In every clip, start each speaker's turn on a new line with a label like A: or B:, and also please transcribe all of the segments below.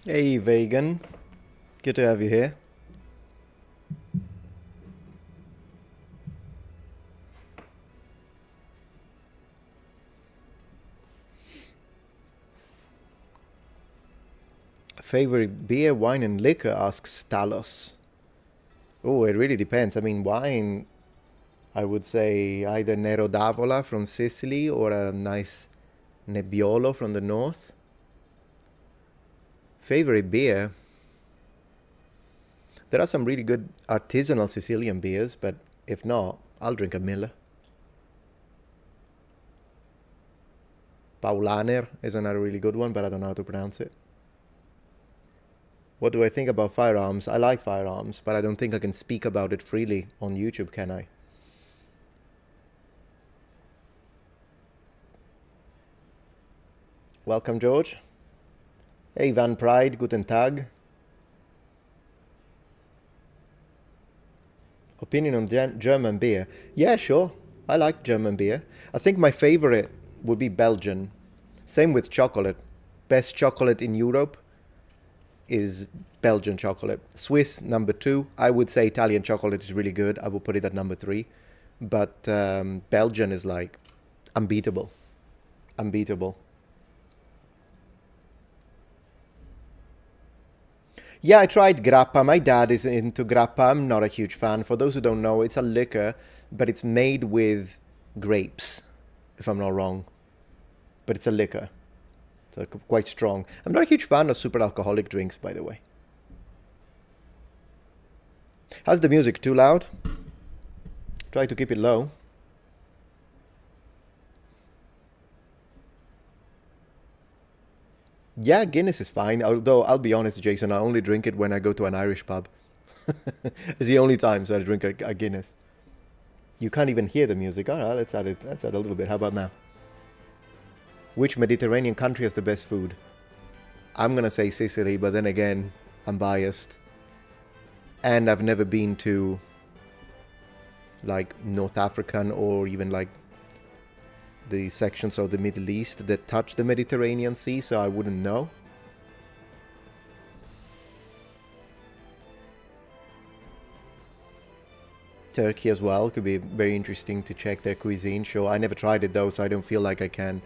A: Hey, vegan. Good to have you here. Favorite beer, wine, and liquor, asks Talos. Oh, it really depends. I mean, wine, I would say either Nero d'Avola from Sicily or a nice Nebbiolo from the north. Favorite beer? There are some really good artisanal Sicilian beers, but if not, I'll drink a Miller. Paulaner is another really good one, but I don't know how to pronounce it. What do I think about firearms? I like firearms, but I don't think I can speak about it freely on YouTube, can I? Welcome, George. Hey, Van Pride, guten Tag. Opinion on German beer? Yeah, sure. I like German beer. I think my favorite would be Belgian. Same with chocolate. Best chocolate in Europe is Belgian chocolate. Swiss, number 2. I would say Italian chocolate is really good. I will put it at number 3. But Belgian is like unbeatable. Unbeatable. Yeah, I tried grappa. My dad is into grappa. I'm not a huge fan. For those who don't know, it's a liquor, but it's made with grapes, if I'm not wrong. But it's a liquor. So quite strong. I'm not a huge fan of super alcoholic drinks, by the way. How's the music? Too loud? Try to keep it low. Yeah, Guinness is fine. Although I'll be honest, Jason, I only drink it when I go to an Irish pub. It's the only time so I drink a Guinness. You can't even hear the music. All right, let's add it. Let's add a little bit. How about now? Which Mediterranean country has the best food? I'm gonna say Sicily, but then again, I'm biased. And I've never been to like North African or even like the sections of the Middle East that touch the Mediterranean Sea, so I wouldn't know. Turkey as well could be very interesting to check their cuisine. Sure, I never tried it though, so I don't feel like I can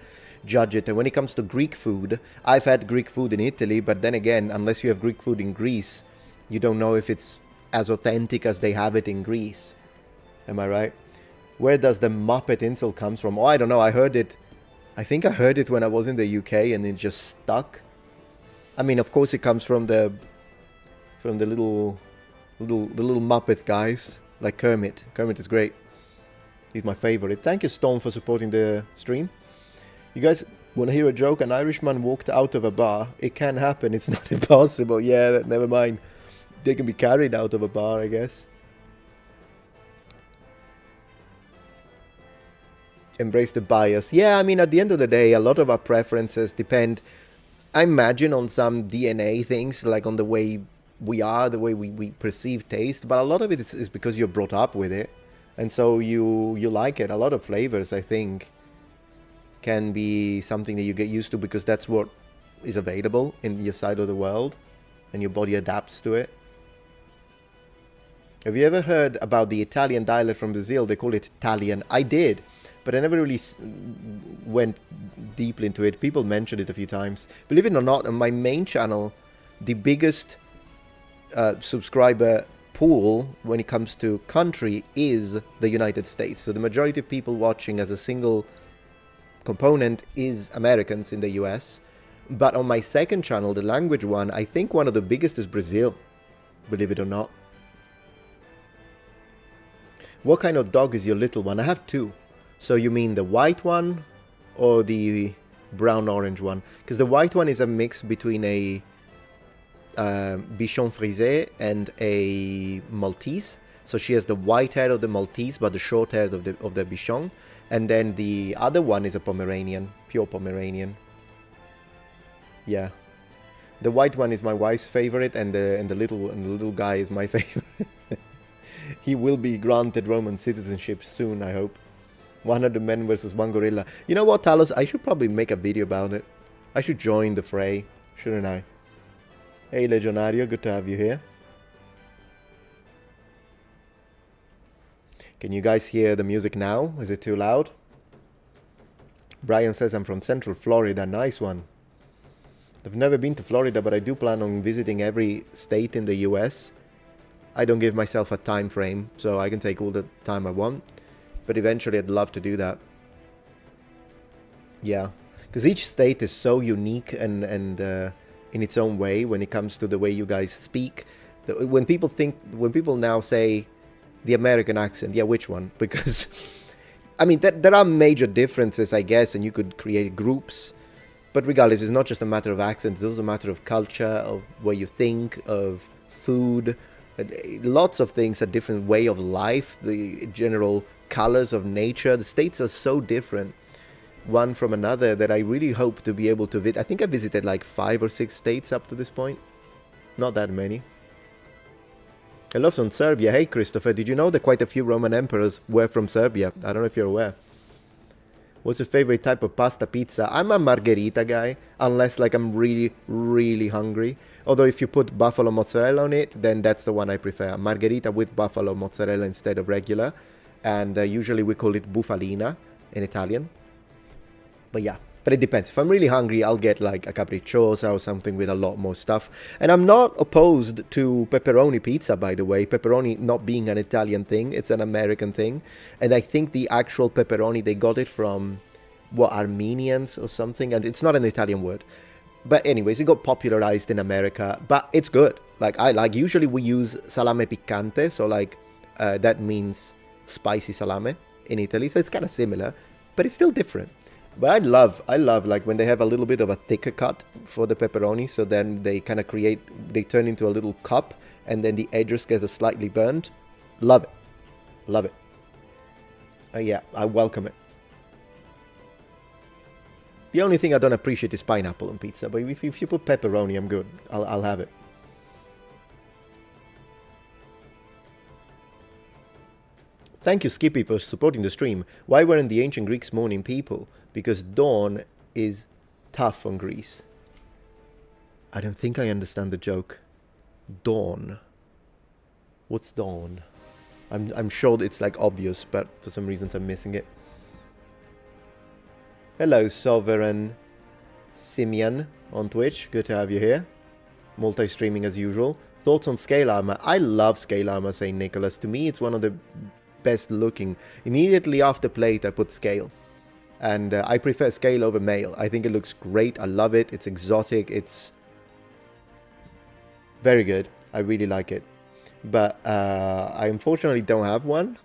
A: judge it. And when it comes to Greek food, I've had Greek food in Italy, but then again, unless you have Greek food in Greece, you don't know if it's as authentic as they have it in Greece. Am I right? Where does the Muppet insult comes from? Oh, I don't know. I heard it. I think I heard it when I was in the UK, and it just stuck. I mean, of course, it comes from the little Muppets guys, like Kermit. Kermit is great. He's my favorite. Thank you, Storm, for supporting the stream. You guys want to hear a joke? An Irishman walked out of a bar. It can happen. It's not impossible. Yeah, never mind. They can be carried out of a bar, I guess. Embrace the bias. Yeah, I mean, at the end of the day, a lot of our preferences depend, I imagine, on some DNA things, like on the way we are, the way we perceive taste. But a lot of it is because you're brought up with it. And so you like it. A lot of flavors, I think, can be something that you get used to because that's what is available in your side of the world. And your body adapts to it. Have you ever heard about the Italian dialect from Brazil? They call it Italian. I did, but I never really went deeply into it. People mentioned it a few times. Believe it or not, on my main channel, the biggest subscriber pool when it comes to country is the United States. So the majority of people watching as a single component is Americans in the US. But on my second channel, the language one, I think one of the biggest is Brazil. Believe it or not. What kind of dog is your little one? I have 2. So you mean the white one or the brown-orange one? Because the white one is a mix between a Bichon Frise and a Maltese. So she has the white hair of the Maltese, but the short hair of the Bichon. And then the other one is a Pomeranian, pure Pomeranian. Yeah. The white one is my wife's favorite, and the little guy is my favorite. He will be granted Roman citizenship soon, I hope. 100 men versus one gorilla. You know what, Talos? I should probably make a video about it. I should join the fray, shouldn't I? Hey, Legionario, good to have you here. Can you guys hear the music now? Is it too loud? Brian says I'm from Central Florida. Nice one. I've never been to Florida, but I do plan on visiting every state in the US. I don't give myself a time frame, so I can take all the time I want. But eventually I'd love to do that. Yeah, because each state is so unique and in its own way when it comes to the way you guys speak. When people now say the American accent, yeah, which one? Because, I mean, there are major differences, I guess, and you could create groups. But regardless, it's not just a matter of accent, it's also a matter of culture, of where you think, of food. Lots of things, a different way of life, the general colors of nature. The states are so different one from another that I really hope to be able to visit. I think I visited like 5 or 6 states up to this point. Not that many. Hello from Serbia. Hey, Christopher, did you know that quite a few Roman emperors were from Serbia? I don't know if you're aware. What's your favorite type of pasta pizza? I'm a margherita guy, unless like I'm really, really hungry. Although if you put buffalo mozzarella on it, then that's the one I prefer. Margherita with buffalo mozzarella instead of regular. And usually we call it bufalina in Italian. But yeah. But it depends. If I'm really hungry, I'll get like a capricciosa or something with a lot more stuff. And I'm not opposed to pepperoni pizza, by the way. Pepperoni not being an Italian thing, it's an American thing. And I think the actual pepperoni, they got it from, what, Armenians or something? And it's not an Italian word. But anyways, it got popularized in America. But it's good. Usually we use salame piccante. So like, that means spicy salame in Italy. So it's kind of similar, but it's still different. But I love like when they have a little bit of a thicker cut for the pepperoni, so then they kind of they turn into a little cup, and then the edges get slightly burnt. Love it. Love it. Yeah, I welcome it. The only thing I don't appreciate is pineapple on pizza, but if you put pepperoni, I'm good. I'll have it. Thank you, Skippy, for supporting the stream. Why weren't the ancient Greeks mourning people? Because dawn is tough on Greece. I don't think I understand the joke. Dawn. What's dawn? I'm sure it's like obvious, but for some reasons I'm missing it. Hello, Sovereign Simeon on Twitch. Good to have you here. Multi-streaming as usual. Thoughts on scale armor? I love scale armor, St. Nicholas. To me, it's one of the best looking. Immediately after plate, I put scale. And I prefer scale over mail. I think it looks great. I love it. It's exotic. It's very good. I really like it. But I unfortunately don't have one.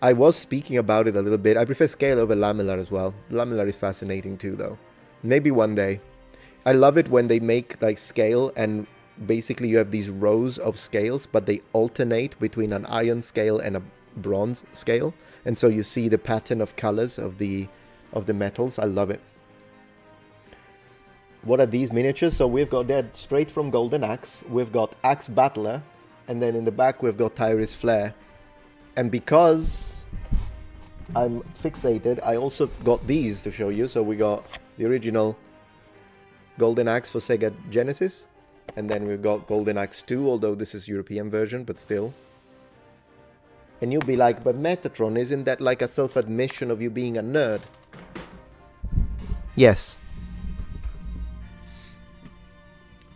A: I was speaking about it a little bit. I prefer scale over lamellar as well. Lamellar is fascinating too, though. Maybe one day. I love it when they make like scale and basically you have these rows of scales, but they alternate between an iron scale and a bronze scale. And so you see the pattern of colors of the metals. I love it. What are these miniatures? So we've got that straight from Golden Axe. We've got Axe Battler. And then in the back we've got Tyrus Flare. And because I'm fixated, I also got these to show you. So we got the original Golden Axe for Sega Genesis. And then we've got Golden Axe 2, although this is European version, but still. And you'll be like, but Metatron, isn't that like a self-admission of you being a nerd? Yes.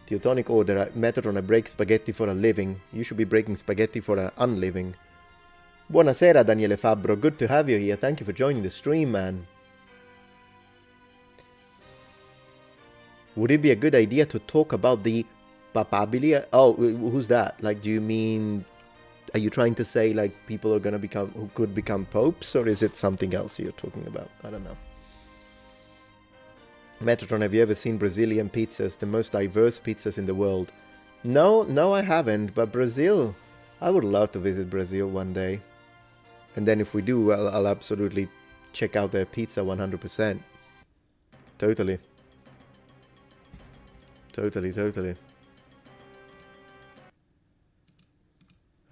A: Teutonic Order, Metatron, I break spaghetti for a living. You should be breaking spaghetti for an unliving. Buonasera, Daniele Fabbro. Good to have you here. Thank you for joining the stream, man. Would it be a good idea to talk about the papabili? Oh, who's that? Like, do you mean... Are you trying to say, like, people are gonna become... who could become popes? Or is it something else you're talking about? I don't know. Metatron, have you ever seen Brazilian pizzas? The most diverse pizzas in the world. No, I haven't. But Brazil... I would love to visit Brazil one day. And then if we do, I'll absolutely check out their pizza 100%. Totally. Totally.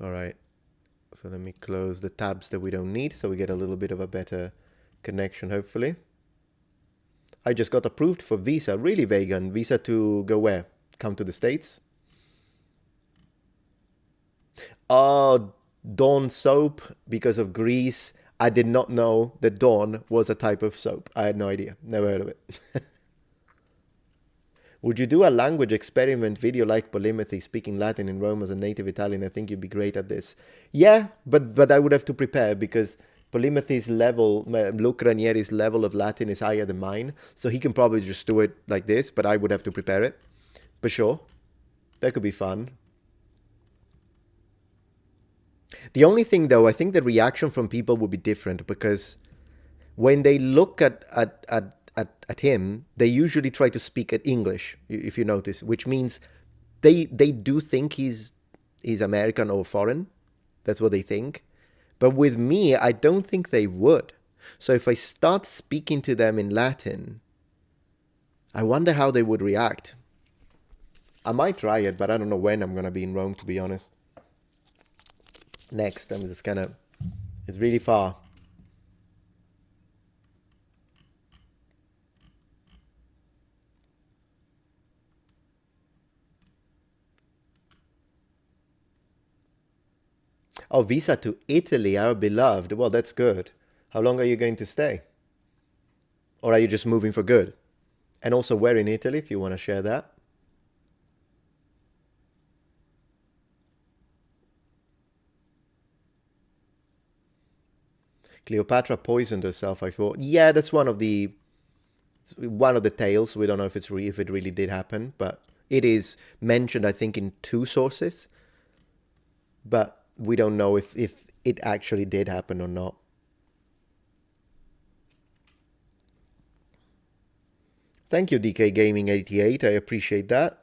A: Alright. So let me close the tabs that we don't need so we get a little bit of a better connection, hopefully. I just got approved for visa. Really, vegan. Visa to go where? Come to the States? Oh, Dawn soap because of Greece. I did not know that Dawn was a type of soap. I had no idea. Never heard of it. Would you do a language experiment video like polymathy, speaking Latin in Rome as a native Italian? I think you'd be great at this. Yeah, but I would have to prepare because polymathy's level, Luke Ranieri's level of Latin is higher than mine. So he can probably just do it like this, but I would have to prepare it. For sure. That could be fun. The only thing, though, I think the reaction from people would be different because when they look at him, they usually try to speak at English, if you notice, which means they do think he's American or foreign. That's what they think. But with me, I don't think they would. So if I start speaking to them in Latin, I wonder how they would react. I might try it, but I don't know when I'm going to be in Rome, to be honest. Next, I'm just gonna, it's really far. Oh, visa to Italy, our beloved. Well, that's good. How long are you going to stay? Or are you just moving for good? And also, where in Italy, if you want to share that? Cleopatra poisoned herself, I thought. Yeah, that's one of the tales. We don't know if if it really did happen, but it is mentioned, I think, in two sources. But we don't know if it actually did happen or not. Thank you, DK Gaming 88. I appreciate that.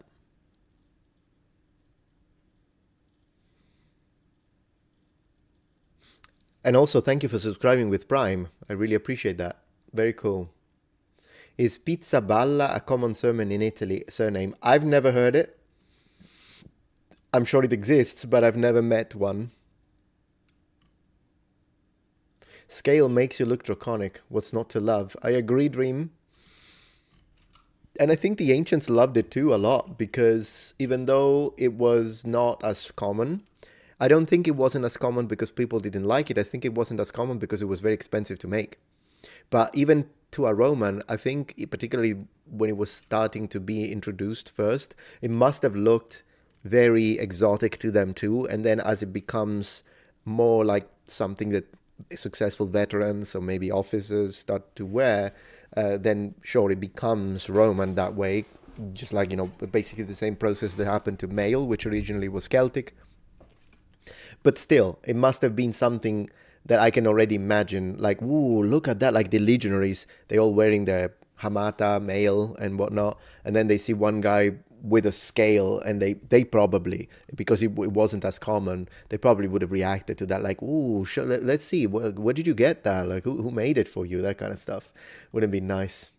A: And also, thank you for subscribing with Prime. I really appreciate that. Very cool. Is Pizza Balla a common surname in Italy? Surname? I've never heard it. I'm sure it exists, but I've never met one. Scale makes you look draconic. What's not to love? I agree, Dream. And I think the ancients loved it too a lot because even though it was not as common, I don't think it wasn't as common because people didn't like it. I think it wasn't as common because it was very expensive to make. But even to a Roman, I think, particularly when it was starting to be introduced first, it must have looked very exotic to them too. And then as it becomes more like something that successful veterans or maybe officers start to wear, then sure, it becomes Roman that way. Just like, basically the same process that happened to mail, which originally was Celtic. But still, it must have been something that I can already imagine. Like, ooh, look at that. Like the legionaries, they all wearing their hamata, mail, and whatnot. And then they see one guy with a scale, and they probably, because it wasn't as common, they probably would have reacted to that. Like, ooh, let's see, where did you get that? Like, who made it for you? That kind of stuff. Wouldn't be nice.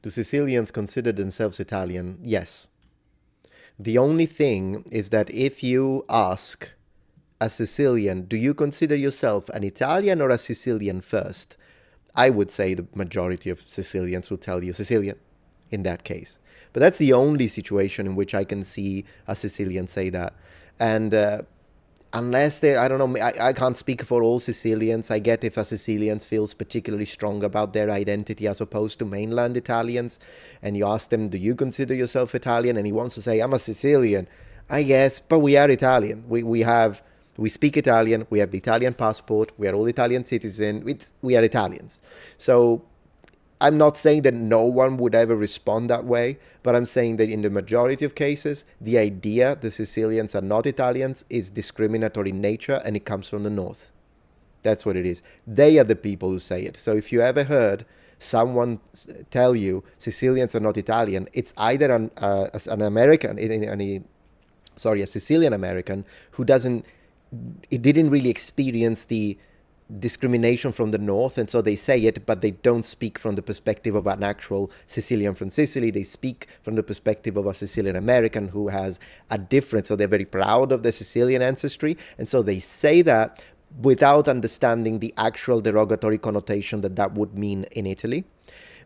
A: Do Sicilians consider themselves Italian? Yes. The only thing is that if you ask a Sicilian, do you consider yourself an Italian or a Sicilian first? I would say the majority of Sicilians will tell you Sicilian in that case. But that's the only situation in which I can see a Sicilian say that. And unless they, I don't know, I can't speak for all Sicilians. I get if a Sicilian feels particularly strong about their identity as opposed to mainland Italians, and you ask them, do you consider yourself Italian? And he wants to say, I'm a Sicilian. I guess, but we are Italian. We speak Italian. We have the Italian passport. We are all Italian citizens. We are Italians. So I'm not saying that no one would ever respond that way, but I'm saying that in the majority of cases, the idea that Sicilians are not Italians is discriminatory in nature, and it comes from the north. That's what it is. They are the people who say it. So if you ever heard someone tell you Sicilians are not Italian, it's either an American, a Sicilian American who didn't really experience the discrimination from the north, and so they say it, but they don't speak from the perspective of an actual Sicilian from Sicily. They speak from the perspective of a Sicilian American who has a different, so they're very proud of their Sicilian ancestry, and so they say that without understanding the actual derogatory connotation that that would mean in Italy.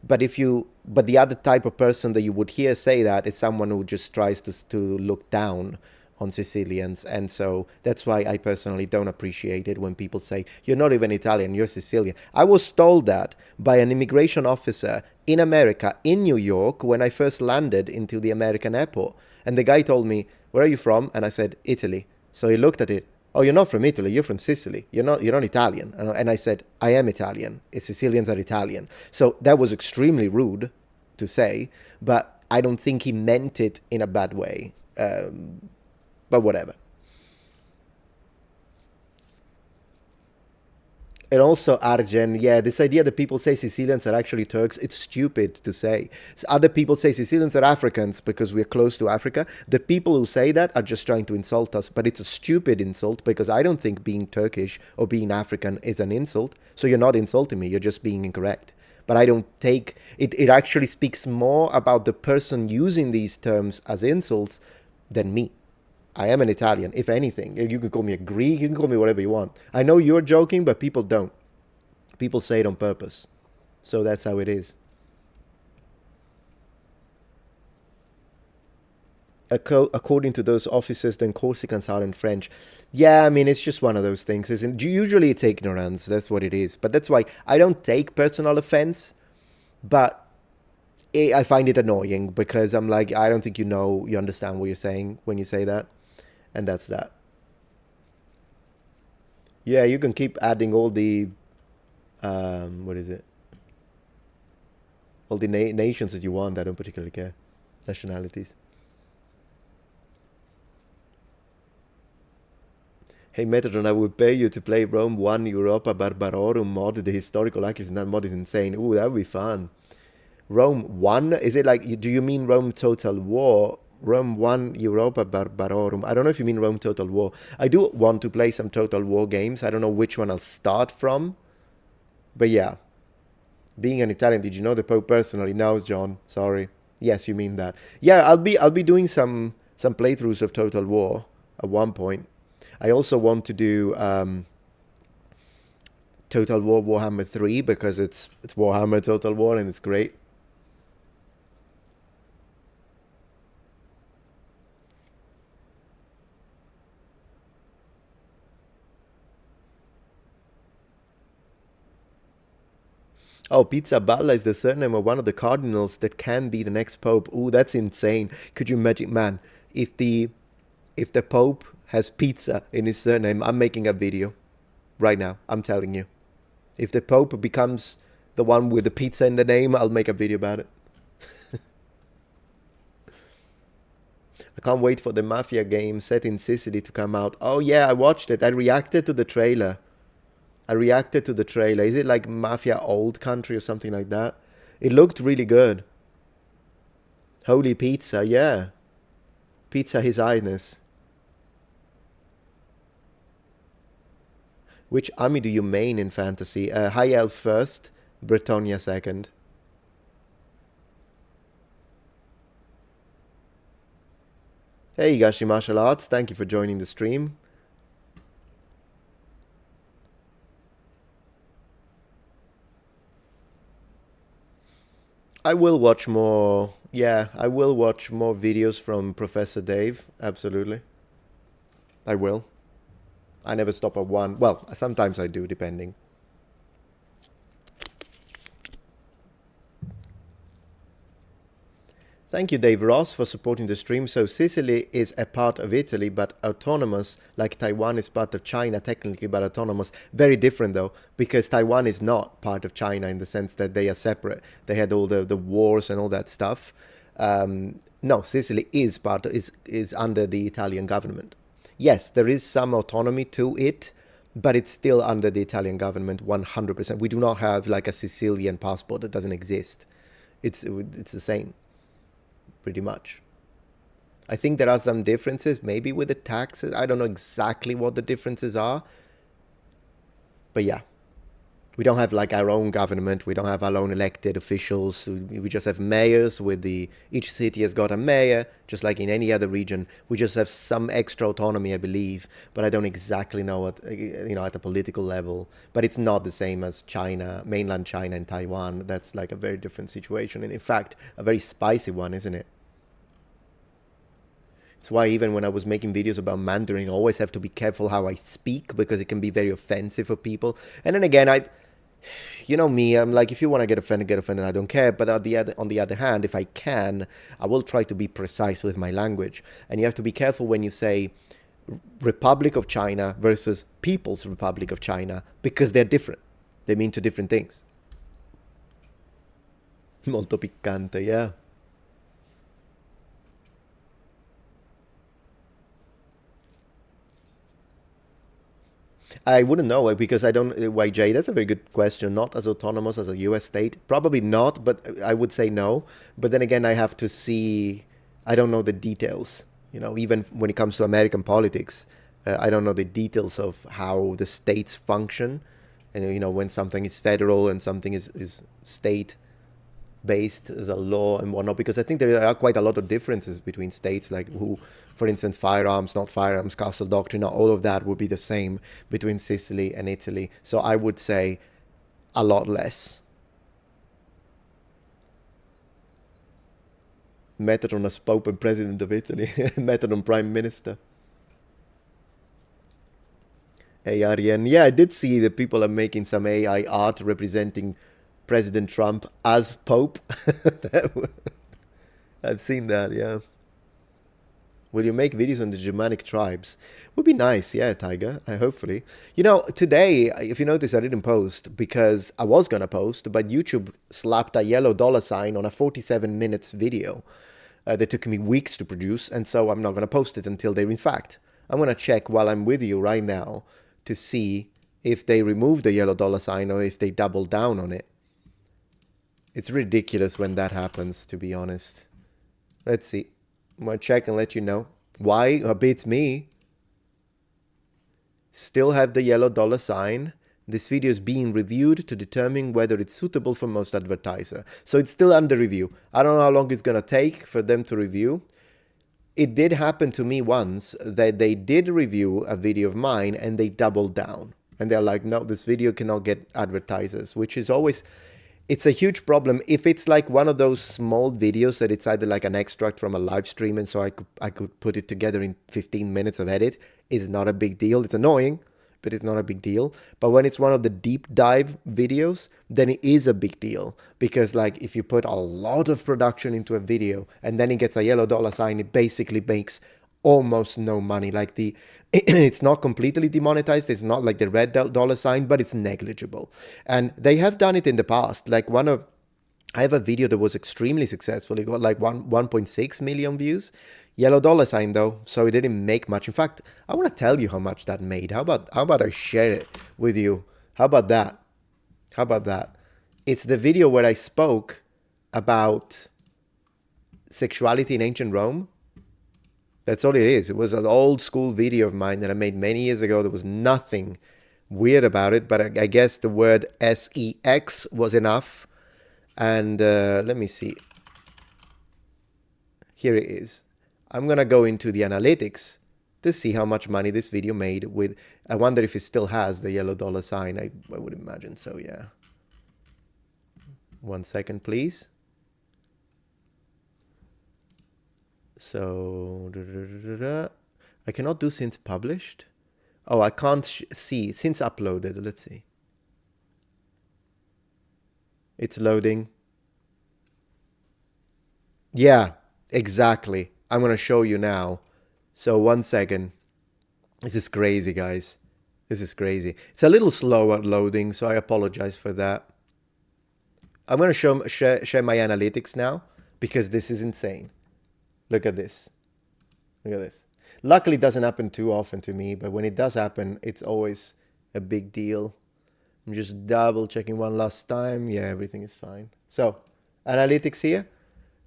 A: But the other type of person that you would hear say that is someone who just tries to look down on Sicilians. And so that's why I personally don't appreciate it when people say, you're not even Italian, you're Sicilian. I was told that by an immigration officer in America, in New York, when I first landed into the American airport. And the guy told me, where are you from? And I said, Italy. So he looked at it. Oh, you're not from Italy, you're from Sicily. You're not Italian. And I said, I am Italian. Sicilians are Italian. So that was extremely rude to say, but I don't think he meant it in a bad way. But whatever. And also Arjen, yeah, this idea that people say Sicilians are actually Turks, it's stupid to say. So other people say Sicilians are Africans because we're close to Africa. The people who say that are just trying to insult us, but it's a stupid insult because I don't think being Turkish or being African is an insult. So you're not insulting me, you're just being incorrect. But I don't take it. It actually speaks more about the person using these terms as insults than me. I am an Italian, if anything. You can call me a Greek, you can call me whatever you want. I know you're joking, but people don't. People say it on purpose. So that's how it is. According to those officers, then Corsicans are in French. Yeah, I mean, it's just one of those things. Usually it's ignorance, that's what it is. But that's why I don't take personal offense, but I find it annoying because I'm like, I don't think you understand what you're saying when you say that. And that's that. Yeah, you can keep adding all the, what is it? All the nations that you want. I don't particularly care. Nationalities. Hey Metatron, I would pay you to play Rome 1 Europa Barbarorum mod. The historical accuracy in that mod is insane. Ooh, that would be fun. Rome 1? Is it like, do you mean Rome Total War? Rome 1 Europa Barbarorum. I don't know if you mean Rome Total War. I do want to play some Total War games. I don't know which one I'll start from. But yeah. Being an Italian, did you know the Pope personally? No, John. Sorry. Yes, you mean that. Yeah, I'll be doing some playthroughs of Total War at one point. I also want to do Total War Warhammer 3 because it's Warhammer Total War and it's great. Oh, Pizza Balla is the surname of one of the cardinals that can be the next pope. Ooh, that's insane. Could you imagine, man, if the pope has pizza in his surname, I'm making a video right now. I'm telling you. If the pope becomes the one with the pizza in the name, I'll make a video about it. I can't wait for the Mafia game set in Sicily to come out. Oh yeah, I watched it. I reacted to the trailer. Is it like Mafia Old Country or something like that? It looked really good. Holy Pizza, yeah. Pizza His Highness. Which army do you main in fantasy? High Elf first, Bretonia second. Hey Gashi Martial Arts, thank you for joining the stream. I will watch more. Yeah, I will watch more videos from Professor Dave. Absolutely. I will. I never stop at one. Well, sometimes I do, depending. Thank you, Dave Ross, for supporting the stream. So Sicily is a part of Italy, but autonomous, like Taiwan is part of China, technically, but autonomous. Very different, though, because Taiwan is not part of China in the sense that they are separate. They had all the wars and all that stuff. No, Sicily is is under the Italian government. Yes, there is some autonomy to it, but it's still under the Italian government 100%. We do not have like a Sicilian passport. That doesn't exist. It's the same. Pretty much. I think there are some differences, maybe with the taxes. I don't know exactly what the differences are. But yeah, We don't have like our own government. We don't have our own elected officials. We just have mayors with each city has got a mayor, just like in any other region. We just have some extra autonomy, I believe, but I don't exactly know what, at the political level. But it's not the same as China, mainland China and Taiwan. That's like a very different situation. And in fact, a very spicy one, isn't it? It's why even when I was making videos about Mandarin, I always have to be careful how I speak because it can be very offensive for people. And then again, you know me, I'm like, if you want to get offended, I don't care. But on the other hand, if I can, I will try to be precise with my language. And you have to be careful when you say Republic of China versus People's Republic of China because they're different. They mean two different things. Molto piccante, yeah. I wouldn't know because I don't. YJ, that's a very good question. Not as autonomous as a U.S. state, probably not, but I would say no. But then again, I have to see. I don't know the details. Even when it comes to American politics, I don't know the details of how the states function, and when something is federal and something is state based as a law and whatnot, because I think there are quite a lot of differences between states, like who, for instance, firearms, not firearms, castle doctrine, not all of that would be the same between Sicily and Italy. So I would say a lot less. Metatron as Pope and President of Italy, Metatron Prime Minister. ARN. Yeah, I did see that people are making some AI art representing President Trump as Pope. I've seen that, yeah. Will you make videos on the Germanic tribes? Would be nice, yeah, Tiger. Hopefully. Today, if you notice, I didn't post because I was gonna post, but YouTube slapped a yellow dollar sign on a 47 minutes video that took me weeks to produce, and so I'm not gonna post it until they're in fact. I'm gonna check while I'm with you right now to see if they remove the yellow dollar sign or if they double down on it. It's ridiculous when that happens, to be honest. Let's see. I'm going to check and let you know. Why? Beats me. Still have the yellow dollar sign. This video is being reviewed to determine whether it's suitable for most advertiser. So it's still under review. I don't know how long it's going to take for them to review. It did happen to me once that they did review a video of mine and they doubled down. And they're like, no, this video cannot get advertisers, which is always... It's a huge problem if it's like one of those small videos that it's either like an extract from a live stream and so I could put it together in 15 minutes of edit. It's not a big deal. It's annoying, but it's not a big deal. But when it's one of the deep dive videos, then it is a big deal because like if you put a lot of production into a video and then it gets a yellow dollar sign, it basically makes almost no money. Like it's not completely demonetized. It's not like the red dollar sign, but it's negligible. And they have done it in the past. Like I have a video that was extremely successful. It got like 1.6 million views. Yellow dollar sign though, so it didn't make much. In fact, I want to tell you how much that made. How about I share it with you? How about that? How about that? It's the video where I spoke about sexuality in ancient Rome. That's all it is. It was an old school video of mine that I made many years ago. There was nothing weird about it, but I guess the word sex was enough. And let me see. Here it is. I'm going to go into the analytics to see how much money this video made with... I wonder if it still has the yellow dollar sign. I would imagine so, yeah. 1 second, please. So, I cannot do since published. Oh, I can't see since uploaded. Let's see. It's loading. Yeah, exactly. I'm going to show you now. So 1 second. This is crazy, guys. This is crazy. It's a little slow at loading, so I apologize for that. I'm going to share my analytics now because this is insane. Look at this. Look at this. Luckily, it doesn't happen too often to me, but when it does happen, it's always a big deal. I'm just double checking one last time. Yeah, everything is fine. So, analytics here.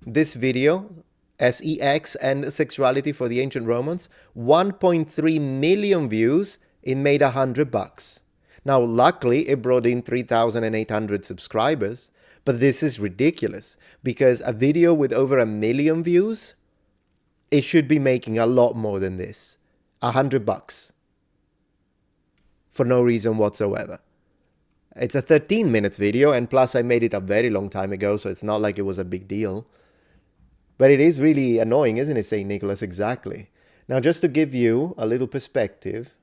A: This video, sex and sexuality for the ancient Romans, 1.3 million views. It made $100. Now, luckily, it brought in 3,800 subscribers, but this is ridiculous because a video with over 1 million views, it should be making a lot more than this. $100 for no reason whatsoever. It's a 13 minutes video, and plus I made it a very long time ago, so it's not like it was a big deal. But it is really annoying, isn't it, St. Nicholas? Exactly. Now, just to give you a little perspective,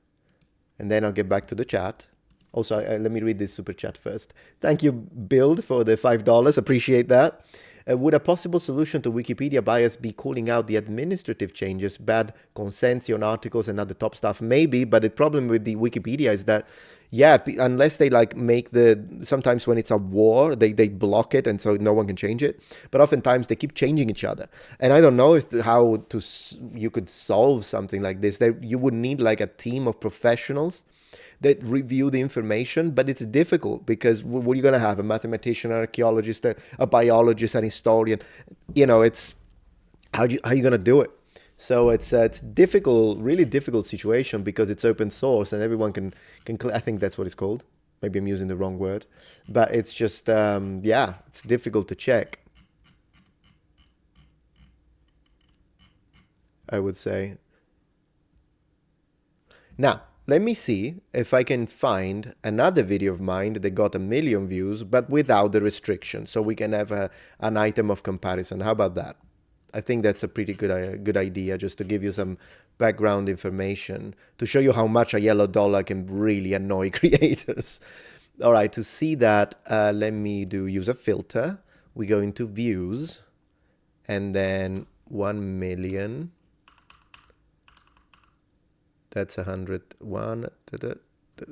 A: and then I'll get back to the chat. Also, let me read this super chat first. Thank you, Build, for the $5. Appreciate that. Would a possible solution to Wikipedia bias be calling out the administrative changes, bad consents on articles and other top stuff? Maybe, but the problem with the Wikipedia is that, yeah, unless they like make sometimes when it's a war, they block it and so no one can change it. But oftentimes they keep changing each other. And I don't know how you could solve something like this. You would need like a team of professionals that review the information, but it's difficult because what are you going to have? A mathematician, an archaeologist, a biologist, an historian? You know, it's how are you going to do it? So it's difficult, really difficult situation because it's open source and everyone can I think that's what it's called. Maybe I'm using the wrong word, but it's just yeah, it's difficult to check, I would say. Now, let me see if I can find another video of mine that got 1 million views, but without the restriction, so we can have an item of comparison. How about that? I think that's a pretty good idea, just to give you some background information, to show you how much a yellow dollar can really annoy creators. All right, to see that, let me use a filter. We go into views, and then 1 million. That's 101,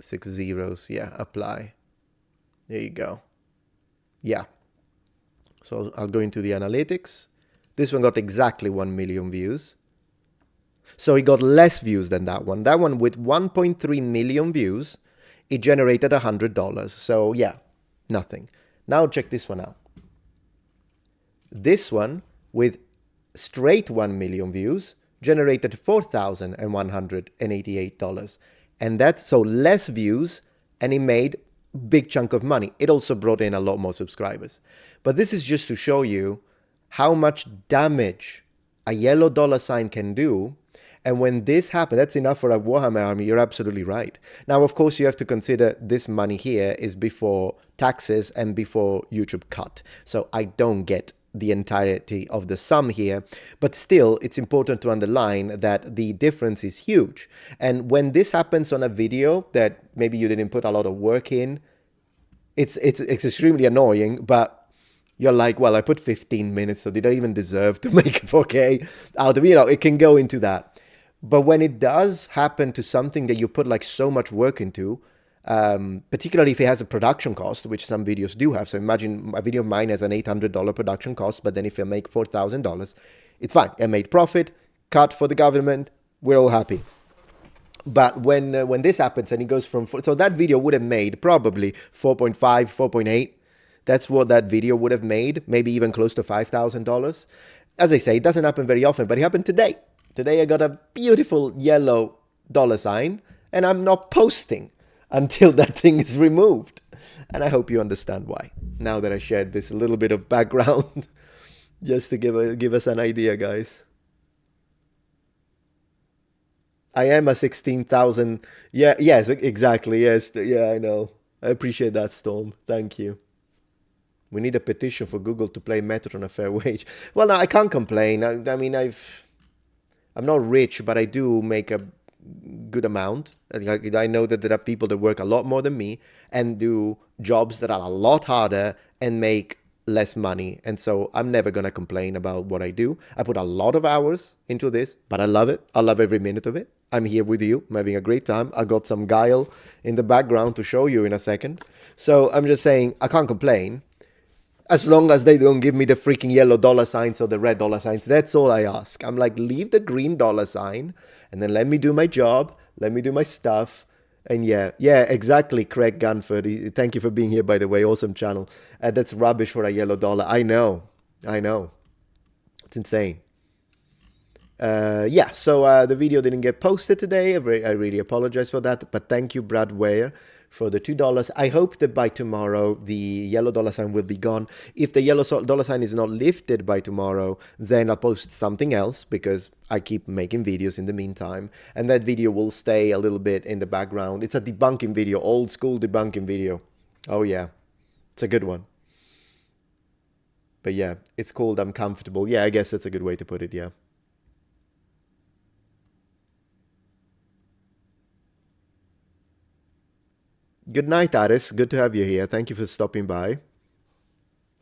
A: 6 zeros. Yeah, apply. There you go. Yeah. So I'll go into the analytics. This one got exactly 1 million views. So it got less views than that one. That one with 1.3 million views, it generated $100. So yeah, nothing. Now check this one out. This one with straight 1 million views generated $4,188. And that's so less views, and it made a big chunk of money. It also brought in a lot more subscribers. But this is just to show you how much damage a yellow dollar sign can do. And when this happens, that's enough for a Warhammer army. You're absolutely right. Now, of course, you have to consider this money here is before taxes and before YouTube cut. So I don't get the entirety of the sum here, but still it's important to underline that the difference is huge. And when this happens on a video that maybe you didn't put a lot of work in, it's extremely annoying, but you're like, well, I put 15 minutes, so did I even deserve to make 4K out of, it can go into that. But when it does happen to something that you put like so much work into, particularly if it has a production cost, which some videos do have. So imagine a video of mine has an $800 production cost, but then if I make $4,000, it's fine. I made profit, cut for the government, we're all happy. But when this happens and it goes from, so that video would have made probably 4.5, 4.8. That's what that video would have made, maybe even close to $5,000. As I say, it doesn't happen very often, but it happened today. Today I got a beautiful yellow dollar sign, and I'm not posting until that thing is removed. And I hope you understand why. Now that I shared this little bit of background, just to give us an idea, guys. I am a 16,000. Yeah, yes, exactly. Yes, yeah, I know. I appreciate that, Storm. Thank you. We need a petition for Google to play Metatron a fair wage. Well, no, I can't complain. I mean, I'm not rich, but I do make a good amount. I know that there are people that work a lot more than me and do jobs that are a lot harder and make less money. And so I'm never going to complain about what I do. I put a lot of hours into this, but I love it. I love every minute of it. I'm here with you. I'm having a great time. I got some guile in the background to show you in a second. So I'm just saying I can't complain. As long as they don't give me the freaking yellow dollar signs or the red dollar signs, that's all I ask. I'm like, leave the green dollar sign and then let me do my job. Let me do my stuff. And yeah, exactly, Craig Gunford. Thank you for being here, by the way. Awesome channel. That's rubbish for a yellow dollar. I know. It's insane. So the video didn't get posted today. I really apologize for that. But thank you, Brad Ware, for the $2. I hope that by tomorrow the yellow dollar sign will be gone. If the yellow dollar sign is not lifted by tomorrow, then I'll post something else because I keep making videos in the meantime. And that video will stay a little bit in the background. It's a debunking video, old school debunking video. Oh yeah, it's a good one. But yeah, it's called I'm Comfortable. Yeah, I guess that's a good way to put it, yeah. Good night, Aris. Good to have you here. Thank you for stopping by.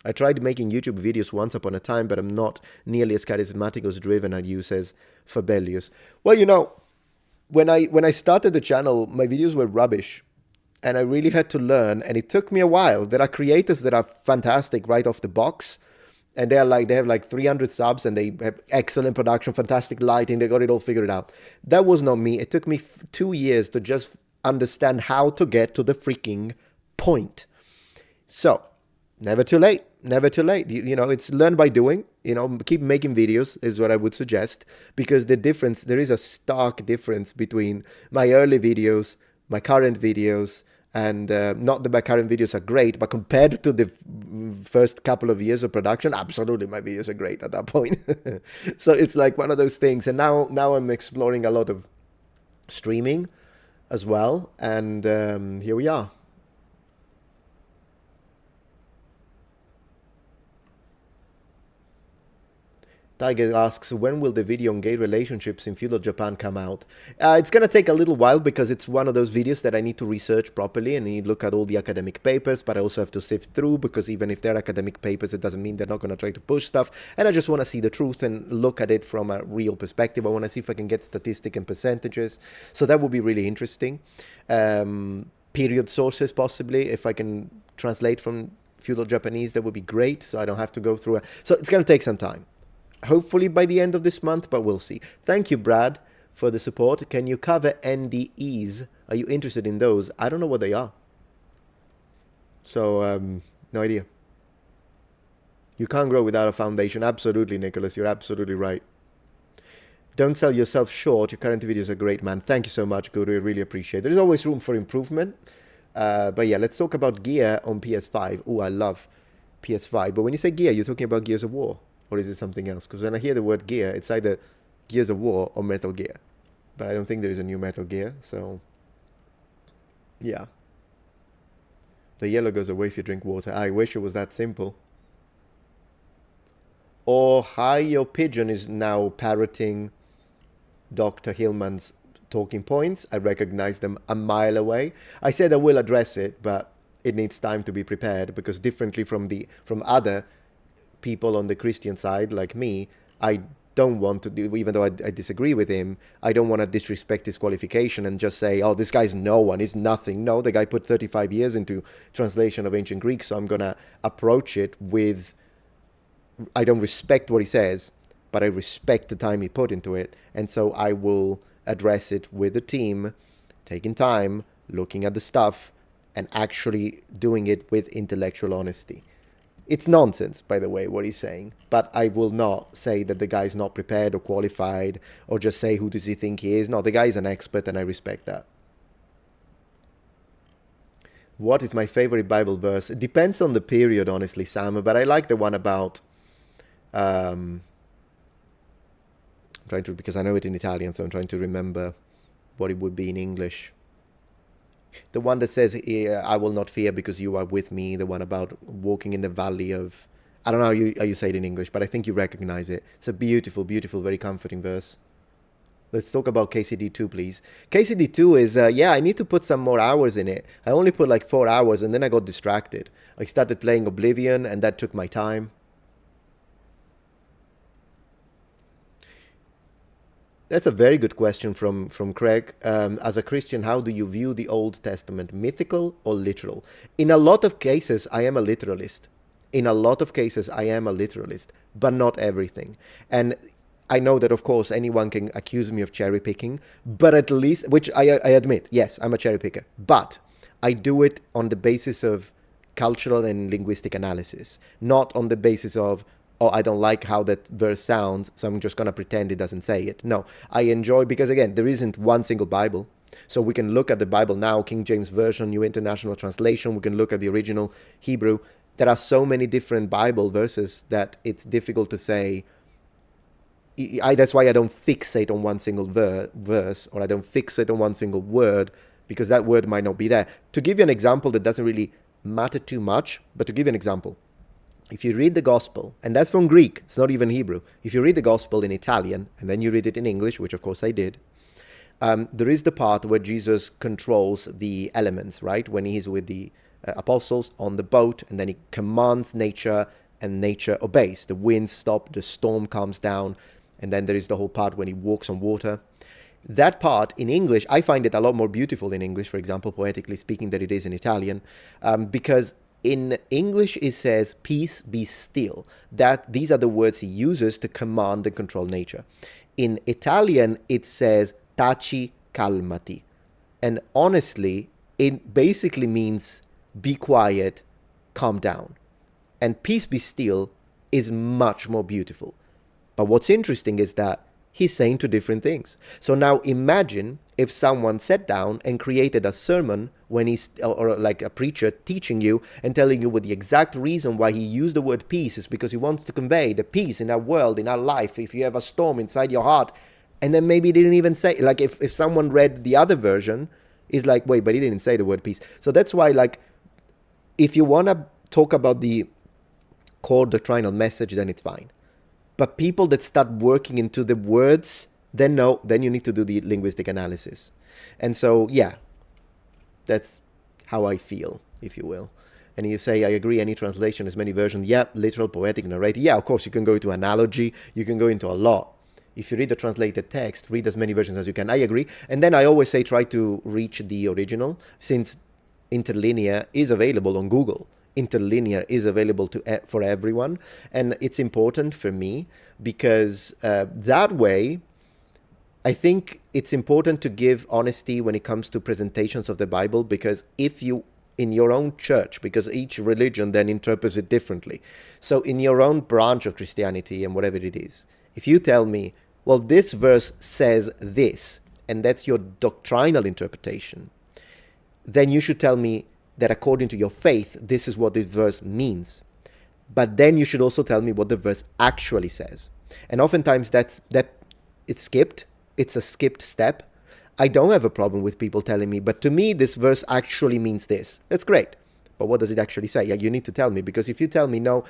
A: I tried making YouTube videos once upon a time, but I'm not nearly as charismatic or driven as you, says Fabelius. Well, you know, when I started the channel, my videos were rubbish. And I really had to learn, and it took me a while. There are creators that are fantastic right off the box. And they have like 300 subs and they have excellent production, fantastic lighting. They got it all figured out. That was not me. It took me 2 years to just understand how to get to the freaking point. So, never too late. Never too late. You know, it's learn by doing. You know, keep making videos is what I would suggest. Because there is a stark difference between my early videos, my current videos, and not that my current videos are great, but compared to the first couple of years of production, absolutely my videos are great at that point. So it's like one of those things. And now I'm exploring a lot of streaming as well. And here we are. Tiger asks, when will the video on gay relationships in feudal Japan come out? It's going to take a little while because it's one of those videos that I need to research properly and I need to look at all the academic papers, but I also have to sift through because even if they're academic papers, it doesn't mean they're not going to try to push stuff. And I just want to see the truth and look at it from a real perspective. I want to see if I can get statistic and percentages. So that would be really interesting. Period sources, possibly, if I can translate from feudal Japanese, that would be great. So I don't have to go through it. So it's going to take some time. Hopefully by the end of this month, but we'll see. Thank you, Brad, for the support. Can you cover NDEs? Are you interested in those? I don't know what they are. So, no idea. You can't grow without a foundation. Absolutely, Nicholas. You're absolutely right. Don't sell yourself short. Your current videos are great, man. Thank you so much, Guru. I really appreciate it. There's always room for improvement. But yeah, let's talk about gear on PS5. Oh, I love PS5. But when you say gear, you're talking about Gears of War. Or is it something else? Because when I hear the word gear, it's either Gears of War or Metal Gear. But I don't think there is a new Metal Gear, so... yeah. The yellow goes away if you drink water. I wish it was that simple. Or hi, your pigeon is now parroting Dr. Hillman's talking points. I recognize them a mile away. I said I will address it, but it needs time to be prepared because differently from other people on the Christian side like me, I don't want to do, even though I disagree with him, I don't want to disrespect his qualification and just say, oh, this guy's no one, he's nothing. No, the guy put 35 years into translation of ancient Greek, so I'm going to approach it with, I don't respect what he says, but I respect the time he put into it. And so I will address it with the team, taking time, looking at the stuff, and actually doing it with intellectual honesty. It's nonsense, by the way, what he's saying. But I will not say that the guy's not prepared or qualified or just say, who does he think he is? No, the guy is an expert and I respect that. What is my favorite Bible verse? It depends on the period, honestly, Sam. But I like the one about... I'm trying to, because I know it in Italian, so I'm trying to remember what it would be in English. The one that says, I will not fear because you are with me. The one about walking in the valley of... I don't know how you say it in English, but I think you recognize it. It's a beautiful, beautiful, very comforting verse. Let's talk about KCD2, please. KCD2 is, yeah, I need to put some more hours in it. I only put like 4 hours and then I got distracted. I started playing Oblivion and that took my time. That's a very good question from Craig. As a Christian, how do you view the Old Testament, mythical or literal? In a lot of cases, I am a literalist. In a lot of cases, I am a literalist, but not everything. And I know that, of course, anyone can accuse me of cherry picking, but at least, which I admit, yes, I'm a cherry picker, but I do it on the basis of cultural and linguistic analysis, not on the basis of, oh, I don't like how that verse sounds, so I'm just going to pretend it doesn't say it. No, I enjoy, because again, there isn't one single Bible. So we can look at the Bible now, King James Version, New International Translation. We can look at the original Hebrew. There are so many different Bible verses that it's difficult to say. That's why I don't fixate on one single verse, or I don't fixate on one single word, because that word might not be there. To give you an example that doesn't really matter too much, but to give you an example, if you read the Gospel, and that's from Greek, it's not even Hebrew. If you read the Gospel in Italian, and then you read it in English, which of course I did, there is the part where Jesus controls the elements, right? When he's with the apostles on the boat, and then he commands nature, and nature obeys. The winds stop, the storm comes down, and then there is the whole part when he walks on water. That part in English, I find it a lot more beautiful in English, for example, poetically speaking, than it is in Italian, because in English it says, peace, be still. That these are the words he uses to command and control nature. In Italian, it says, taci, calmati. And honestly, it basically means be quiet, calm down. And peace, be still is much more beautiful. But what's interesting is that he's saying two different things. So now imagine if someone sat down and created a sermon when he's, or like a preacher teaching you and telling you with the exact reason why he used the word peace is because he wants to convey the peace in our world, in our life. If you have a storm inside your heart, and then maybe he didn't even say, like if someone read the other version, is like, wait, but he didn't say the word peace. So that's why, like, if you want to talk about the core doctrinal message, then it's fine. But people that start working into the words, then no, then you need to do the linguistic analysis. And so, yeah, that's how I feel, if you will. And you say, I agree, any translation has many versions. Yeah, literal, poetic, narrative. Yeah, of course, you can go into analogy. You can go into a lot. If you read the translated text, read as many versions as you can. I agree. And then I always say try to reach the original, since interlinear is available on Google. Interlinear is available for everyone, and it's important for me because that way I think it's important to give honesty when it comes to presentations of the Bible, because if you in your own church, because each religion then interprets it differently, so in your own branch of Christianity and whatever it is, if you tell me, well, this verse says this and that's your doctrinal interpretation, then you should tell me that according to your faith, this is what this verse means. But then you should also tell me what the verse actually says. And oftentimes that it's skipped. It's a skipped step. I don't have a problem with people telling me, but to me, this verse actually means this. That's great. But what does it actually say? Yeah, you need to tell me, because if you tell me no,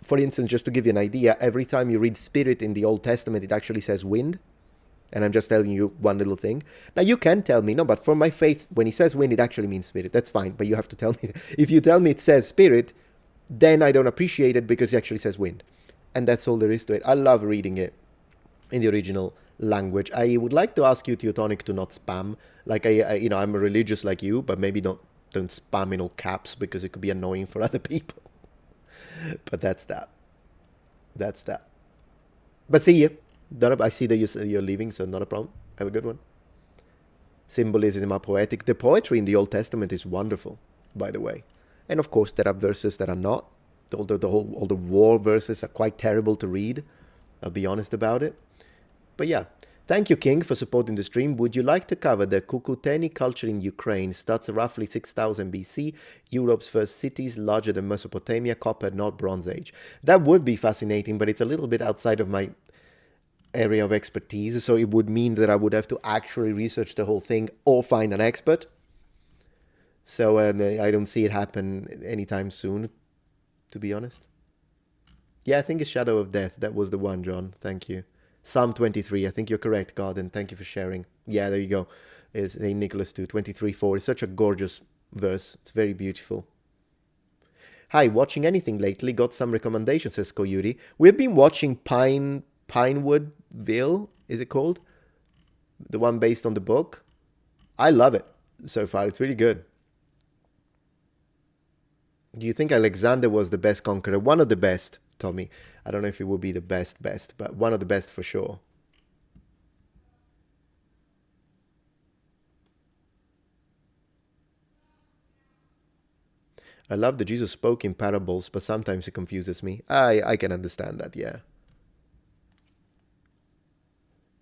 A: for instance, just to give you an idea, every time you read spirit in the Old Testament, it actually says wind. And I'm just telling you one little thing. Now, you can tell me, no, but for my faith, when he says wind, it actually means spirit. That's fine, but you have to tell me. If you tell me it says spirit, then I don't appreciate it because it actually says wind. And that's all there is to it. I love reading it in the original language. I would like to ask you, Teutonic, to not spam. Like, I'm religious like you, but maybe don't spam in all caps because it could be annoying for other people. But that's that. That's that. But see you. I see that you're leaving, so not a problem. Have a good one. Symbolism are poetic. The poetry in the Old Testament is wonderful, by the way. And of course, there are verses that are not. Although all the war verses are quite terrible to read. I'll be honest about it. But yeah, thank you, King, for supporting the stream. Would you like to cover the Kukuteni culture in Ukraine? Starts roughly 6000 BC. Europe's first cities, larger than Mesopotamia, Copper, not Bronze Age. That would be fascinating, but it's a little bit outside of my area of expertise, so it would mean that I would have to actually research the whole thing or find an expert. So I don't see it happen anytime soon, to be honest. Yeah, I think it's Shadow of Death. That was the one, John. Thank you. Psalm 23. I think you're correct, God, and thank you for sharing. Yeah, there you go. It's St. Nicholas 2, 23:4. It's such a gorgeous verse. It's very beautiful. Hi, watching anything lately? Got some recommendations, says Koyuri. We've been watching Pinewoodville, is it called? The one based on the book. I love it so far. It's really good. Do you think Alexander was the best conqueror? One of the best, Tommy. I don't know if it would be the best, but one of the best for sure. I love that Jesus spoke in parables, but sometimes it confuses me. I can understand that, yeah.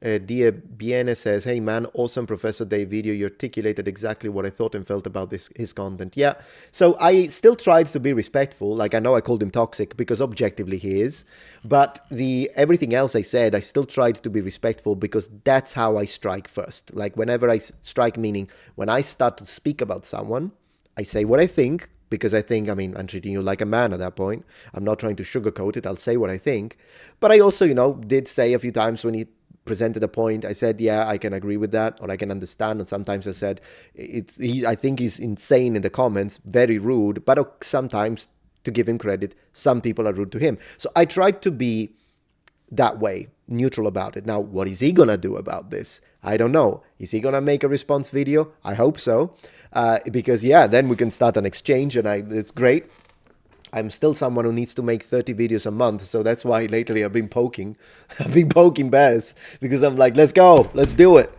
A: Dear Biene says, hey man, awesome Professor Dave video. You articulated exactly what I thought and felt about his content. Yeah, so I still tried to be respectful. Like, I know I called him toxic because objectively he is. But everything else I said, I still tried to be respectful because that's how I strike first. Like, whenever I strike, meaning when I start to speak about someone, I say what I think, because I think, I mean, I'm treating you like a man at that point. I'm not trying to sugarcoat it. I'll say what I think. But I also, did say a few times when he presented a point, I said, yeah, I can agree with that, or I can understand. And sometimes I said, I think he's insane in the comments, very rude. But sometimes, to give him credit, some people are rude to him. So I tried to be that way, neutral about it. Now, what is he going to do about this? I don't know. Is he going to make a response video? I hope so. Because, yeah, then we can start an exchange, and it's great. I'm still someone who needs to make 30 videos a month, so that's why lately I've been poking. I've been poking bears, because I'm like, let's go, let's do it.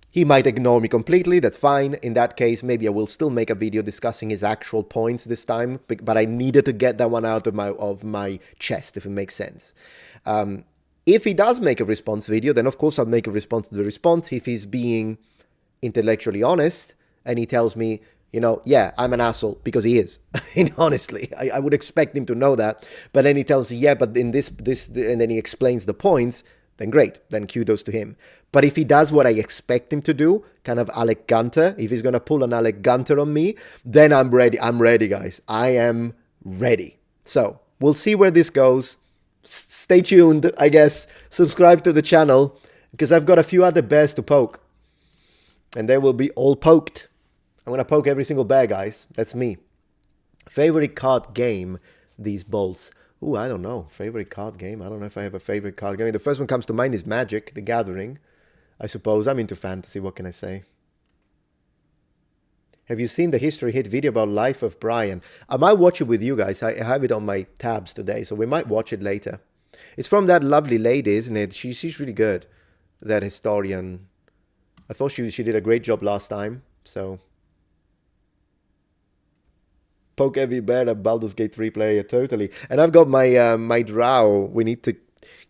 A: He might ignore me completely, that's fine. In that case, maybe I will still make a video discussing his actual points this time, but I needed to get that one out of my chest, if it makes sense. If he does make a response video, then of course I'll make a response to the response. If he's being intellectually honest and he tells me, yeah, I'm an asshole, because he is. Honestly, I would expect him to know that. But then he tells me, yeah, but in this, and then he explains the points, then great, then kudos to him. But if he does what I expect him to do, kind of Alec Gunter, if he's going to pull an Alec Gunter on me, then I'm ready. I'm ready, guys. I am ready. So we'll see where this goes. Stay tuned, I guess. Subscribe to the channel, because I've got a few other bears to poke. And they will be all poked. I'm going to poke every single bear, guys. That's me. Favorite card game, these bolts. Ooh, I don't know. Favorite card game? I don't know if I have a favorite card game. The first one comes to mind is Magic, the Gathering. I suppose. I'm into fantasy. What can I say? Have you seen the History Hit video about Life of Brian? I might watch it with you guys. I have it on my tabs today, so we might watch it later. It's from that lovely lady, isn't it? She's really good, that historian. I thought she did a great job last time, so... Poke every bear at Baldur's Gate 3 player, totally. And I've got my my drow. We need to...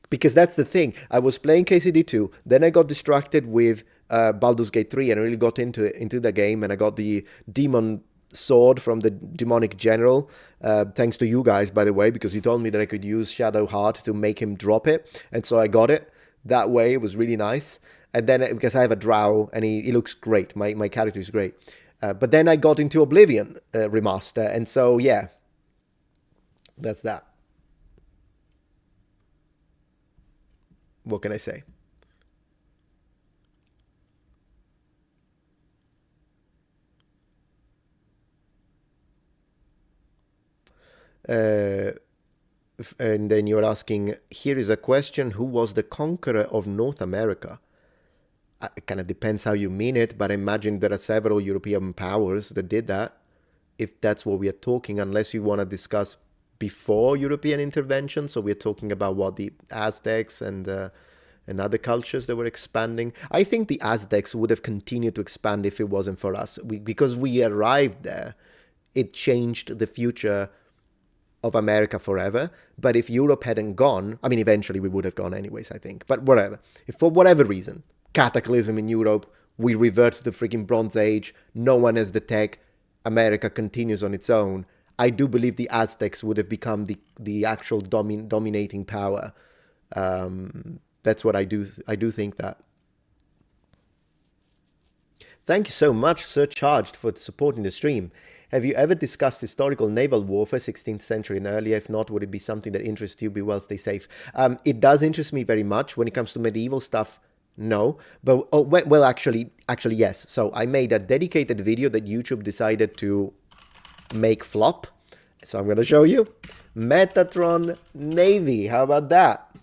A: Because that's the thing. I was playing KCD2, then I got distracted with Baldur's Gate 3 and I really got into the game, and I got the demon sword from the demonic general, thanks to you guys, by the way, because you told me that I could use Shadow Heart to make him drop it, and so I got it that way. It was really nice. And then, because I have a drow, and he looks great, my character is great. But then I got into Oblivion remaster, and so yeah, that's that. What can I say? And then you're asking, here is a question, who was the conqueror of North America? It kind of depends how you mean it, but I imagine there are several European powers that did that, if that's what we are talking, unless you want to discuss before European intervention. So we're talking about what, the Aztecs and other cultures that were expanding. I think the Aztecs would have continued to expand if it wasn't for us. Because we arrived there, it changed the future of America forever. But if Europe hadn't gone, I mean, eventually we would have gone anyways, I think. But whatever, if for whatever reason, cataclysm in Europe, we revert to the freaking Bronze Age, no one has the tech, America continues on its own, I do believe the Aztecs would have become the actual dominating power. That's what I do think that. Thank you so much, Sir Charged, for supporting the stream. Have you ever discussed historical naval warfare, 16th century and earlier? If not, would it be something that interests you? Be well, stay safe. It does interest me very much. When it comes to medieval stuff, no. But, oh, well, actually, yes. So I made a dedicated video that YouTube decided to make flop. So I'm going to show you. Metatron Navy. How about that?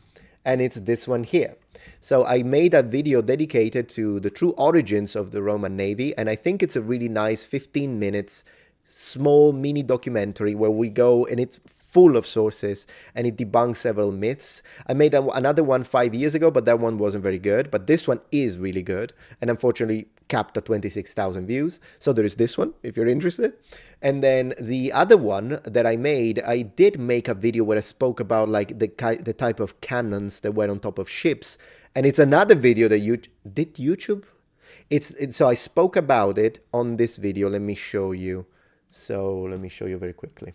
A: And it's this one here. So I made a video dedicated to the true origins of the Roman Navy. And I think it's a really nice 15 minutes small mini documentary where we go, and it's full of sources, and it debunks several myths. I made another one 5 years ago, but that one wasn't very good. But this one is really good, and unfortunately capped at 26,000 views. So there is this one, if you're interested. And then the other one that I did make a video where I spoke about like the type of cannons that were on top of ships. And it's another video that YouTube? So I spoke about it on this video. Let me show you. So let me show you very quickly.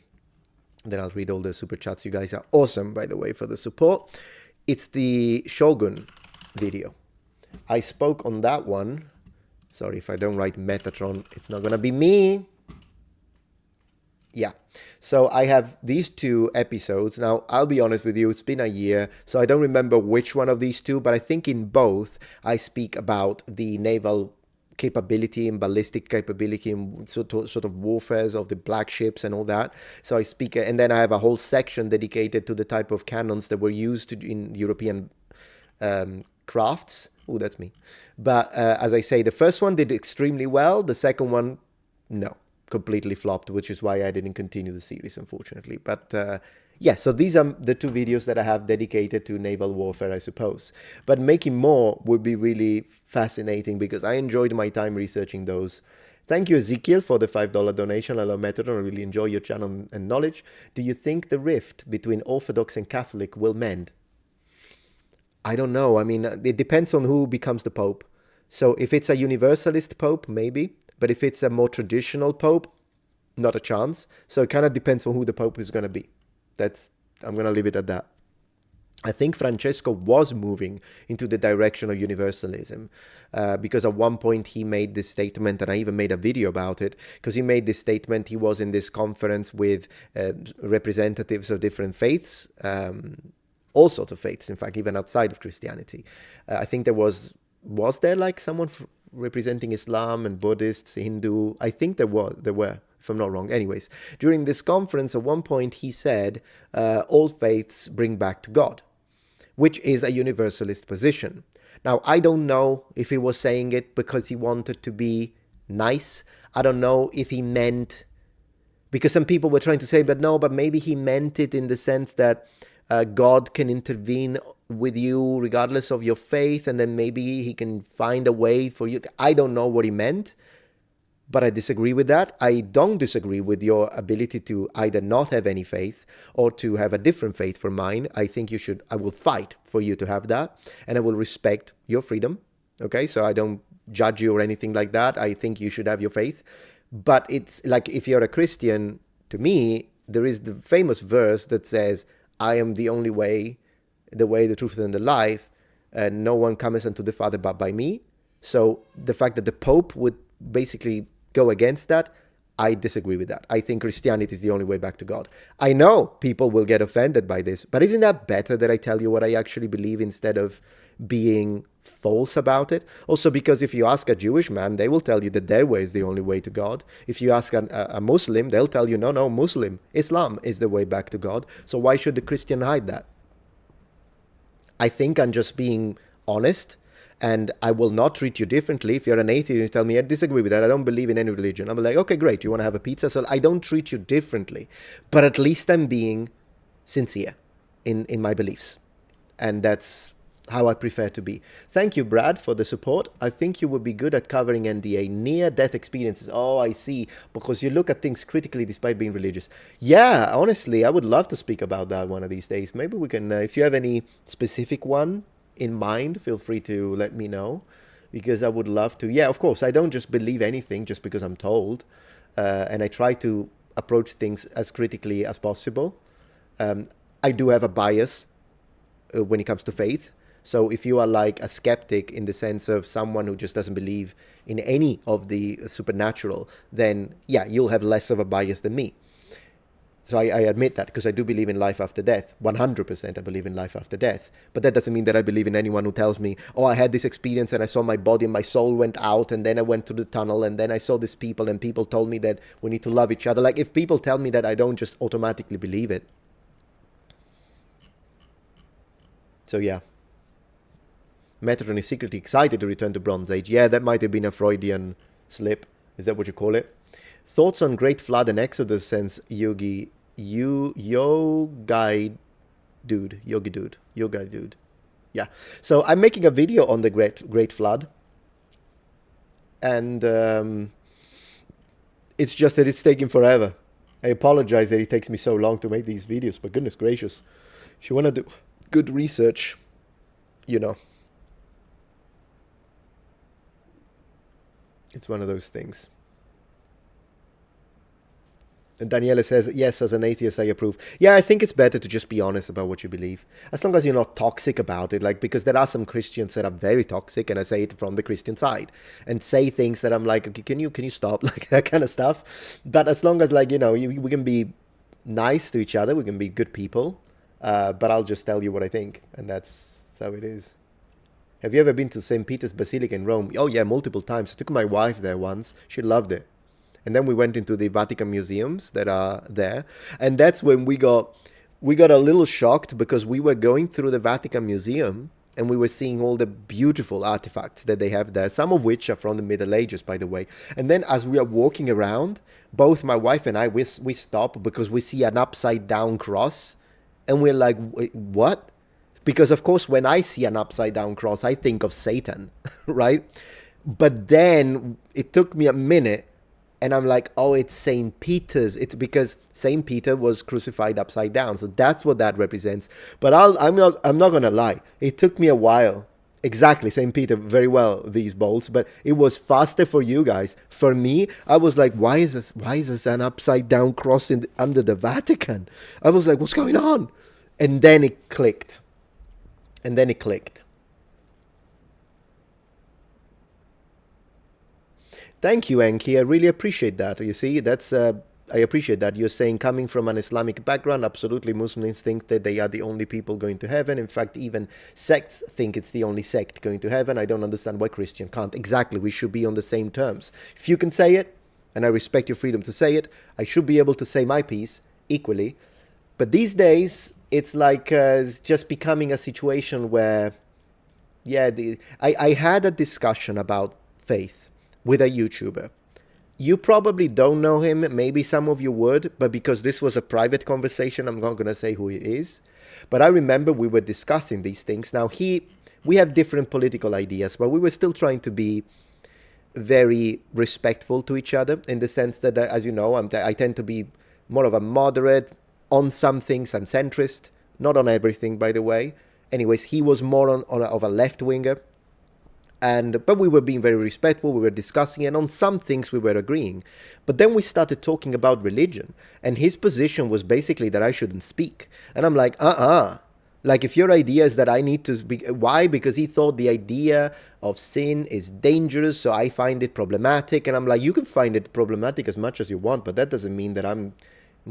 A: Then I'll read all the super chats. You guys are awesome, by the way, for the support. It's the Shogun video. I spoke on that one. Sorry if I don't write Metatron. It's not going to be me. Yeah. So I have these two episodes. Now, I'll be honest with you, it's been a year, so I don't remember which one of these two, but I think in both I speak about the naval capability and ballistic capability and sort of warfares of the black ships and all that. So I speak, and then I have a whole section dedicated to the type of cannons that were used in European crafts. Oh, that's me. But as I say, the first one did extremely well. The second one, no. Completely flopped, which is why I didn't continue the series, unfortunately. But yeah, so these are the two videos that I have dedicated to naval warfare, I suppose. But making more would be really fascinating because I enjoyed my time researching those. Thank you, Ezekiel, for the $5 donation. I love Metatron. I really enjoy your channel and knowledge. Do you think the rift between Orthodox and Catholic will mend? I don't know. I mean, it depends on who becomes the Pope. So if it's a Universalist Pope, maybe. But if it's a more traditional Pope, not a chance. So it kind of depends on who the Pope is going to be. I'm going to leave it at that. I think Francesco was moving into the direction of universalism because at one point he made this statement, and I even made a video about it, because he made this statement. He was in this conference with representatives of different faiths, all sorts of faiths, in fact, even outside of Christianity. I think was there like someone representing Islam and Buddhists, Hindu? I think there were, if I'm not wrong. Anyways, during this conference, at one point he said, all faiths bring back to God, which is a universalist position. Now, I don't know if he was saying it because he wanted to be nice. I don't know if he meant, because some people were trying to say, but maybe he meant it in the sense that God can intervene with you regardless of your faith, and then maybe he can find a way for you. I don't know what he meant, but I disagree with that. I don't disagree with your ability to either not have any faith or to have a different faith from mine. I think I will fight for you to have that, and I will respect your freedom. Okay, so I don't judge you or anything like that. I think you should have your faith. But it's like, if you're a Christian, to me, there is the famous verse that says, I am the only way, the truth, and the life. No one comes unto the Father but by me. So the fact that the Pope would basically go against that, I disagree with that. I think Christianity is the only way back to God. I know people will get offended by this, but isn't that better that I tell you what I actually believe instead of being false about it? Also, because if you ask a Jewish man, they will tell you that their way is the only way to God. If you ask a Muslim, they'll tell you, no, Muslim, Islam is the way back to God. So why should the Christian hide that? I think I'm just being honest, and I will not treat you differently. If you're an atheist, you tell me, I disagree with that, I don't believe in any religion. I'm like, okay, great, you want to have a pizza? So I don't treat you differently, but at least I'm being sincere in my beliefs. And that's how I prefer to be. Thank you, Brad, for the support. I think you would be good at covering NDA, near-death experiences. Oh, I see. Because you look at things critically despite being religious. Yeah, honestly, I would love to speak about that one of these days. Maybe we can, if you have any specific one in mind, feel free to let me know, because I would love to. Yeah, of course, I don't just believe anything just because I'm told. And I try to approach things as critically as possible. I do have a bias when it comes to faith. So if you are like a skeptic in the sense of someone who just doesn't believe in any of the supernatural, then yeah, you'll have less of a bias than me. So I admit that, because I do believe in life after death. 100% I believe in life after death. But that doesn't mean that I believe in anyone who tells me, oh, I had this experience and I saw my body and my soul went out and then I went through the tunnel and then I saw these people and people told me that we need to love each other. Like, if people tell me that, I don't just automatically believe it. So yeah. Metatron is secretly excited to return to Bronze Age. Yeah, that might have been a Freudian slip. Is that what you call it? Thoughts on Great Flood and Exodus since Yogi yoga dude. Yeah. So I'm making a video on the Great Flood, and it's just that it's taking forever. I apologize that it takes me so long to make these videos, but goodness gracious, if you want to do good research, you know, it's one of those things. And Daniela says, yes, as an atheist, I approve. Yeah, I think it's better to just be honest about what you believe. As long as you're not toxic about it, like, because there are some Christians that are very toxic, and I say it from the Christian side, and say things that I'm like, okay, can you stop? Like, that kind of stuff. But as long as, like, you know, we can be nice to each other, we can be good people, but I'll just tell you what I think, and that's how it is. Have you ever been to St. Peter's Basilica in Rome? Oh yeah, multiple times. I took my wife there once. She loved it. And then we went into the Vatican museums that are there. And that's when we got a little shocked, because we were going through the Vatican Museum and we were seeing all the beautiful artifacts that they have there, some of which are from the Middle Ages, by the way. And then as we are walking around, both my wife and I, we stop because we see an upside down cross. And we're like, "Wait, what?" Because, of course, when I see an upside down cross, I think of Satan, right? But then it took me a minute, and I'm like, oh, it's St. Peter's. It's because St. Peter was crucified upside down. So that's what that represents. But I'm not going to lie. It took me a while. Exactly, St. Peter, very well, these bolts. But it was faster for you guys. For me, I was like, why is this an upside down cross under the Vatican? I was like, what's going on? And then it clicked. Thank you, Enki. I really appreciate that. You see, I appreciate that. You're saying, coming from an Islamic background, absolutely Muslims think that they are the only people going to heaven. In fact, even sects think it's the only sect going to heaven. I don't understand why Christian can't. Exactly. We should be on the same terms. If you can say it, and I respect your freedom to say it, I should be able to say my piece equally. But these days, it's like it's just becoming a situation where, yeah, I had a discussion about faith with a YouTuber. You probably don't know him. Maybe some of you would, but because this was a private conversation, I'm not going to say who he is. But I remember we were discussing these things. Now, we have different political ideas, but we were still trying to be very respectful to each other, in the sense that, as you know, I tend to be more of a moderate. On some things, I'm centrist. Not on everything, by the way. Anyways, he was more of a left-winger. But we were being very respectful. We were discussing, and on some things we were agreeing. But then we started talking about religion. And his position was basically that I shouldn't speak. And I'm like, Like, if your idea is that I need to speak, why? Because he thought the idea of sin is dangerous, so I find it problematic. And I'm like, you can find it problematic as much as you want, but that doesn't mean that I'm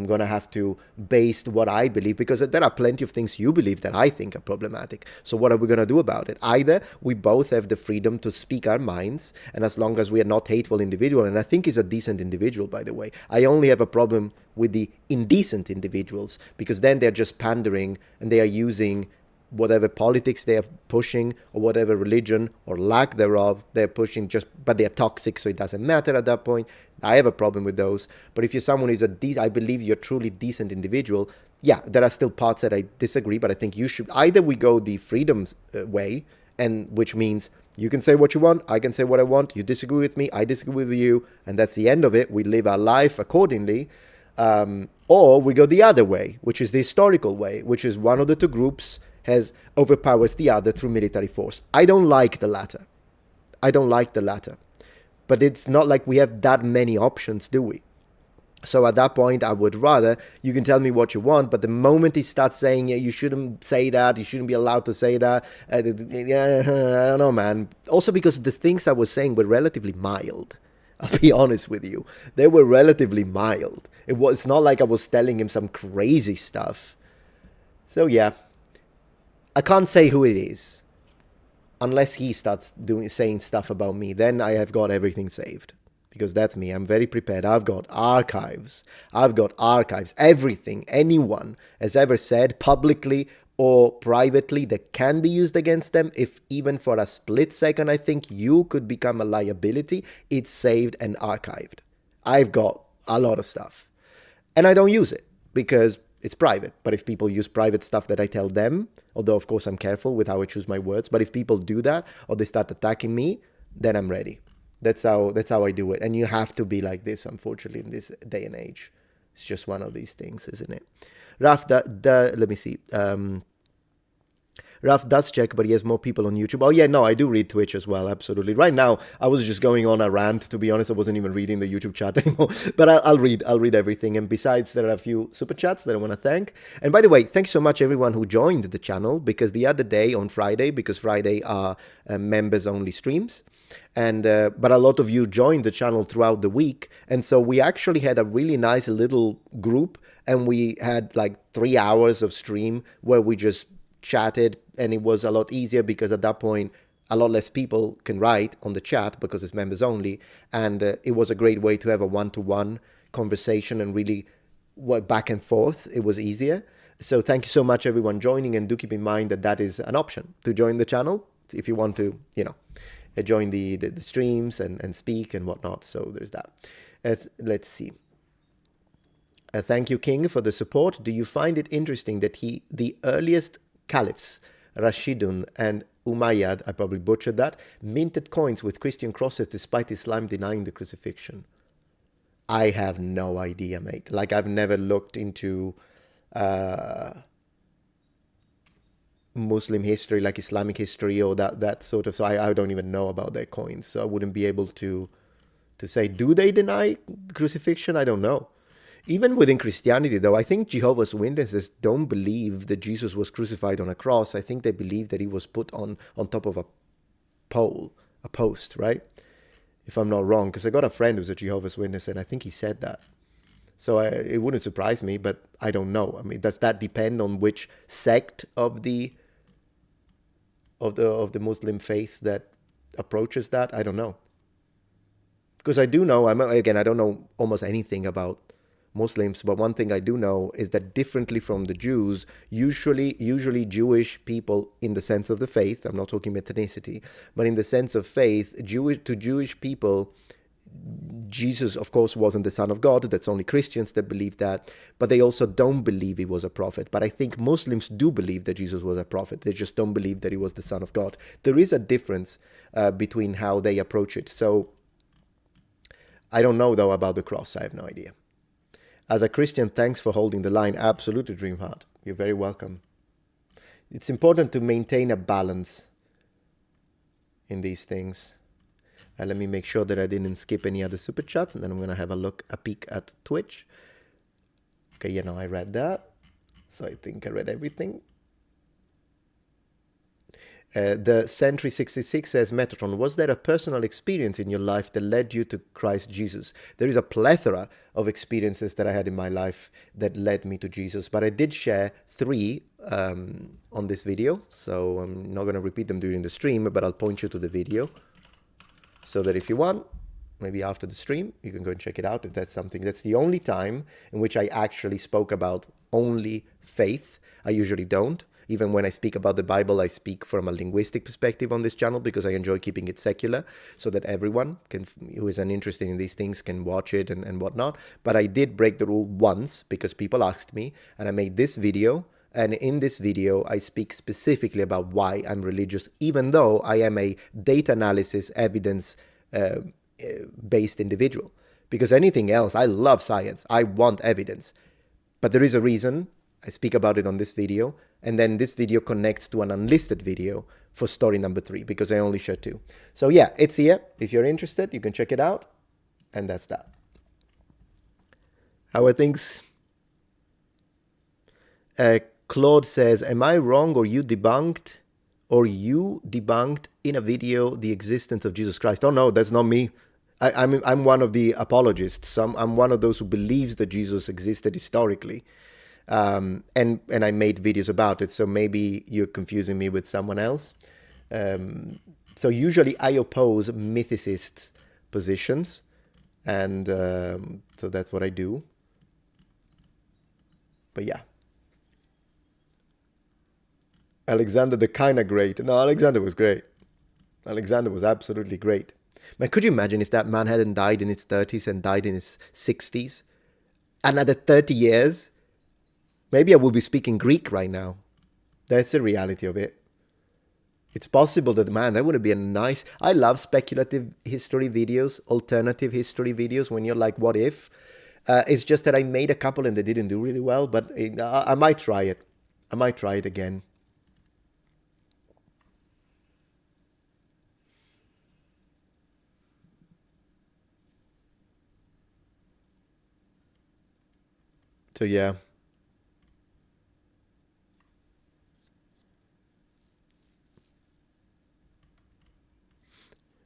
A: going to have to base what I believe, because there are plenty of things you believe that I think are problematic. So what are we going to do about it? Either we both have the freedom to speak our minds, and as long as we are not hateful individual, and I think he's a decent individual, by the way. I only have a problem with the indecent individuals, because then they're just pandering, and they are using whatever politics they are pushing, or whatever religion or lack thereof they're pushing, but they're toxic, so it doesn't matter at that point. I have a problem with those. But if you're someone who's I believe you're a truly decent individual, yeah, there are still parts that I disagree, but I think you should, either we go the freedoms way, and which means you can say what you want, I can say what I want, you disagree with me, I disagree with you, and that's the end of it. We live our life accordingly. Or we go the other way, which is the historical way, which is one of the two groups overpowers the other through military force. I don't like the latter. But it's not like we have that many options, do we? So at that point, I would rather, you can tell me what you want, but the moment he starts saying, yeah, you shouldn't say that, you shouldn't be allowed to say that, I don't know, man. Also because the things I was saying were relatively mild. I'll be honest with you. They were relatively mild. It's not like I was telling him some crazy stuff. So yeah, I can't say who it is. Unless he starts saying stuff about me, then I have got everything saved. Because that's me. I'm very prepared. I've got archives. Everything anyone has ever said publicly or privately that can be used against them, if even for a split second I think you could become a liability, it's saved and archived. I've got a lot of stuff. And I don't use it. because it's private. But if people use private stuff that I tell them, although of course I'm careful with how I choose my words, but if people do that or they start attacking me, then I'm ready. That's how I do it. And you have to be like this, unfortunately, in this day and age. It's just one of these things, isn't it? Raf, let me see. Raf does check, but he has more people on YouTube. Oh yeah, no, I do read Twitch as well, absolutely. Right now, I was just going on a rant, to be honest. I wasn't even reading the YouTube chat anymore. But I'll read everything. And besides, there are a few super chats that I want to thank. And by the way, thanks so much everyone who joined the channel, because the other day on Friday, because Friday are members-only streams, and but a lot of you joined the channel throughout the week, and so we actually had a really nice little group, and we had like 3 hours of stream where we just chatted, and it was a lot easier because at that point a lot less people can write on the chat because it's members only, and it was a great way to have a one-to-one conversation and really work back and forth. It was easier. So thank you so much everyone joining, and do keep in mind that that is an option to join the channel if you want to, you know, join the streams and speak and whatnot. So there's that. Let's see. Thank you, King, for the support. Do you find it interesting that the earliest caliphs, Rashidun and Umayyad, I probably butchered that, minted coins with Christian crosses despite Islam denying the crucifixion? I have no idea, mate. Like, I've never looked into Muslim history, like Islamic history or that sort of, so I don't even know about their coins, so I wouldn't be able to say, do they deny crucifixion? I don't know. Even within Christianity, though, I think Jehovah's Witnesses don't believe that Jesus was crucified on a cross. I think they believe that he was put on top of a post, right? If I'm not wrong, because I got a friend who's a Jehovah's Witness, and I think he said that. So it wouldn't surprise me, but I don't know. I mean, does that depend on which sect of the Muslim faith that approaches that? I don't know. Because I do know, again, I don't know almost anything about Muslims, but one thing I do know is that differently from the Jews, usually Jewish people, in the sense of the faith, I'm not talking ethnicity, but in the sense of faith, to Jewish people, Jesus, of course, wasn't the Son of God. That's only Christians that believe that, but they also don't believe he was a prophet. But I think Muslims do believe that Jesus was a prophet. They just don't believe that he was the Son of God. There is a difference between how they approach it. So I don't know, though, about the cross. I have no idea. As a Christian, thanks for holding the line. Absolutely, Dreamheart. You're very welcome. It's important to maintain a balance in these things. Let me make sure that I didn't skip any other super chats, and then I'm going to have a peek at Twitch. Okay, yeah, no, I read that. So I think I read everything. The Sentry 66 says, Metatron, was there a personal experience in your life that led you to Christ Jesus? There is a plethora of experiences that I had in my life that led me to Jesus, but I did share 3 on this video, so I'm not going to repeat them during the stream, but I'll point you to the video so that if you want, maybe after the stream, you can go and check it out if that's something. That's the only time in which I actually spoke about only faith. I usually don't. Even when I speak about the Bible, I speak from a linguistic perspective on this channel because I enjoy keeping it secular so that everyone who is interested in these things can watch it and whatnot. But I did break the rule once because people asked me, and I made this video. And in this video, I speak specifically about why I'm religious, even though I am a data analysis, evidence-based individual. Because anything else, I love science. I want evidence. But there is a reason. I speak about it on this video, and then this video connects to an unlisted video for story number 3, because I only share 2. So yeah, it's here. If you're interested, you can check it out, and that's that. How are things? Claude says, am I wrong, or you debunked in a video the existence of Jesus Christ? Oh no, that's not me. I'm one of the apologists. I'm one of those who believes that Jesus existed historically. And I made videos about it, so maybe you're confusing me with someone else. So usually I oppose mythicists' positions, and so that's what I do. But yeah. Alexander the kinda great. No, Alexander was great. Alexander was absolutely great. Man, could you imagine if that man hadn't died in his 30s and died in his 60s? Another 30 years? Maybe I will be speaking Greek right now. That's the reality of it. It's possible that, man, that would be a nice. I love speculative history videos, alternative history videos when you're like, what if? It's just that I made a couple and they didn't do really well, but I might try it. I might try it again. So, yeah.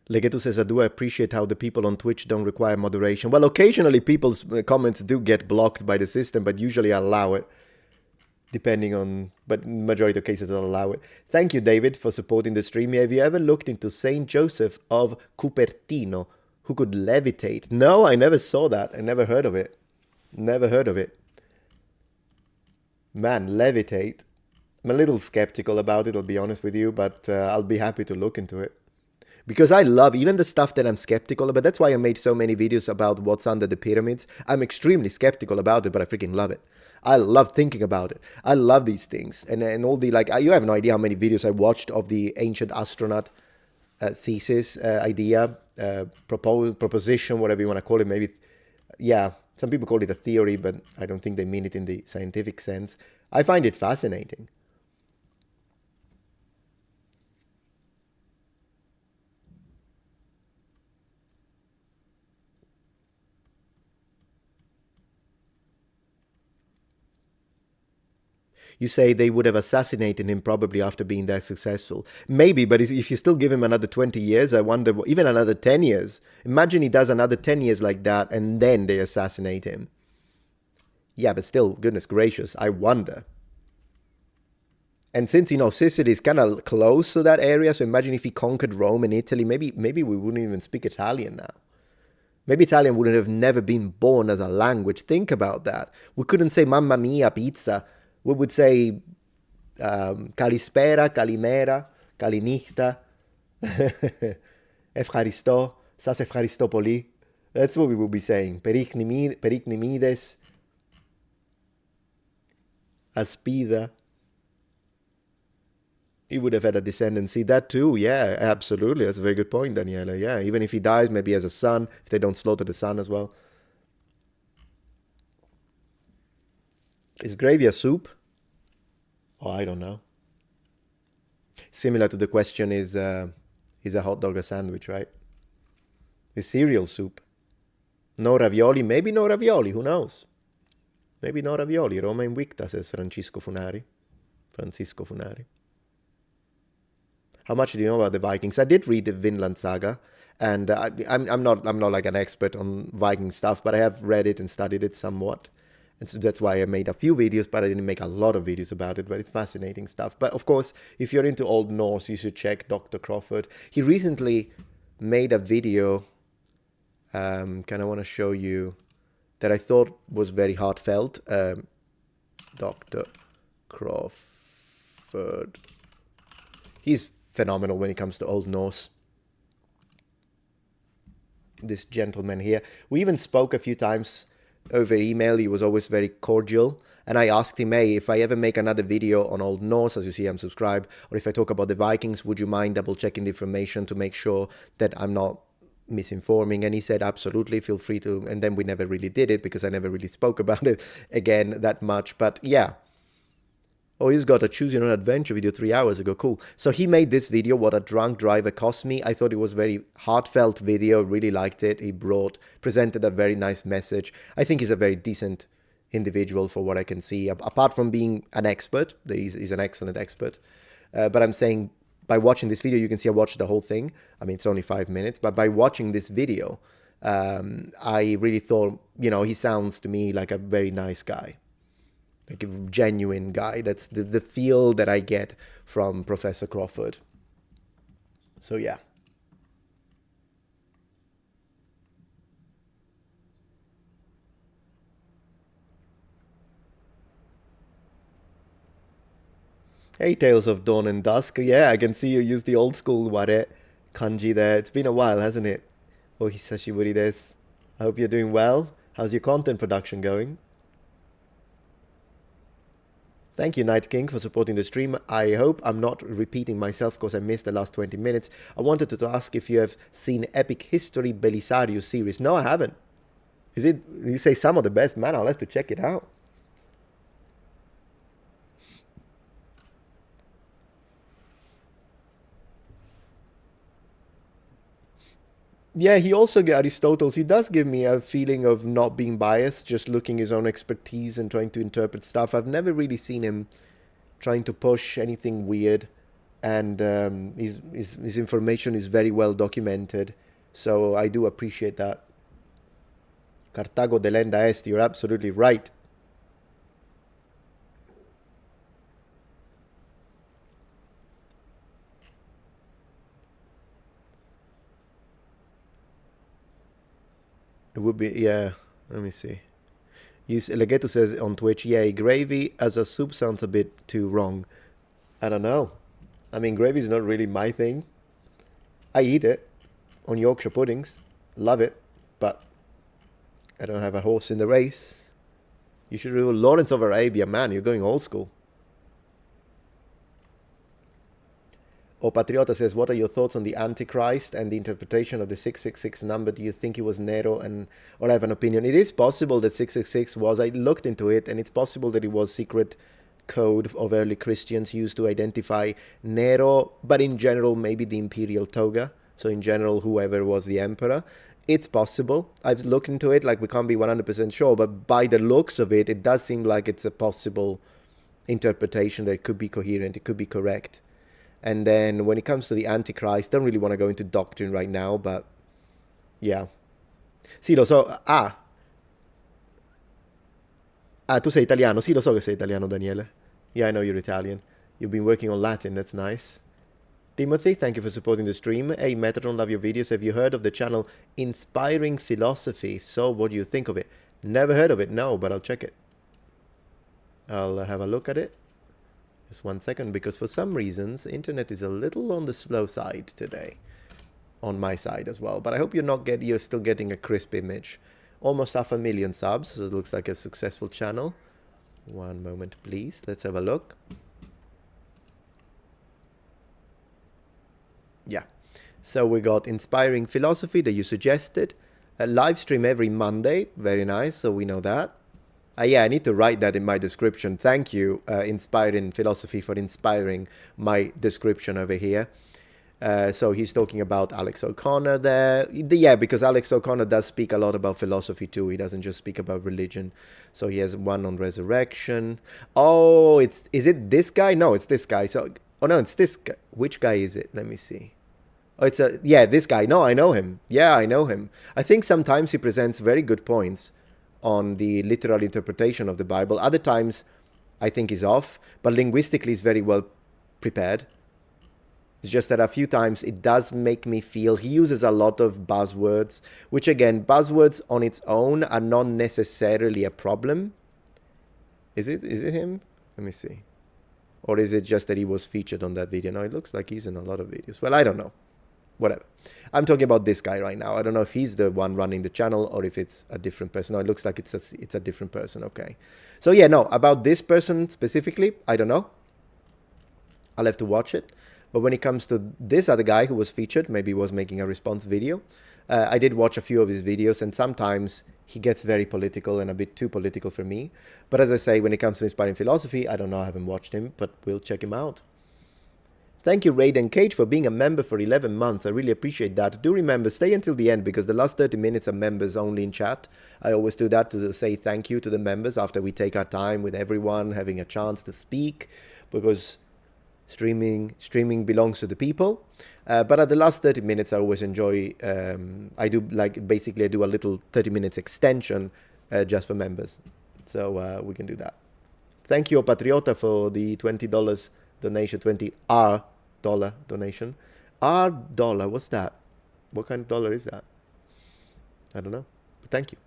A: Legetu says, I do appreciate how the people on Twitch don't require moderation. Well, occasionally people's comments do get blocked by the system, but usually I allow it. Depending on, but majority of cases I'll allow it. Thank you, David, for supporting the stream. Have you ever looked into Saint Joseph of Cupertino, who could levitate? No, I never saw that. I never heard of it. Never heard of it. Man, levitate. I'm a little skeptical about it, I'll be honest with you, but I'll be happy to look into it. Because I love even the stuff that I'm skeptical about. That's why I made so many videos about what's under the pyramids. I'm extremely skeptical about it, but I freaking love it. I love thinking about it. I love these things. And all the, like, you have no idea how many videos I watched of the ancient astronaut thesis, idea, proposition, whatever you want to call it. Maybe, yeah, some people call it a theory, but I don't think they mean it in the scientific sense. I find it fascinating. You say they would have assassinated him probably after being that successful. Maybe, but if you still give him another 20 years, I wonder, even another 10 years. Imagine he does another 10 years like that and then they assassinate him. Yeah, but still, goodness gracious, I wonder. And since, Sicily is kind of close to that area, so imagine if he conquered Rome and Italy, maybe we wouldn't even speak Italian now. Maybe Italian would have never been born as a language. Think about that. We couldn't say mamma mia, pizza. We would say Kalispera, Kalimera, Kalinichta, Efcharisto, Sas Efcharistopoli. That's what we would be saying. Pericnimides, Aspida. He would have had a descendancy. That too, yeah, absolutely. That's a very good point, Daniela. Yeah, even if he dies, maybe as a son, if they don't slaughter the son as well. Is gravy a soup? Oh, I don't know. Similar to the question, is a hot dog a sandwich, right? Is cereal soup? No ravioli? Maybe no ravioli, who knows? Maybe no ravioli. Roma invicta, says Francisco Funari. How much do you know about the Vikings? I did read the Vinland Saga, and I'm not like an expert on Viking stuff, but I have read it and studied it somewhat. And so that's why I made a few videos, but I didn't make a lot of videos about it, but it's fascinating stuff. But of course, if you're into Old Norse, you should check Dr. Crawford. He recently made a video, kind of want to show you, that I thought was very heartfelt. Dr. Crawford. He's phenomenal when it comes to Old Norse. This gentleman here. We even spoke a few times over email. He was always very cordial, and I asked him, hey, if I ever make another video on Old Norse, as you see I'm subscribed, or if I talk about the Vikings, would you mind double checking the information to make sure that I'm not misinforming? And he said, absolutely, feel free to. And then we never really did it because I never really spoke about it again that much. But yeah. Oh, he's got a Choose Your Own Adventure video 3 hours ago. Cool. So he made this video, What a Drunk Driver Cost Me. I thought it was very heartfelt video. Really liked it. He presented a very nice message. I think he's a very decent individual for what I can see. Apart from being an expert, he's an excellent expert. But I'm saying by watching this video, you can see I watched the whole thing. I mean, it's only 5 minutes. But by watching this video, I really thought, he sounds to me like a very nice guy. Like a genuine guy. That's the feel that I get from Professor Crawford. So yeah. Hey, Tales of Dawn and Dusk. Yeah, I can see you use the old school ware kanji there. It's been a while, hasn't it? Oh, hisashiburi desu. I hope you're doing well. How's your content production going? Thank you, Night King, for supporting the stream. I hope I'm not repeating myself because I missed the last 20 minutes. I wanted to ask if you have seen Epic History Belisario series. No, I haven't. Is it, you say some of the best? Man, I'll have to check it out. Yeah, he also Aristotle's. He does give me a feeling of not being biased, just looking his own expertise and trying to interpret stuff. I've never really seen him trying to push anything weird, and his information is very well documented. So I do appreciate that. Cartago delenda est. You're absolutely right. It would be, yeah. Let me see. Legato says on Twitch, yeah, gravy as a soup sounds a bit too wrong. I don't know. I mean, gravy is not really my thing. I eat it on Yorkshire puddings. Love it. But I don't have a horse in the race. You should rule Lawrence of Arabia. Man, you're going old school. O Patriota says, what are your thoughts on the Antichrist and the interpretation of the 666 number? Do you think it was Nero? Or I have an opinion. It is possible that 666 was, I looked into it, and it's possible that it was secret code of early Christians used to identify Nero, but in general, maybe the imperial toga. So in general, whoever was the emperor. It's possible. I've looked into it, like we can't be 100% sure, but by the looks of it, it does seem like it's a possible interpretation that could be coherent, it could be correct. And then when it comes to the Antichrist, don't really want to go into doctrine right now, but yeah. Sì, lo so. Tu sei italiano? Sì, lo so che sei italiano, Daniele. Yeah, I know you're Italian. You've been working on Latin, that's nice. Timothy, thank you for supporting the stream. Hey, Metatron, love your videos. Have you heard of the channel Inspiring Philosophy? If so, what do you think of it? Never heard of it, no, but I'll check it. I'll have a look at it. Just 1 second, because for some reasons, internet is a little on the slow side today. On my side as well. But I hope you're still getting a crisp image. Almost 500,000 subs, so it looks like a successful channel. 1 moment, please. Let's have a look. Yeah. So we got Inspiring Philosophy that you suggested. A live stream every Monday. Very nice, so we know that. Yeah, I need to write that in my description. Thank you, Inspiring Philosophy, for inspiring my description over here. So he's talking about Alex O'Connor there. Yeah, because Alex O'Connor does speak a lot about philosophy too. He doesn't just speak about religion. So he has one on resurrection. Oh, is it this guy? No, it's this guy. So, oh no, it's this guy. Which guy is it? Let me see. Oh, yeah, this guy. No, I know him. Yeah, I know him. I think sometimes he presents very good points on the literal interpretation of the Bible. Other times, I think he's off, but linguistically he's very well prepared. It's just that a few times it does make me feel he uses a lot of buzzwords, which again, buzzwords on its own are not necessarily a problem. Is it him? Let me see. Or is it just that he was featured on that video? No, it looks like he's in a lot of videos. Well, I don't know. Whatever. I'm talking about this guy right now. I don't know if he's the one running the channel or if it's a different person. No, it looks like it's a different person. Okay. So yeah, no, about this person specifically, I don't know. I'll have to watch it. But when it comes to this other guy who was featured, maybe he was making a response video. I did watch a few of his videos, and sometimes he gets very political and a bit too political for me. But as I say, when it comes to Inspiring Philosophy, I don't know, I haven't watched him, but we'll check him out. Thank you, Raiden Cage, for being a member for 11 months. I really appreciate that. Do remember, stay until the end, because the last 30 minutes are members only in chat. I always do that to say thank you to the members after we take our time with everyone, having a chance to speak, because streaming belongs to the people. But at the last 30 minutes, I always enjoy, I do a little 30 minutes extension just for members. So we can do that. Thank you, Patriota, for the $20 donation, $20 donation. $, what's that? What kind of dollar is that? I don't know. But thank you.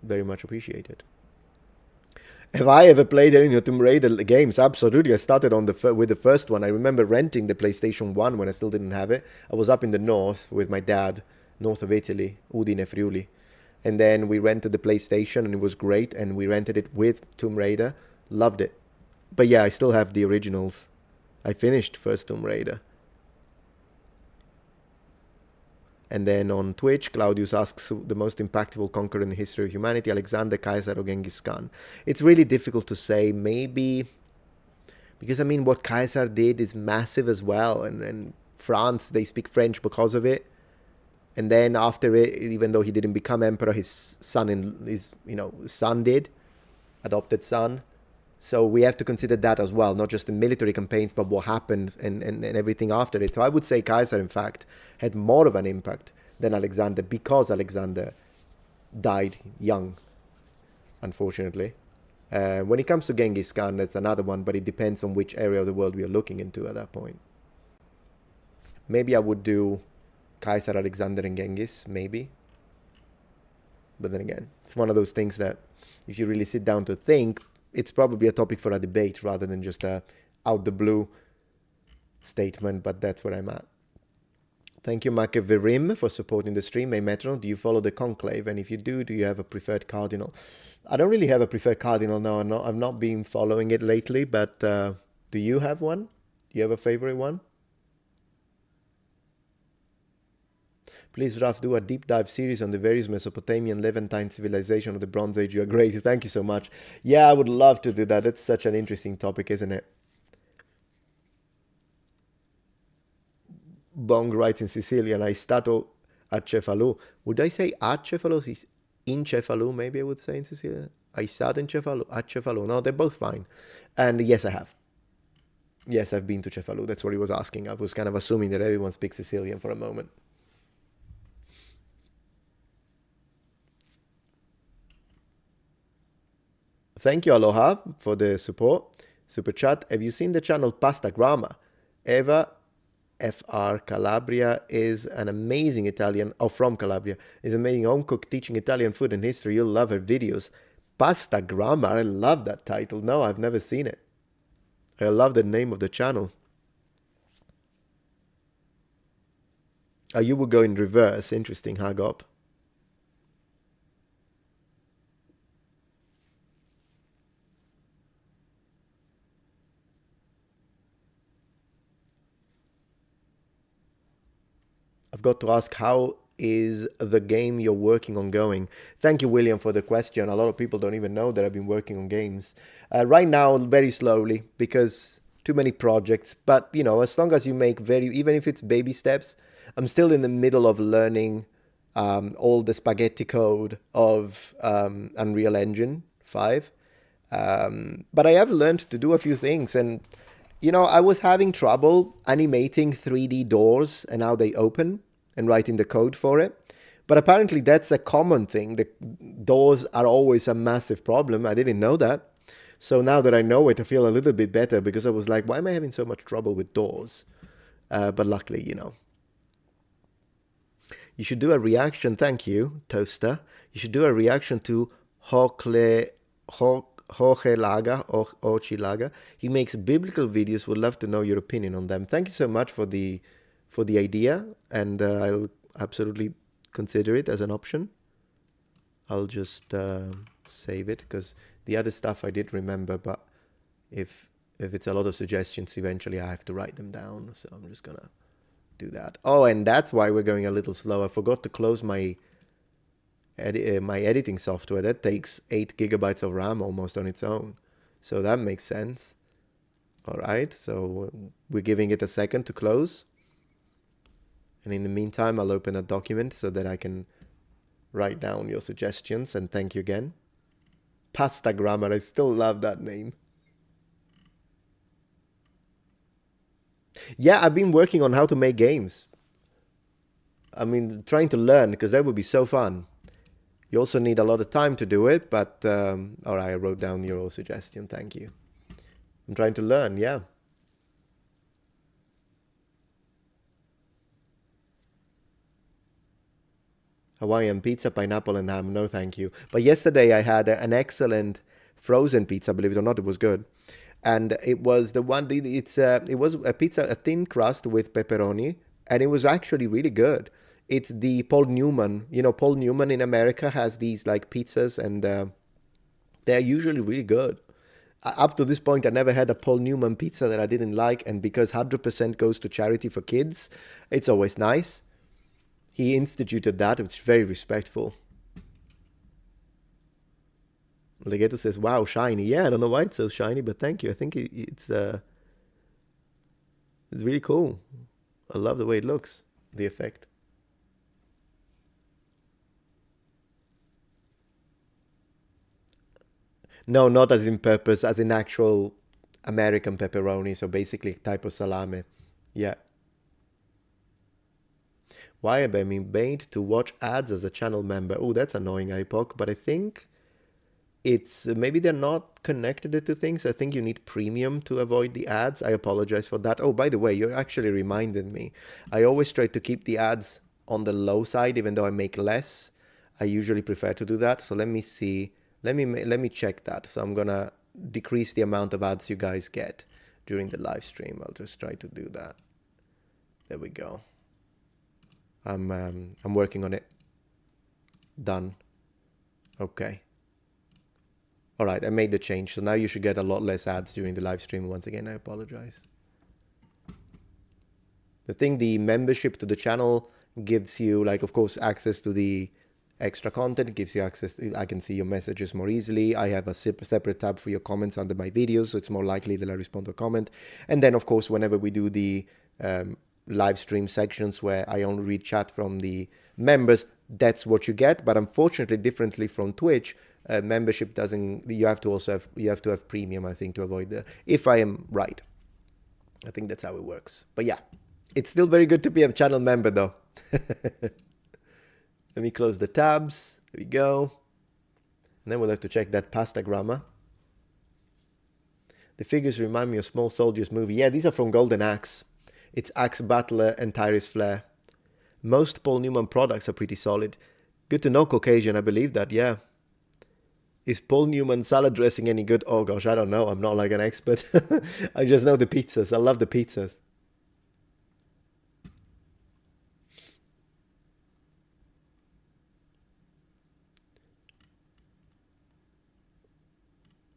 A: Very much appreciated. Have I ever played any Tomb Raider games? Absolutely. I started on with the first one. I remember renting the PlayStation 1 when I still didn't have it. I was up in the north with my dad, north of Italy, Udine, Friuli. And then we rented the PlayStation and it was great. And we rented it with Tomb Raider. Loved it. But yeah, I still have the originals. I finished first Tomb Raider. And then on Twitch, Claudius asks the most impactful conqueror in the history of humanity, Alexander, Caesar, or Genghis Khan. It's really difficult to say. Maybe because I mean, what Caesar did is massive as well, and France, they speak French because of it. And then after it, even though he didn't become emperor, his son did, adopted son. So we have to consider that as well, not just the military campaigns, but what happened and everything after it. So I would say Caesar, in fact, had more of an impact than Alexander because Alexander died young, unfortunately. When it comes to Genghis Khan, that's another one, but it depends on which area of the world we are looking into at that point. Maybe I would do Caesar, Alexander, and Genghis, maybe. But then again, it's one of those things that if you really sit down to think, it's probably a topic for a debate rather than just a out the blue statement, but that's where I'm at. Thank you, Machiaverim, for supporting the stream. Hey, Metatron, do you follow the conclave? And if you do you have a preferred cardinal? I don't really have a preferred cardinal now. I've not been following it lately, but do you have one? Do you have a favorite one? Please, Raf, do a deep dive series on the various Mesopotamian Levantine civilization of the Bronze Age. You are great. Thank you so much. Yeah, I would love to do that. It's such an interesting topic, isn't it? Bong writes in Sicilian, I stato a Cefalù. Would I say a Cefalù? In Cefalù, maybe I would say in Sicilian. I stato in Cefalù, a Cefalù. No, they're both fine. And yes, I have. Yes, I've been to Cefalù. That's what he was asking. I was kind of assuming that everyone speaks Sicilian for a moment. Thank you, Aloha, for the support. Super chat. Have you seen the channel Pasta Grama? Eva FR Calabria is an amazing Italian, from Calabria, is amazing home cook teaching Italian food and history. You'll love her videos. Pasta Grama, I love that title. No, I've never seen it. I love the name of the channel. Oh, you would go in reverse. Interesting, Hagop. I've got to ask, how is the game you're working on going? Thank you, William, for the question. A lot of people don't even know that I've been working on games. Right now, very slowly, because too many projects. But, you know, as long as you make even if it's baby steps, I'm still in the middle of learning all the spaghetti code of Unreal Engine 5. But I have learned to do a few things. And, you know, I was having trouble animating 3D doors and how they open and writing the code for it. But apparently that's a common thing. The doors are always a massive problem. I didn't know that. So now that I know it, I feel a little bit better because I was like, why am I having so much trouble with doors? But luckily, you know. You should do a reaction. Thank you, Toaster. You should do a reaction to Hochelaga or Ochilaga. He makes biblical videos. Would love to know your opinion on them. Thank you so much for the idea, and I'll absolutely consider it as an option. I'll just save it because the other stuff I did remember, but if it's a lot of suggestions, eventually I have to write them down. So I'm just gonna do that. Oh, and that's why we're going a little slow. I forgot to close my editing software. That takes 8 gigabytes of RAM almost on its own. So that makes sense. All right, so we're giving it a second to close. And in the meantime, I'll open a document so that I can write down your suggestions. And thank you again. Pasta Grammar, I still love that name. Yeah, I've been working on how to make games. I mean, trying to learn, because that would be so fun. You also need a lot of time to do it, but all right, I wrote down your suggestion. Thank you. I'm trying to learn, yeah. Hawaiian pizza, pineapple and ham. No, thank you. But yesterday I had an excellent frozen pizza. Believe it or not, it was good. And it was the one. It was a pizza, a thin crust with pepperoni, and it was actually really good. It's the Paul Newman. You know, Paul Newman in America has these like pizzas, and they're usually really good. Up to this point, I never had a Paul Newman pizza that I didn't like, and because 100% goes to charity for kids, it's always nice. He instituted that. It's very respectful. Legato says, "Wow, shiny." Yeah, I don't know why it's so shiny, but thank you. I think it's really cool. I love the way it looks, the effect. No, not as in purpose, as in actual American pepperoni. So basically, type of salami. Yeah. Why am I being made to watch ads as a channel member? Oh, that's annoying, IPOC. But I think it's maybe they're not connected to things. I think you need premium to avoid the ads. I apologize for that. Oh, by the way, you actually reminded me. I always try to keep the ads on the low side, even though I make less. I usually prefer to do that. So let me see. Let me check that. So I'm gonna decrease the amount of ads you guys get during the live stream. I'll just try to do that. There we go. I'm working on it. Done. Okay. All right, I made the change. So now you should get a lot less ads during the live stream. Once again, I apologize. The membership to the channel gives you, like, of course, access to the extra content. It gives you access to, I can see your messages more easily. I have a separate tab for your comments under my videos, so it's more likely that I respond to a comment. And then, of course, whenever we do the live stream sections where I only read chat from the members, that's what you get. But unfortunately, differently from Twitch, membership doesn't. You have to have premium, I think, to avoid the. If I am right, I think that's how it works. But yeah, it's still very good to be a channel member, though. Let me close the tabs. There we go. And then we'll have to check that pasta grammar. The figures remind me of Small Soldiers movie. Yeah, these are from Golden Axe. It's Axe Battler and Tyrus Flair. Most Paul Newman products are pretty solid. Good to know, Caucasian. I believe that, yeah. Is Paul Newman salad dressing any good? Oh gosh, I don't know. I'm not like an expert. I just know the pizzas. I love the pizzas.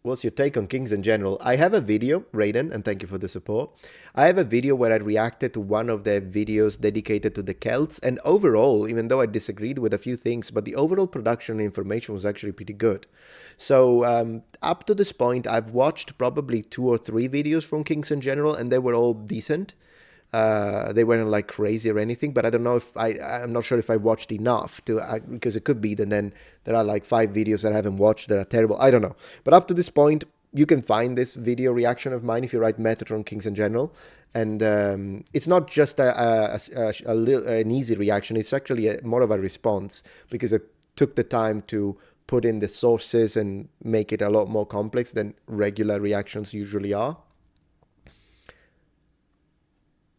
A: What's your take on Kings in general? I have a video, Raiden, and thank you for the support. I have a video where I reacted to one of their videos dedicated to the Celts, and overall, even though I disagreed with a few things, but the overall production and information was actually pretty good. So up to this point, I've watched probably 2 or 3 videos from Kings in general, and they were all decent. They weren't like crazy or anything, but I don't know if I'm not sure if I watched enough to, because it could be that then there are like 5 videos that I haven't watched that are terrible. I don't know. But up to this point, you can find this video reaction of mine if you write Metatron Kings in general. And it's not just an easy reaction. It's actually more of a response because I took the time to put in the sources and make it a lot more complex than regular reactions usually are.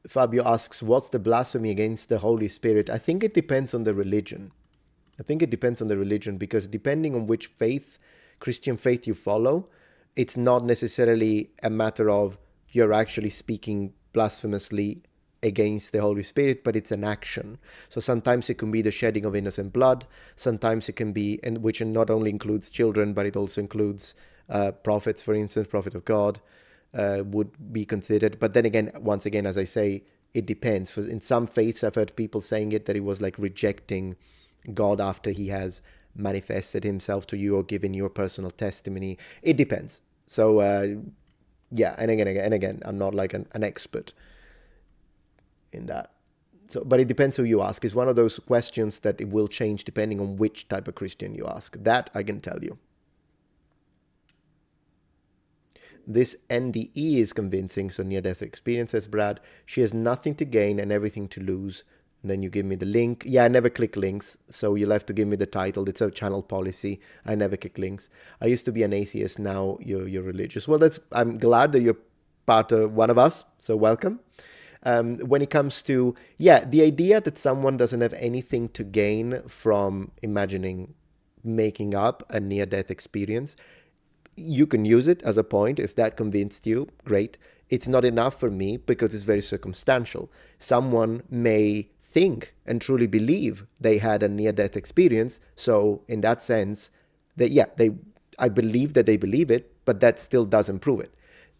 A: Fabio asks, what's the blasphemy against the Holy Spirit? I think it depends on the religion. Because depending on which faith, Christian faith you follow, it's not necessarily a matter of you're actually speaking blasphemously against the Holy Spirit, but it's an action. So sometimes it can be the shedding of innocent blood. Sometimes it can be, and which not only includes children, but it also includes prophets, for instance, prophet of God. Would be considered, but then again, once again, as I say, it depends. For in some faiths, I've heard people saying it that it was like rejecting God after he has manifested himself to you or given you a personal testimony. It depends. So yeah, and again, I'm not like an expert in that. So, but it depends who you ask. It's one of those questions that it will change depending on which type of Christian you ask. That I can tell you. This NDE is convincing, so near-death experience, says Brad. She has nothing to gain and everything to lose. And then you give me the link. Yeah, I never click links, so you'll have to give me the title. It's a channel policy. I never click links. I used to be an atheist. Now you're religious. Well, I'm glad that you're part of one of us, so welcome. When it comes to, yeah, the idea that someone doesn't have anything to gain from making up a near-death experience, you can use it as a point. If that convinced you, great. It's not enough for me because it's very circumstantial. Someone may think and truly believe they had a near-death experience. So in that sense, I believe that they believe it, but that still doesn't prove it.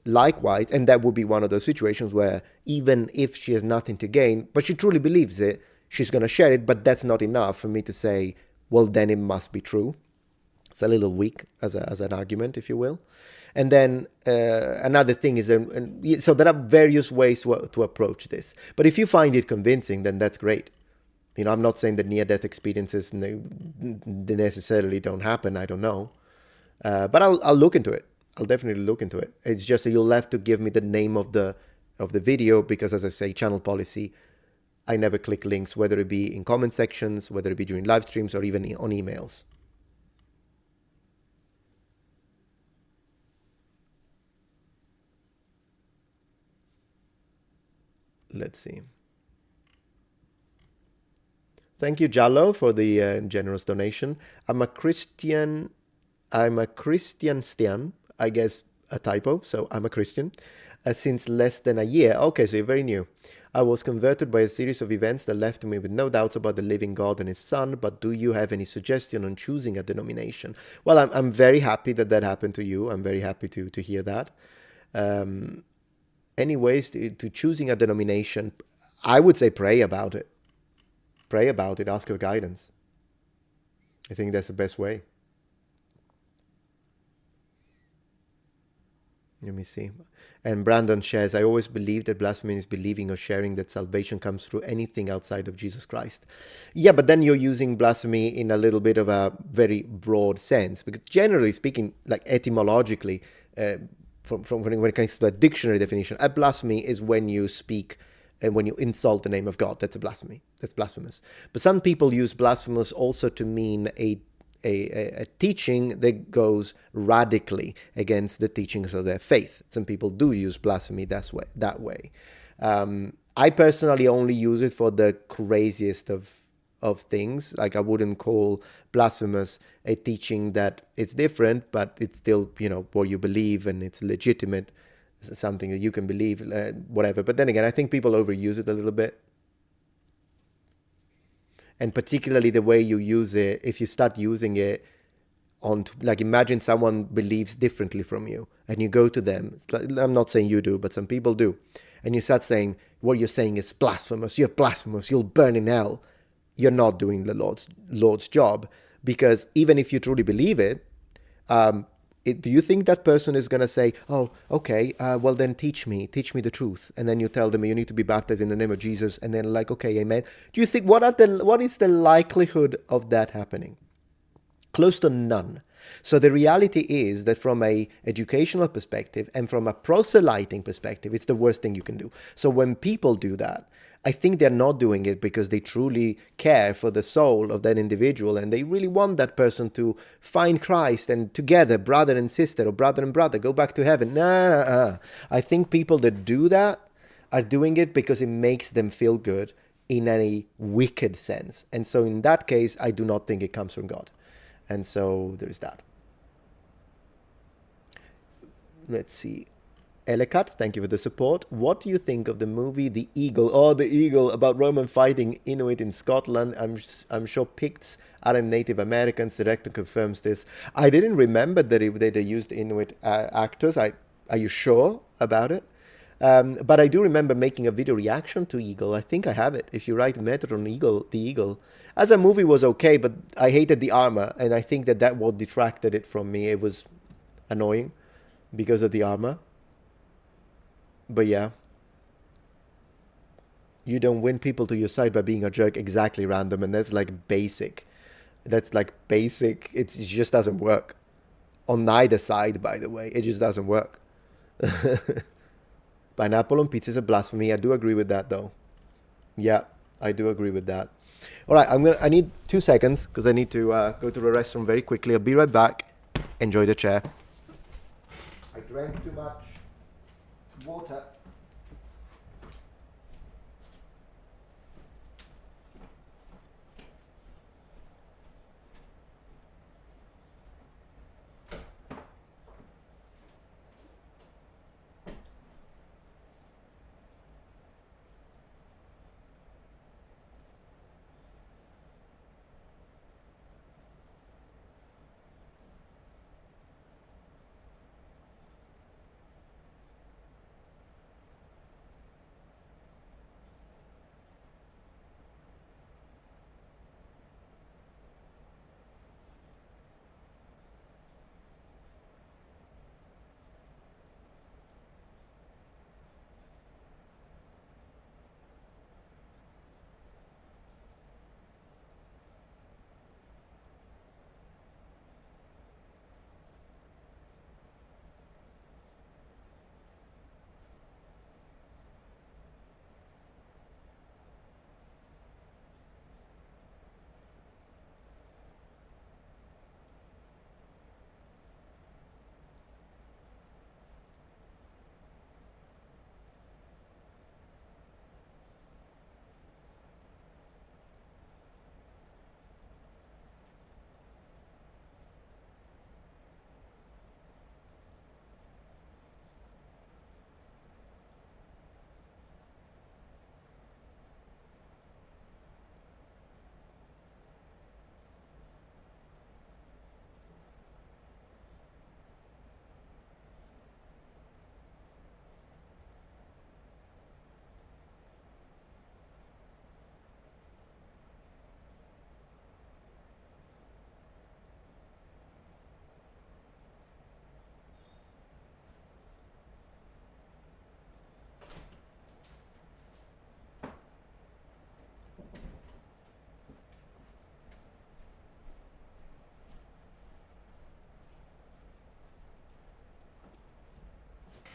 A: Likewise, and that would be one of those situations where even if she has nothing to gain, but she truly believes it, she's going to share it, but that's not enough for me to say, well, then it must be true. It's a little weak as an argument, if you will. And then another thing is, so there are various ways to approach this. But if you find it convincing, then that's great. I'm not saying that near-death experiences they necessarily don't happen. I don't know. But I'll look into it. I'll definitely look into it. It's just that you'll have to give me the name of the video, because as I say, channel policy, I never click links, whether it be in comment sections, whether it be during live streams, or even on emails. Let's see. Thank you, Jallo, for the generous donation. I'm a Christian Stian, I guess a typo, so I'm a Christian, since less than a year. Okay, so you're very new. I was converted by a series of events that left me with no doubts about the living God and his son, but do you have any suggestion on choosing a denomination? Well, I'm very happy that happened to you. I'm very happy to hear that. Anyways, to choosing a denomination, I would say pray about it. Pray about it, ask for guidance. I think that's the best way. Let me see. And Brandon shares, I always believed that blasphemy is believing or sharing that salvation comes through anything outside of Jesus Christ. Yeah, but then you're using blasphemy in a little bit of a very broad sense. Because generally speaking, like etymologically, from when it comes to a dictionary definition, a blasphemy is when you speak and when you insult the name of God. That's a blasphemy. That's blasphemous. But some people use blasphemous also to mean a teaching that goes radically against the teachings of their faith. Some people do use blasphemy that way. I personally only use it for the craziest of things. Like, I wouldn't call blasphemous a teaching that it's different, but it's still, what you believe, and it's legitimate, something that you can believe, whatever. But then again, I think people overuse it a little bit. And particularly the way you use it, if you start using it on, like, imagine someone believes differently from you and you go to them. I'm not saying you do, but some people do. And you start saying, what you're saying is blasphemous. You're blasphemous. You'll burn in hell. You're not doing the Lord's job. Because even if you truly believe it, do you think that person is going to say, oh, okay, well then teach me the truth? And then you tell them you need to be baptized in the name of Jesus. And then like, okay, amen. Do you think, what is the likelihood of that happening? Close to none. So the reality is that from a educational perspective and from a proselyting perspective, it's the worst thing you can do. So when people do that, I think they're not doing it because they truly care for the soul of that individual and they really want that person to find Christ and together, brother and sister or brother and brother, go back to heaven. Nah. I think people that do that are doing it because it makes them feel good in a wicked sense. And so in that case, I do not think it comes from God. And so there's that. Let's see. Elekat, thank you for the support. What do you think of the movie The Eagle? Oh, The Eagle, about Roman fighting Inuit in Scotland. I'm sure Picts aren't Native Americans. The director confirms this. I didn't remember that they used Inuit actors. Are you sure about it? But I do remember making a video reaction to Eagle. I think I have it. If you write Metatron The Eagle. As a movie was okay, but I hated the armor. And I think that what detracted it from me. It was annoying because of the armor. But yeah, you don't win people to your side by being a jerk. Exactly, Random. And that's like basic. It just doesn't work. On neither side, by the way. It just doesn't work. Pineapple on pizza is a blasphemy. I do agree with that, though. Yeah, I do agree with that. All right, I need 2 seconds because I need to go to the restroom very quickly. I'll be right back. Enjoy the chair. I drank too much water.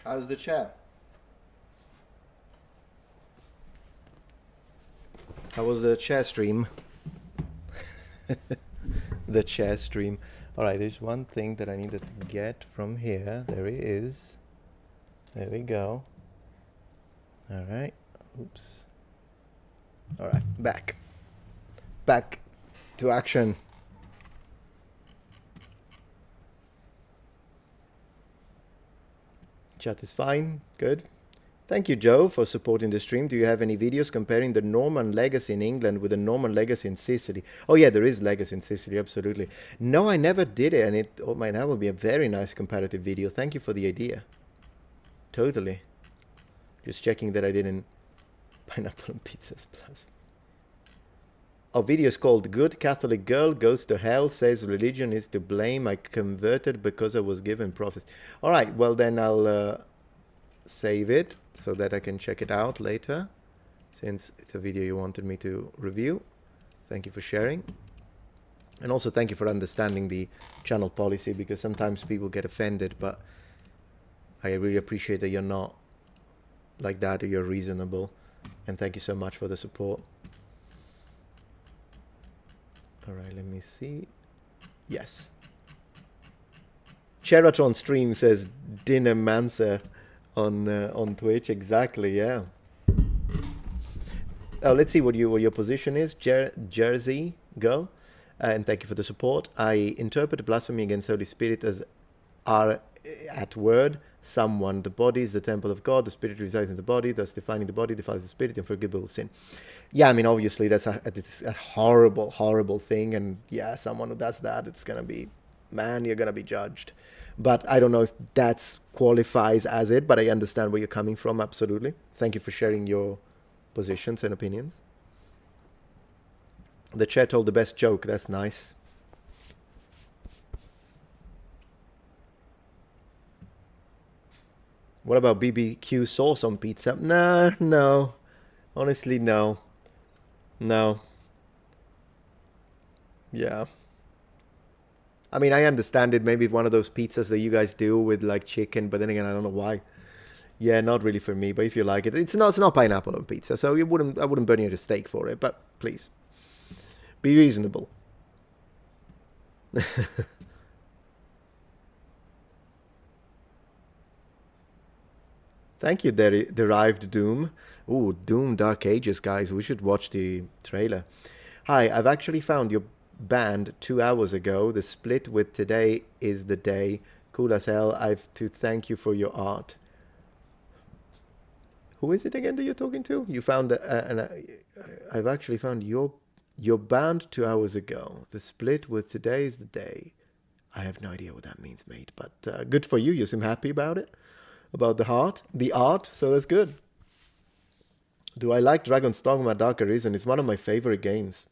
A: How's the chair? How was the chair stream? The chair stream. Alright, there's one thing that I needed to get from here. There it is. There we go. Alright. Oops. Alright, back. Back to action. Chat is fine. Good. Thank you, Joe, for supporting the stream. Do you have any videos comparing the Norman legacy in England with the Norman legacy in Sicily? Oh yeah, there is legacy in Sicily, absolutely. No, I never did it, and it, oh my, that would be a very nice comparative video. Thank you for the idea. Totally. Just checking that I didn't... Pineapple on pizzas plus. Our video is called Good Catholic Girl Goes to Hell, Says Religion is to Blame. I converted because I was given prophecy. Alright, well then I'll save it so that I can check it out later, since it's a video you wanted me to review. Thank you for sharing. And also thank you for understanding the channel policy, because sometimes people get offended, but I really appreciate that you're not like that, or you're reasonable. And thank you so much for the support. Alright, let me see. Yes. Cheratron stream says Dinnermancer on Twitch. Exactly, yeah. Oh, let's see what your position is. Jersey girl. And thank you for the support. I interpret blasphemy against Holy Spirit as are at word someone. The body is the temple of God. The Spirit resides in the body, thus defining the body defiles the Spirit and forgivable sin. Yeah, I mean, obviously that's a horrible, horrible thing. And yeah, someone who does that, it's going to be, man, you're going to be judged. But I don't know if that qualifies as it, but I understand where you're coming from, absolutely. Thank you for sharing your positions and opinions. The chair told the best joke, that's nice. What about BBQ sauce on pizza? Nah, no. Honestly, no. No. Yeah. I mean, I understand it. Maybe one of those pizzas that you guys do with like chicken, but then again, I don't know why. Yeah, not really for me. But if you like it, it's not pineapple on pizza, so I wouldn't burn you at a stake for it. But please, be reasonable. Thank you, Derived Doom. Ooh, Doom Dark Ages, guys. We should watch the trailer. Hi, I've actually found your band 2 hours ago. The split with Today is the Day. Cool as hell. I've to thank you for your art. Who is it again that you're talking to? You found I've actually found your band 2 hours ago. The split with Today is the Day. I have no idea what that means, mate. But good for you. You seem happy about it. About the art, so that's good. Do I like Dragon's Dogma Dark Arisen? It's one of my favorite games.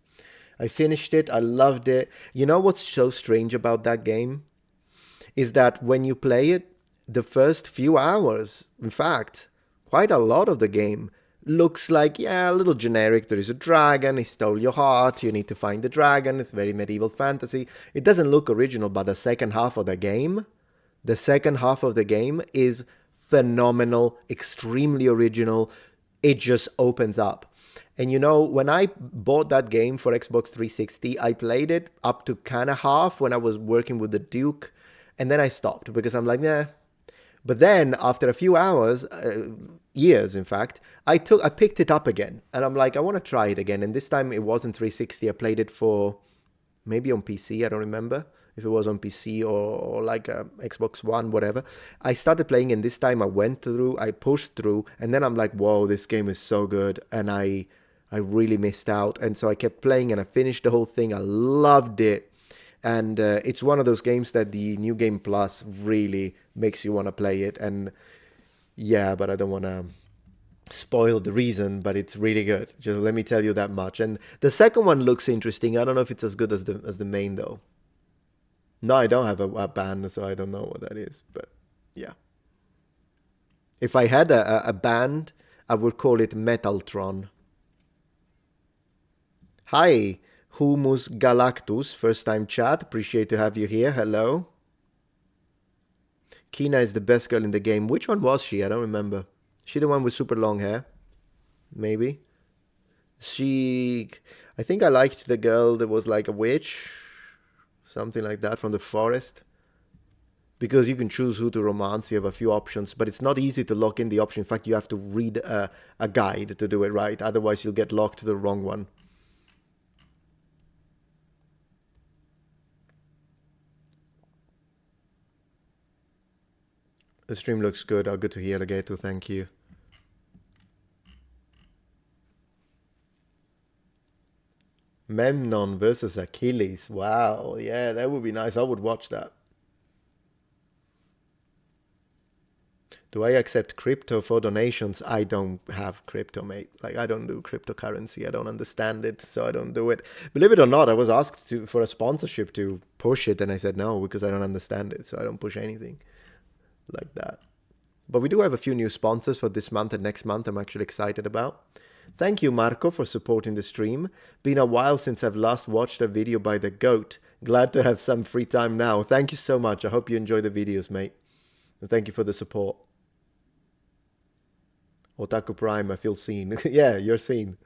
A: I finished it, I loved it. You know what's so strange about that game? Is that when you play it, the first few hours, in fact, quite a lot of the game, looks like, yeah, a little generic. There is a dragon, he stole your heart, you need to find the dragon, it's very medieval fantasy. It doesn't look original, but the second half of the game is phenomenal, extremely original. It just opens up. And you know, when I bought that game for Xbox 360, I played it up to kind of half when I was working with the Duke, and then I stopped because I'm like, nah. But then after a few hours, years in fact, I picked it up again, and I'm like, I want to try it again. And this time it wasn't 360. I played it for maybe on PC. I don't remember if it was on PC or like a Xbox One, whatever. I started playing, and this time I went through, I pushed through, and then I'm like, whoa, this game is so good, and I really missed out. And so I kept playing, and I finished the whole thing. I loved it. And it's one of those games that the New Game Plus really makes you want to play it. And yeah, but I don't want to spoil the reason, but it's really good. Just let me tell you that much. And the second one looks interesting. I don't know if it's as good as the main, though. No, I don't have a band, so I don't know what that is. But yeah. If I had a band, I would call it Metatron. Hi, Humus Galactus, first time chat. Appreciate to have you here. Hello. Kina is the best girl in the game. Which one was she? I don't remember. She the one with super long hair? Maybe. She... I think I liked the girl that was like a witch. Something like that from the forest. Because you can choose who to romance. You have a few options. But it's not easy to lock in the option. In fact, you have to read a guide to do it right. Otherwise, you'll get locked to the wrong one. The stream looks good. Oh, good to hear, Legato. Thank you. Memnon versus Achilles. Wow. Yeah, that would be nice. I would watch that. Do I accept crypto for donations? I don't have crypto, mate. Like, I don't do cryptocurrency. I don't understand it, so I don't do it. Believe it or not, I was asked for a sponsorship to push it, and I said no because I don't understand it, so I don't push anything like that. But we do have a few new sponsors for this month and next month I'm actually excited about. Thank you, Marco, for supporting the stream. Been a while since I've last watched a video by the GOAT. Glad to have some free time now. Thank you so much. I hope you enjoy the videos, mate. And thank you for the support. Otaku Prime, I feel seen. Yeah, you're seen.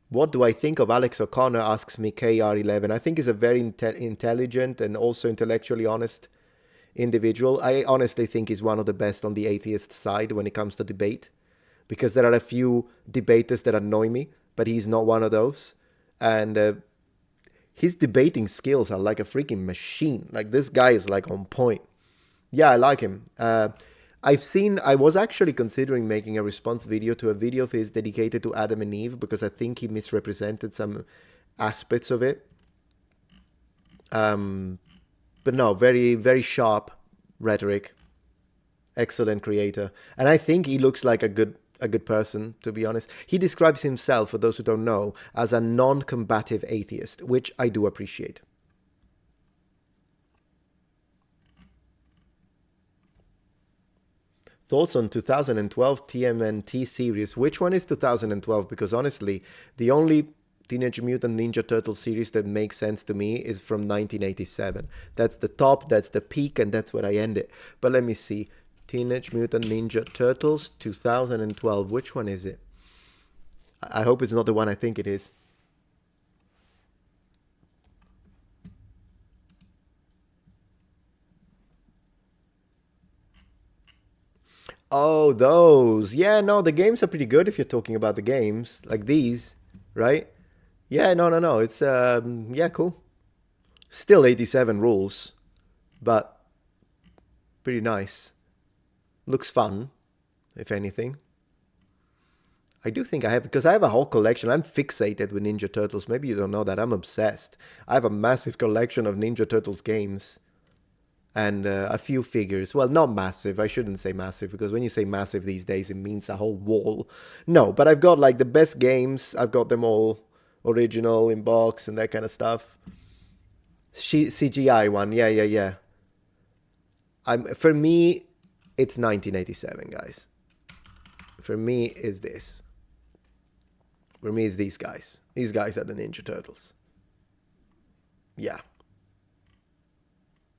A: What do I think of Alex O'Connor, asks me KR11. I think he's a very intelligent and also intellectually honest individual. I honestly think he's one of the best on the atheist side when it comes to debate. Because there are a few debaters that annoy me, but he's not one of those. And his debating skills are like a freaking machine. Like, this guy is like on point. Yeah, I like him. I was actually considering making a response video to a video of his dedicated to Adam and Eve because I think he misrepresented some aspects of it. But no, very, very sharp rhetoric. Excellent creator. And I think he looks like a good person, to be honest. He describes himself, for those who don't know, as a non-combative atheist, which I do appreciate. Thoughts on 2012 TMNT series? Which one is 2012? Because honestly, the only Teenage Mutant Ninja Turtle series that makes sense to me is from 1987. That's the top, that's the peak, and that's where I end it. But let me see. Teenage Mutant Ninja Turtles 2012. Which one is it? I hope it's not the one I think it is. Oh, those. Yeah, no, the games are pretty good if you're talking about the games. Like these, right? Yeah, no. It's, yeah, cool. Still 87 rules, but pretty nice. Looks fun, if anything. I do think I have, because I have a whole collection. I'm fixated with Ninja Turtles. Maybe you don't know that. I'm obsessed. I have a massive collection of Ninja Turtles games. And a few figures. Well, not massive. I shouldn't say massive, because when you say massive these days, it means a whole wall. No, but I've got like the best games. I've got them all original in box and that kind of stuff. CGI one. Yeah. For me, it's 1987, guys. For me, is this. For me, is these guys. These guys are the Ninja Turtles. Yeah.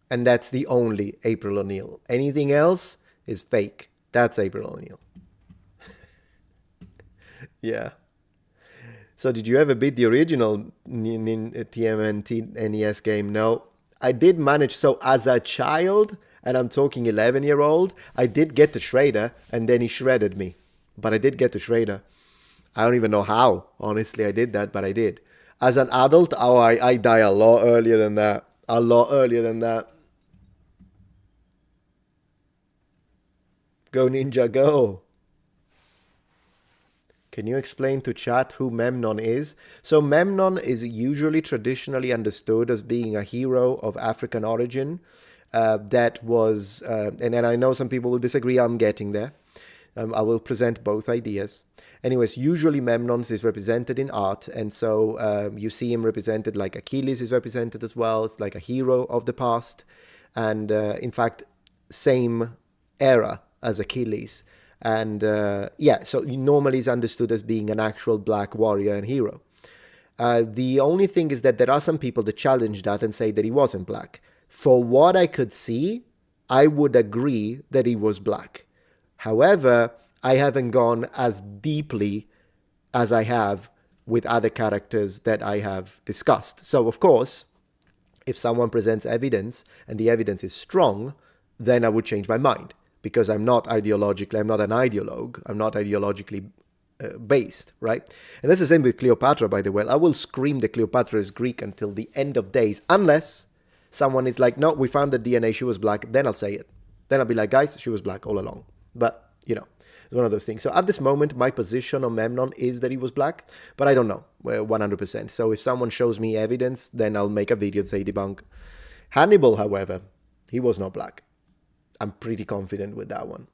A: And that's the only April O'Neil. Anything else is fake. That's April O'Neil. Yeah. So did you ever beat the original TMNT NES game? No. I did manage. So as a child, and I'm talking 11-year-old, I did get to Shredder, and then he shredded me. But I did get to Shredder. I don't even know how. Honestly, I did that, but I did. As an adult, I die a lot earlier than that. A lot earlier than that. Go Ninja, go. Can you explain to chat who Memnon is? So Memnon is usually traditionally understood as being a hero of African origin that was, and I know some people will disagree, I'm getting there. I will present both ideas. Anyways, usually Memnon is represented in art, and so you see him represented like Achilles is represented as well. It's like a hero of the past, and in fact, same era as Achilles. And yeah, so he normally is understood as being an actual black warrior and hero. The only thing is that there are some people that challenge that and say that he wasn't black. For what I could see, I would agree that he was black. However, I haven't gone as deeply as I have with other characters that I have discussed. So, of course, if someone presents evidence and the evidence is strong, then I would change my mind, because I'm not an ideologue, I'm not ideologically based, right? And that's the same with Cleopatra, by the way. I will scream that Cleopatra is Greek until the end of days, unless someone is like, no, we found the DNA, she was black, then I'll say it. Then I'll be like, guys, she was black all along. But, it's one of those things. So at this moment, my position on Memnon is that he was black, but I don't know 100%. So if someone shows me evidence, then I'll make a video and say debunk. Hannibal, however, he was not black. I'm pretty confident with that one.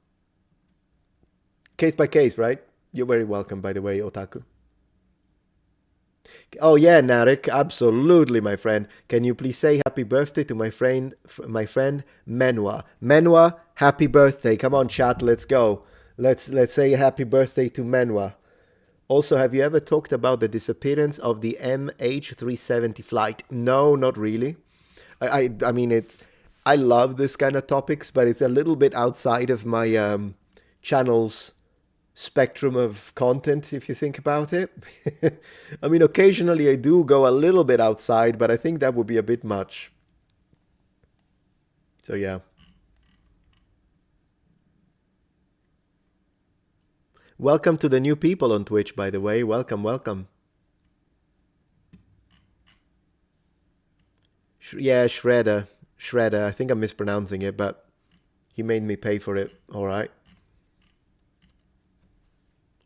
A: Case by case, right? You're very welcome, by the way, Otaku. Oh yeah, Narek, absolutely, my friend. Can you please say happy birthday to my friend Menwa? Menwa, happy birthday. Come on, chat, let's go. Let's say happy birthday to Menwa. Also, have you ever talked about the disappearance of the MH370 flight? No, not really. I mean, I love this kind of topics, but it's a little bit outside of my channel's spectrum of content, if you think about it. I mean, occasionally I do go a little bit outside, but I think that would be a bit much. So yeah. Welcome to the new people on Twitch, by the way. Welcome, welcome. Yeah, Shredder. I think I'm mispronouncing it, but he made me pay for it. All right.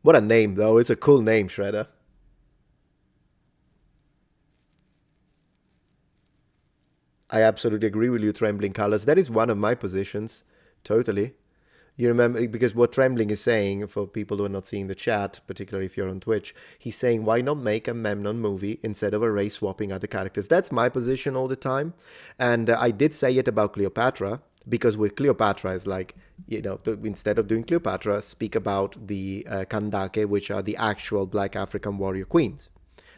A: What a name, though. It's a cool name, Shredder. I absolutely agree with you, Trembling Colors. That is one of my positions. Totally. You remember, because what Trembling is saying, for people who are not seeing the chat, particularly if you're on Twitch, he's saying, why not make a Memnon movie instead of a race swapping other characters? That's my position all the time. And I did say it about Cleopatra, because with Cleopatra, it's like, instead of doing Cleopatra, speak about the Kandake, which are the actual Black African warrior queens.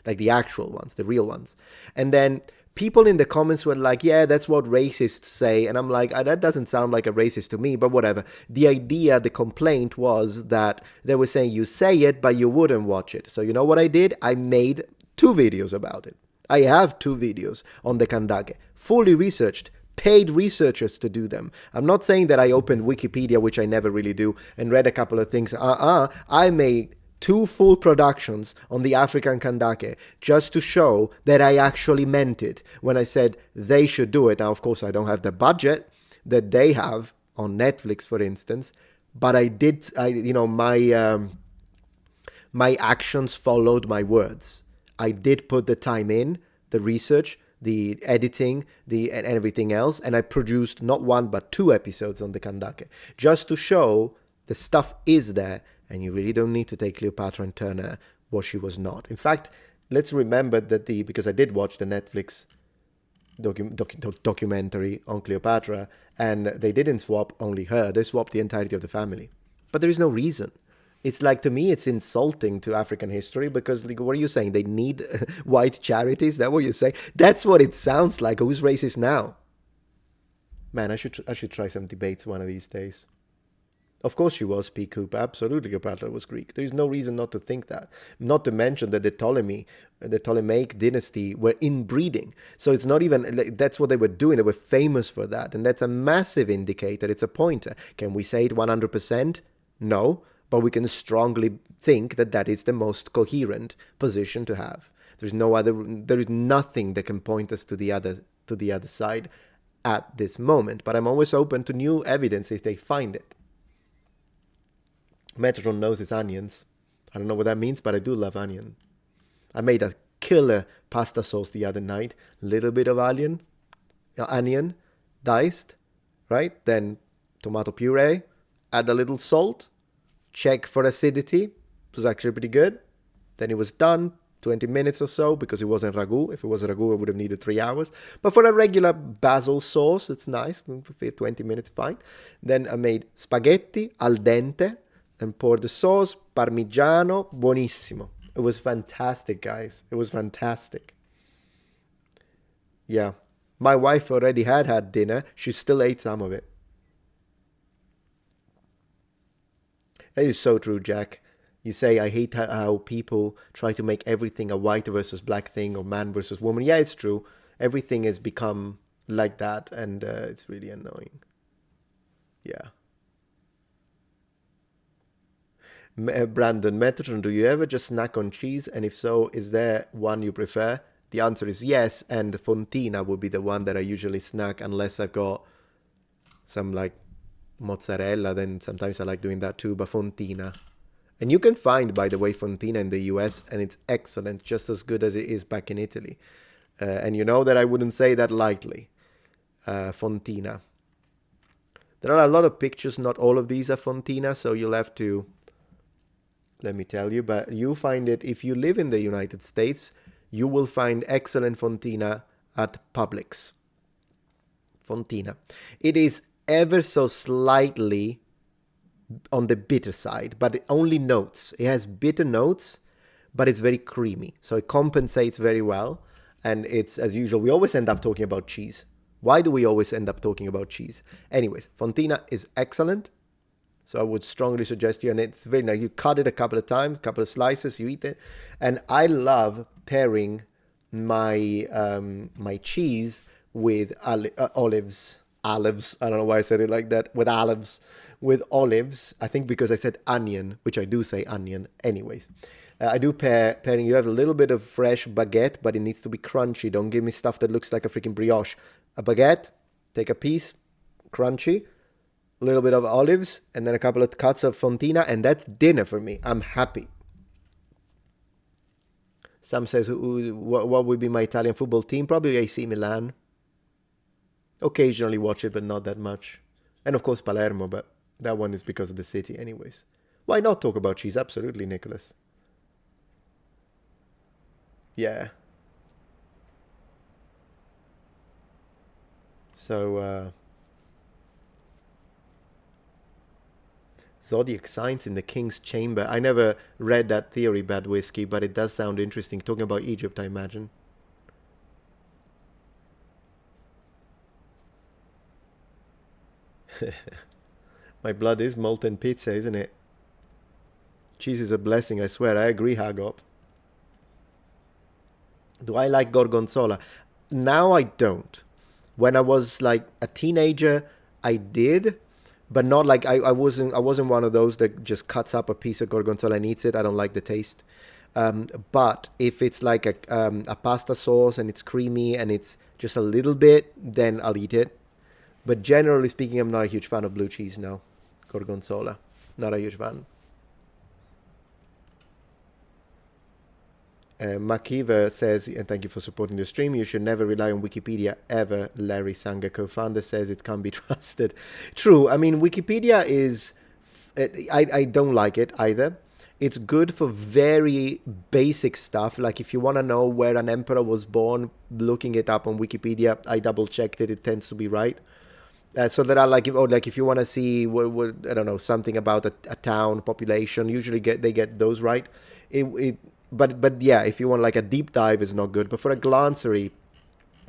A: Like the actual ones, the real ones. And then people in the comments were like, yeah, that's what racists say. And I'm like, that doesn't sound like a racist to me, but whatever. The idea, the complaint was that they were saying you say it, but you wouldn't watch it. So you know what I did? I made 2 videos about it. I have 2 videos on the Kandake, fully researched, paid researchers to do them. I'm not saying that I opened Wikipedia, which I never really do, and read a couple of things. I made 2 full productions on the African Kandake just to show that I actually meant it when I said they should do it. Now, of course, I don't have the budget that they have on Netflix, for instance, but my actions followed my words. I did put the time in, the research, the editing, and everything else, and I produced not 1 but 2 episodes on the Kandake just to show the stuff is there. And you really don't need to take Cleopatra and turn her what she was not. In fact, let's remember that because I did watch the Netflix documentary on Cleopatra, and they didn't swap only her, they swapped the entirety of the family. But there is no reason. It's like, to me, it's insulting to African history, because like, what are you saying? They need white charities? Is that what you're saying? That's what it sounds like. Who's racist now? Man, I should try some debates one of these days. Of course she was, P. Coop. Absolutely, Cleopatra was Greek. There is no reason not to think that. Not to mention that the Ptolemaic dynasty were inbreeding. So it's not even, that's what they were doing. They were famous for that. And that's a massive indicator. It's a pointer. Can we say it 100%? No. But we can strongly think that that is the most coherent position to have. There is nothing that can point us to the other side at this moment. But I'm always open to new evidence if they find it. Metatron knows his onions. I don't know what that means, but I do love onion. I made a killer pasta sauce the other night. Little bit of onion, diced, right? Then tomato puree, add a little salt, check for acidity. It was actually pretty good. Then it was done, 20 minutes or so, because it wasn't ragu. If it was ragu, I would have needed 3 hours. But for a regular basil sauce, it's nice. 20 minutes, fine. Then I made spaghetti al dente, and pour the sauce, parmigiano, buonissimo. It was fantastic, guys. It was fantastic. Yeah. My wife already had dinner. She still ate some of it. It is so true, Jack. You say, I hate how people try to make everything a white versus black thing or man versus woman. Yeah, it's true. Everything has become like that, and it's really annoying. Yeah. Brandon, Metatron, do you ever just snack on cheese? And if so, is there one you prefer? The answer is yes, and Fontina would be the one that I usually snack unless I've got some like mozzarella. Then sometimes I like doing that too, but Fontina. And you can find, by the way, Fontina in the US, and it's excellent, just as good as it is back in Italy. And you know that I wouldn't say that lightly. Fontina. There are a lot of pictures, not all of these are Fontina, so you'll have to, let me tell you, but you find it, if you live in the United States, you will find excellent Fontina at Publix. Fontina. It is ever so slightly on the bitter side, but it only notes. It has bitter notes, but it's very creamy. So it compensates very well. And it's, as usual, we always end up talking about cheese. Why do we always end up talking about cheese? Anyways, Fontina is excellent. So I would strongly suggest you, and it's very nice. You cut it a couple of times, a couple of slices, you eat it. And I love pairing my my cheese with olives. Olives. I don't know why I said it like that. With olives. With olives. I think because I said onion, which I do say onion. Anyways. I do pairing. You have a little bit of fresh baguette, but it needs to be crunchy. Don't give me stuff that looks like a freaking brioche. A baguette, take a piece, crunchy, a little bit of olives, and then a couple of cuts of Fontina, and that's dinner for me. I'm happy. Sam says, what would be my Italian football team? Probably AC Milan. Occasionally watch it, but not that much. And of course Palermo, but that one is because of the city anyways. Why not talk about cheese? Absolutely, Nicholas. Yeah. So, Zodiac signs in the King's Chamber. I never read that theory, Bad Whiskey, but it does sound interesting. Talking about Egypt, I imagine. My blood is molten pizza, isn't it? Cheese is a blessing, I swear. I agree, Hagop. Do I like gorgonzola? Now I don't. When I was like a teenager, I did, but not like I wasn't one of those that just cuts up a piece of gorgonzola and eats it. I don't like the taste. But if it's like a pasta sauce and it's creamy and it's just a little bit, then I'll eat it. But generally speaking, I'm not a huge fan of blue cheese now. Gorgonzola. Not a huge fan. Makiva says, and thank you for supporting the stream, you should never rely on Wikipedia ever. Larry Sanger, co-founder, says it can't be trusted. True. I mean, Wikipedia is, I don't like it either. It's good for very basic stuff. Like if you want to know where an emperor was born, looking it up on Wikipedia, I double checked it. It tends to be right. So there are like, if you want to see what I don't know, something about a town population, usually they get those right. But yeah, if you want like a deep dive, it's not good. But for a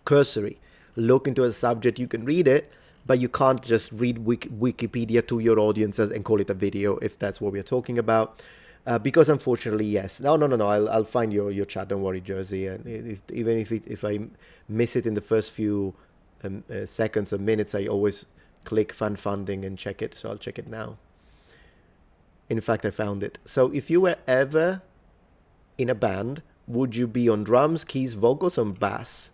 A: cursory look into a subject, you can read it, but you can't just read Wikipedia to your audiences and call it a video if that's what we're talking about. Because unfortunately, yes. No. I'll find your chat. Don't worry, Jersey. And if I miss it in the first few seconds or minutes, I always click fan funding and check it. So I'll check it now. In fact, I found it. So if you were ever in a band, would you be on drums, keys, vocals, or bass?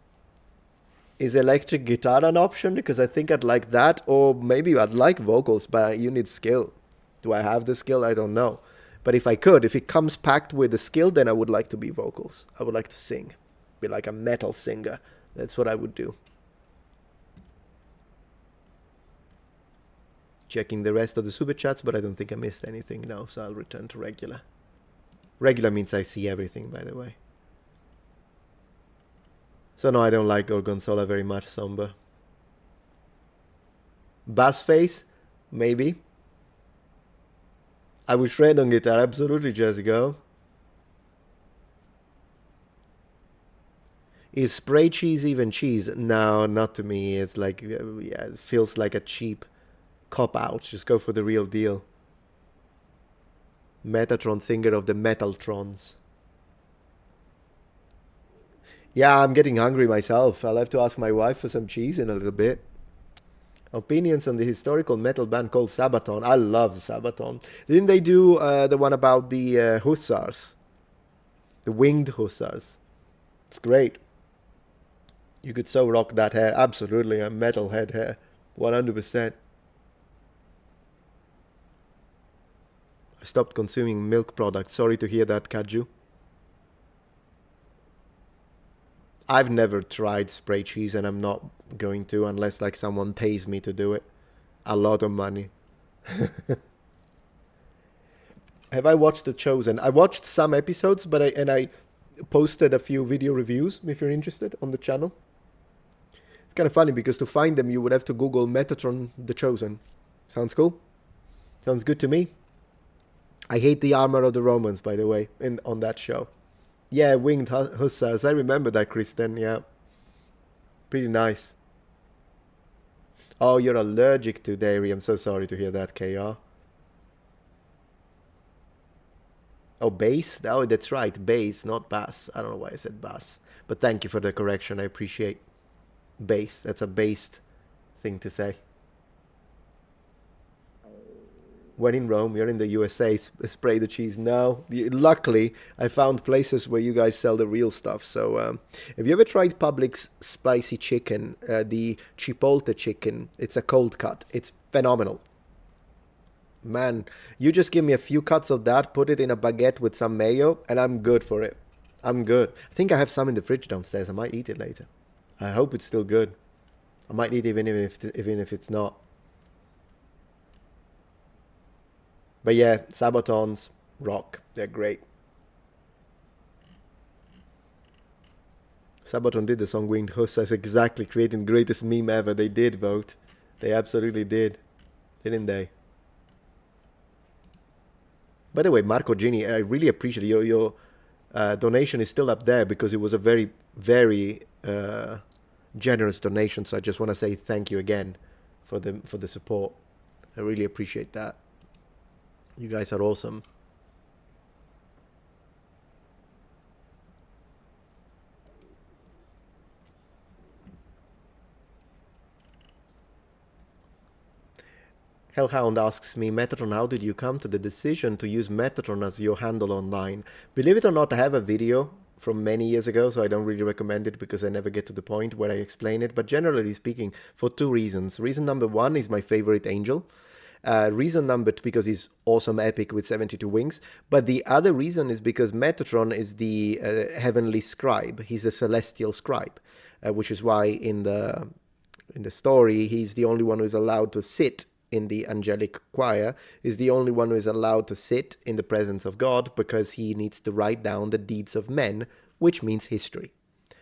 A: Is electric guitar an option? Because I think I'd like that, or maybe I'd like vocals, but you need skill. Do I have the skill? I don't know. But if it comes packed with the skill, then I would like to be vocals. I would like to sing, be like a metal singer. That's what I would do. Checking the rest of the super chats, but I don't think I missed anything now, so I'll return to regular. Regular means I see everything, by the way. So no, I don't like Gorgonzola very much, Somber. Bass face? Maybe. I would shred on guitar, absolutely, Jessica. Is spray cheese even cheese? No, not to me. It's like, yeah, it feels like a cheap cop out. Just go for the real deal. Metatron, singer of the Metaltrons. Yeah, I'm getting hungry myself. I'll have to ask my wife for some cheese in a little bit. Opinions on the historical metal band called Sabaton. I love Sabaton. Didn't they do the one about the hussars? The winged hussars. It's great. You could so rock that hair. Absolutely, a metalhead hair. 100%. I stopped consuming milk products. Sorry to hear that, Kaju. I've never tried spray cheese and I'm not going to unless like someone pays me to do it. A lot of money. Have I watched The Chosen? I watched some episodes, but I posted a few video reviews if you're interested on the channel. It's kind of funny because to find them you would have to Google Metatron The Chosen. Sounds cool? Sounds good to me. I hate the armor of the Romans, by the way, on that show. Yeah, winged hussars. I remember that, Kristen. Yeah. Pretty nice. Oh, you're allergic to dairy. I'm so sorry to hear that, KR. Oh, bass? Oh, that's right. Bass, not bass. I don't know why I said bass. But thank you for the correction. I appreciate bass. That's a based thing to say. When in Rome, you're in the USA, spray the cheese. No, luckily, I found places where you guys sell the real stuff. So, have you ever tried Publix spicy chicken, the chipotle chicken? It's a cold cut. It's phenomenal. Man, you just give me a few cuts of that, put it in a baguette with some mayo, and I'm good for it. I'm good. I think I have some in the fridge downstairs. I might eat it later. I hope it's still good. I might eat even if it's not. But yeah, Sabatons rock. They're great. Sabaton did the song Winged Hussars, exactly, creating the greatest meme ever. They did vote. They absolutely did. Didn't they? By the way, Marco Gini, I really appreciate your donation is still up there because it was a very, very generous donation. So I just want to say thank you again for the support. I really appreciate that. You guys are awesome. Hellhound asks me, Metatron, how did you come to the decision to use Metatron as your handle online? Believe it or not, I have a video from many years ago, so I don't really recommend it because I never get to the point where I explain it. But generally speaking, for two reasons. Reason number one is my favorite angel. Reason number two, because he's awesome epic with 72 wings. But the other reason is because Metatron is the heavenly scribe. He's a celestial scribe, which is why in the story, he's the only one who is allowed to sit in the angelic choir, is the only one who is allowed to sit in the presence of God because he needs to write down the deeds of men, which means history.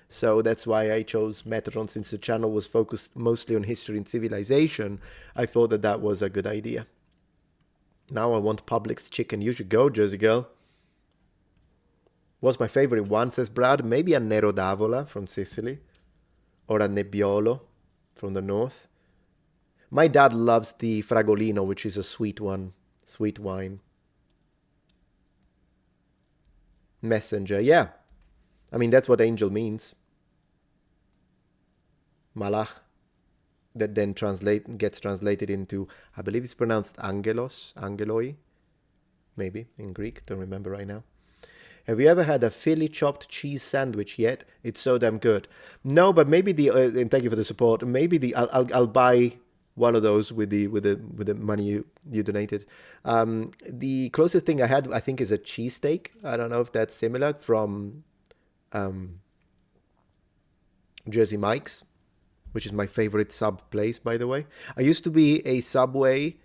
A: So that's why I chose Metatron, since the channel was focused mostly on history and civilization. I thought that that was a good idea. Now I want Publix chicken. You should go, Jersey girl. What's my favorite one, says Brad? Maybe a Nero d'Avola from Sicily, or a Nebbiolo from the north. My dad loves the Fragolino, which is a sweet one, sweet wine. Messenger, yeah. I mean, that's what angel means. Malach, that then gets translated into, I believe it's pronounced angelos, angeloi, maybe in Greek, don't remember right now. Have you ever had a Philly chopped cheese sandwich yet? It's so damn good. No, but maybe and thank you for the support. Maybe I'll buy one of those with the money you donated. The closest thing I had, I think, is a cheesesteak. I don't know if that's similar, from Jersey Mike's, which is my favorite sub place, by the way. I used to be a Subway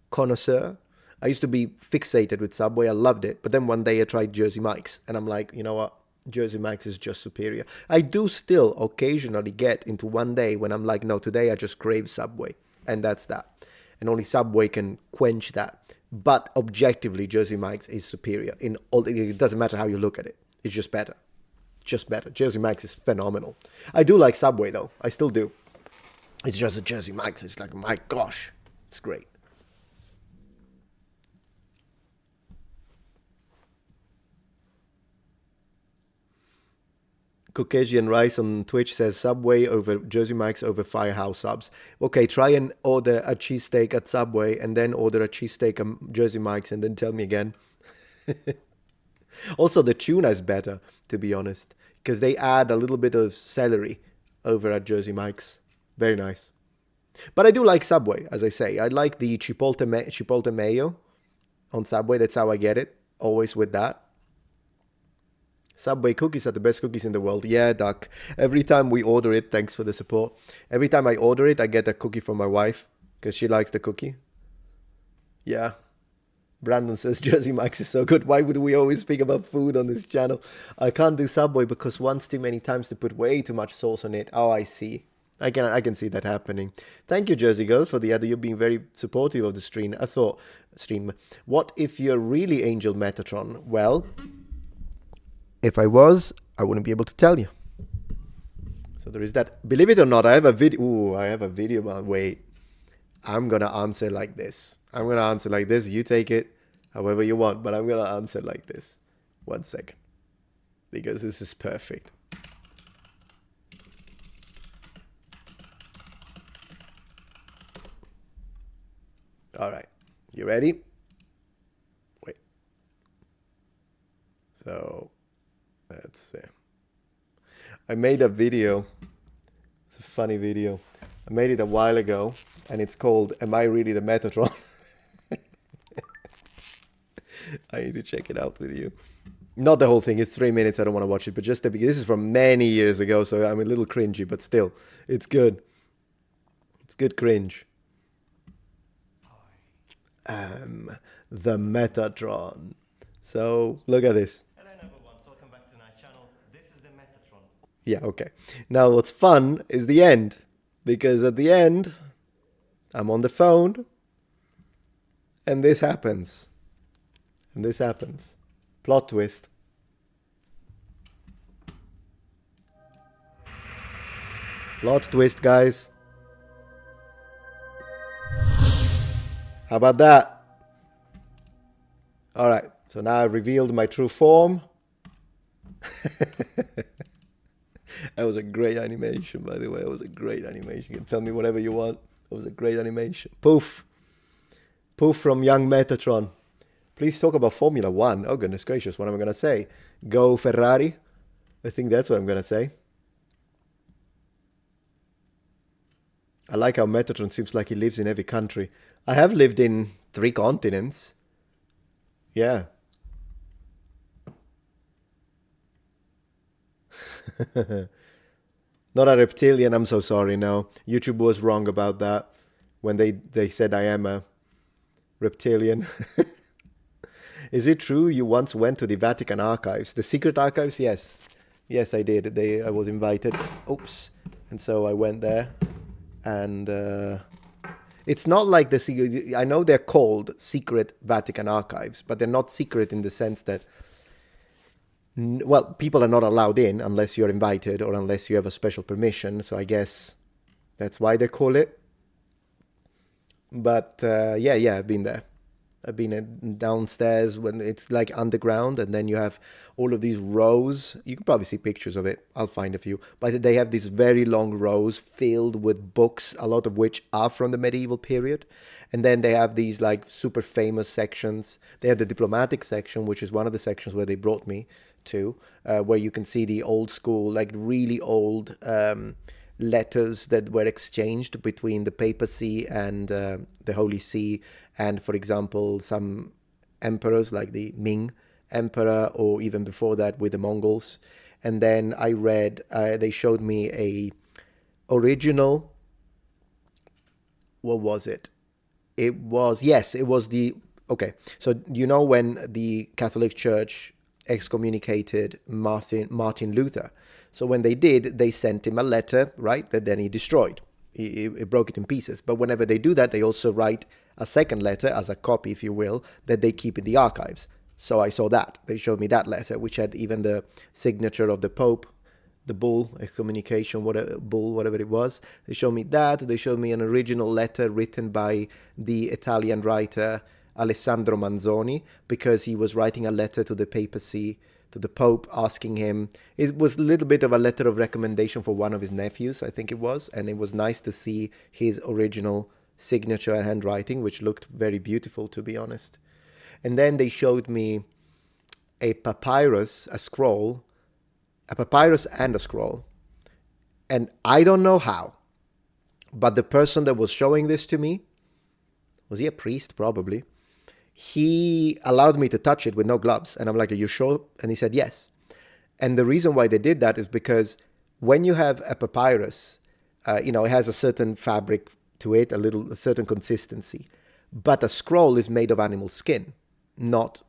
A: connoisseur. I used to be fixated with Subway. I loved it. But then one day I tried Jersey Mike's, and I'm like, you know what? Jersey Mike's is just superior. I do still occasionally get into one day when I'm like, no, today I just crave Subway. And that's that. And only Subway can quench that. But objectively, Jersey Mike's is superior. It doesn't matter how you look at it. It's just better. just better. Jersey Mike's is phenomenal. I do like Subway though. I still do. It's just a Jersey Mike's. It's like, my gosh, it's great. Caucasian Rice on Twitch says Subway over Jersey Mike's over Firehouse subs. Okay, try and order a cheesesteak at Subway and then order a cheesesteak at Jersey Mike's and then tell me again. Also, the tuna is better, to be honest, because they add a little bit of celery over at Jersey Mike's. Very nice. But I do like Subway, as I say. I like the chipotle mayo on Subway. That's how I get it. Always with that. Subway cookies are the best cookies in the world. Yeah, Duck. Every time we order it, thanks for the support. Every time I order it, I get a cookie from my wife because she likes the cookie. Yeah. Brandon says Jersey Mike's is so good. Why would we always speak about food on this channel? I can't do Subway because once too many times to put way too much sauce on it. Oh, I see. I can see that happening. Thank you, Jersey Girls, for the other. You're being very supportive of the stream. What if you're really Angel Metatron? Well, if I was, I wouldn't be able to tell you. So there is that. Believe it or not, I have a video. Ooh, I have a video. But wait, I'm gonna answer like this. I'm gonna answer like this. You take it however you want, but I'm gonna answer like this. 1 second, because this is perfect. All right, you ready? Wait. So, let's see. I made a video. It's a funny video. I made it a while ago, and it's called "Am I Really the Metatron?" I need to check it out with you. Not the whole thing. It's 3 minutes. I don't want to watch it, but just the beginning. This is from many years ago, so I'm a little cringy, but still, it's good. It's good cringe. The Metatron. So look at this.
B: Hello number one, welcome back to my channel. This is the Metatron.
A: Yeah, okay. Now what's fun is the end, because at the end I'm on the phone and this happens. And this happens. Plot twist. Plot twist, guys. How about that? All right, so now I've revealed my true form. That was a great animation, by the way. It was a great animation. You can tell me whatever you want. It was a great animation. Poof. Poof from young Metatron. Please talk about Formula One. Oh, goodness gracious, what am I going to say? Go Ferrari? I think that's what I'm going to say. I like how Metatron seems like he lives in every country. I have lived in 3 continents. Yeah. Not a reptilian, I'm so sorry, no. YouTube was wrong about that when they said I am a reptilian. Is it true you once went to the Vatican archives? The secret archives? Yes. Yes, I did. I was invited. Oops. And so I went there. And it's not like the secret. I know they're called secret Vatican archives, but they're not secret in the sense that, well, people are not allowed in unless you're invited or unless you have a special permission. So I guess that's why they call it. But yeah, I've been there. I've been downstairs when it's like underground, and then you have all of these rows. You can probably see pictures of it. I'll find a few. But they have these very long rows filled with books, a lot of which are from the medieval period. And then they have these like super famous sections. They have the diplomatic section, which is one of the sections where they brought me to, where you can see the old school, like really old letters that were exchanged between the papacy and the Holy See, and for example some emperors like the Ming emperor, or even before that with the Mongols. And then I read, they showed me a original, what was it? It was the, okay, so you know when the Catholic Church excommunicated Martin Luther. So when they did, they sent him a letter, right, that then he destroyed. He broke it in pieces. But whenever they do that, they also write a second letter as a copy, if you will, that they keep in the archives. So I saw that. They showed me that letter, which had even the signature of the Pope, the bull, excommunication, whatever, bull, whatever it was. They showed me that. They showed me an original letter written by the Italian writer Alessandro Manzoni, because he was writing a letter to the papacy, to the Pope, asking him. It was a little bit of a letter of recommendation for one of his nephews, I think it was. And it was nice to see his original signature and handwriting, which looked very beautiful, to be honest. And then they showed me a papyrus, a scroll, a papyrus and a scroll. And I don't know how, but the person that was showing this to me, was he a priest? Probably. He allowed me to touch it with no gloves. And I'm like, are you sure? And he said, yes. And the reason why they did that is because when you have a papyrus, it has a certain fabric to it, a certain consistency. But a scroll is made of animal skin, not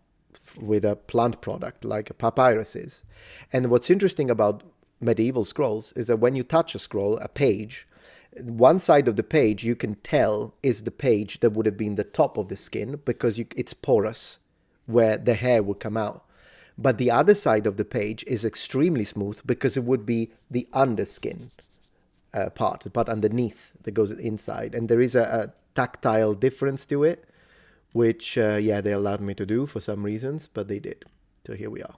A: with a plant product like a papyrus is. And what's interesting about medieval scrolls is that when you touch a scroll, a page, one side of the page you can tell is the page that would have been the top of the skin, because it's porous where the hair would come out. But the other side of the page is extremely smooth, because it would be the underskin part, the part underneath that goes inside. And there is a tactile difference to it, which, they allowed me to do for some reasons, but they did. So here we are.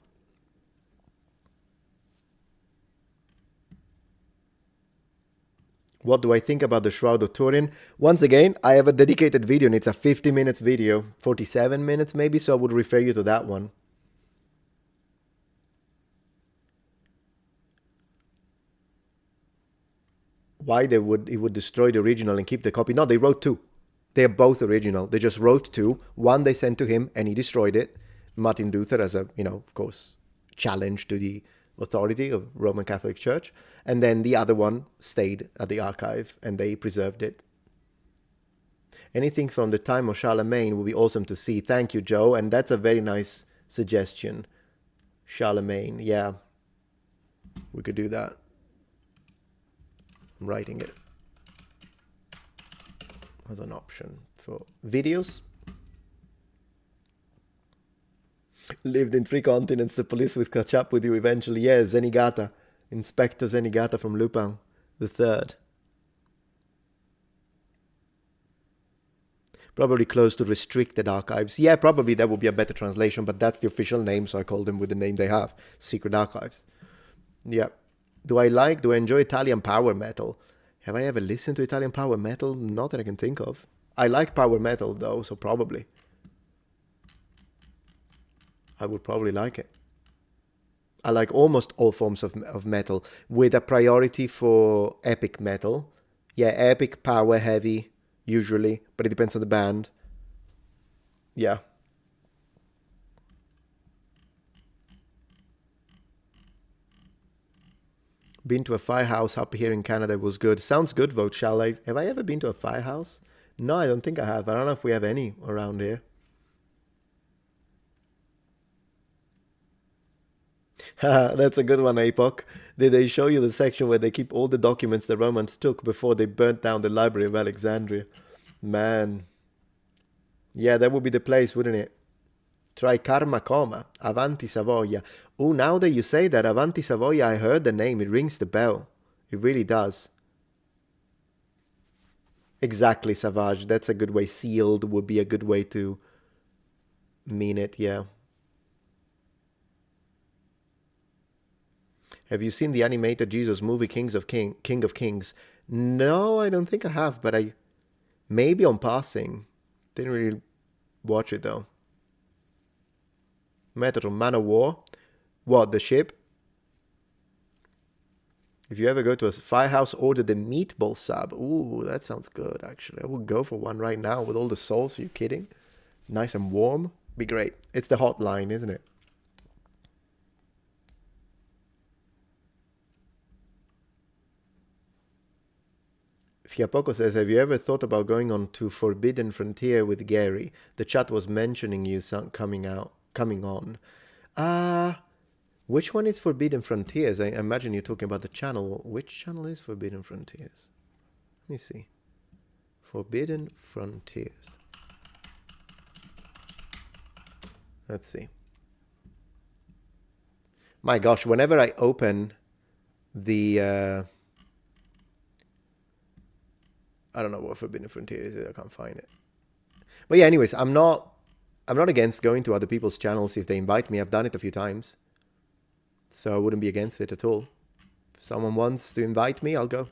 A: What do I think about the Shroud of Turin? Once again, I have a dedicated video, and it's a 50 minutes video, 47 minutes maybe, so I would refer you to that one. Why he would destroy the original and keep the copy? No, they wrote two. They're both original. They just wrote two. One they sent to him and he destroyed it. Martin Luther, as a, of course, challenge to the authority of Roman Catholic Church. And then the other one stayed at the archive and they preserved it. Anything from the time of Charlemagne would be awesome to see. Thank you, Joe. And that's a very nice suggestion. Charlemagne, yeah. We could do that. I'm writing it as an option for videos. Lived in 3 continents. The police would catch up with you eventually. Yeah, Zenigata. Inspector Zenigata from Lupin the Third. Probably close to restricted archives. Yeah, probably that would be a better translation, but that's the official name, so I call them with the name they have. Secret archives. Yeah. Do I enjoy Italian power metal? Have I ever listened to Italian power metal? Not that I can think of. I like power metal though, so probably. I would probably like it. I like almost all forms of metal, with a priority for epic metal. Yeah, epic, power, heavy, usually, but it depends on the band. Yeah. Been to a firehouse up here in Canada. It was good. Sounds good, vote shall I? Have I ever been to a firehouse? No, I don't think I have. I don't know if we have any around here. That's a good one, Apoc. Did they show you the section where they keep all the documents the Romans took before they burnt down the Library of Alexandria? Man. Yeah, that would be the place, wouldn't it? Try Karma Coma, Avanti Savoia. Oh, now that you say that, Avanti Savoia, I heard the name. It rings the bell. It really does. Exactly, Savage. That's a good way. Sealed would be a good way to mean it, yeah. Have you seen the animated Jesus movie, King of Kings? No, I don't think I have, but I maybe on passing. Didn't really watch it though. Metatron, Man of War. What, the ship? If you ever go to a firehouse, order the meatball sub. Ooh, that sounds good, actually. I would go for one right now with all the sauce. Are you kidding? Nice and warm. Be great. It's the hotline, isn't it? Fiapoco says, have you ever thought about going on to Forbidden Frontier with Gary? The chat was mentioning you coming on. Which one is Forbidden Frontiers? I imagine you're talking about the channel. Which channel is Forbidden Frontiers? Let me see. Forbidden Frontiers. Let's see. My gosh, whenever I open the I don't know what Forbidden Frontier is. I can't find it. But yeah, anyways, I'm not against going to other people's channels if they invite me. I've done it a few times, so I wouldn't be against it at all. If someone wants to invite me, I'll go.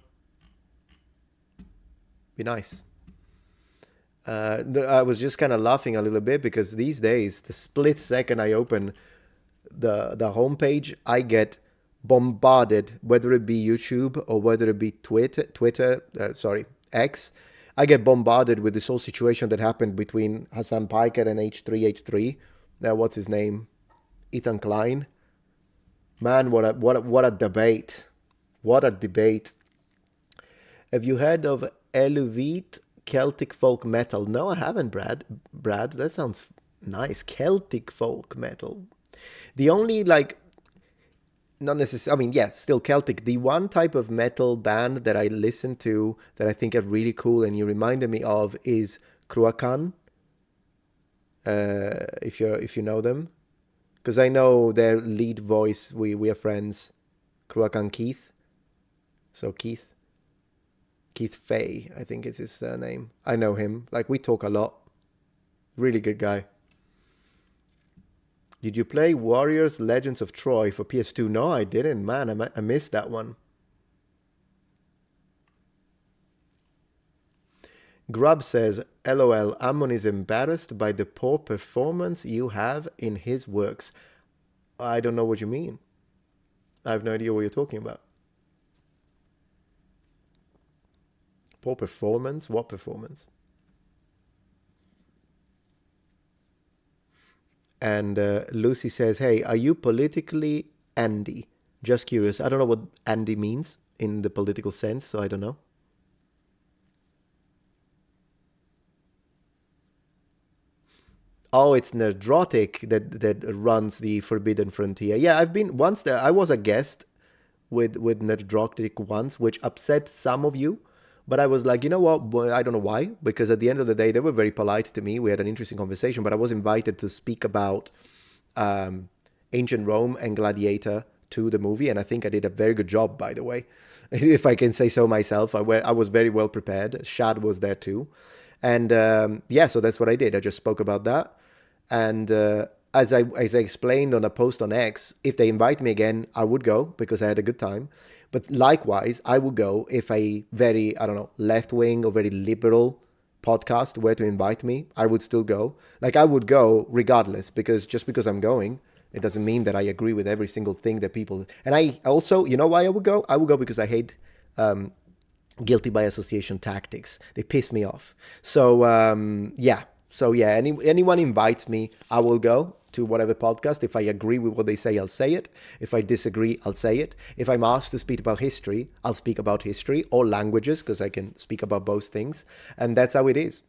A: Be nice. I was just kind of laughing a little bit because these days, the split second I open the homepage, I get bombarded, whether it be YouTube or whether it be Twitter, X. I get bombarded with this whole situation that happened between Hassan Piker and H3H3. What's his name? Ethan Klein. Man, what a debate! What a debate! Have you heard of Eluvite Celtic folk metal? No, I haven't, Brad. That sounds nice. Celtic folk metal. The only not necessarily, I mean, yes, still Celtic. The one type of metal band that I listen to that I think are really cool and you reminded me of is Cruacan. If you know them, because I know their lead voice. We are friends, Cruacan Keith. So Keith Fay, I think it's his name. I know him. Like, we talk a lot. Really good guy. Did you play Warriors Legends of Troy for PS2? No, I didn't. Man, I missed that one. Grub says, LOL, Ammon is embarrassed by the poor performance you have in his works. I don't know what you mean. I have no idea what you're talking about. Poor performance? What performance? And Lucy says, hey, are you politically Andy? Just curious. I don't know what Andy means in the political sense, so I don't know. Oh, it's Nerdrotic that runs the Forbidden Frontier. Yeah, I've been once there. I was a guest with Nerdrotic once, which upset some of you. But I was like, you know what? Well, I don't know why. Because at the end of the day, they were very polite to me. We had an interesting conversation. But I was invited to speak about Ancient Rome and Gladiator 2, the movie. And I think I did a very good job, by the way. If I can say so myself. I was very well prepared. Shad was there too. And yeah, so that's what I did. I just spoke about that. And as I explained on a post on X, if they invite me again, I would go because I had a good time. But likewise, I would go if a very, I don't know, left-wing or very liberal podcast were to invite me. I would still go. Like, I would go regardless, because just because I'm going, it doesn't mean that I agree with every single thing that people... And I also, you know why I would go? I would go because I hate guilty by association tactics. They piss me off. So, yeah. So, yeah, anyone invites me, I will go to whatever podcast. If I agree with what they say, I'll say it. If I disagree, I'll say it. If I'm asked to speak about history, I'll speak about history or languages, because I can speak about both things. And that's how it is.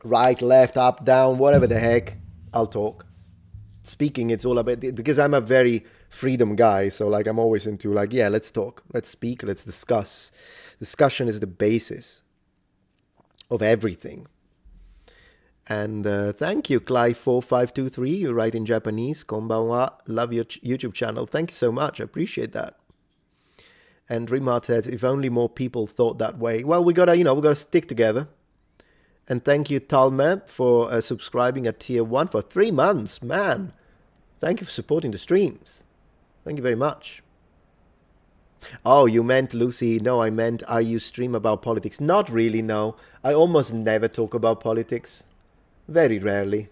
A: Right, left, up, down, whatever the heck, I'll talk. Speaking, it's all about... Because I'm a very freedom guy, so like I'm always into like, yeah, let's talk. Let's speak, let's discuss. Discussion is the basis of everything. And thank you, Clive4523. You write in Japanese. Konbanwa. Love your YouTube channel. Thank you so much. I appreciate that. And Rimart says, if only more people thought that way. Well, we gotta stick together. And thank you, Talme, for subscribing at tier 1 for 3 months. Man, thank you for supporting the streams. Thank you very much. Oh, you meant, Lucy, no, I meant, are you stream about politics? Not really, no. I almost never talk about politics. Very rarely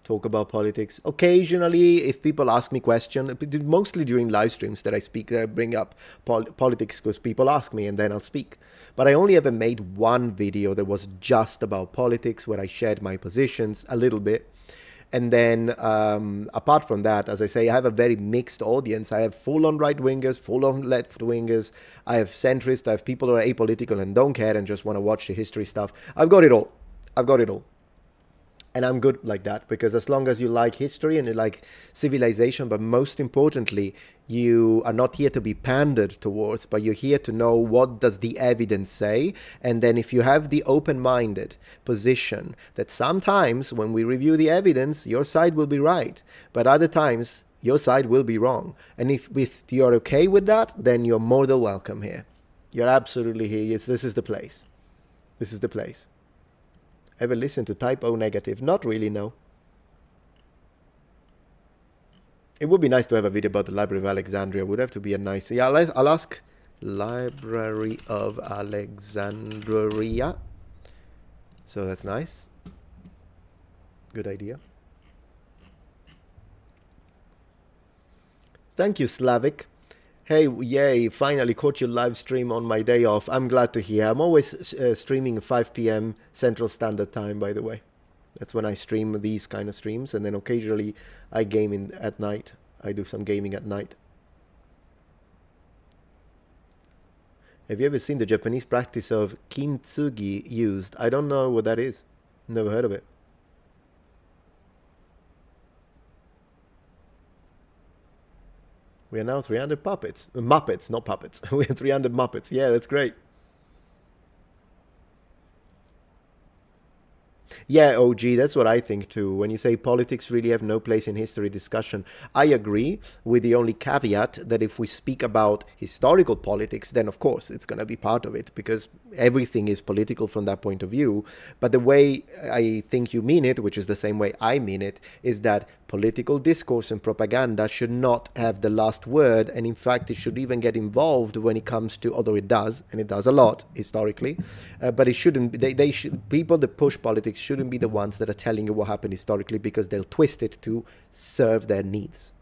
A: talk about politics. Occasionally, if people ask me questions, mostly during live streams that I speak, that I bring up politics because people ask me and then I'll speak. But I only ever made one video that was just about politics where I shared my positions a little bit. And then apart from that, as I say, I have a very mixed audience. I have full-on right-wingers, full-on left-wingers. I have centrists. I have people who are apolitical and don't care and just want to watch the history stuff. I've got it all. And I'm good like that, because as long as you like history and you like civilization, but most importantly, you are not here to be pandered towards, but you're here to know what does the evidence say. And then if you have the open-minded position that sometimes when we review the evidence, your side will be right, but other times your side will be wrong. And if you're okay with that, then you're more than welcome here. You're absolutely here. This is the place. This is the place. Ever listen to Type O Negative? Not really, no. It would be nice to have a video about the Library of Alexandria. Would have to be a nice... Yeah, I'll ask Library of Alexandria. So that's nice. Good idea. Thank you, Slavic. Hey, yay, finally caught your live stream on my day off. I'm glad to hear. I'm always streaming at 5 p.m. Central Standard Time, by the way. That's when I stream these kind of streams, and then occasionally I game at night. I do some gaming at night. Have you ever seen the Japanese practice of kintsugi used? I don't know what that is. Never heard of it. We are now 300 puppets. Muppets, not puppets. We are 300 Muppets. Yeah, that's great. Yeah, OG, that's what I think too. When you say politics really have no place in history discussion, I agree, with the only caveat that if we speak about historical politics, then of course it's going to be part of it, because everything is political from that point of view. But the way I think you mean it, which is the same way I mean it, is that political discourse and propaganda should not have the last word, and in fact it should even get involved when it comes to, although it does, and it does a lot historically, but it shouldn't, they should, people that push politics shouldn't be the ones that are telling you what happened historically, because they'll twist it to serve their needs.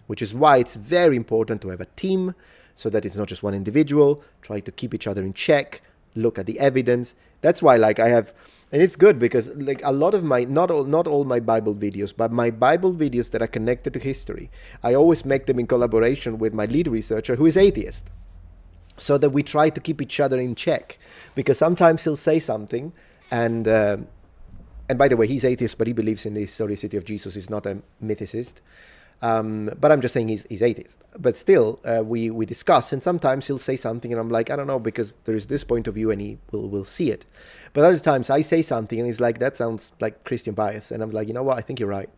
A: Which is why it's very important to have a team, so that it's not just one individual, try to keep each other in check, look at the evidence. That's why, like, I have, and it's good because, like, a lot of my, not all my Bible videos, but my Bible videos that are connected to history, I always make them in collaboration with my lead researcher, who is atheist, so that we try to keep each other in check. Because sometimes he'll say something, and by the way, he's atheist, but he believes in the historicity of Jesus. He's not a mythicist. But I'm just saying he's atheist. But still, we discuss, and sometimes he'll say something, and I'm like, I don't know, because there is this point of view, and he will see it. But other times I say something, and he's like, that sounds like Christian bias. And I'm like, you know what, I think you're right.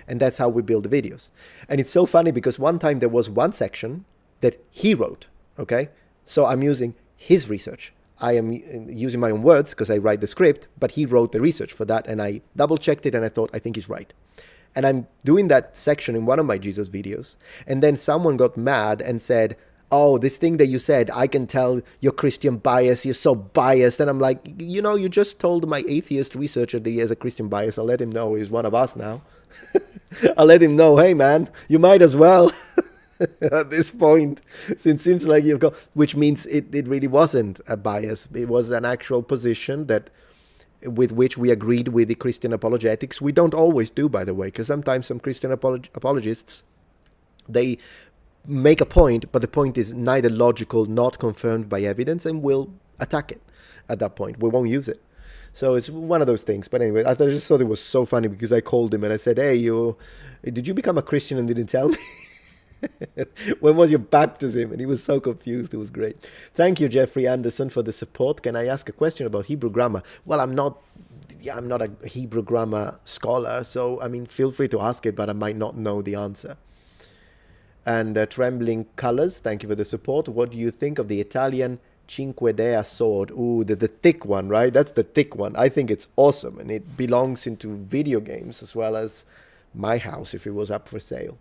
A: And that's how we build the videos. And it's so funny, because one time there was one section that he wrote, okay? So I'm using his research. I am using my own words because I write the script, but he wrote the research for that, and I double-checked it, and I thought, I think he's right. And I'm doing that section in one of my Jesus videos, and then someone got mad and said, oh, this thing that you said, I can tell you're Christian bias, you're so biased. And I'm like, you know, you just told my atheist researcher that he has a Christian bias. I'll let him know he's one of us now. I'll let him know, hey, man, you might as well. At this point, it seems like you've got, which means it really wasn't a bias. It was an actual position that with which we agreed with the Christian apologetics. We don't always do, by the way, because sometimes some Christian apologists, they make a point, but the point is neither logical, not confirmed by evidence, and we'll attack it at that point. We won't use it. So it's one of those things. But anyway, I just thought it was so funny because I called him and I said, hey, did you become a Christian and didn't tell me? When was your baptism? And he was so confused. It was great. Thank you, Jeffrey Anderson, for the support. Can I ask a question about Hebrew grammar? Well, I'm not a Hebrew grammar scholar, so I mean, feel free to ask it, but I might not know the answer. And Trembling Colors, thank you for the support. What do you think of the Italian Cinque Dea sword? Ooh, the thick one, right? That's the thick one. I think it's awesome, and it belongs into video games as well as my house if it was up for sale.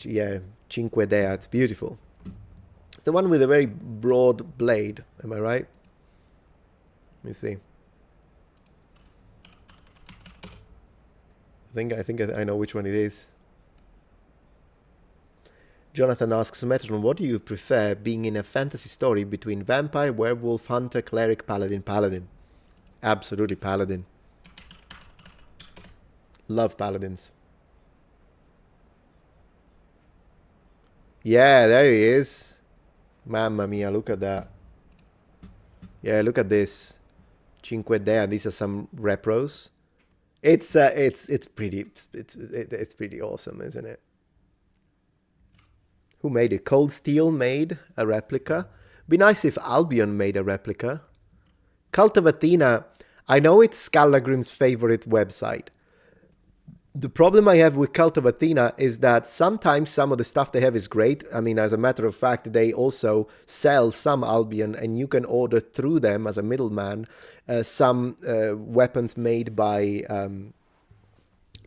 A: Yeah, Cinque Dea, it's beautiful. It's the one with a very broad blade, am I right? Let me see. I think I know which one it is. Jonathan asks, Metatron, what do you prefer, being in a fantasy story between vampire, werewolf, hunter, cleric, paladin? Paladin. Absolutely paladin. Love paladins. Yeah, there he is. Mamma mia, look at that. Yeah, look at this. Cinque Dea. These are some repros. It's pretty awesome, isn't it? Who made it? Cold Steel made a replica. Be nice if Albion made a replica. Cult of Athena, I know it's Scalagrim's favorite website. The problem I have with Cult of Athena is that sometimes some of the stuff they have is great. I mean, as a matter of fact, they also sell some Albion, and you can order through them as a middleman some weapons made by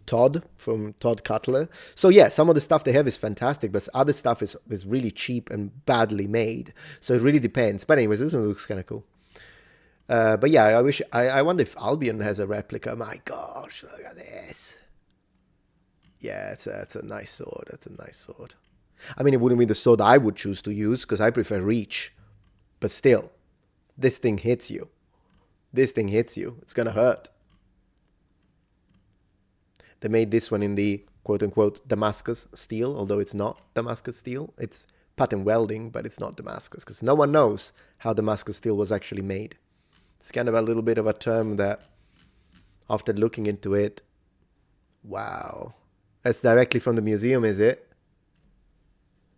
A: Todd from Todd Cutler. So yeah, some of the stuff they have is fantastic, but other stuff is really cheap and badly made. So it really depends. But anyways, this one looks kind of cool. But yeah, I wonder if Albion has a replica. My gosh, look at this. Yeah, it's a nice sword. That's a nice sword. I mean, it wouldn't be the sword I would choose to use because I prefer reach. But still, this thing hits you. This thing hits you. It's gonna hurt. They made this one in the quote-unquote Damascus steel, although it's not Damascus steel. It's pattern welding, but it's not Damascus because no one knows how Damascus steel was actually made. It's kind of a little bit of a term that, after looking into it, wow. That's directly from the museum, is it?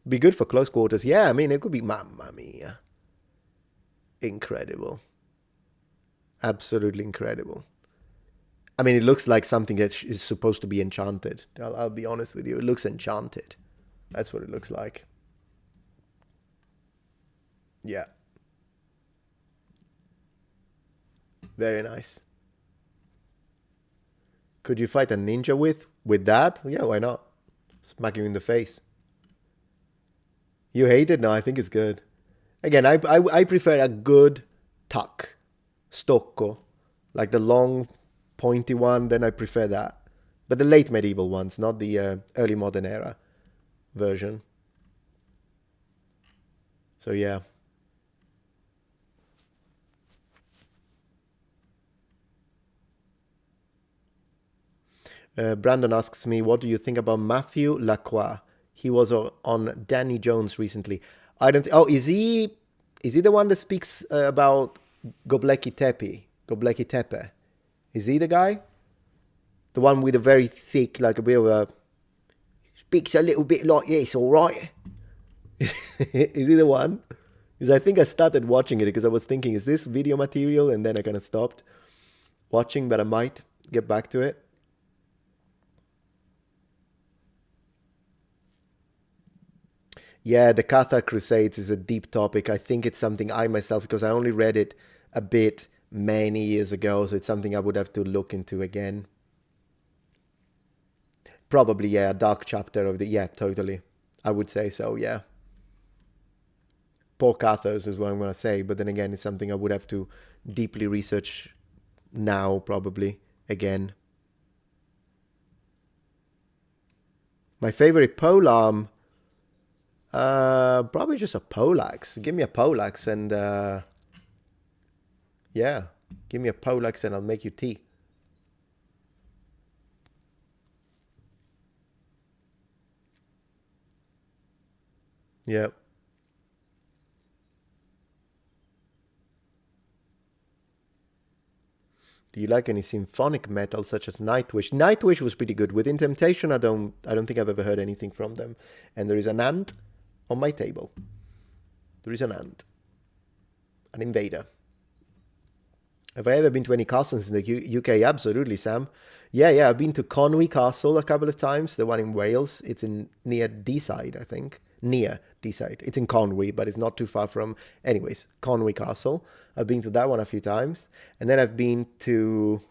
A: Be good for close quarters. Yeah, I mean, it could be, mamma mia. Incredible. Absolutely incredible. I mean, it looks like something that is supposed to be enchanted. I'll be honest with you. It looks enchanted. That's what it looks like. Yeah. Very nice. Could you fight a ninja with that? Yeah, why not? Smack him in the face. You hate it? No, I think it's good. Again, I prefer a good tuck. Stocco. Like the long, pointy one, then I prefer that. But the late medieval ones, not the early modern era version. So yeah. Brandon asks me, what do you think about Matthew Lacroix? He was on Danny Jones recently. I don't. Oh, is he the one that speaks about Göbekli Tepe? Is he the guy? The one with a very thick, like a bit of a... Speaks a little bit like this, all right? Is he the one? Because I think I started watching it because I was thinking, is this video material? And then I kind of stopped watching, but I might get back to it. Yeah, the Cathar Crusades is a deep topic. I think it's something I myself, because I only read it a bit many years ago, so it's something I would have to look into again. Probably, yeah, a dark chapter of the... Yeah, totally. I would say so, yeah. Poor Cathars is what I'm going to say, but then again, it's something I would have to deeply research now, probably, again. My favorite polearm... probably just a poleaxe. Give me a poleaxe and yeah, give me a poleaxe and I'll make you tea. Yeah. Do you like any symphonic metal such as Nightwish? Nightwish was pretty good. Within Temptation, I don't think I've ever heard anything from them. And there is an ant on my table. There is an ant. An invader. Have I ever been to any castles in the UK? Absolutely, Sam. Yeah, I've been to Conwy Castle a couple of times. The one in Wales. It's near Deeside, I think. Near Deeside. It's in Conwy, but it's not too far from... Anyways, Conwy Castle. I've been to that one a few times. And then I've been to...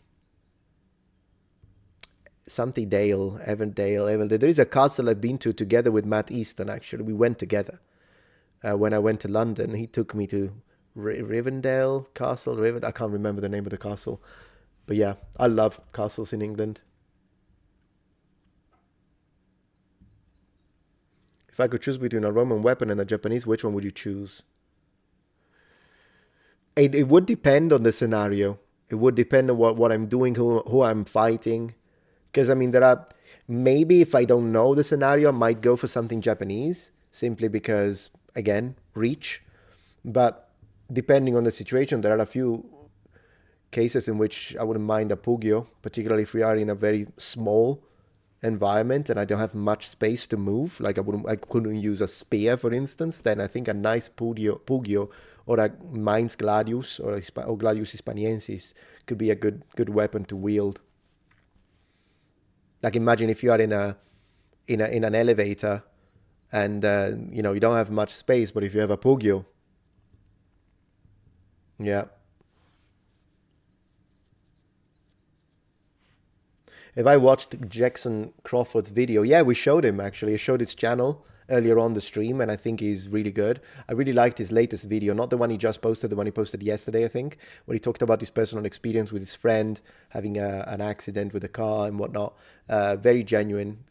A: something Dale, Evandale. There is a castle I've been to together with Matt Easton, actually. We went together. When I went to London, he took me to Rivendell Castle. I can't remember the name of the castle. But yeah, I love castles in England. If I could choose between a Roman weapon and a Japanese, which one would you choose? It would depend on the scenario. It would depend on what I'm doing, who I'm fighting. Because, I mean, there are... Maybe if I don't know the scenario, I might go for something Japanese. Simply because, again, reach. But depending on the situation, there are a few cases in which I wouldn't mind a Pugio, particularly if we are in a very small environment and I don't have much space to move. Like I couldn't use a spear, for instance. Then I think a nice Pugio or a Mainz Gladius or Gladius Hispaniensis could be a good weapon to wield. Like imagine if you are in an elevator and you know, you don't have much space, but if you have a Pugio, yeah. If I watched Jackson Crawford's video, yeah, we showed him actually. I showed his channel earlier on the stream, and I think he's really good. I really liked his latest video, not the one he just posted, the one he posted yesterday, I think, where he talked about his personal experience with his friend having an accident with a car and whatnot. Very genuine.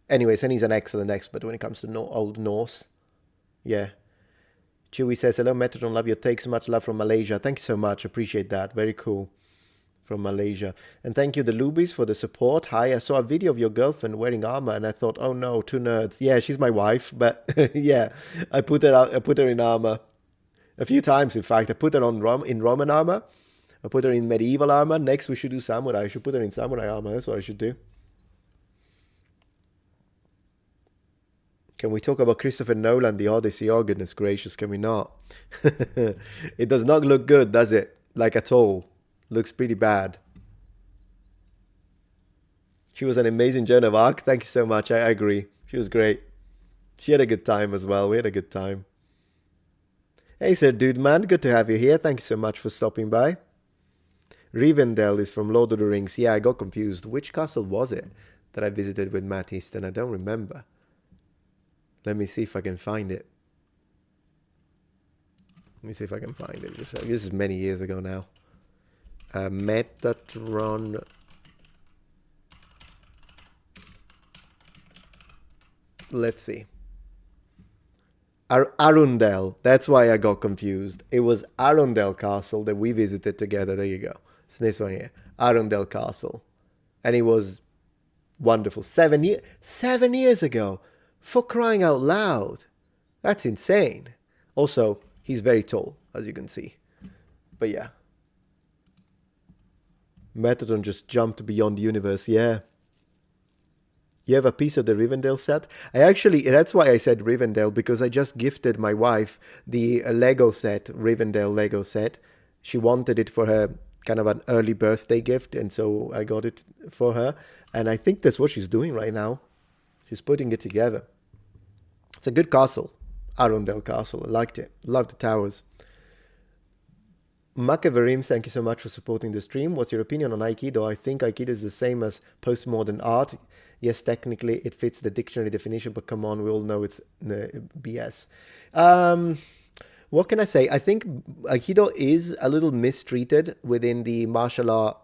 A: Anyways, and he's an excellent expert when it comes to Old Norse. Yeah. Chewy says, hello, Metatron, love your takes. Much love from Malaysia. Thank you so much. Appreciate that. Very cool. From Malaysia. And thank you, the Lubies, for the support. Hi, I saw a video of your girlfriend wearing armor and I thought, oh no, two nerds. Yeah, she's my wife, but yeah, I put her in armor a few times. In fact, I put her in Roman armor. I put her in medieval armor. Next, we should do samurai. I should put her in samurai armor. That's what I should do. Can we talk about Christopher Nolan, The Odyssey? Oh, goodness gracious, can we not? It does not look good, does it? Like at all. Looks pretty bad. She was an amazing Joan of Arc. Thank you so much. I agree. She was great. She had a good time as well. We had a good time. Hey, Sir Dude Man. Good to have you here. Thank you so much for stopping by. Rivendell is from Lord of the Rings. Yeah, I got confused. Which castle was it that I visited with Matt Easton? I don't remember. Let me see if I can find it. Let me see if I can find it. This is many years ago now. Metatron. Let's see. Arundel. That's why I got confused. It was Arundel Castle that we visited together. There you go. It's this one here. Arundel Castle. And it was wonderful. 7 years ago. For crying out loud. That's insane. Also, he's very tall, as you can see. But yeah. Metatron just jumped beyond the universe, yeah. You have a piece of the Rivendell set? That's why I said Rivendell, because I just gifted my wife the Lego set, Rivendell Lego set. She wanted it for her kind of an early birthday gift, and so I got it for her. And I think that's what she's doing right now. She's putting it together. It's a good castle, Arundel Castle. I liked it. Loved the towers. Makaverim, thank you so much for supporting the stream. What's your opinion on Aikido? I think Aikido is the same as postmodern art. Yes, technically it fits the dictionary definition, but come on, we all know it's BS. What can I say? I think Aikido is a little mistreated within the martial art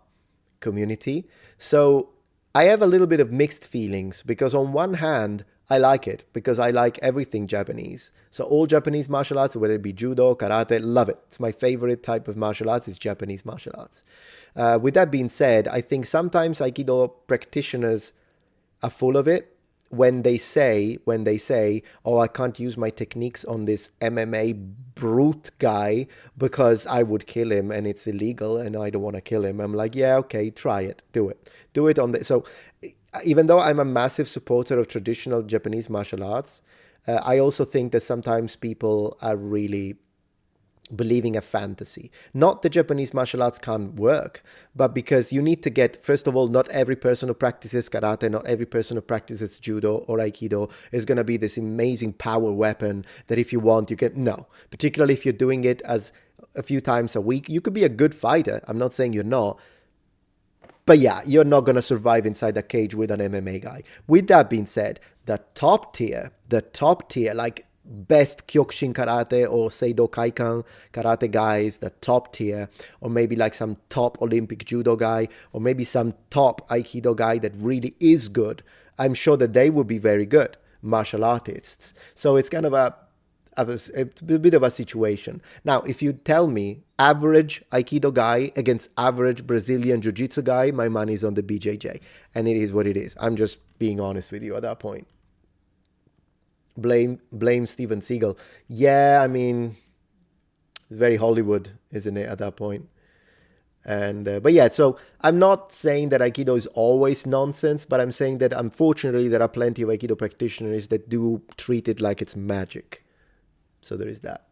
A: community. So I have a little bit of mixed feelings, because on one hand, I like it because I like everything Japanese. So all Japanese martial arts, whether it be judo, karate, love it. It's my favorite type of martial arts is Japanese martial arts. With that being said, I think sometimes Aikido practitioners are full of it when they say, oh, I can't use my techniques on this MMA brute guy because I would kill him and it's illegal and I don't want to kill him. I'm like, yeah, okay, try it. Do it on the... So even though I'm a massive supporter of traditional Japanese martial arts, I also think that sometimes people are really believing a fantasy. Not that Japanese martial arts can't work, but because you need to get, first of all, not every person who practices karate, not every person who practices judo or aikido is going to be this amazing power weapon that if you want, you can... No. Particularly if you're doing it as a few times a week, you could be a good fighter. I'm not saying you're not. But yeah, you're not going to survive inside a cage with an MMA guy. With that being said, the top tier, like best Kyokushin karate or Seido Kaikan karate guys, the top tier, or maybe like some top Olympic judo guy, or maybe some top Aikido guy that really is good, I'm sure that they would be very good martial artists. So it's kind of a bit of a situation. Now, if you tell me average Aikido guy against average Brazilian Jiu-Jitsu guy, my money's on the BJJ. And it is what it is. I'm just being honest with you at that point. Blame Steven Seagal. Yeah, I mean, it's very Hollywood, isn't it, at that point? And but yeah, so I'm not saying that Aikido is always nonsense, but I'm saying that unfortunately there are plenty of Aikido practitioners that do treat it like it's magic. So there is that.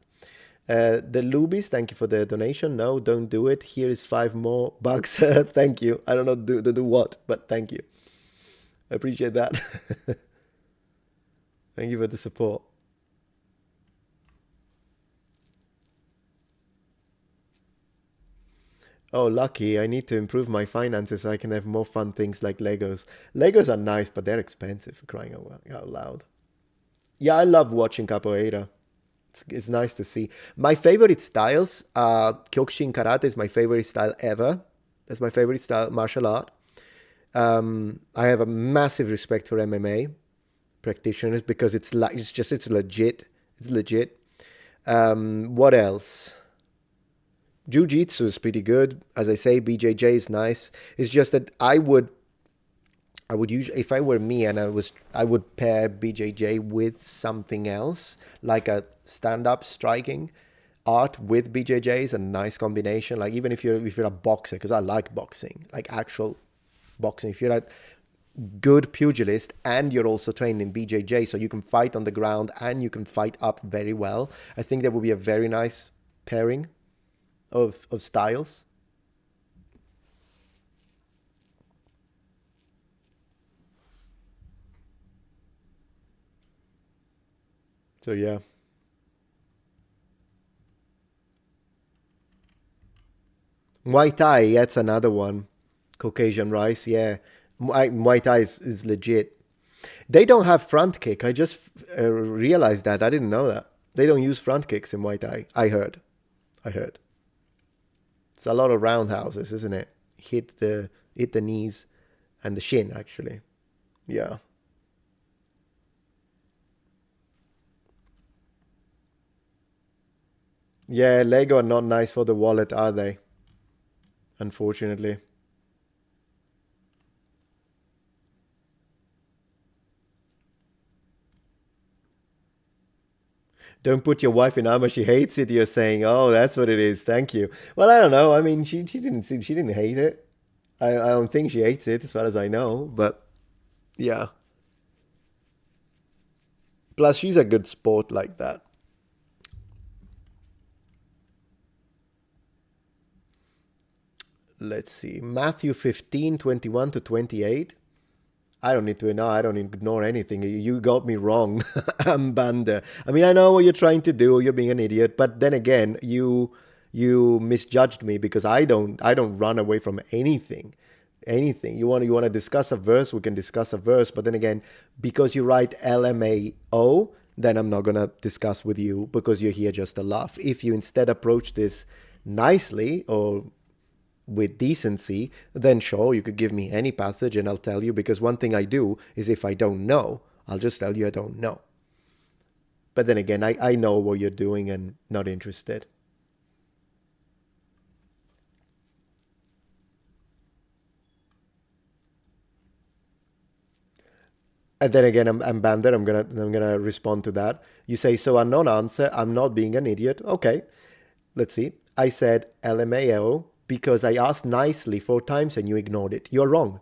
A: The Lubies, thank you for the donation. No, don't do it. Here is 5 more bucks. Thank you. I don't know do what, but thank you. I appreciate that. Thank you for the support. Oh, lucky. I need to improve my finances so I can have more fun things like Legos. Legos are nice, but they're expensive for crying out loud. Yeah, I love watching capoeira. It's nice to see. My favorite styles, Kyokushin Karate is my favorite style ever. That's my favorite style, martial art. I have a massive respect for MMA practitioners because it's legit. It's legit. What else? Jiu-Jitsu is pretty good. As I say, BJJ is nice. It's just that I would usually, if I were me and I would pair BJJ with something else, like a stand-up striking art with BJJ is a nice combination. Like even if you're a boxer, because I like boxing, like actual boxing. If you're a good pugilist and you're also trained in BJJ, so you can fight on the ground and you can fight up very well, I think that would be a very nice pairing of styles. So yeah. Muay Thai, that's another one. Caucasian rice, yeah. Muay Thai is legit. They don't have front kick. I just realized that. I didn't know that. They don't use front kicks in Muay Thai. I heard. I heard. It's a lot of roundhouses, isn't it? Hit the knees and the shin actually. Yeah. Yeah, Lego are not nice for the wallet, are they? Unfortunately. Don't put your wife in armor. She hates it. You're saying, oh, that's what it is. Thank you. Well, I don't know. I mean, she didn't hate it. I don't think she hates it, as far as I know. But yeah. Plus, she's a good sport like that. Let's see. Matthew 15:21 to 28. I don't need to know. I don't ignore anything. You got me wrong. I'm Banda. I mean, I know what you're trying to do. You're being an idiot. But then again, you misjudged me because I don't run away from anything. Anything. You want to discuss a verse, we can discuss a verse. But then again, because you write LMAO, then I'm not gonna discuss with you because you're here just to laugh. If you instead approach this nicely or with decency, then sure, you could give me any passage and I'll tell you, because one thing I do is if I don't know, I'll just tell you I don't know. But then again, I know what you're doing and not interested. And then again, I'm Bander. I'm gonna respond to that. You say so. A non-answer. I'm not being an idiot. Okay, let's see. I said LMAO because I asked nicely 4 times and you ignored it. You're wrong.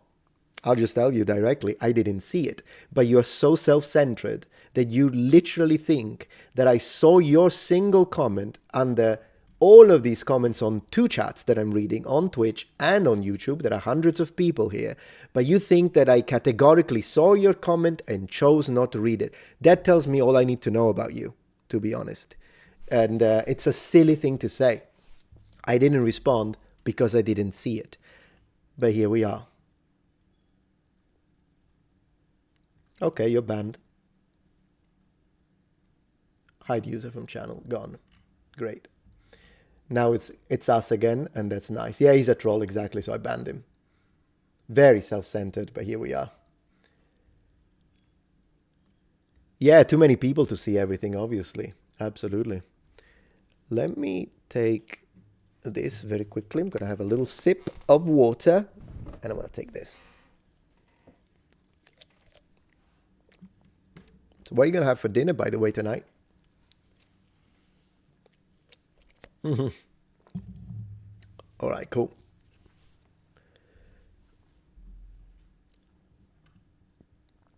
A: I'll just tell you directly, I didn't see it. But you're so self centered that you literally think that I saw your single comment under all of these comments on 2 chats that I'm reading on Twitch and on YouTube. There are hundreds of people here. But you think that I categorically saw your comment and chose not to read it. That tells me all I need to know about you, to be honest. And it's a silly thing to say. I didn't respond because I didn't see it. But here we are. Okay, you're banned. Hide user from channel. Gone. Great. Now it's us again, and that's nice. Yeah, he's a troll, exactly, so I banned him. Very self-centered, but here we are. Yeah, too many people to see everything, obviously. Absolutely. Let me take this very quickly. I'm going to have a little sip of water, and I'm going to take this. So what are you going to have for dinner, by the way, tonight? All right, cool.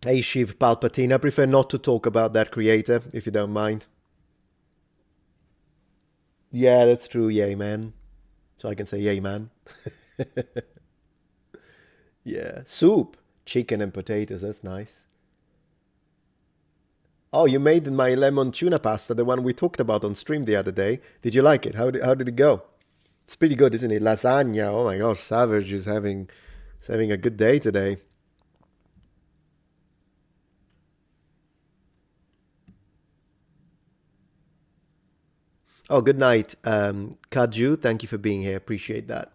A: Hey, Shiv Palpatine, I prefer not to talk about that creator, if you don't mind. Yeah, that's true, yay, man. So I can say yay, man. Yeah. Soup, chicken and potatoes, that's nice. Oh, you made my lemon tuna pasta, the one we talked about on stream the other day. Did you like it? How did it go? It's pretty good, isn't it? Lasagna. Oh my gosh, Savage is having a good day today. Oh, good night, Kaju. Thank you for being here. Appreciate that.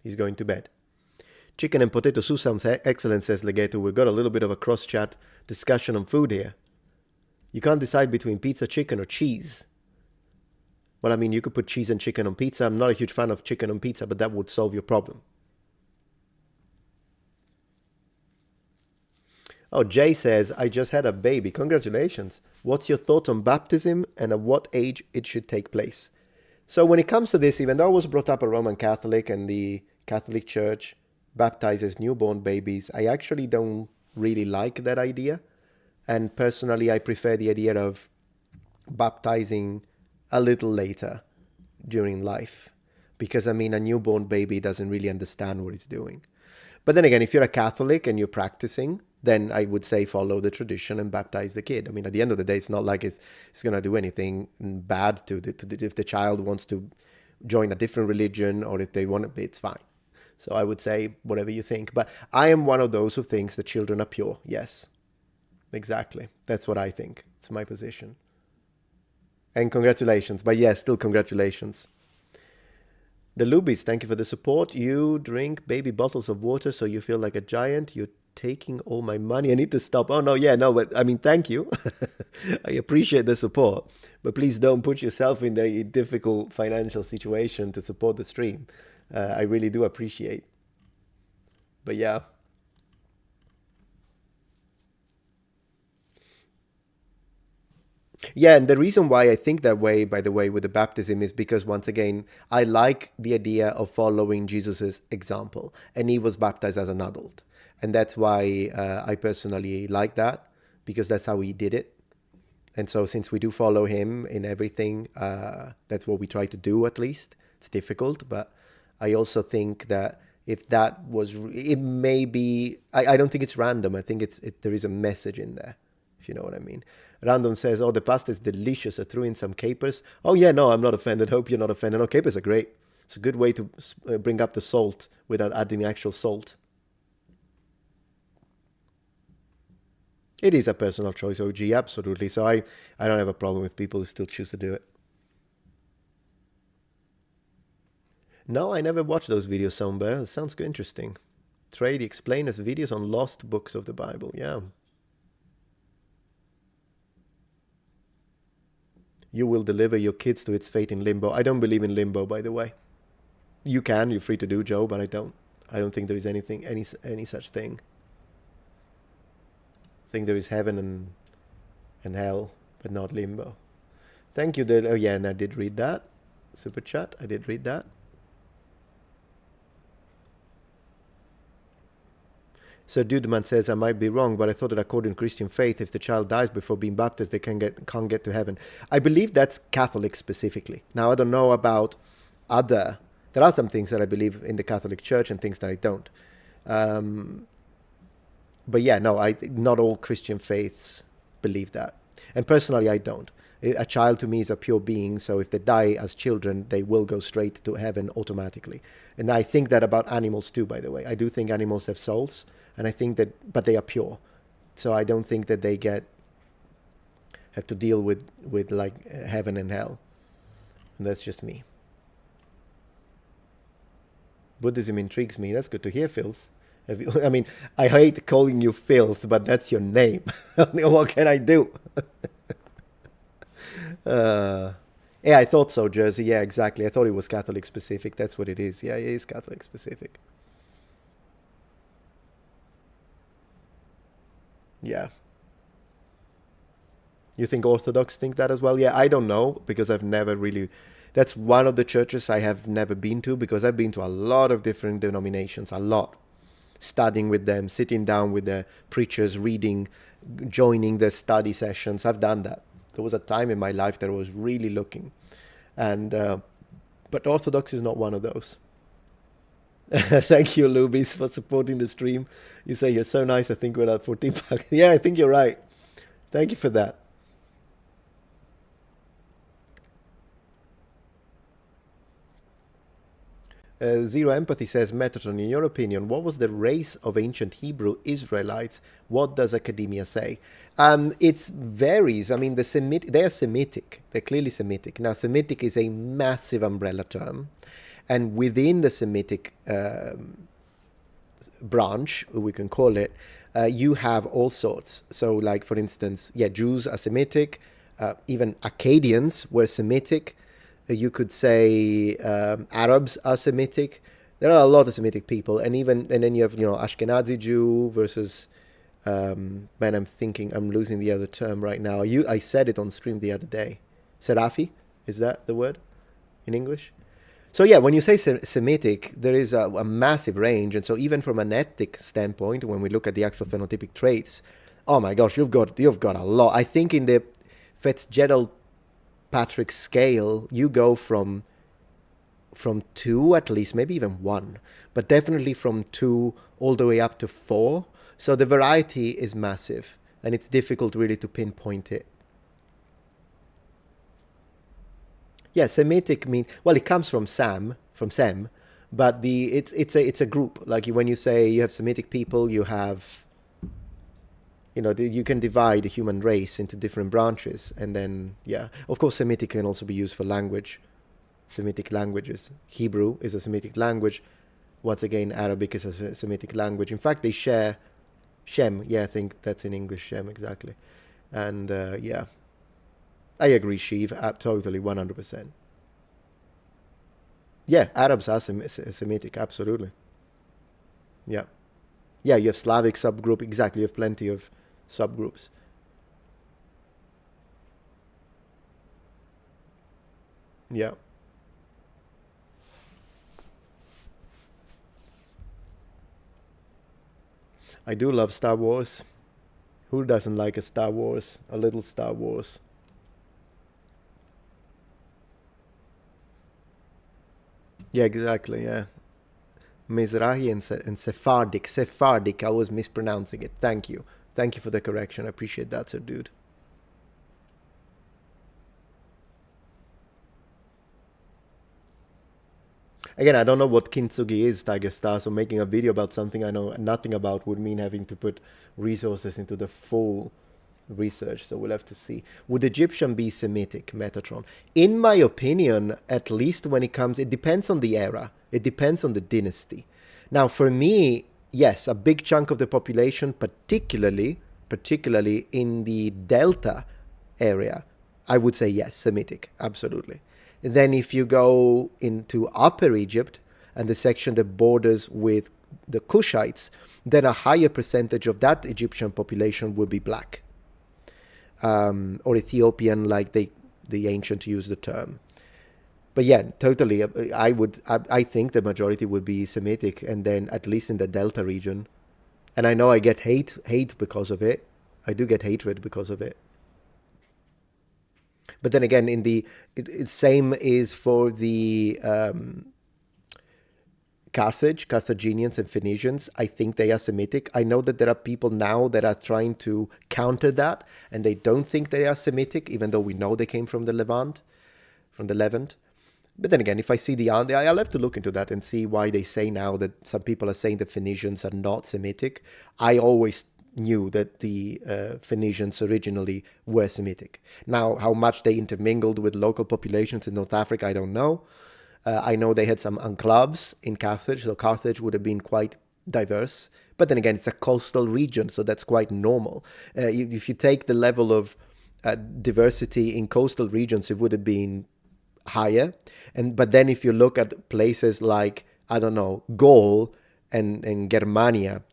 A: He's going to bed. Chicken and potato soup sounds excellent, says Legato. We've got a little bit of a cross chat discussion on food here. You can't decide between pizza, chicken, or cheese. Well, I mean, you could put cheese and chicken on pizza. I'm not a huge fan of chicken on pizza, but that would solve your problem. Oh, Jay says, I just had a baby. Congratulations. What's your thought on baptism and at what age it should take place? So when it comes to this, even though I was brought up a Roman Catholic and the Catholic Church baptizes newborn babies, I actually don't really like that idea. And personally, I prefer the idea of baptizing a little later during life. Because, I mean, a newborn baby doesn't really understand what it's doing. But then again, if you're a Catholic and you're practicing, then I would say follow the tradition and baptize the kid. I mean, at the end of the day, it's not like it's going to do anything bad if the child wants to join a different religion or if they want to be, it's fine. So I would say whatever you think. But I am one of those who thinks that children are pure. Yes, exactly. That's what I think. It's my position. And congratulations. But yes, still congratulations. The Lubies, thank you for the support. You drink baby bottles of water so you feel like a giant. You're taking all my money. I need to stop. Oh, no, yeah, no, but I mean, thank you. I appreciate the support. But please don't put yourself in a difficult financial situation to support the stream. I really do appreciate. But yeah. Yeah, and the reason why I think that way, by the way, with the baptism is because, once again, I like the idea of following Jesus's example. And he was baptized as an adult. And that's why I personally like that, because that's how he did it. And so since we do follow him in everything, that's what we try to do at least. It's difficult, but I also think that if that was, it may be, I don't think it's random. I think there is a message in there, if you know what I mean. Random says, oh, the pasta is delicious. I threw in some capers. Oh, yeah, no, I'm not offended. Hope you're not offended. No, capers are great. It's a good way to bring up the salt without adding actual salt. It is a personal choice, OG, absolutely. So I don't have a problem with people who still choose to do it. No, I never watched those videos, Somber. It sounds good, interesting. Trade explainers videos on lost books of the Bible. Yeah. You will deliver your kids to its fate in limbo. I don't believe in limbo, by the way. You can, you're free to do, Joe, but I don't. I don't think there is any such thing. I think there is heaven and hell, but not limbo. Thank you. Oh yeah, and I did read that. Super chat, I did read that. So Dudeman says, I might be wrong, but I thought that according to Christian faith, if the child dies before being baptized, they can't get to heaven. I believe that's Catholic specifically. Now, I don't know about other... There are some things that I believe in the Catholic Church and things that I don't. But yeah, no, not all Christian faiths believe that. And personally, I don't. A child to me is a pure being, so if they die as children, they will go straight to heaven automatically. And I think that about animals too, by the way. I do think animals have souls. And I think that, but they are pure. So I don't think that they have to deal with like heaven and hell. And that's just me. Buddhism intrigues me. That's good to hear, Filth. I mean, I hate calling you Filth, but that's your name. What can I do? Yeah, I thought so, Jersey. Yeah, exactly. I thought it was Catholic specific. That's what it is. Yeah, it is Catholic specific. Yeah. You think Orthodox think that as well? Yeah, I don't know, because I've never really... That's one of the churches I have never been to, because I've been to a lot of different denominations, a lot. studying with them, sitting down with the preachers, reading, joining the study sessions. I've done that. There was a time in my life that I was really looking, and but Orthodox is not one of those. Thank you, Lubis, for supporting the stream. You say you're so nice. I think we're at 14 bucks. Yeah, I think you're right. Thank you for that. Zero Empathy says, Metatron, in your opinion, what was the race of ancient Hebrew Israelites? What does academia say? It varies. I mean, they are Semitic. They're clearly Semitic. Now, Semitic is a massive umbrella term. And within the Semitic branch, we can call it, you have all sorts. So, like, for instance, yeah, Jews are Semitic. Even Akkadians were Semitic. You could say Arabs are Semitic. There are a lot of Semitic people, and then you have Ashkenazi Jew versus man. I'm losing the other term right now. I said it on stream the other day. Serafi, is that the word in English? So yeah, when you say Semitic, there is a massive range, and so even from an ethnic standpoint, when we look at the actual phenotypic traits, oh my gosh, you've got a lot. I think in the Fitzgerald Patrick scale, you go from 2 at least, maybe even 1, but definitely from 2 all the way up to 4. So the variety is massive, and it's difficult really to pinpoint it. Yeah, Semitic means, well, it comes from Sem, but it's a group. Like when you say you have Semitic people, you have, you can divide the human race into different branches, and then, yeah, of course, Semitic can also be used for language, Semitic languages. Hebrew is a Semitic language. Once again, Arabic is a Semitic language. In fact, they share Shem. Yeah, I think that's in English, Shem, exactly. And yeah, I agree, Shiv, totally, 100%. Yeah, Arabs are Semitic, absolutely. Yeah. Yeah, you have Slavic subgroup, exactly, you have plenty of subgroups. Yeah. I do love Star Wars. Who doesn't like a Star Wars? A little Star Wars. Yeah, exactly, yeah. Mizrahi and Sephardic. Sephardic, I was mispronouncing it. Thank you. Thank you for the correction. I appreciate that, sir, dude. Again, I don't know what kintsugi is, Tiger Star, so making a video about something I know nothing about would mean having to put resources into the full research, so we'll have to see. Would Egyptian be Semitic, Metatron? In my opinion, at least when it depends on the era. It depends on the dynasty. Now, for me, yes, a big chunk of the population, particularly in the Delta area, I would say yes, Semitic, absolutely. Then if you go into Upper Egypt and the section that borders with the Kushites, then a higher percentage of that Egyptian population would be black. Or Ethiopian, like the ancient use the term. But yeah, totally. I think the majority would be Semitic, and then at least in the Delta region. And I know I get hate because of it. I do get hatred because of it. But then again, same is for the Carthaginians and Phoenicians. I think they are Semitic. I know that there are people now that are trying to counter that, and they don't think they are Semitic, even though we know they came from the Levant. But then again, if I see I'll have to look into that and see why they say now that some people are saying the Phoenicians are not Semitic. I always knew that the Phoenicians originally were Semitic. Now, how much they intermingled with local populations in North Africa, I don't know. I know they had some enclaves in Carthage, so Carthage would have been quite diverse. But then again, it's a coastal region, so that's quite normal. If you take the level of diversity in coastal regions, it would have been higher. But then if you look at places like, I don't know, Gaul and Germania,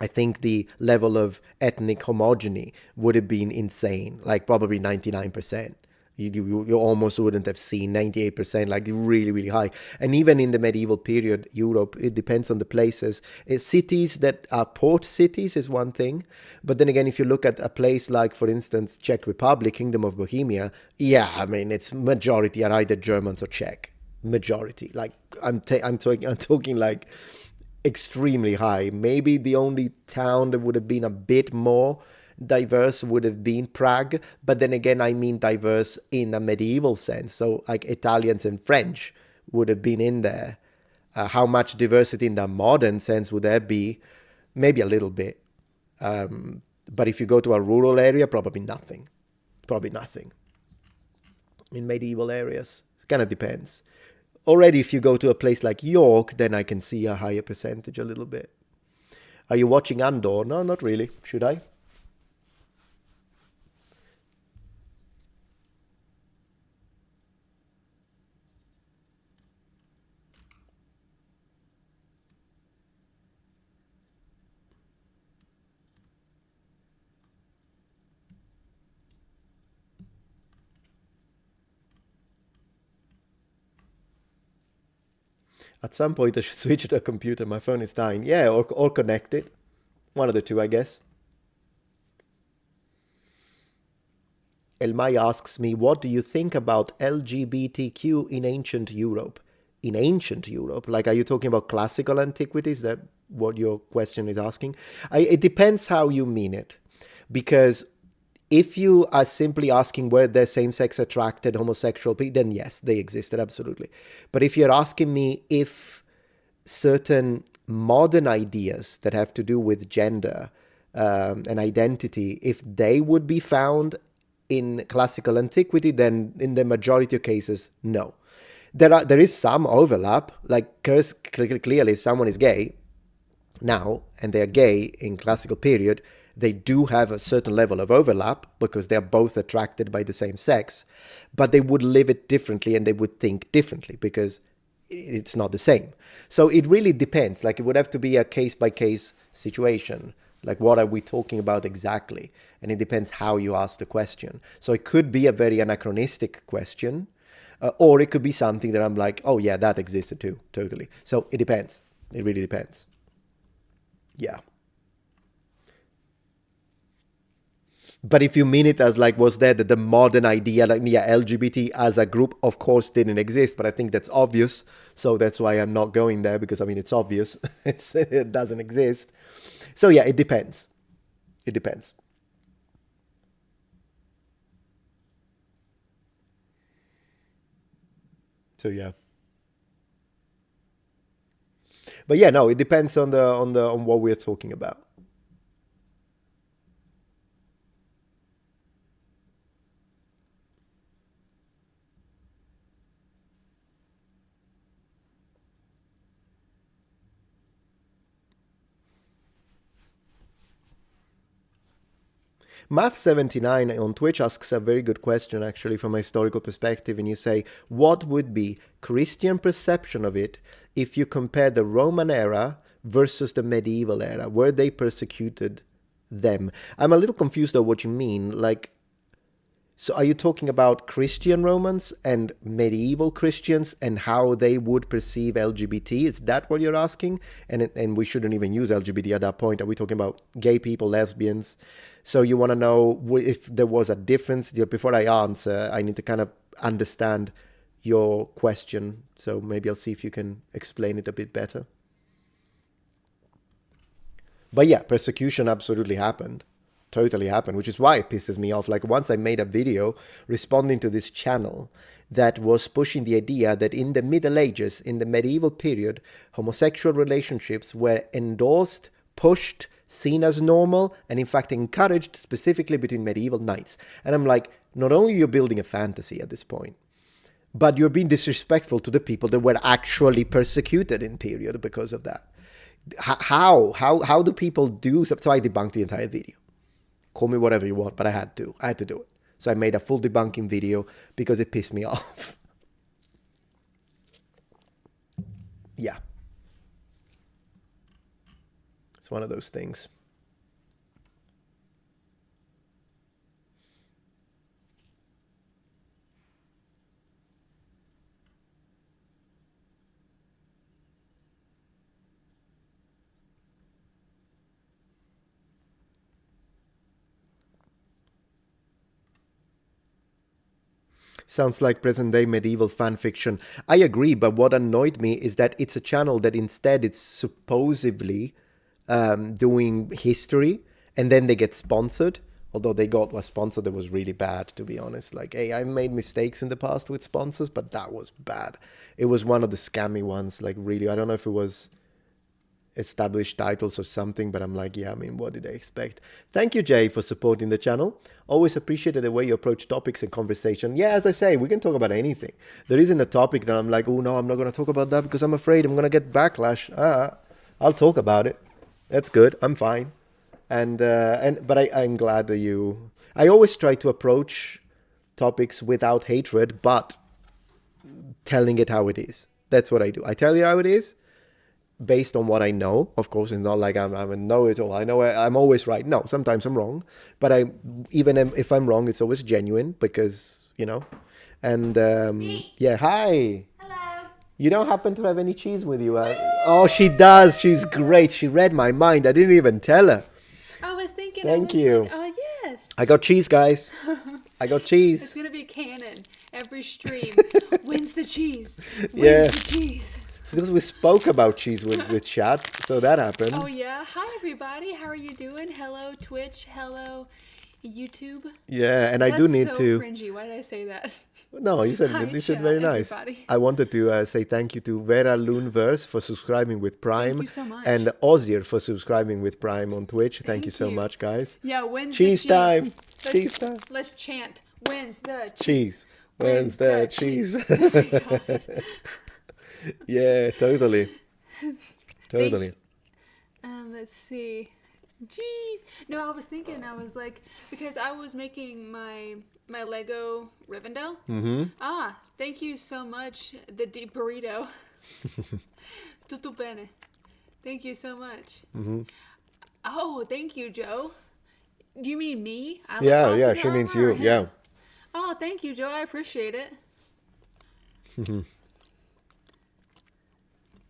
A: I think the level of ethnic homogeny would have been insane, like probably 99%. You almost wouldn't have seen 98%, like really, really high. And even in the medieval period, Europe, it depends on the places. Cities that are port cities is one thing. But then again, if you look at a place like, for instance, Czech Republic, Kingdom of Bohemia, yeah, I mean, it's majority are either Germans or Czech. Majority. Like, I'm talking like extremely high. Maybe the only town that would have been a bit more diverse would have been Prague, but then again, I mean diverse in a medieval sense. So, like Italians and French would have been in there. How much diversity in the modern sense would there be? Maybe a little bit. But if you go to a rural area, probably nothing. Probably nothing. In medieval areas, it kind of depends. Already, if you go to a place like York, then I can see a higher percentage a little bit. Are you watching Andor? No, not really. Should I? At some point, I should switch to a computer. My phone is dying. Yeah, or connect it. One of the two, I guess. Elmai asks me, what do you think about LGBTQ in ancient Europe? In ancient Europe? Like, are you talking about classical antiquities? That what your question is asking? It depends how you mean it. Because if you are simply asking were there same-sex attracted homosexual people, then yes, they existed, absolutely. But if you're asking me if certain modern ideas that have to do with gender and identity, if they would be found in classical antiquity, then in the majority of cases, no. There is some overlap, like clearly someone is gay now, and they're gay in classical period, they do have a certain level of overlap because they're both attracted by the same sex, but they would live it differently and they would think differently because it's not the same. So it really depends. Like, it would have to be a case by case situation. Like, what are we talking about exactly? And it depends how you ask the question. So it could be a very anachronistic question, or it could be something that I'm like, oh yeah, that existed too, totally. So it depends. It really depends. Yeah. But if you mean it as like, was there the modern idea, like, yeah, LGBT as a group, of course, didn't exist, but I think that's obvious. So that's why I'm not going there, because I mean, it's obvious. It doesn't exist. So yeah, it depends. It depends. So yeah. But yeah, no, it depends on on what we're talking about. Math79 on Twitch asks a very good question, actually, from a historical perspective. And you say, what would be Christian perception of it if you compare the Roman era versus the medieval era? Were they persecuted them? I'm a little confused of what you mean. Like, so are you talking about Christian Romans and medieval Christians and how they would perceive LGBT? Is that what you're asking? And we shouldn't even use LGBT at that point. Are we talking about gay people, lesbians? So you want to know if there was a difference? Before I answer, I need to kind of understand your question. So maybe I'll see if you can explain it a bit better. But yeah, persecution absolutely happened. Totally happened, which is why it pisses me off. Like, once I made a video responding to this channel that was pushing the idea that in the Middle Ages, in the medieval period, homosexual relationships were endorsed, pushed, seen as normal, and in fact encouraged specifically between medieval knights. And I'm like, not only you're building a fantasy at this point, but you're being disrespectful to the people that were actually persecuted in period because of that. How do people do so? So I debunked the entire video. Call me whatever you want, but I had to do it. So I made a full debunking video because it pissed me off. Yeah, it's one of those things. Sounds like present day medieval fan fiction. I agree, but what annoyed me is that it's a channel that instead it's supposedly doing history, and then they get sponsored. Although they got a sponsor that was really bad, to be honest. Like, hey, I made mistakes in the past with sponsors, but that was bad. It was one of the scammy ones. Like, really, I don't know if it was established titles or something, but I'm like, yeah, I mean, what did they expect? Thank you, Jay, for supporting the channel. Always appreciated the way you approach topics and conversation. Yeah, as I say, we can talk about anything. There isn't a topic that I'm like, oh no, I'm not going to talk about that because I'm afraid I'm going to get backlash. I'll talk about it. That's good. I'm fine. But I'm glad that you... I always try to approach topics without hatred, but telling it how it is. That's what I do. I tell you how it is based on what I know. Of course, it's not like I'm a know-it-all. I know I'm always right. No, sometimes I'm wrong. But even if I'm wrong, it's always genuine because, you know. And, yeah, hi.
C: Hello.
A: You don't happen to have any cheese with you? Oh, she does. She's great. She read my mind. I didn't even tell her.
C: I was thinking.
A: Thank you.
C: Like, oh yes.
A: I got cheese, guys. I got
C: It's
A: cheese.
C: gonna be canon every stream. Wins the cheese. Wins
A: Yeah.
C: the cheese.
A: It's because we spoke about cheese with chat, so that happened.
C: Oh yeah. Hi everybody. How are you doing? Hello Twitch. Hello YouTube.
A: Yeah, and I
C: That's
A: do need
C: so
A: to.
C: cringy. Why did I say that?
A: No, you said
C: Hi,
A: you said
C: chat,
A: very nice.
C: everybody.
A: I wanted to say thank you to Vera Loonverse for subscribing with Prime,
C: you so much.
A: and Ozier for subscribing with Prime on Twitch. Thank you so
C: you.
A: much, guys.
C: Yeah. Wins
A: Cheese
C: the cheese.
A: time.
C: Let's,
A: Cheese time.
C: Let's chant. Wins the cheese.
A: Cheese. When's
C: Wins the
A: the cheese?
C: Oh my God.
A: Yeah, totally. Totally.
C: Let's see. Jeez. No, I was thinking, I was like, because I was making my Lego Rivendell.
A: Mm-hmm.
C: Ah, thank you so much, the deep burrito. Tutto bene. Thank you so much.
A: Mm-hmm.
C: Oh, thank you, Joe. Do you mean me? I look
A: Yeah,
C: awesome
A: yeah,
C: in
A: she means
C: armor,
A: you.
C: or him?
A: Yeah.
C: Oh, thank you, Joe. I appreciate it.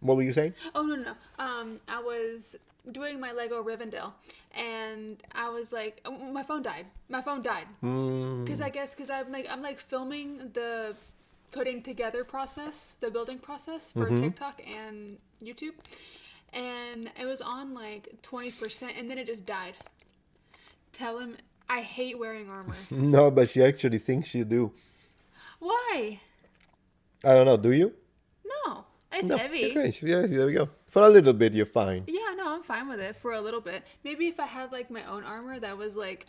A: What were you saying?
C: Oh no. I was doing my Lego Rivendell, and I was like, oh, my phone died. Because I'm like filming the putting together process, the building process for TikTok and YouTube, and it was on like 20%, and then it just died. Tell him I hate wearing armor.
A: No, but she actually thinks you do.
C: Why?
A: I don't know. Do you?
C: No, it's
A: No.
C: heavy.
A: Okay. Yeah, there we go. For a little bit, you're fine.
C: Yeah, no, I'm fine with it for a little bit. Maybe if I had like my own armor that was like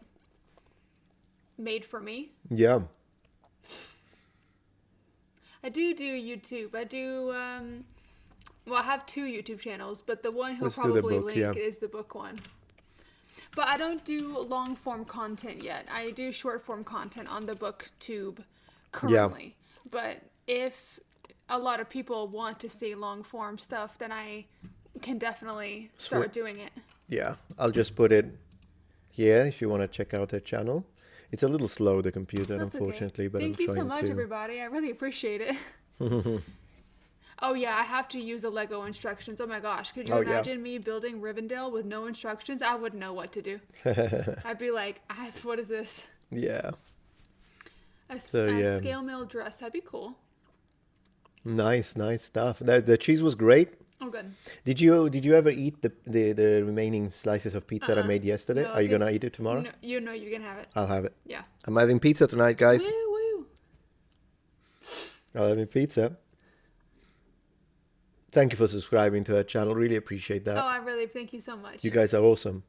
C: made for me.
A: Yeah.
C: I do YouTube. I do well, I have 2 YouTube channels, but the one he'll
A: Let's do the
C: probably
A: book,
C: link
A: yeah.
C: is the book one. But I don't do long form content yet. I do short form content on the booktube currently. But if a lot of people want to see long form stuff, then I can definitely start doing it.
A: Yeah. I'll just put it here if you want to check out her channel. It's a little slow, the computer,
C: That's
A: unfortunately,
C: okay.
A: but
C: Thank
A: I'm
C: you
A: trying
C: so much,
A: to.
C: everybody. I really appreciate it. Oh yeah, I have to use the Lego instructions. Oh my gosh, could you
A: Oh, yeah.
C: imagine me building Rivendell with no instructions? I wouldn't know what to do. I'd be like, what is this?
A: Yeah.
C: A
A: yeah.
C: scale mail dress. That'd be cool.
A: Nice stuff. The cheese was great.
C: Oh good.
A: Did you ever eat the remaining slices of pizza that I made yesterday?
C: No,
A: Are you gonna eat it tomorrow?
C: No, you know you can have it.
A: I'll have it.
C: Yeah.
A: I'm having pizza tonight, guys.
C: Woo woo.
A: I'm having pizza. Thank you for subscribing to our channel. Really appreciate that.
C: Oh, I really thank you so much.
A: You guys are awesome.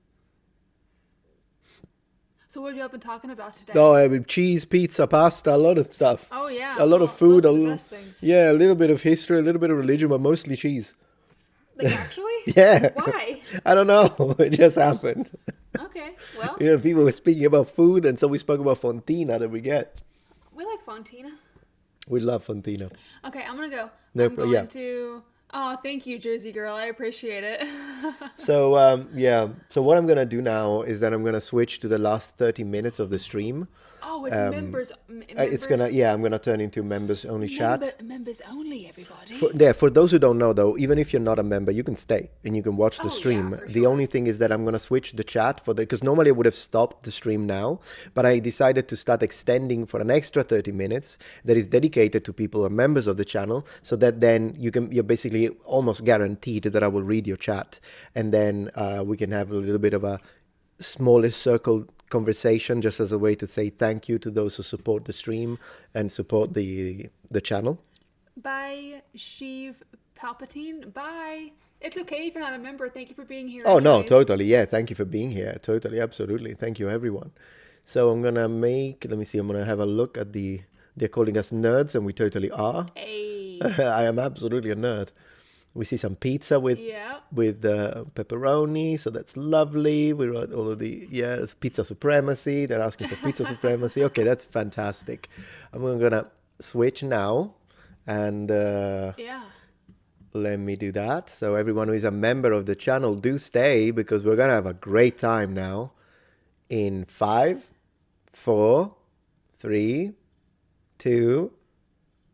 C: So what have you been talking about today?
A: Oh, I mean, cheese, pizza, pasta, a lot of stuff.
C: Oh yeah.
A: A lot of
C: Well,
A: food.
C: those are the best things.
A: Yeah, a little bit of history, a little bit of religion, but mostly cheese.
C: Like actually?
A: Yeah.
C: Why?
A: I don't know. It just happened.
C: Okay. Well,
A: You know, people were speaking about food, and so we spoke about Fontina that we get.
C: we like Fontina.
A: We love Fontina.
C: Okay, I'm gonna go.
A: No,
C: I'm going
A: yeah.
C: to. Oh, thank you, Jersey girl. I appreciate it.
A: So yeah. So what I'm gonna do now is that I'm gonna switch to the last 30 minutes of the stream.
C: Oh, it's
A: Um, it's gonna,
C: members.
A: yeah, I'm gonna turn into members only chat.
C: Members only, everybody.
A: For those who don't know though, even if you're not a member, you can stay and you can watch the
C: Oh, yeah,
A: stream.
C: for
A: The
C: sure.
A: only thing is that I'm gonna switch the chat for the, because normally I would have stopped the stream now, but I decided to start extending for an extra 30 minutes that is dedicated to people who are members of the channel, so that then you're basically almost guaranteed that I will read your chat, and then we can have a little bit of a smaller circle conversation, just as a way to say thank you to those who support the stream and support the channel.
C: Bye, Sheev Palpatine. Bye. It's okay if you're not a member. Thank you for being here.
A: Oh no,
C: anyways.
A: totally, yeah, thank you for being here, totally, absolutely, thank you everyone. So I'm gonna let me see, I'm gonna have a look at they're calling us nerds, and we totally are.
C: Hey.
A: I am absolutely a nerd. We see some pizza with
C: Yeah.
A: pepperoni, so that's lovely. We wrote all of it's pizza supremacy. They're asking for pizza supremacy. Okay, that's fantastic. I'm gonna switch now, and
C: Yeah.
A: let me do that. So everyone who is a member of the channel, do stay, because we're gonna have a great time now. In 5, 4, 3, 2,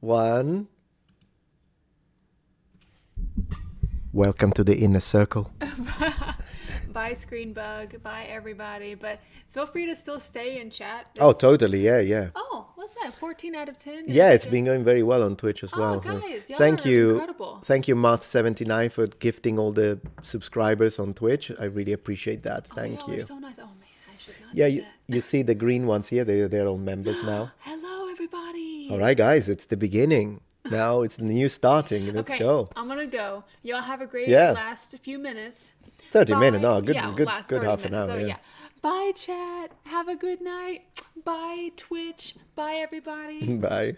A: 1. Welcome to the inner circle.
C: Bye, Screenbug. Bye, everybody. But feel free to still stay and chat.
A: Oh,
C: It's-
A: totally. Yeah, yeah.
C: Oh, what's that? 14 out of 10?
A: Yeah, it's been going very well on Twitch as
C: Oh,
A: well. So
C: guys, y'all
A: thank
C: are
A: you.
C: incredible.
A: Thank you, Math79, for gifting all the subscribers on Twitch. I really appreciate that. Thank
C: y'all
A: you.
C: Are so nice. Oh, man, I should not
A: Yeah,
C: do
A: you,
C: that.
A: you see the green ones here. They're all members now.
C: Hello, everybody.
A: All right, guys, it's the beginning. Now it's the new starting. Let's
C: Okay,
A: go.
C: I'm gonna go. Y'all have a great
A: Yeah.
C: last few minutes.
A: 30
C: Bye.
A: minutes. No, good,
C: Yeah,
A: good,
C: last
A: good
C: 30
A: half an
C: minutes.
A: hour.
C: Oh,
A: Yeah.
C: Bye, chat. Have a good night. Bye, Twitch. Bye, everybody.
A: Bye.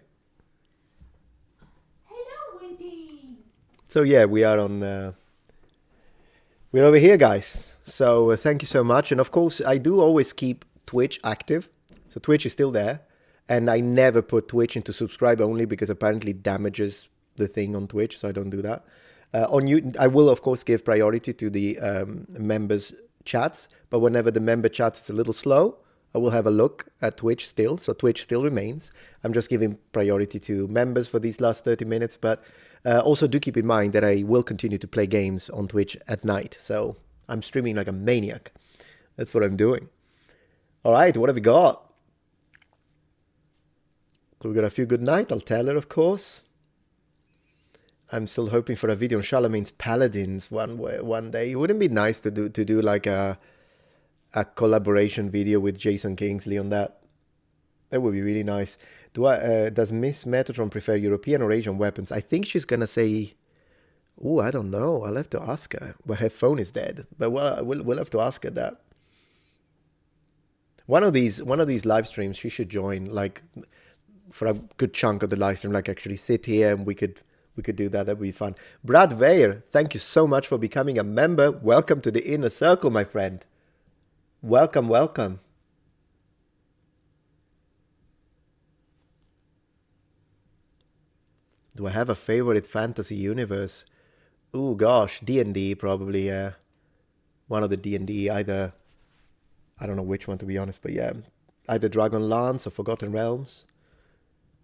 C: Hello, Wendy.
A: So yeah, we are on. We're over here, guys. So thank you so much. And of course, I do always keep Twitch active. So Twitch is still there, and I never put Twitch into subscribe only, because apparently it damages the thing on Twitch. So I don't do that. On you, I will of course give priority to the members chats, but whenever the member chats is a little slow, I will have a look at Twitch still. So Twitch still remains. I'm just giving priority to members for these last 30 minutes. But also do keep in mind that I will continue to play games on Twitch at night. So I'm streaming like a maniac. That's what I'm doing. All right, what have we got? We got a few good night. I'll tell her, of course. I'm still hoping for a video on Charlemagne's Paladins one day. It wouldn't be nice to do like a collaboration video with Jason Kingsley on that? That would be really nice. Does Miss Metatron prefer European or Asian weapons? I think she's gonna say, oh, I don't know. I'll have to ask her. But her phone is dead. But we'll have to ask her that. One of these live streams she should join, like for a good chunk of the live stream, like actually sit here and we could do that. That'd be fun. Brad Veyer, thank you so much for becoming a member. Welcome to the inner circle, my friend. Welcome, welcome. Do I have a favorite fantasy universe? Ooh, gosh, D&D probably. One of the D&D, either, I don't know which one to be honest, but yeah, either Dragonlance or Forgotten Realms.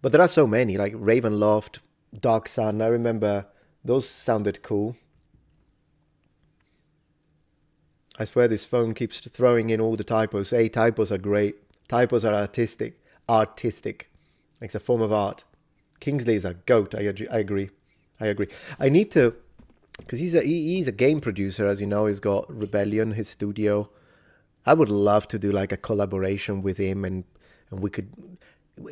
A: But there are so many, like Ravenloft, Dark Sun. I remember those sounded cool. I swear this phone keeps throwing in all the typos. Hey, typos are great. Typos are artistic. It's a form of art. Kingsley is a goat. I agree. I need to, because he's a game producer, as you know. He's got Rebellion, his studio. I would love to do like a collaboration with him, and we could.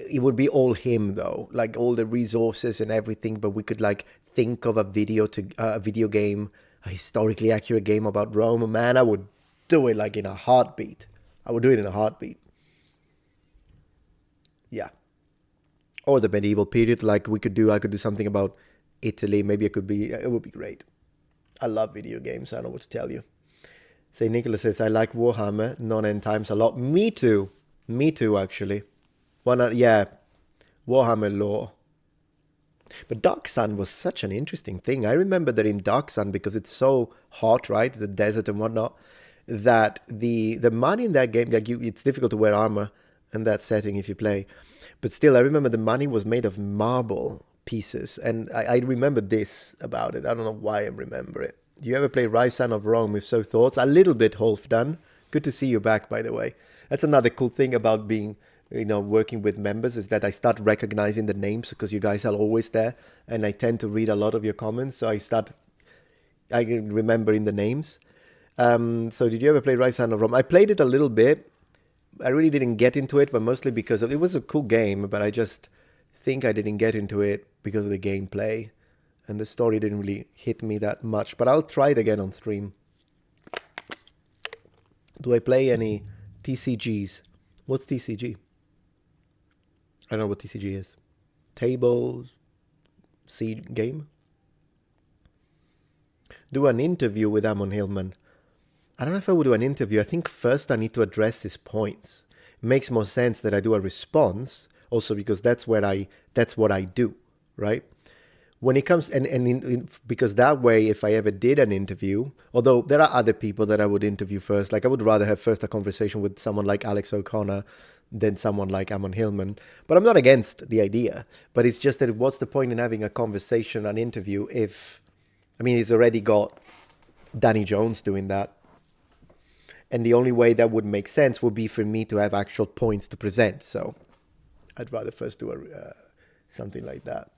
A: It would be all him though, like all the resources and everything. But we could like think of a video game, a historically accurate game about Rome. Man, I would do it like in a heartbeat. Yeah. Or the medieval period, like I could do something about Italy. Maybe it would be great. I love video games. I don't know what to tell you. Say Nicholas says, I like Warhammer, non-end times a lot. Me too, actually. Yeah, Warhammer lore. But Dark Sun was such an interesting thing. I remember that in Dark Sun, because it's so hot, right, the desert and whatnot, that the money in that game, like it's difficult to wear armor in that setting if you play, but still, I remember the money was made of marble pieces, and I remember this about it. I don't know why I remember it. Do you ever play Rise Son of Rome? If so, thoughts? A little bit, Halfdan. Good to see you back, by the way. That's another cool thing about being, working with members, is that I start recognizing the names because you guys are always there, and I tend to read a lot of your comments, so I can remember in the names. So did you ever play Rise Son of Rome? I played it a little bit. I really didn't get into it, but mostly because it was a cool game, but I just think I didn't get into it because of the gameplay, and the story didn't really hit me that much. But I'll try it again on stream. Do I play any TCGs? What's TCG? I don't know what TCG is. Table seed game? Do an interview with Amon Hillman. I don't know if I would do an interview. I think first I need to address his points. It makes more sense that I do a response, also because that's what I do, right? When it comes, because that way, if I ever did an interview, although there are other people that I would interview first, like I would rather have first a conversation with someone like Alex O'Connor than someone like Amon Hillman. But I'm not against the idea. But it's just that what's the point in having a conversation, an interview, if, he's already got Danny Jones doing that. And the only way that would make sense would be for me to have actual points to present. So I'd rather first do something like that.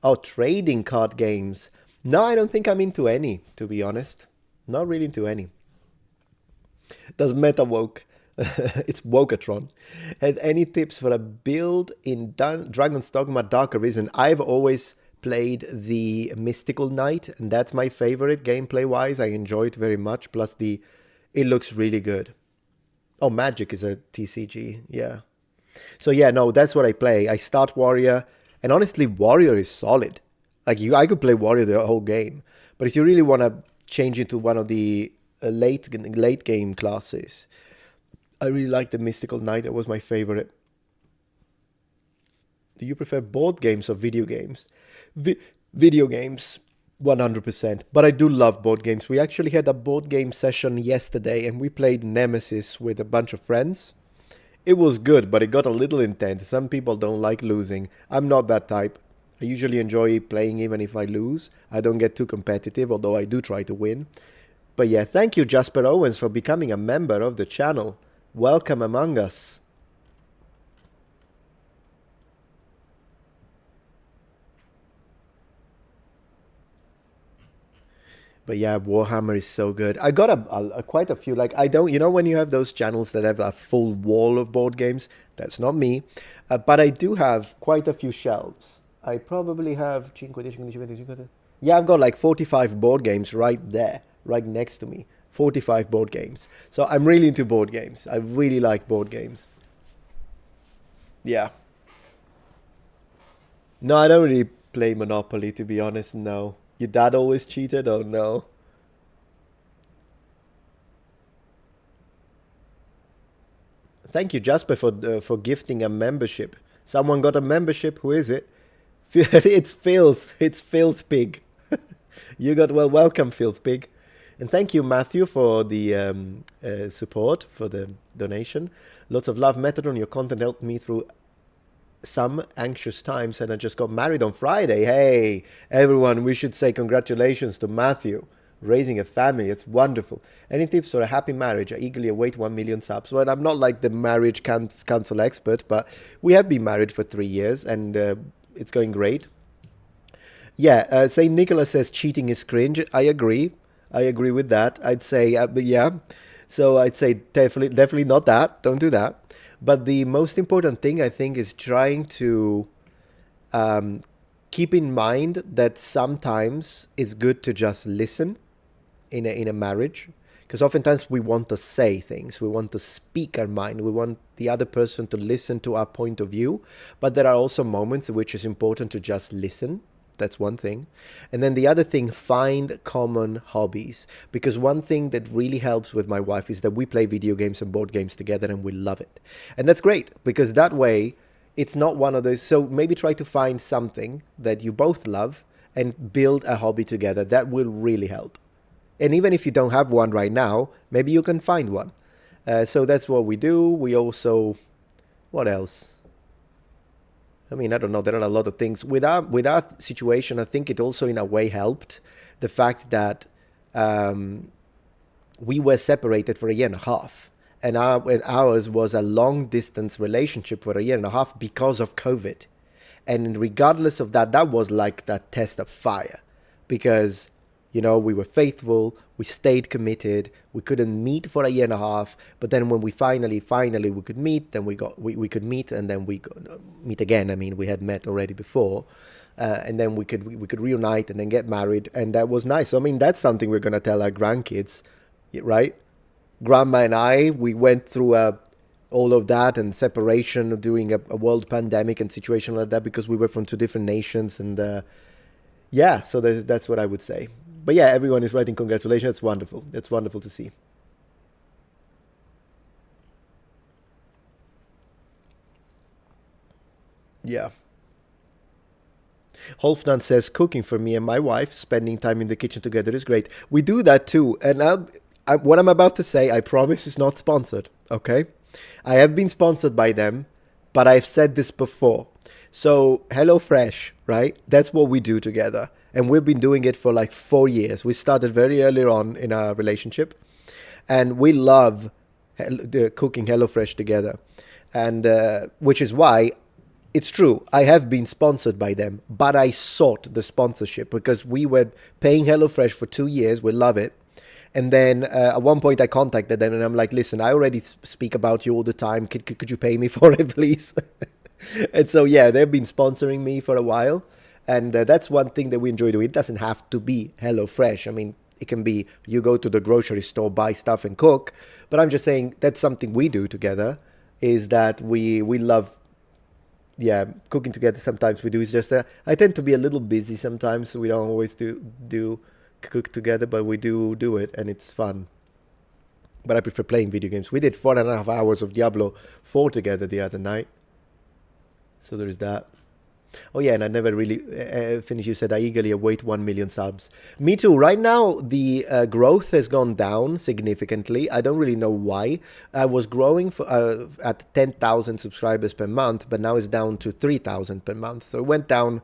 A: Oh, trading card games. No, I don't think I'm into any, to be honest. Not really into any. Does Meta woke? It's Wokatron. Have any tips for a build in Dragon's Dogma Dark Arisen? I've always played the Mystical Knight, and that's my favorite gameplay-wise. I enjoy it very much, plus it looks really good. Oh, Magic is a TCG, yeah. So yeah, no, that's what I play. I start Warrior, and honestly, Warrior is solid. Like I could play Warrior the whole game. But if you really want to change into one of the late game classes, I really like the Mystical Knight. It was my favorite. Do you prefer board games or video games? Video games. 100%. But I do love board games. We actually had a board game session yesterday and we played Nemesis with a bunch of friends. It was good, but it got a little intense. Some people don't like losing. I'm not that type. I usually enjoy playing even if I lose. I don't get too competitive, although I do try to win. But yeah, thank you Jasper Owens for becoming a member of the channel. Welcome among us. But yeah, Warhammer is so good. I got quite a few. Like I don't, when you have those channels that have a full wall of board games, that's not me. But I do have quite a few shelves. I probably have. Yeah, I've got like 45 board games right there, right next to me. 45 board games. So I'm really into board games. I really like board games. Yeah. No, I don't really play Monopoly, to be honest. No. Your dad always cheated? Oh no. Thank you, Jasper, for gifting a membership. Someone got a membership. Who is it? It's Filth. It's Filth Pig. You got welcome, Filth Pig. And thank you, Matthew, for the support, for the donation. Lots of love, Metatron. Your content helped me through some anxious times, and I just got married on Friday. Hey, everyone, we should say congratulations to Matthew. Raising a family, it's wonderful. Any tips for a happy marriage? I eagerly await 1 million subs. Well, I'm not like the marriage counsel expert, but we have been married for 3 years, and it's going great. Yeah, St. Nicholas says cheating is cringe. I agree with that. I'd say, yeah. So I'd say definitely not that. Don't do that. But the most important thing, I think, is trying to keep in mind that sometimes it's good to just listen in a marriage. Because oftentimes we want to say things. We want to speak our mind. We want the other person to listen to our point of view. But there are also moments in which it's important to just listen. That's one thing. And then the other thing, find common hobbies. Because one thing that really helps with my wife is that we play video games and board games together and we love it. And that's great because that way it's not one of those. So maybe try to find something that you both love and build a hobby together. That will really help. And even if you don't have one right now, maybe you can find one. So that's what we do. We also, what else? I mean, I don't know. There are a lot of things. With our situation, I think it also in a way helped the fact that we were separated for a year and a half. And ours was a long distance relationship for a year and a half because of COVID. And regardless of that, that was like that test of fire, because, you know, we were faithful, we stayed committed, we couldn't meet for a year and a half, but then when we finally we could meet, then we could meet, and then we meet again. I mean, we had met already before, and then we could reunite and then get married, and that was nice. So, I mean, that's something we're gonna tell our grandkids, right? Grandma and I, we went through all of that and separation during a world pandemic and situation like that because we were from two different nations, and yeah, so that's what I would say. But yeah, everyone is writing congratulations. It's wonderful. It's wonderful to see. Yeah. Holfdan says, cooking for me and my wife, spending time in the kitchen together is great. We do that too. And what I'm about to say, I promise is not sponsored, okay? I have been sponsored by them, but I've said this before. So HelloFresh, right? That's what we do together. And we've been doing it for like 4 years. We started very early on in our relationship. And we love cooking HelloFresh together. And which is why, it's true, I have been sponsored by them. But I sought the sponsorship because we were paying HelloFresh for 2 years. We love it. And then at one point I contacted them and I'm like, listen, I already speak about you all the time. Could you pay me for it, please? And so, yeah, they've been sponsoring me for a while. And that's one thing that we enjoy doing. It doesn't have to be HelloFresh. I mean, it can be you go to the grocery store, buy stuff and cook. But I'm just saying that's something we do together, is that we love, yeah, cooking together. Sometimes we do. It's just that I tend to be a little busy sometimes, so we don't always do cook together, but we do it, and it's fun. But I prefer playing video games. We did 4.5 hours of Diablo 4 together the other night. So there is that. Oh yeah, and I never really finished. You said I eagerly await 1 million subs. Me too. Right now, the growth has gone down significantly. I don't really know why. I was growing at 10,000 subscribers per month, but now it's down to 3,000 per month. So it went down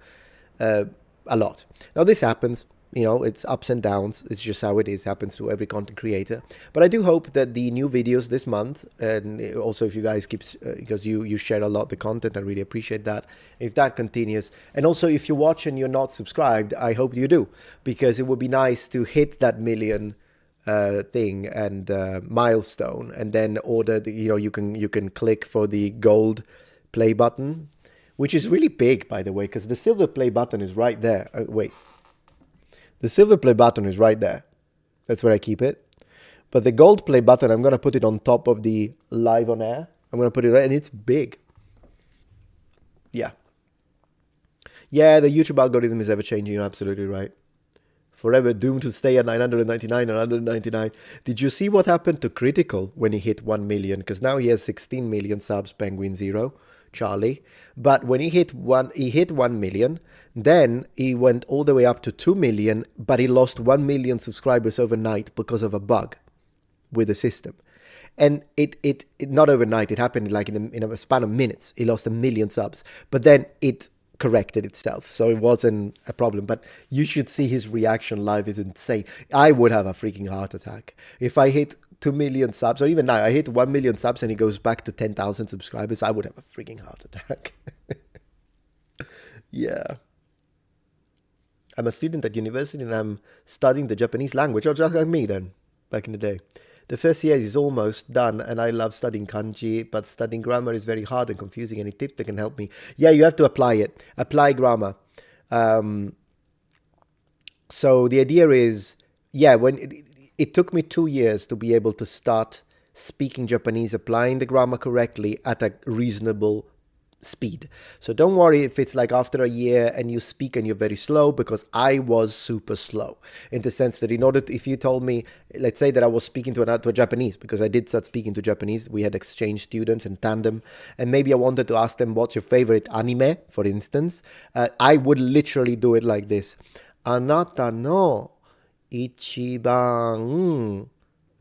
A: a lot. Now this happens. You know, it's ups and downs. It's just how it is. Happens to every content creator. But I do hope that the new videos this month, and also if you guys keep, because you share a lot the content, I really appreciate that. If that continues, and also if you watch and you're not subscribed, I hope you do, because it would be nice to hit that million thing and milestone, and then order the, you can click for the gold play button, which is really big, by the way, because the silver play button is right there. Wait. The silver play button is right there. That's where I keep it. But the gold play button, I'm going to put it on top of the live on air. I'm going to put it right, and it's big. Yeah. Yeah, the YouTube algorithm is ever changing. You're absolutely right. Forever doomed to stay at 999 or 199. Did you see what happened to Critical when he hit 1 million? Because now he has 16 million subs, Penguin Zero, Charlie. But when he hit 1 million, then he went all the way up to 2 million, but he lost 1 million subscribers overnight because of a bug with the system. And it not overnight, it happened like in a span of minutes. He lost 1 million subs, but then it corrected itself, so it wasn't a problem. But you should see his reaction live. Is insane. I would have a freaking heart attack if I hit 2 million subs, or even now I hit 1 million subs and he goes back to 10,000 subscribers. I would have a freaking heart attack. Yeah. I'm a student at university and I'm studying the Japanese language, or just like me then, back in the day. The first year is almost done and I love studying kanji, but studying grammar is very hard and confusing. Any tip that can help me? Yeah, you have to apply it. Apply grammar. So the idea is, yeah, when it took me 2 years to be able to start speaking Japanese, applying the grammar correctly at a reasonable speed. So don't worry if it's like after a year and you speak and you're very slow, because I was super slow in the sense that if you told me, let's say that I was speaking to a Japanese, because I did start speaking to Japanese, we had exchange students in tandem, and maybe I wanted to ask them what's your favorite anime, for instance, I would literally do it like this. Anata no ichiban.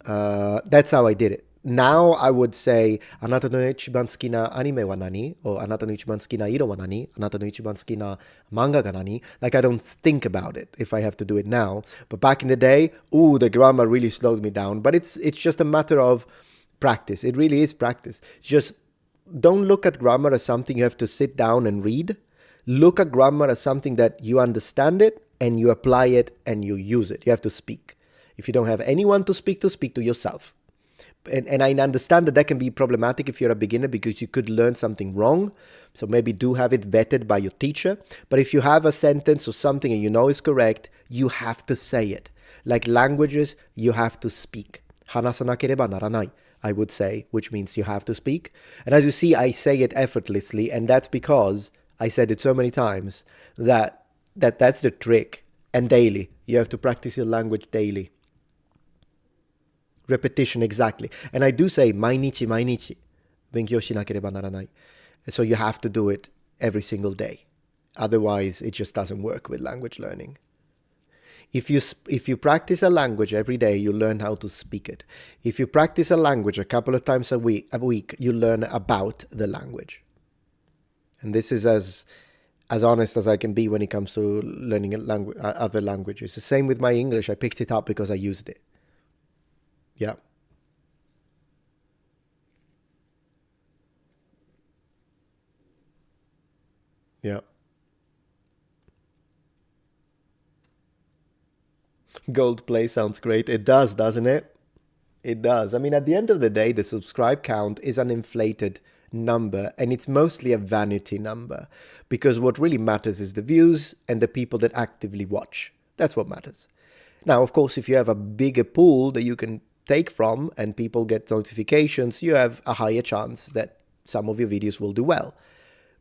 A: That's how I did it. Now I would say, あなたの一番好きなアニメは何? Or あなたの一番好きな色は何? あなたの一番好きな漫画が何? Like, I don't think about it if I have to do it now. But back in the day, the grammar really slowed me down. But it's just a matter of practice. It really is practice. Just don't look at grammar as something you have to sit down and read. Look at grammar as something that you understand it and you apply it and you use it. You have to speak. If you don't have anyone to speak to yourself. And I understand that can be problematic if you're a beginner, because you could learn something wrong. So maybe do have it vetted by your teacher. But if you have a sentence or something and you know is correct, you have to say it. Like languages, you have to speak. Hanasanakereba naranai, I would say, which means you have to speak. And as you see, I say it effortlessly. And that's because I said it so many times that's the trick. And daily. You have to practice your language daily. Repetition, exactly. And I do say, 毎日毎日勉強しなければならない. So you have to do it every single day. Otherwise, it just doesn't work with language learning. If you practice a language every day, you learn how to speak it. If you practice a language a couple of times a week, you learn about the language. And this is as honest as I can be when it comes to learning other languages. The same with my English. I picked it up because I used it. Yeah. Yeah. Gold play sounds great. It does, doesn't it? It does. I mean, at the end of the day, the subscribe count is an inflated number, and it's mostly a vanity number, because what really matters is the views and the people that actively watch. That's what matters. Now, of course, if you have a bigger pool that you can take from and people get notifications, you have a higher chance that some of your videos will do well.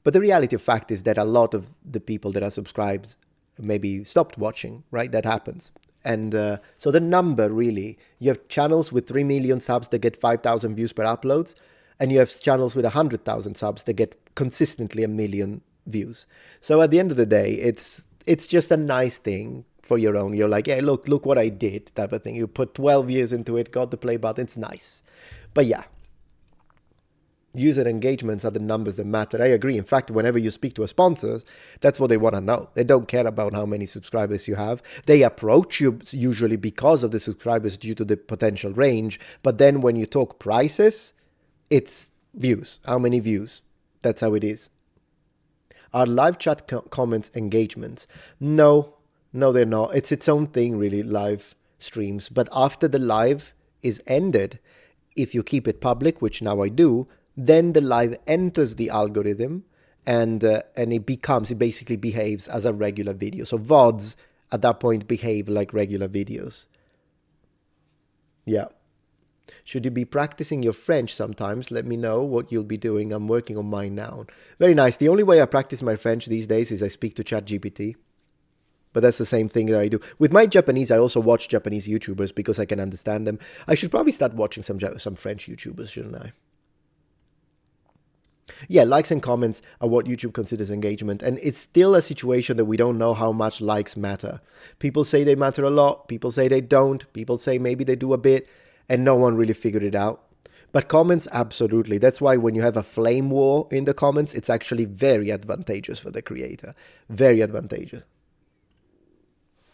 A: But the reality of fact is that a lot of the people that are subscribed maybe stopped watching, right? That happens. And so the number really, you have channels with 3 million subs that get 5,000 views per upload, and you have channels with 100,000 subs that get consistently 1 million views. So at the end of the day, it's just a nice thing for your own. You're like, hey, look what I did, type of thing. You put 12 years into it, got the play button, it's nice. But yeah, user engagements are the numbers that matter. I agree. In fact, whenever you speak to a sponsor, that's what they want to know. They don't care about how many subscribers you have. They approach you usually because of the subscribers due to the potential range. But then when you talk prices, it's views. How many views? That's how it is. Are live chat comments engagements? No, they're not. It's its own thing, really, live streams. But after the live is ended, if you keep it public, which now I do, then the live enters the algorithm and it basically behaves as a regular video. So VODs at that point behave like regular videos. Yeah. Should you be practicing your French sometimes? Let me know what you'll be doing. I'm working on mine now. Very nice. The only way I practice my French these days is I speak to ChatGPT. But that's the same thing that I do. With my Japanese, I also watch Japanese YouTubers because I can understand them. I should probably start watching some French YouTubers, shouldn't I? Yeah, likes and comments are what YouTube considers engagement. And it's still a situation that we don't know how much likes matter. People say they matter a lot. People say they don't. People say maybe they do a bit. And no one really figured it out. But comments, absolutely. That's why when you have a flame war in the comments, it's actually very advantageous for the creator. Very advantageous.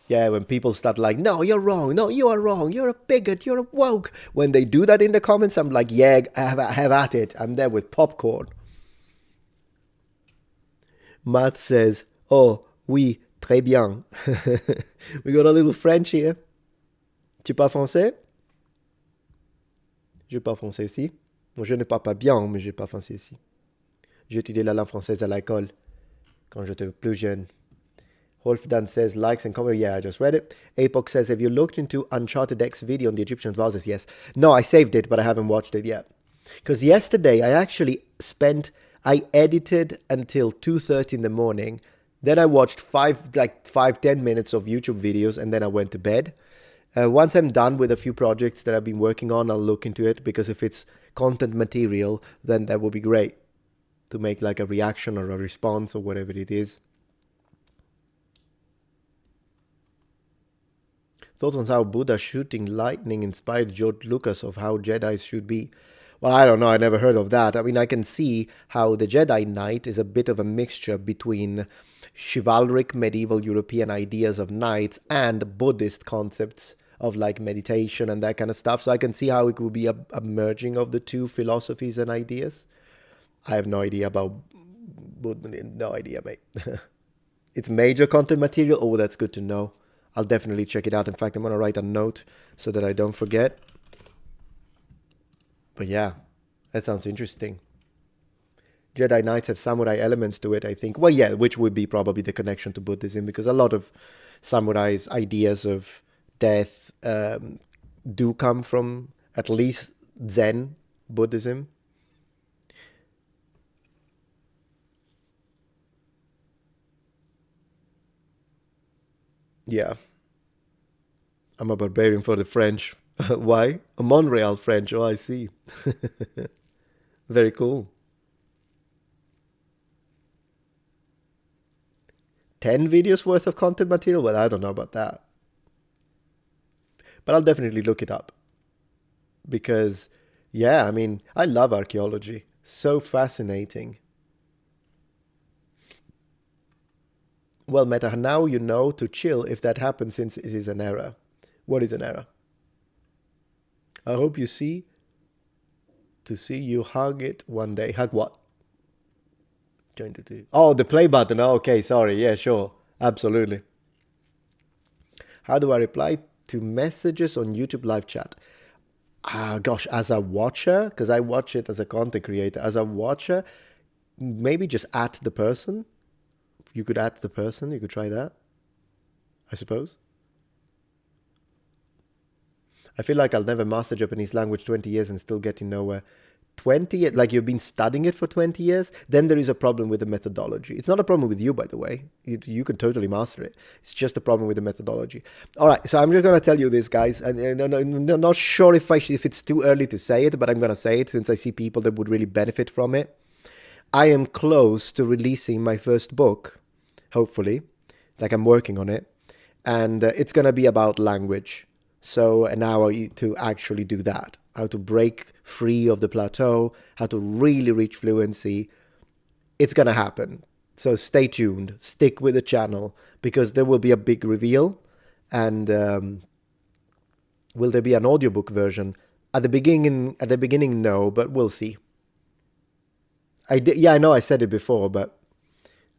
A: Yeah, when people start like, no, you're wrong. No, you are wrong. You're a bigot. You're a woke. When they do that in the comments, I'm like, yeah, have at it. I'm there with popcorn. Matt says, oh, oui, très bien. We got a little French here. Tu parles français? Je parle français aussi. Bon, je ne parle pas bien, mais je parle français aussi. J'ai étudié la langue française à l'école quand j'étais plus jeune. Wolfdan says, likes and comments. Yeah, I just read it. Apoc says, have you looked into Uncharted X video on the Egyptian vases? Yes. No, I saved it, but I haven't watched it yet. Because yesterday, I actually spent I edited until 2:30 in the morning. Then I watched 5-10 minutes of YouTube videos, and then I went to bed. Once I'm done with a few projects that I've been working on, I'll look into it, because if it's content material, then that would be great to make like a reaction or a response or whatever it is. Thoughts on how Buddha shooting lightning inspired George Lucas of how Jedis should be? Well, I don't know. I never heard of that. I mean, I can see how the Jedi Knight is a bit of a mixture between chivalric medieval European ideas of knights and Buddhist concepts of like meditation and that kind of stuff. So I can see how it would be a merging of the two philosophies and ideas. I have no idea about Buddha. No idea, mate. It's major content material. Oh, that's good to know. I'll definitely check it out. In fact, I'm going to write a note so that I don't forget. But yeah, that sounds interesting. Jedi Knights have samurai elements to it, I think. Well, yeah, which would be probably the connection to Buddhism, because a lot of samurais' ideas of death do come from at least Zen Buddhism. Yeah. I'm a barbarian for the French. Why? A Montreal French. Oh, I see. Very cool. 10 videos worth of content material? Well, I don't know about that. But I'll definitely look it up. Because, yeah, I mean, I love archaeology. So fascinating. Well, Meta, now you know to chill if that happens, since it is an error. What is an error? I hope you see you hug it one day. Hug what? Join the two. Oh, the play button. Oh, okay, sorry. Yeah, sure. Absolutely. How do I reply to messages on YouTube live chat? Gosh, as a watcher, because I watch it as a content creator. As a watcher, maybe just at the person. You could add the person. You could try that, I suppose. I feel like I'll never master Japanese language 20 years and still getting nowhere. 20, like you've been studying it for 20 years, then there is a problem with the methodology. It's not a problem with you, by the way. You can totally master it. It's just a problem with the methodology. All right, so I'm just going to tell you this, guys. And I'm not sure if it's too early to say it, but I'm going to say it since I see people that would really benefit from it. I am close to releasing my first book, hopefully. Like, I'm working on it. And it's going to be about language. So now to actually do that, how to break free of the plateau, how to really reach fluency. It's going to happen. So stay tuned, stick with the channel, because there will be a big reveal. And will there be an audiobook version? At the beginning, no, but we'll see. I know I said it before, but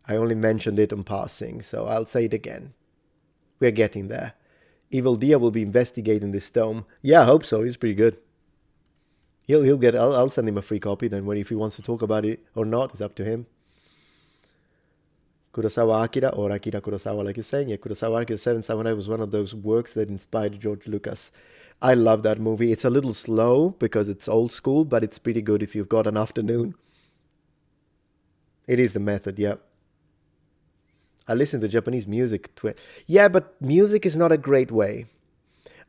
A: I only mentioned it in passing, so I'll say it again. We're getting there. Evil Dia will be investigating this tome. Yeah, I hope so. He's pretty good. He'll get. I'll send him a free copy then. If he wants to talk about it or not, it's up to him. Kurosawa Akira, or Akira Kurosawa, like you're saying. Yeah, Kurosawa Akira 7 Samurai was one of those works that inspired George Lucas. I love that movie. It's a little slow because it's old school, but it's pretty good if you've got an afternoon. It is the method, yeah. I listen to Japanese music. Yeah, but music is not a great way.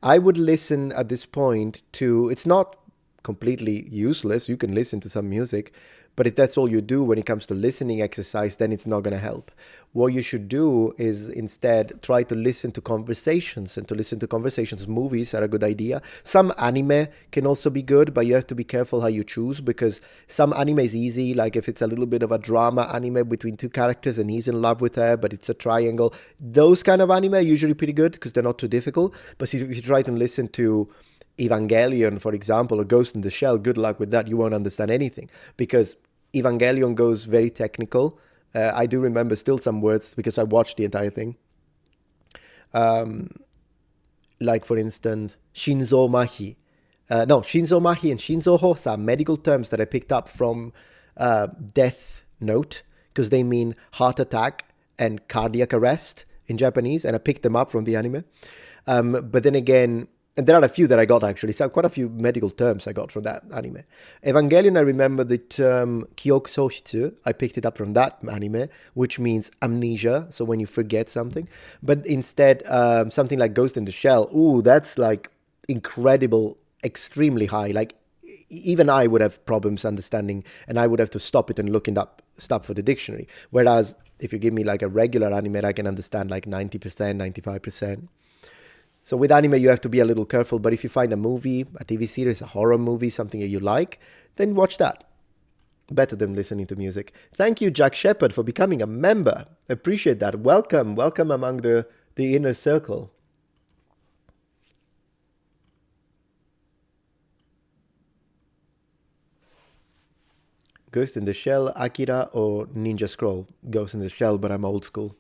A: I would listen at this point to... It's not completely useless. You can listen to some music. But if that's all you do when it comes to listening exercise, then it's not going to help. What you should do is instead try to listen to conversations. And to listen to conversations, movies are a good idea. Some anime can also be good, but you have to be careful how you choose, because some anime is easy. Like if it's a little bit of a drama anime between two characters and he's in love with her, but it's a triangle. Those kind of anime are usually pretty good because they're not too difficult. But if you try to listen to Evangelion, for example, or Ghost in the Shell, good luck with that. You won't understand anything because Evangelion goes very technical. I do remember still some words because I watched the entire thing. Like, for instance, Shinzo Mahi. Shinzo Mahi and Shinzo Hosa, medical terms that I picked up from Death Note, because they mean heart attack and cardiac arrest in Japanese, and I picked them up from the anime. But then again, And there are a few that I got actually. So quite a few medical terms I got from that anime. Evangelion, I remember the term Kyoku Soshitsu. I picked it up from that anime, which means amnesia. So when you forget something. But instead, something like Ghost in the Shell. Ooh, that's like incredible, extremely high. Like even I would have problems understanding, and I would have to stop it and look it up stuff for the dictionary. Whereas if you give me like a regular anime, I can understand like 90%, 95%. So with anime, you have to be a little careful. But if you find a movie, a TV series, a horror movie, something that you like, then watch that. Better than listening to music. Thank you, Jack Shepard, for becoming a member. Appreciate that. Welcome. Welcome among the inner circle. Ghost in the Shell, Akira, or Ninja Scroll? Ghost in the Shell, but I'm old school.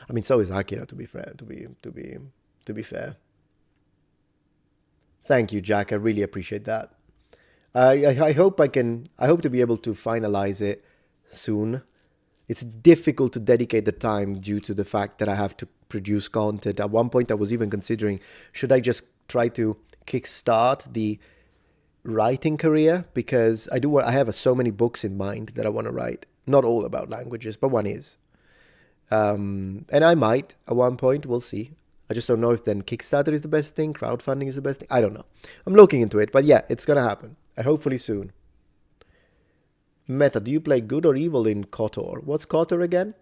A: I mean, so is Akira, to be fair. To be fair. Thank you, Jack. I really appreciate that. I hope to be able to finalize it soon. It's difficult to dedicate the time due to the fact that I have to produce content. At one point, I was even considering, should I just try to kickstart the writing career? Because I have so many books in mind that I want to write. Not all about languages, but one is. And I might at one point. We'll see. I just don't know if then Kickstarter is the best thing, crowdfunding is the best thing. I don't know. I'm looking into it, but yeah, it's gonna happen. Hopefully soon. Meta, do you play good or evil in KOTOR? What's KOTOR again?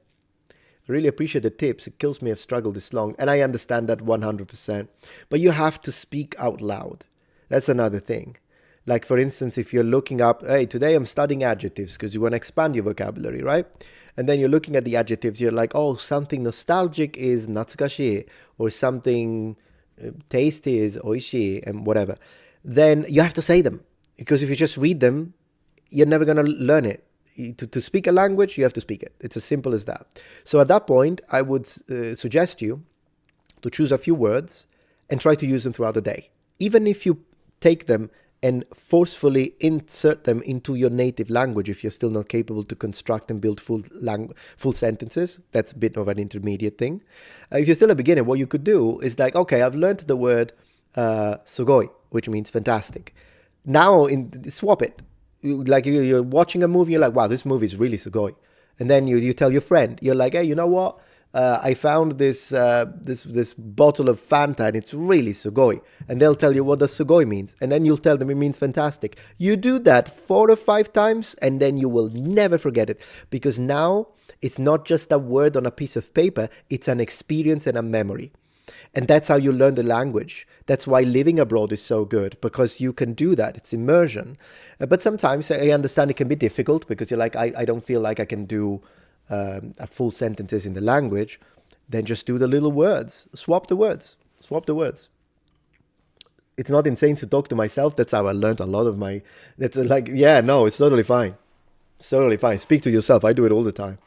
A: I really appreciate the tips. It kills me I've struggled this long, and I understand that 100%. But you have to speak out loud. That's another thing. Like, for instance, if you're looking up, hey, today I'm studying adjectives because you want to expand your vocabulary, right? And then you're looking at the adjectives, you're like, oh, something nostalgic is natsukashi, or something tasty is oishi, and whatever. Then you have to say them, because if you just read them, you're never going to learn it. To speak a language, you have to speak it. It's as simple as that. So at that point, I would suggest you to choose a few words and try to use them throughout the day. Even if you take them and forcefully insert them into your native language if you're still not capable to construct and build full sentences. That's a bit of an intermediate thing. If you're still a beginner, what you could do is like, okay, I've learned the word sugoi, which means fantastic. Now swap it. Like you're watching a movie, you're like, wow, this movie is really sugoi. And then you tell your friend, you're like, hey, you know what? I found this bottle of Fanta and it's really sugoi. And they'll tell you what the sugoi means. And then you'll tell them it means fantastic. You do that 4 or 5 times and then you will never forget it. Because now it's not just a word on a piece of paper, it's an experience and a memory. And that's how you learn the language. That's why living abroad is so good, because you can do that. It's immersion. But sometimes I understand it can be difficult because you're like, I don't feel like I can do a full sentences in the language. Then just do the little words. Swap the words. It's not insane to talk to myself. That's how I learned a lot of my... That's like, yeah, no, it's totally fine. It's totally fine. Speak to yourself. I do it all the time.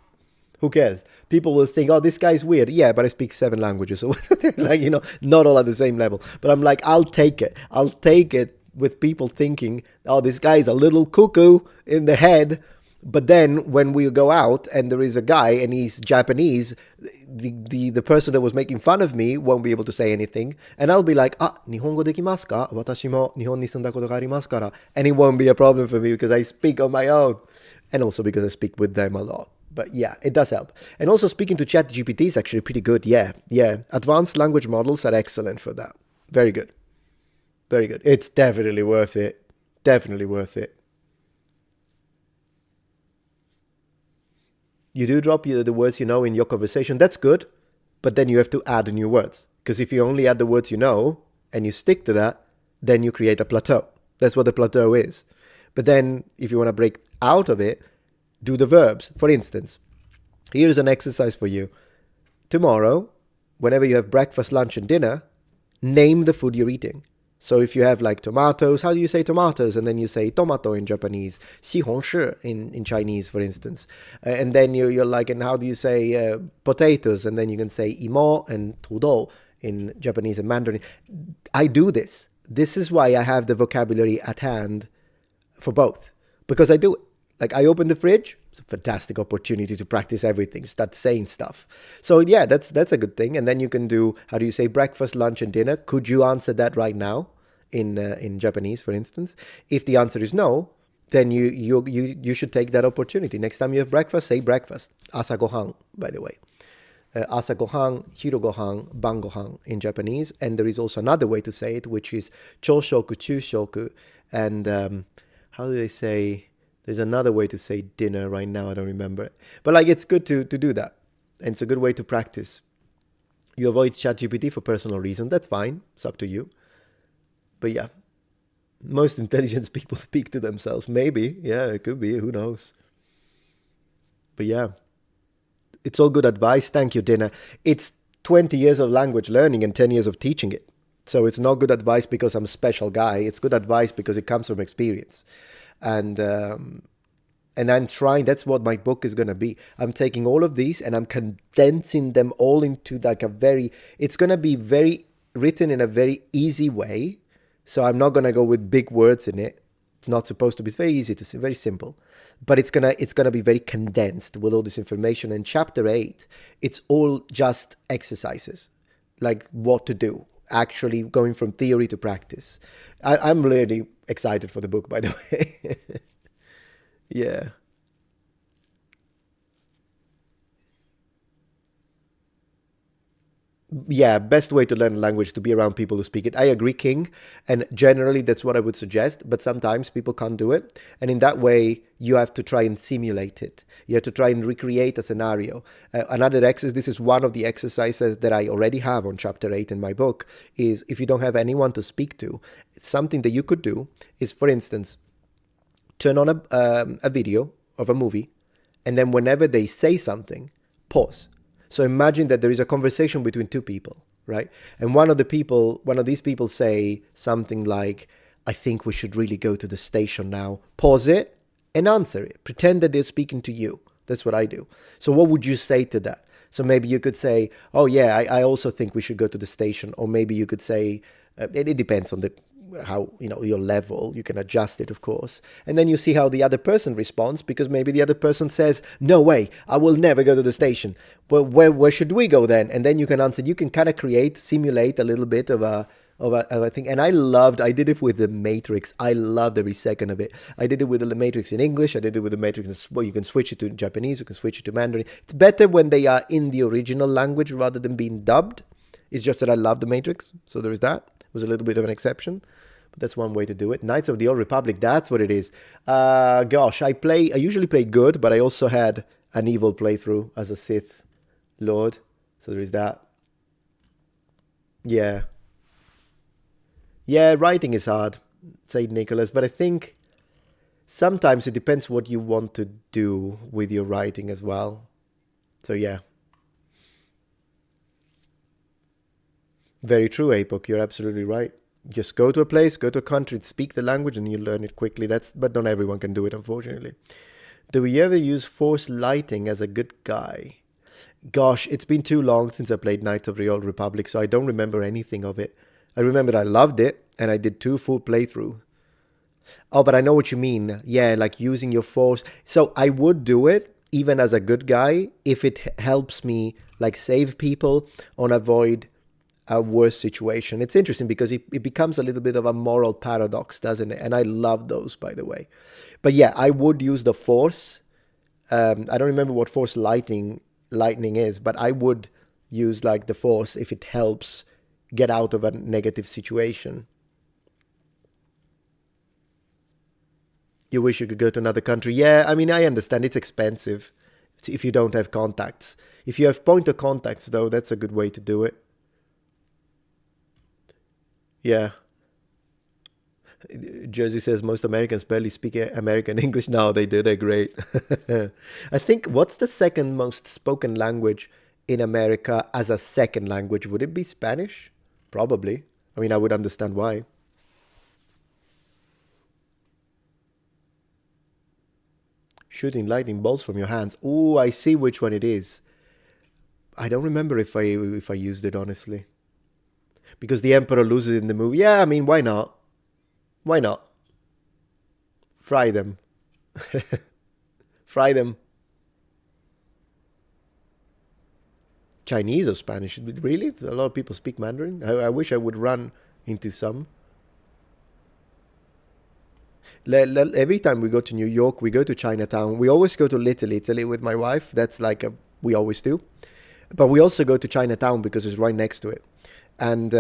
A: Who cares? People will think, oh, this guy's weird. Yeah, but I speak 7 languages. So, like, not all at the same level. But I'm like, I'll take it. I'll take it with people thinking, oh, this guy's a little cuckoo in the head. But then when we go out and there is a guy and he's Japanese, the person that was making fun of me won't be able to say anything. And I'll be like, Nihongo dekimasu ka? Watashi mo Nihon ni sunda koto ga arimasu kara. And it won't be a problem for me because I speak on my own. And also because I speak with them a lot. But yeah, it does help. And also speaking to ChatGPT is actually pretty good. Yeah. Advanced language models are excellent for that. Very good. Very good. It's definitely worth it. Definitely worth it. You do drop the words you know in your conversation. That's good. But then you have to add new words. Because if you only add the words you know and you stick to that, then you create a plateau. That's what the plateau is. But then if you want to break out of it, do the verbs. For instance, here's an exercise for you. Tomorrow, whenever you have breakfast, lunch, and dinner, name the food you're eating. So if you have like tomatoes, how do you say tomatoes? And then you say tomato in Japanese, 西红柿 in Chinese, for instance. And then you're like, and how do you say potatoes? And then you can say imo and tudou in Japanese and Mandarin. I do this. This is why I have the vocabulary at hand for both. Because I do it. Like, I open the fridge, it's a fantastic opportunity to practice everything, start saying stuff. So yeah, that's a good thing. And then you can do, how do you say breakfast, lunch, and dinner? Could you answer that right now? in Japanese, for instance. If the answer is no, then you should take that opportunity. Next time you have breakfast, say breakfast. Asa gohan, by the way. Asa gohan, hiro gohan, ban gohan in Japanese. And there is also another way to say it, which is choshoku, chushoku. And how do they say? There's another way to say dinner right now. I don't remember it. But like, it's good to do that. And it's a good way to practice. You avoid ChatGPT for personal reasons. That's fine. It's up to you. But yeah, most intelligent people speak to themselves. Maybe. Yeah, it could be. Who knows? But yeah, it's all good advice. Thank you, Dina. It's 20 years of language learning and 10 years of teaching it. So it's not good advice because I'm a special guy. It's good advice because it comes from experience. And I'm trying, that's what my book is going to be. I'm taking all of these and I'm condensing them all into like it's going to be very written in a very easy way. So I'm not going to go with big words in it. It's not supposed to be. It's very easy to say, very simple. But it's gonna be very condensed with all this information. And chapter 8, it's all just exercises, like what to do, actually going from theory to practice. I'm really excited for the book, by the way. Yeah. Yeah, best way to learn a language to be around people who speak it. I agree, King, and generally that's what I would suggest, but sometimes people can't do it. And in that way, you have to try and simulate it. You have to try and recreate a scenario. Another exercise, this is one of the exercises that I already have on chapter 8 in my book, is if you don't have anyone to speak to, something that you could do is, for instance, turn on a video of a movie, and then whenever they say something, pause. So imagine that there is a conversation between two people, right? And one of these people say something like, I think we should really go to the station now. Pause it and answer it. Pretend that they're speaking to you. That's what I do. So what would you say to that? So maybe you could say, oh yeah, I also think we should go to the station. Or maybe you could say, it depends on how your level. You can adjust it, of course, and then you see how the other person responds, because maybe the other person says, no way, I will never go to the station. Well, where should we go then? And then you can answer. You can kind of simulate a little bit of a thing. And I did it with the Matrix. I loved every second of it. I did it with the Matrix in English. I did it with the Matrix. Well, you can switch it to Japanese. You can switch it to Mandarin. It's better when they are in the original language rather than being dubbed. It's just that I love the Matrix, so there is that. It was a little bit of an exception. That's one way to do it. Knights of the Old Republic, that's what it is. Gosh, I usually play good, but I also had an evil playthrough as a Sith Lord. So there is that. Yeah. Yeah, writing is hard, said Nicholas, but I think sometimes it depends what you want to do with your writing as well. So yeah. Very true, Apok. You're absolutely right. Just go to a place, go to a country, speak the language, and you learn it quickly. But not everyone can do it, unfortunately. Do we ever use force lighting as a good guy? Gosh, it's been too long since I played Knights of the Old Republic, so I don't remember anything of it. I remember I loved it, and I did 2 full playthroughs. Oh, but I know what you mean. Yeah, like using your force. So I would do it, even as a good guy, if it helps me like save people or avoid a worse situation. It's interesting because it becomes a little bit of a moral paradox, doesn't it? And I love those, by the way. But yeah, I would use the force. I don't remember what force lightning is, but I would use like the force if it helps get out of a negative situation. You wish you could go to another country. Yeah, I mean, I understand it's expensive if you don't have contacts. If you have point of contacts, though, that's a good way to do it. Yeah. Jersey says most Americans barely speak American English. No, they do. They're great. I think, what's the second most spoken language in America as a second language? Would it be Spanish? Probably. I mean, I would understand why. Shooting lightning bolts from your hands. Ooh, I see which one it is. I don't remember if I used it, honestly. Because the Emperor loses in the movie. Yeah, I mean, why not? Why not? Fry them. Fry them. Chinese or Spanish? Really? A lot of people speak Mandarin. I wish I would run into some. Every time we go to New York, we go to Chinatown. We always go to Little Italy with my wife. That's like we always do. But we also go to Chinatown because it's right next to it. And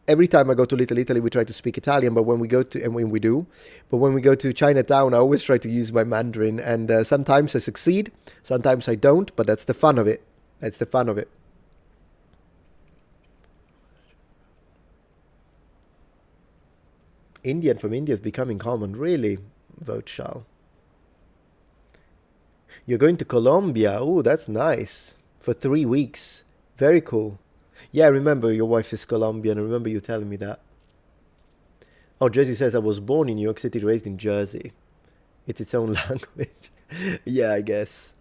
A: every time I go to Little Italy, we try to speak Italian. But when we go to, and when we do, but when we go to Chinatown, I always try to use my Mandarin. And sometimes I succeed, sometimes I don't. But that's the fun of it. That's the fun of it. Indian from India is becoming common, really, vote Shal. You're going to Colombia. Oh, that's nice. For 3 weeks. Very cool. Yeah, I remember your wife is Colombian. I remember you telling me that. Oh, Jersey says, I was born in New York City, raised in Jersey. It's its own language. Yeah, I guess.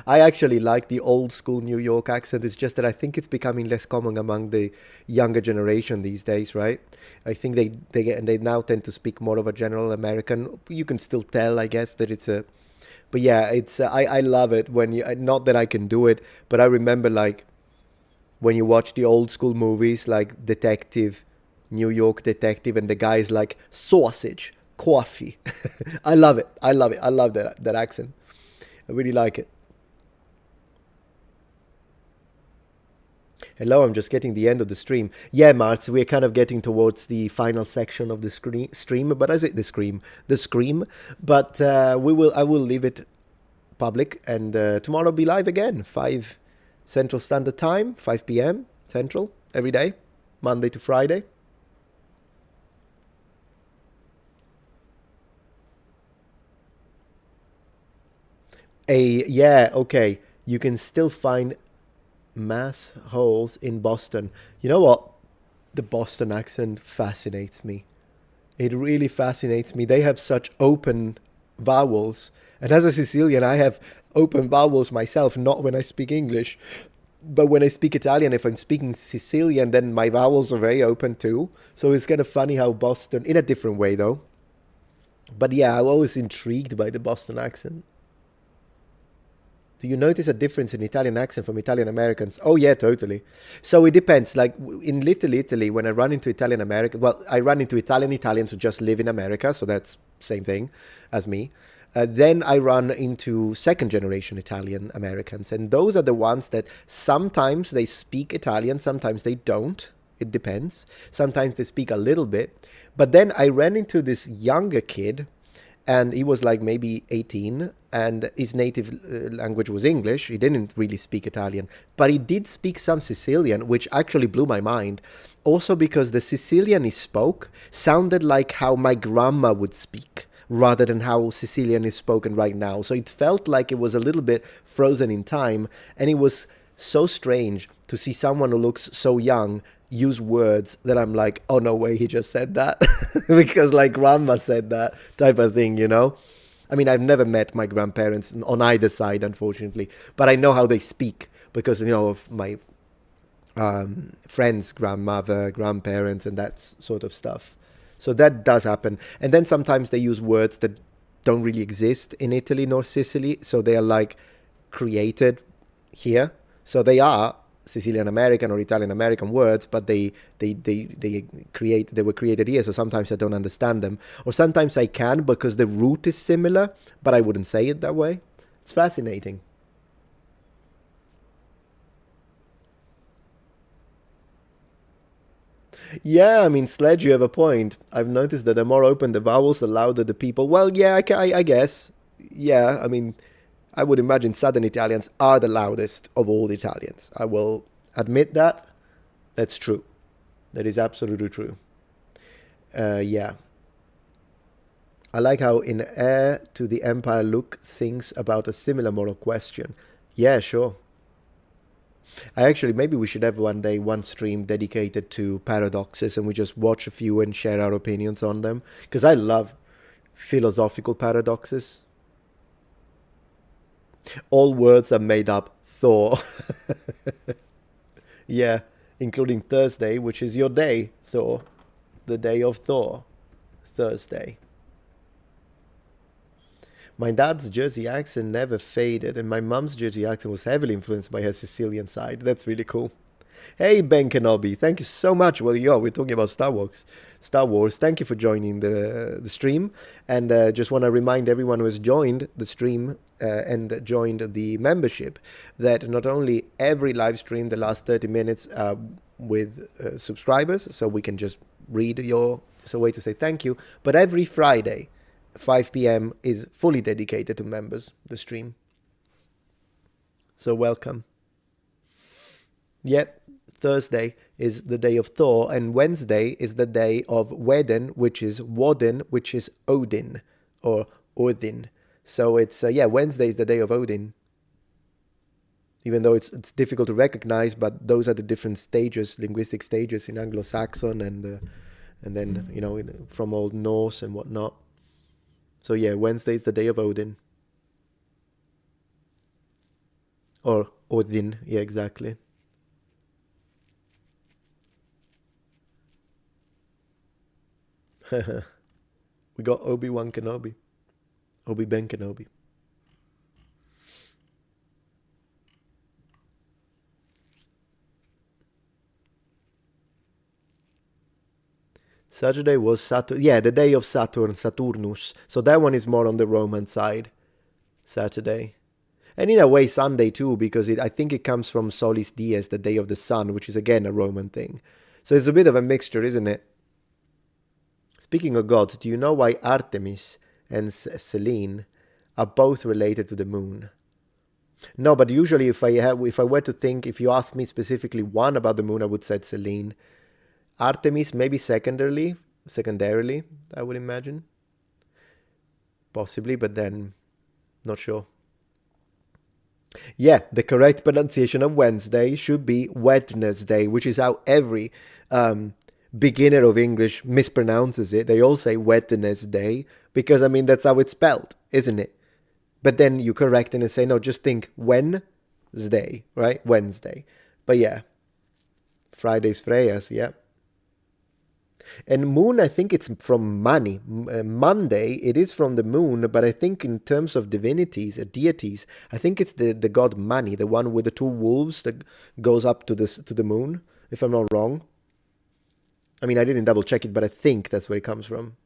A: I actually like the old school New York accent. It's just that I think it's becoming less common among the younger generation these days, right? I think they now tend to speak more of a general American. You can still tell, I guess, that it's a... But yeah, it's I love it when you... Not that I can do it, but I remember like when you watch the old school movies like Detective, New York Detective, and the guy is like, sausage, coffee. I love it. I love it. I love that accent. I really like it. Hello, I'm just getting the end of the stream. Yeah, Marts, we're kind of getting towards the final section of the stream. But I say the scream. But I will leave it public, and tomorrow I'll be live again, 5 Central Standard Time, 5 p.m. Central, every day, Monday to Friday. Yeah, okay. You can still find mass holes in Boston. You know what? The Boston accent fascinates me. It really fascinates me. They have such open vowels. And as a Sicilian, I have open vowels myself, not when I speak English. But when I speak Italian, if I'm speaking Sicilian, then my vowels are very open too. So it's kind of funny how Boston, in a different way though. But yeah, I'm always intrigued by the Boston accent. Do you notice a difference in Italian accent from Italian Americans? Oh yeah, totally. So it depends. Like in Little Italy, when I run into Italian American, well, I run into Italian Italians who just live in America, so that's same thing as me. Then I run into second generation Italian Americans, and those are the ones that sometimes they speak Italian, sometimes they don't. It depends. Sometimes they speak a little bit. But then I ran into this younger kid, and he was like maybe 18, and his native language was English. He didn't really speak Italian, but he did speak some Sicilian, which actually blew my mind. Also because the Sicilian he spoke sounded like how my grandma would speak, rather than how Sicilian is spoken right now. So it felt like it was a little bit frozen in time, and it was so strange to see someone who looks so young use words that I'm like, oh no way, he just said that. Because like grandma said that type of thing, you know? I mean, I've never met my grandparents on either side, unfortunately, but I know how they speak because, you know, of my friends' grandmother, grandparents, and that sort of stuff. So that does happen. And then sometimes they use words that don't really exist in Italy nor Sicily. So they are like created here. So they are Sicilian American or Italian American words, but they were created here. So sometimes I don't understand them, or sometimes I can because the root is similar, but I wouldn't say it that way. It's fascinating. Yeah, I mean, Sledge, you have a point. I've noticed that the more open the vowels, the louder the people. Well, yeah, I guess. Yeah, I mean, I would imagine Southern Italians are the loudest of all Italians. I will admit that. That's true. That is absolutely true. Yeah. I like how in Heir to the Empire Luke thinks about a similar moral question. Yeah, sure. Maybe we should have one day one stream dedicated to paradoxes, and we just watch a few and share our opinions on them. Because I love philosophical paradoxes. All words are made up Thor. Yeah, including Thursday, which is your day, Thor. The day of Thor. Thursday. My dad's Jersey accent never faded, and my mum's Jersey accent was heavily influenced by her Sicilian side. That's really cool. Hey, Ben Kenobi, thank you so much. Well, yeah, we're talking about Star Wars. Star Wars. Thank you for joining the stream, and just want to remind everyone who has joined the stream and joined the membership that not only every live stream, the last 30 minutes with subscribers, so we can just read your. It's a way to say thank you. But every Friday, 5 p.m. is fully dedicated to members. The stream. So welcome. Yep. Thursday is the day of Thor, and Wednesday is the day of Wedden, which is Woden, which is Odin, or Odin. So it's, Wednesday is the day of Odin. Even though it's difficult to recognize, but those are the different stages, linguistic stages in Anglo-Saxon and then, from Old Norse and whatnot. So yeah, Wednesday is the day of Odin. Or Odin, yeah, exactly. We got Obi-Wan Kenobi. Obi-Ben Kenobi. Saturday was Saturn. Yeah, the day of Saturn, Saturnus. So that one is more on the Roman side. Saturday. And in a way, Sunday too, because I think it comes from Solis Dies, the day of the sun, which is again a Roman thing. So it's a bit of a mixture, isn't it? Speaking of gods, do you know why Artemis and Selene are both related to the moon? No, but usually if I were to think, if you ask me specifically one about the moon, I would say Selene. Artemis maybe secondarily, I would imagine. Possibly, but then not sure. Yeah, the correct pronunciation of Wednesday should be Wednesday, which is how every beginner of English mispronounces it. They all say Wednesday because, I mean, that's how it's spelled, isn't it? But then you correct it and say, no, just think Wednesday, right? Wednesday. But yeah, Friday's Freya's, yeah. And moon, I think it's from money. Monday, it is from the moon, but I think in terms of divinities, deities, I think it's the god Mani, the one with the two wolves that goes up to the moon, if I'm not wrong. I mean, I didn't double check it, but I think that's where it comes from.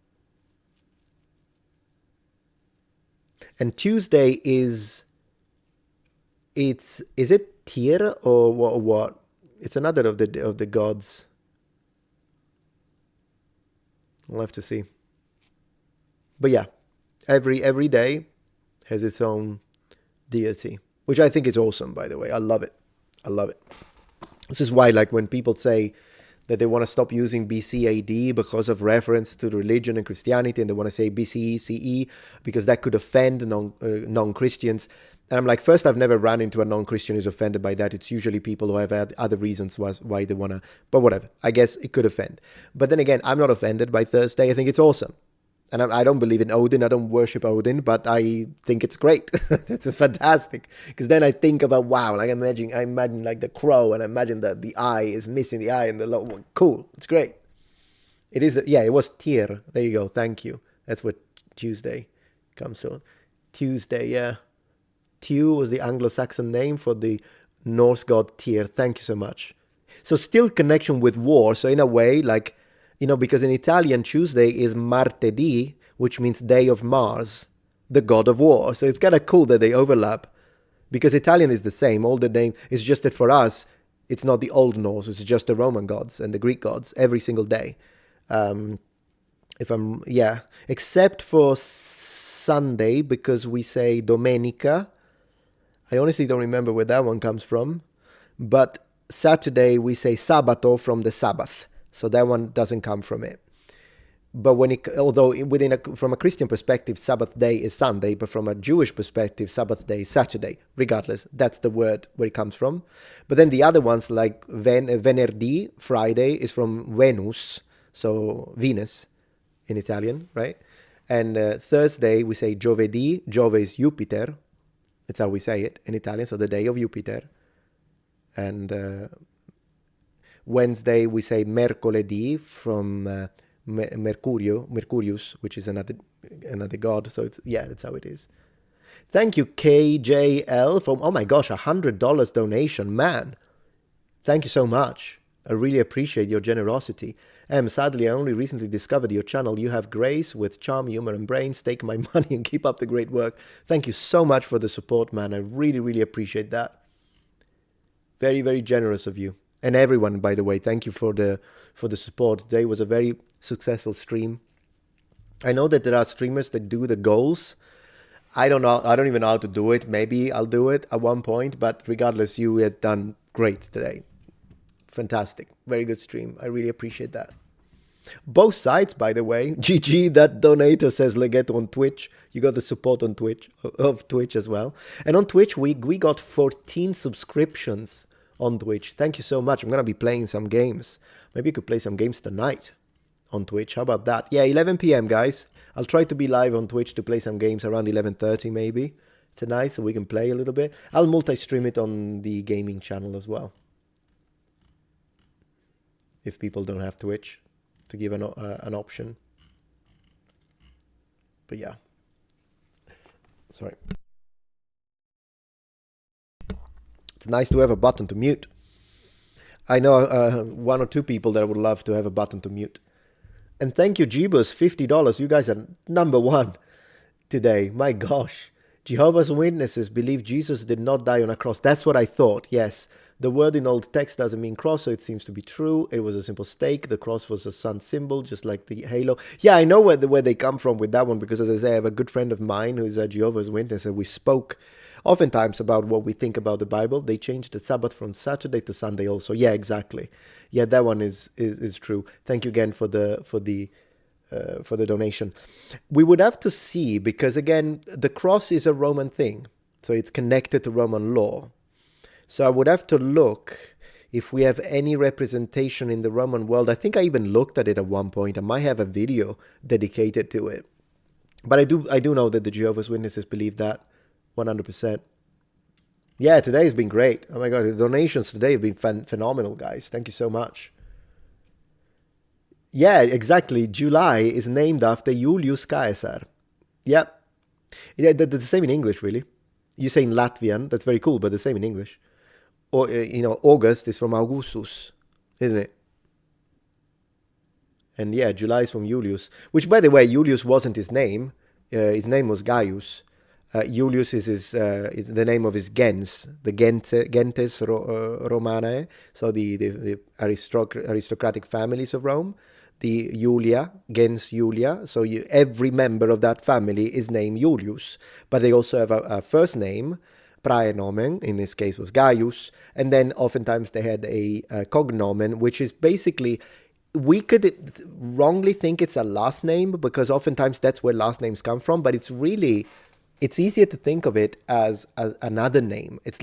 A: And Tuesday is it Tyr or what? It's another of the gods. We'll have to see. But yeah, every day has its own deity, which I think is awesome, by the way. I love it. This is why, like, when people say that they want to stop using BC AD because of reference to religion and Christianity, and they want to say BCE CE because that could offend non-Christians. And I'm like, first, I've never run into a non-Christian who's offended by that. It's usually people who have had other reasons why they want to, but whatever. I guess it could offend. But then again, I'm not offended by Thursday. I think it's awesome. And I don't believe in Odin. I don't worship Odin, but I think it's great. It's fantastic. Because then I think about, wow, like I imagine like the crow, and I imagine that the eye is missing the eye, and cool. It's great. It is, it was Tyr. There you go. Thank you. That's what Tuesday comes on. Tuesday, yeah. Tyr was the Anglo-Saxon name for the Norse god Tyr. Thank you so much. So still connection with war. So in a way, like, because in Italian, Tuesday is martedì, which means day of Mars, the god of war. So it's kind of cool that they overlap, because Italian is the same. All the name is just that for us, it's not the Old Norse. It's just the Roman gods and the Greek gods every single day. Except for Sunday, because we say Domenica. I honestly don't remember where that one comes from. But Saturday, we say Sabato from the Sabbath. So that one doesn't come from it. But from a Christian perspective, Sabbath day is Sunday, but from a Jewish perspective, Sabbath day is Saturday. Regardless, that's the word where it comes from. But then the other ones, like Venerdì, Friday, is from Venus, so Venus in Italian, right? And Thursday, we say Giovedì. Giove is Jupiter. That's how we say it in Italian, so the day of Jupiter. And Wednesday, we say Mercoledì from Mercurius, which is another god. So that's how it is. Thank you, KJL, from, oh my gosh, $100 donation, man. Thank you so much. I really appreciate your generosity. Sadly, I only recently discovered your channel. You have grace with charm, humor, and brains. Take my money and keep up the great work. Thank you so much for the support, man. I really, really appreciate that. Very, very generous of you. And everyone, by the way, thank you for the support. Today was a very successful stream. I know that there are streamers that do the goals. I don't know. I don't even know how to do it. Maybe I'll do it at one point. But regardless, you had done great today. Fantastic. Very good stream. I really appreciate that. Both sides, by the way. GG, that donator says Legato on Twitch. You got the support on Twitch, of Twitch as well. And on Twitch, we got 14 subscriptions on Twitch. Thank you so much. I'm going to be playing some games. Maybe you could play some games tonight on Twitch. How about that? Yeah, 11 p.m., guys. I'll try to be live on Twitch to play some games around 11:30 maybe tonight so we can play a little bit. I'll multi-stream it on the gaming channel as well. If people don't have Twitch, to give an option. But yeah. Sorry. It's nice to have a button to mute. I know one or two people that would love to have a button to mute. And thank you, Jeebus, $50. You guys are number one today. My gosh. Jehovah's Witnesses believe Jesus did not die on a cross. That's what I thought, yes. The word in old text doesn't mean cross, so it seems to be true. It was a simple stake. The cross was a sun symbol, just like the halo. Yeah, I know where they come from with that one, because as I say, I have a good friend of mine who's a Jehovah's Witness, and we spoke oftentimes about what we think about the Bible. They changed the Sabbath from Saturday to Sunday also. Yeah, exactly. Yeah, that one is true. Thank you again for the donation. We would have to see, because again, the cross is a Roman thing, so it's connected to Roman law. So I would have to look if we have any representation in the Roman world. I think I even looked at it at one point. I might have a video dedicated to it. But I do know that the Jehovah's Witnesses believe that 100%. Yeah, today has been great. Oh my God, the donations today have been phenomenal, guys. Thank you so much. Yeah, exactly. July is named after Julius Caesar. Yeah. Yeah, the same in English, really. You say in Latvian, that's very cool, but the same in English. Or, August is from Augustus, isn't it? And yeah, July is from Julius, which, by the way, Julius wasn't his name. His name was Gaius. Julius is the name of his gens, the gentes Romanae, so the aristocratic families of Rome. The Julia, gens Julia, so every member of that family is named Julius, but they also have a first name, praenomen, in this case was Gaius, and then oftentimes they had a cognomen, which is basically, we could wrongly think it's a last name, because oftentimes that's where last names come from, but it's easier to think of it as another name. It's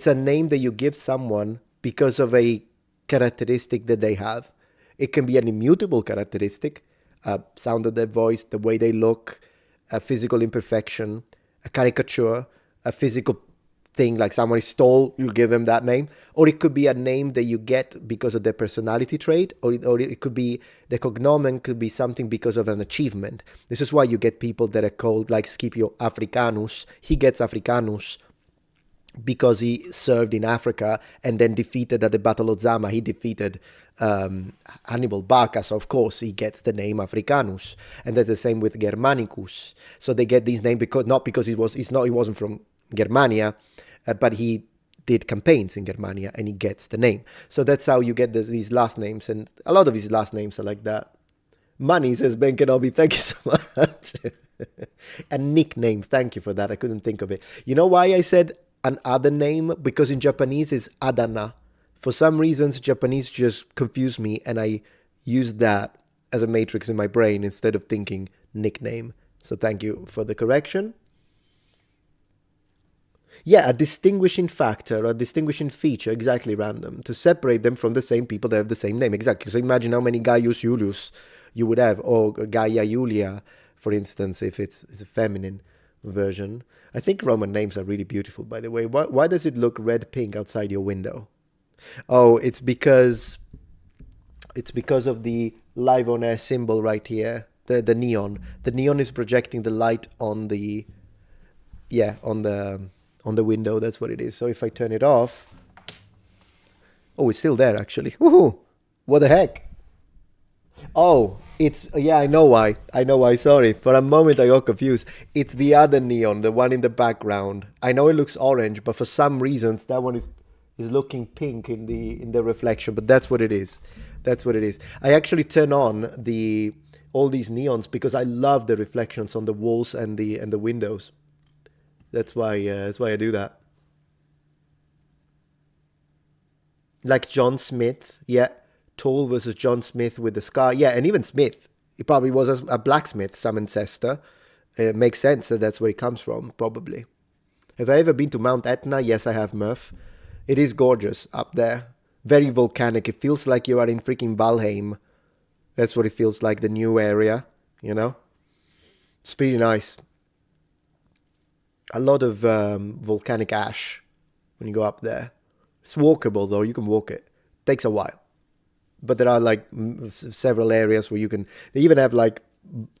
A: a name that you give someone because of a characteristic that they have. It can be an immutable characteristic, sound of their voice, the way they look, a physical imperfection, a caricature, a physical thing, like someone is tall, you'll give them that name. Or it could be a name that you get because of their personality trait, or it could be, the cognomen could be something because of an achievement. This is why you get people that are called, like Scipio Africanus. He gets Africanus because he served in Africa and then defeated at the Battle of Zama. He defeated Hannibal Barca, so of course he gets the name Africanus. And that's the same with Germanicus. So they get these names because not because he wasn't from Germania, but he did campaigns in Germania and he gets the name. So that's how you get these last names, and a lot of his last names are like that. Money, says Ben Kenobi, thank you so much. A nickname, thank you for that. I couldn't think of it. You know why I said an other name? Because in Japanese it's Adana. For some reasons, Japanese just confuse me, and I use that as a matrix in my brain instead of thinking nickname. So thank you for the correction. Yeah, a distinguishing factor or a distinguishing feature, exactly, random, to separate them from the same people that have the same name. Exactly. So imagine how many Gaius Julius you would have, or Gaia Julia, for instance, if it's a feminine version. I think Roman names are really beautiful, by the way. Why does it look red-pink outside your window? Oh, it's because of the live on air symbol right here, the neon. The neon is projecting the light on the window. That's what it is. So if I turn it off, Oh, it's still there actually. Woohoo! What the heck? Oh, it's yeah, I know why. I know why. Sorry. For a moment I got confused. It's the other neon, the one in the background. I know it looks orange, but for some reasons that one is looking pink in the reflection, but that's what it is. That's what it is. I actually turn on the all these neons because I love the reflections on the walls and the windows. That's why I do that. Like John Smith, yeah. Toll versus John Smith with the scar, yeah, and even Smith. He probably was a blacksmith, some ancestor. It makes sense that that's where he comes from, probably. Have I ever been to Mount Etna? Yes, I have, Murph. It is gorgeous up there. Very volcanic. It feels like you are in freaking Valheim. That's what it feels like, the new area, you know? It's pretty nice. A lot of volcanic ash when you go up there. It's walkable, though. You can walk it. Takes a while. But there are like several areas where you can... They even have like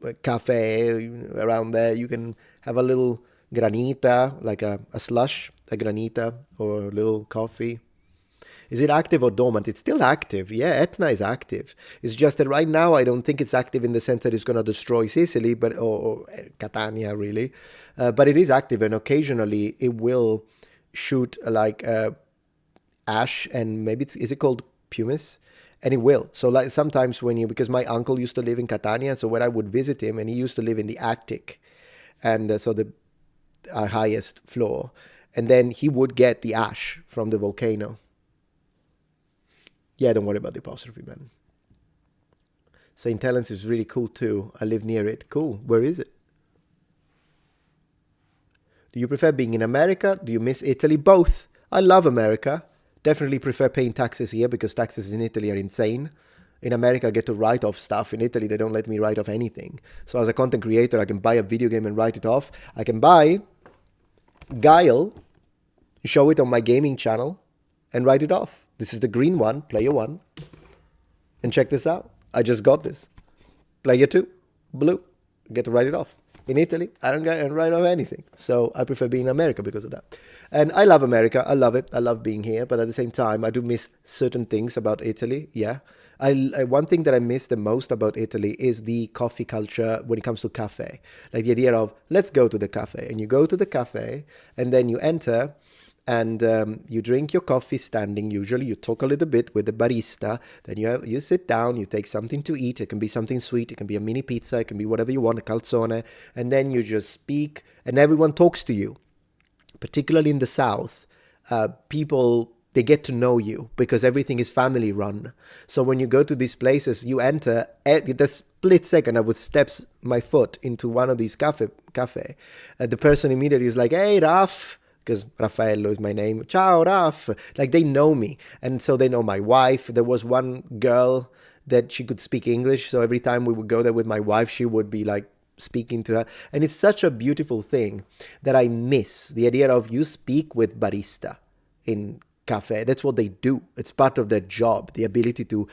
A: a cafe around there. You can have a little granita, like a slush, a granita, or a little coffee. Is it active or dormant? It's still active. Yeah, Etna is active. It's just that right now I don't think it's active in the sense that it's going to destroy Sicily, but or Catania, really. But it is active, and occasionally it will shoot like ash, and maybe is it called pumice? And it will. So like sometimes when you, because my uncle used to live in Catania, so when I would visit him, and he used to live in the attic, and so the highest floor, and then he would get the ash from the volcano. Yeah, don't worry about the apostrophe, man. St. Helens is really cool too. I live near it. Cool. Where is it? Do you prefer being in America? Do you miss Italy? Both. I love America. Definitely prefer paying taxes here because taxes in Italy are insane. In America, I get to write off stuff. In Italy, they don't let me write off anything. So as a content creator, I can buy a video game and write it off. I can buy Guile, show it on my gaming channel, and write it off. This is the green one, player 1. And check this out. I just got this. Player 2, blue. Get to write it off. In Italy, I don't get to write off anything. So I prefer being in America because of that. And I love America. I love it. I love being here. But at the same time, I do miss certain things about Italy. Yeah. One thing that I miss the most about Italy is the coffee culture when it comes to cafe. Like the idea of, let's go to the cafe. And you go to the cafe, and then you enter, and you drink your coffee standing. Usually you talk a little bit with the barista, then you sit down, you take something to eat. It can be something sweet, it can be a mini pizza, it can be whatever you want, a calzone, and then you just speak, and everyone talks to you. Particularly in the South, people, they get to know you because everything is family run. So when you go to these places, you enter, at the split second I would step my foot into one of these cafe, the person immediately is like, hey, Raf, because Raffaello is my name. Ciao, Raf. Like, they know me. And so they know my wife. There was one girl that she could speak English. So every time we would go there with my wife, she would be like speaking to her. And it's such a beautiful thing that I miss. The idea of you speak with barista in cafe. That's what they do. It's part of their job. The ability to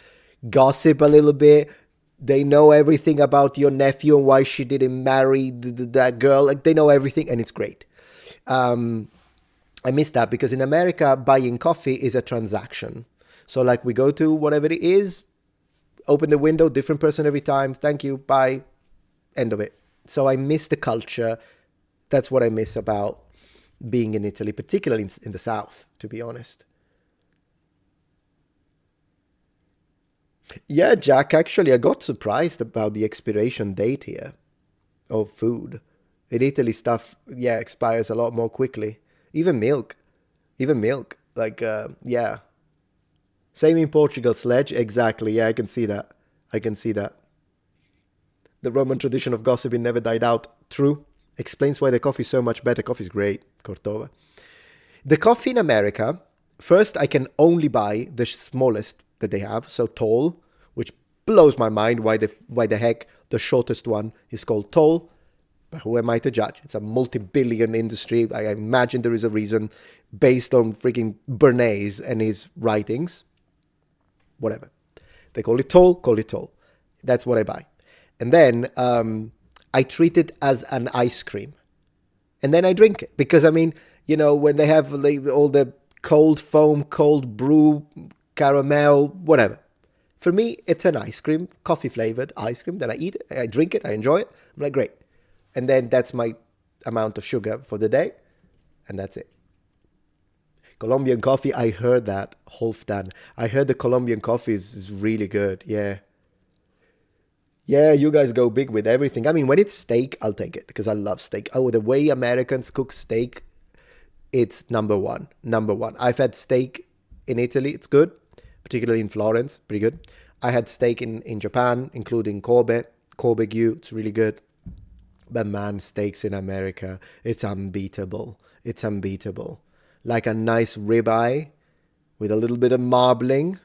A: gossip a little bit. They know everything about your nephew and why she didn't marry that girl. Like, they know everything, and it's great. I miss that because in America, buying coffee is a transaction. So like we go to whatever it is, open the window, different person every time. Thank you. Bye. End of it. So I miss the culture. That's what I miss about being in Italy, particularly in the South, to be honest. Yeah, Jack, actually, I got surprised about the expiration date here of food. In Italy, stuff, yeah, expires a lot more quickly. Even milk. Like, yeah. Same in Portugal, Sledge. Exactly. Yeah, I can see that. The Roman tradition of gossiping never died out. True. Explains why the coffee is so much better. Coffee is great. Cortova. The coffee in America, first, I can only buy the smallest that they have. So tall, which blows my mind why the heck the shortest one is called tall. But who am I to judge? It's a multi-billion industry. I imagine there is a reason based on freaking Bernays and his writings. Whatever. They call it tall. That's what I buy. And then I treat it as an ice cream. And then I drink it. Because, I mean, you know, when they have like all the cold foam, cold brew caramel, whatever. For me, it's an ice cream, coffee flavored ice cream. Then I eat it, I drink it, I enjoy it. I'm like, great. And then that's my amount of sugar for the day, and that's it. Colombian coffee, I heard that, Holfdan. I heard the Colombian coffee is really good. Yeah. Yeah, you guys go big with everything. I mean, when it's steak, I'll take it because I love steak. Oh, the way Americans cook steak, it's number one. Number one. I've had steak in Italy. It's good, particularly in Florence. Pretty good. I had steak in Japan, including Kobe. Kobe Gyu. It's really good. But man, steaks in America, it's unbeatable. It's unbeatable. Like a nice ribeye with a little bit of marbling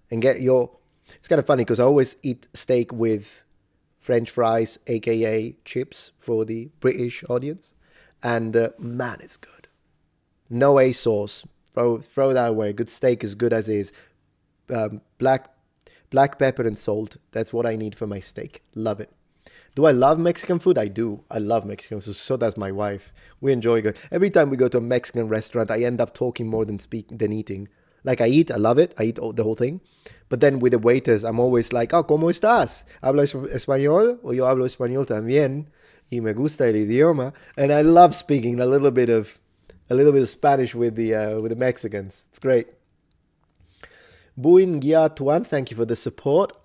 A: and get your... It's kind of funny because I always eat steak with French fries, aka chips for the British audience. And man, it's good. No A sauce. Throw that away. Good steak is good as is. Black pepper and salt. That's what I need for my steak. Love it. Do I love Mexican food? I do. I love Mexican food. So does my wife. We enjoy it. Every time we go to a Mexican restaurant, I end up talking more than eating. Like I eat, I love it. I eat the whole thing. But then with the waiters, I'm always like, oh, ¿cómo estás? ¿Hablas español? O yo hablo español también. Y me gusta el idioma. And I love speaking a little bit of Spanish with the Mexicans. It's great. Buin Gia Tuan, thank you for the support.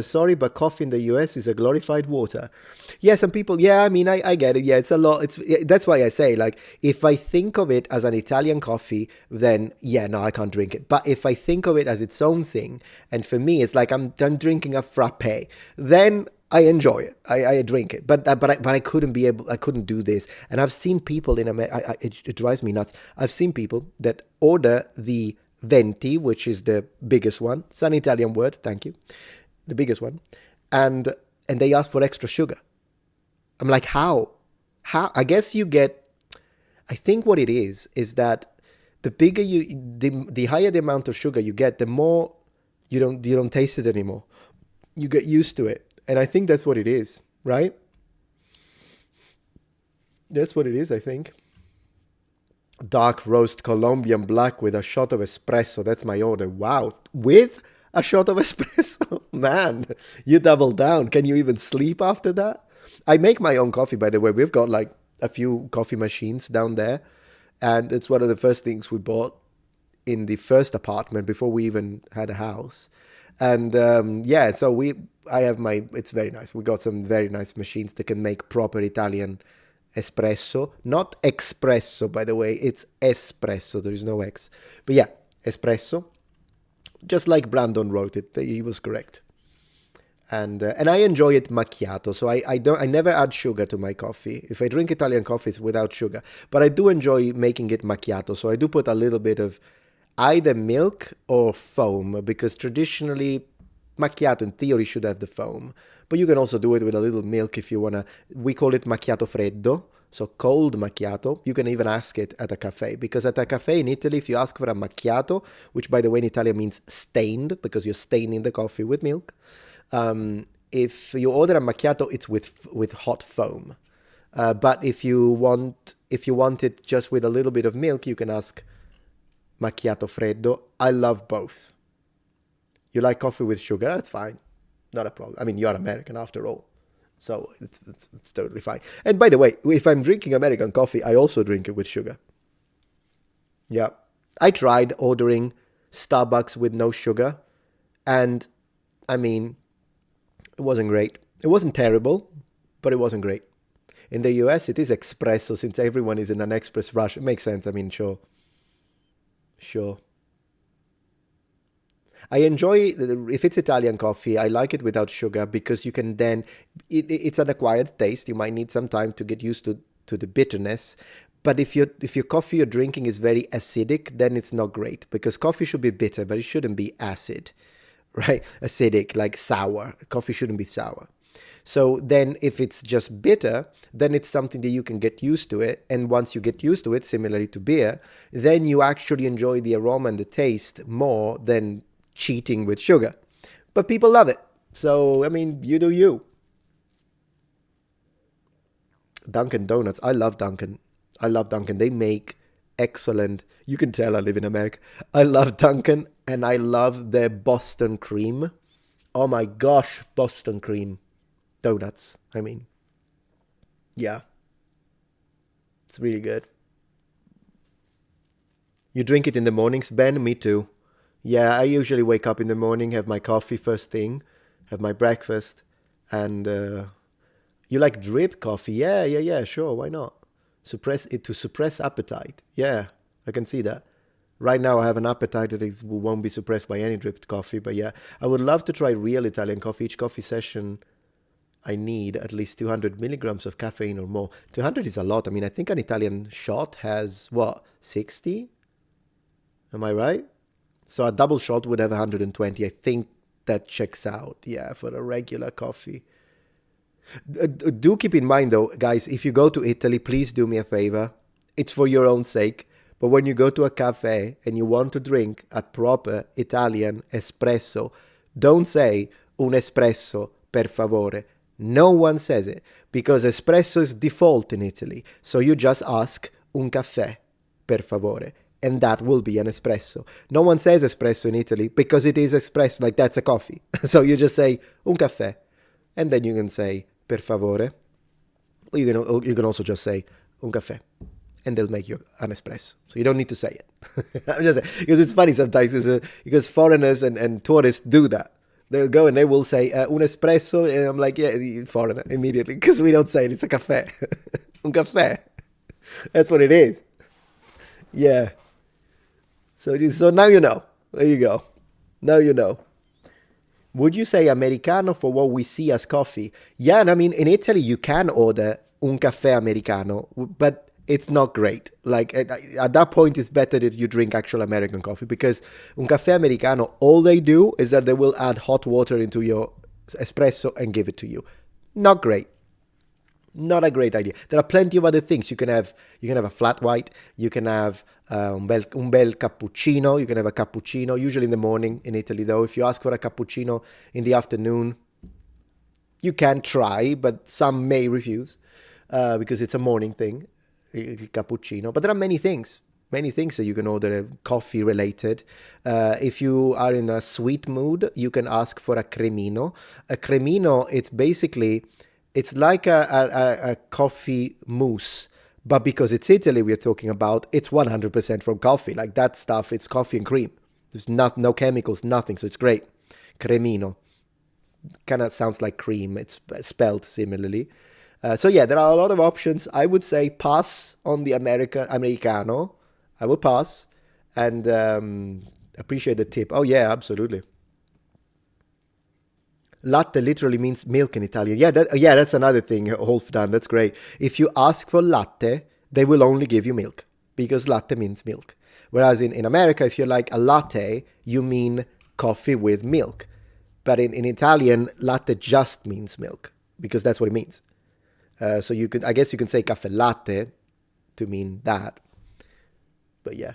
A: Sorry, but coffee in the US is a glorified water. Yeah, some people, I mean, I get it. Yeah, it's a lot. That's why I say, like, if I think of it as an Italian coffee, then, no, I can't drink it. But if I think of it as its own thing, and for me, it's like I'm drinking a frappe, then I enjoy it. I drink it. But I couldn't do this. And I've seen people in America, it drives me nuts. I've seen people that order the venti, which is the biggest one. It's an Italian word, thank you. The biggest one, and they ask for extra sugar. I'm like, how? I guess you get. I think what it is that the bigger the higher the amount of sugar you get, the more you don't taste it anymore. You get used to it, and I think that's what it is, right? That's what it is, I think. Dark roast Colombian black with a shot of espresso. That's my order. Wow, with a shot of espresso. Man, you double down. Can you even sleep after that? I make my own coffee, by the way. We've got like a few coffee machines down there. And it's one of the first things we bought in the first apartment before we even had a house. And so it's very nice. We got some very nice machines that can make proper Italian espresso. Not espresso, by the way. It's espresso. There is no X. But yeah, espresso. Just like Brandon wrote it, he was correct. And I enjoy it macchiato, so I never add sugar to my coffee. If I drink Italian coffee, it's without sugar. But I do enjoy making it macchiato, so I do put a little bit of either milk or foam, because traditionally macchiato in theory should have the foam. But you can also do it with a little milk if you wanna. We call it macchiato freddo. So cold macchiato, you can even ask it at a cafe. Because at a cafe in Italy, if you ask for a macchiato, which by the way in Italian means stained, because you're staining the coffee with milk. If you order a macchiato, it's with hot foam. But if you want it just with a little bit of milk, you can ask macchiato freddo. I love both. You like coffee with sugar? That's fine. Not a problem. I mean, you're American after all. So it's totally fine. And by the way, if I'm drinking American coffee, I also drink it with sugar. Yeah. I tried ordering Starbucks with no sugar. And, I mean, it wasn't great. It wasn't terrible, but it wasn't great. In the US, it is espresso since everyone is in an express rush. It makes sense. I mean, sure. I enjoy, if it's Italian coffee, I like it without sugar because you can then, it's an acquired taste. You might need some time to get used to the bitterness. But if your coffee you're drinking is very acidic, then it's not great because coffee should be bitter, but it shouldn't be acid, right? Acidic, like sour. Coffee shouldn't be sour. So then if it's just bitter, then it's something that you can get used to it. And once you get used to it, similarly to beer, then you actually enjoy the aroma and the taste more than cheating with sugar. But people love it. So, I mean, you do you. Dunkin' Donuts. I love Dunkin'. They make excellent. You can tell I live in America. I love Dunkin'. and I love their Boston cream. Oh my gosh, Boston cream donuts. I mean, yeah, it's really good. You drink it in the mornings, Ben? Me too. Yeah, I usually wake up in the morning, have my coffee first thing, have my breakfast, and you like drip coffee? Yeah, yeah, yeah, sure, why not? Suppress it to suppress appetite. Yeah, I can see that. Right now, I have an appetite that won't be suppressed by any dripped coffee, but yeah, I would love to try real Italian coffee. Each coffee session, I need at least 200 milligrams of caffeine or more. 200 is a lot. I mean, I think an Italian shot has, what, 60? Am I right? So a double shot would have 120. I think that checks out, yeah, for a regular coffee. Do keep in mind, though, guys, if you go to Italy, please do me a favor. It's for your own sake. But when you go to a cafe and you want to drink a proper Italian espresso, don't say un espresso, per favore. No one says it because espresso is default in Italy. So you just ask un caffè, per favore. And that will be an espresso. No one says espresso in Italy because it is espresso, like that's a coffee. So you just say un caffè. And then you can say per favore. Or you can also just say un caffè. And they'll make you an espresso. So you don't need to say it. I'm just saying, because it's funny sometimes because foreigners and tourists do that. They'll go and they will say un espresso, and I'm like, yeah, foreigner, immediately, because we don't say it. It's a caffè. Un caffè. That's what it is. Yeah. So now you know. There you go. Now you know. Would you say Americano for what we see as coffee? Yeah, and I mean, in Italy, you can order un caffè Americano, but it's not great. Like, at that point, it's better that you drink actual American coffee, because un caffè Americano, all they do is that they will add hot water into your espresso and give it to you. Not great. Not a great idea. There are plenty of other things. You can have a flat white. You can have un bel cappuccino. You can have a cappuccino, usually in the morning in Italy, though. If you ask for a cappuccino in the afternoon, you can try, but some may refuse because it's a morning thing, cappuccino. But there are many things that you can order coffee related. If you are in a sweet mood, you can ask for a cremino. A cremino, it's like a coffee mousse, but because it's Italy we're talking about, it's 100% from coffee. Like that stuff, it's coffee and cream. There's no chemicals, nothing, so it's great. Cremino. Kind of sounds like cream. It's spelled similarly. So yeah, there are a lot of options. I would say pass on the Americano. I will pass and appreciate the tip. Oh yeah, absolutely. Latte literally means milk in Italian. Yeah, that's another thing, Wolfdan. That's great. If you ask for latte, they will only give you milk because latte means milk. Whereas in America, if you're like a latte, you mean coffee with milk. But in Italian, latte just means milk because that's what it means. So I guess you can say caffè latte to mean that. But yeah.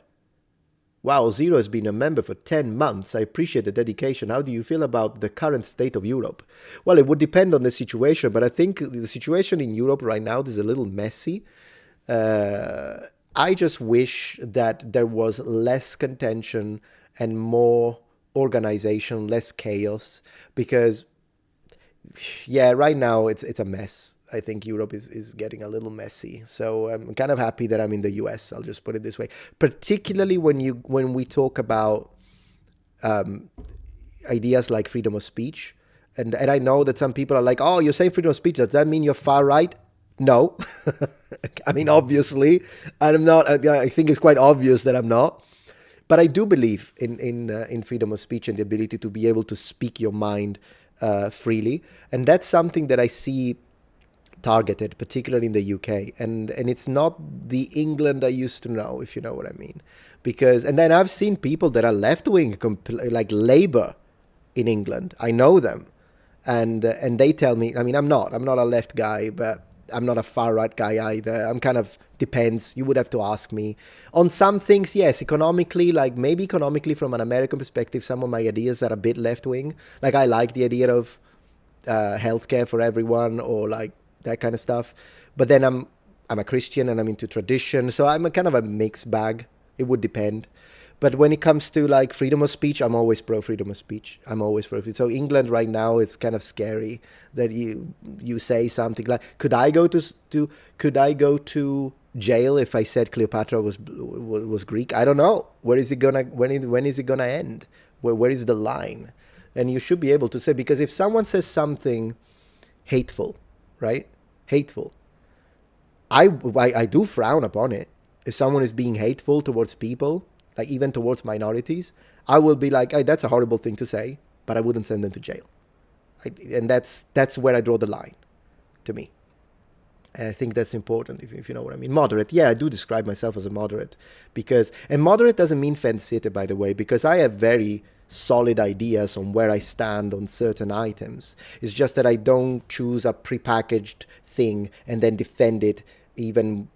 A: Wow, Zero has been a member for 10 months. I appreciate the dedication. How do you feel about the current state of Europe? Well, it would depend on the situation, but I think the situation in Europe right now is a little messy. I just wish that there was less contention and more organization, less chaos, because, yeah, right now it's a mess. I think Europe is getting a little messy. So I'm kind of happy that I'm in the US. I'll just put it this way. Particularly when we talk about ideas like freedom of speech. And I know that some people are like, oh, you're saying freedom of speech. Does that mean you're far right? No. I mean, obviously. I'm not. I think it's quite obvious that I'm not. But I do believe in freedom of speech and the ability to be able to speak your mind freely. And that's something that I see targeted, particularly in the UK, and it's not the England I used to know, if you know what I mean. And then I've seen people that are left-wing, like Labour in England. I know them, and they tell me, I mean, I'm not a left guy, but I'm not a far-right guy either. I'm kind of, depends. You would have to ask me. On some things, yes, economically, like maybe economically from an American perspective, some of my ideas are a bit left-wing. Like I like the idea of healthcare for everyone, or like that kind of stuff. But then I'm a Christian and I'm into tradition, so I'm a kind of a mixed bag. It would depend. But when it comes to like freedom of speech, I'm always pro freedom of speech. I'm always pro. So England right now, it's kind of scary that you say something like, could I go to jail if I said Cleopatra was Greek? I don't know. When is it gonna end? Where is the line? And you should be able to say, because if someone says something hateful, right? Hateful. I do frown upon it. If someone is being hateful towards people, like even towards minorities, I will be like, hey, that's a horrible thing to say, but I wouldn't send them to jail. And that's where I draw the line, to me. And I think that's important, if you know what I mean. Moderate. Yeah, I do describe myself as a moderate. And moderate doesn't mean fence-sitter, by the way, because I have very solid ideas on where I stand on certain items. It's just that I don't choose a prepackaged thing and then defend it. Even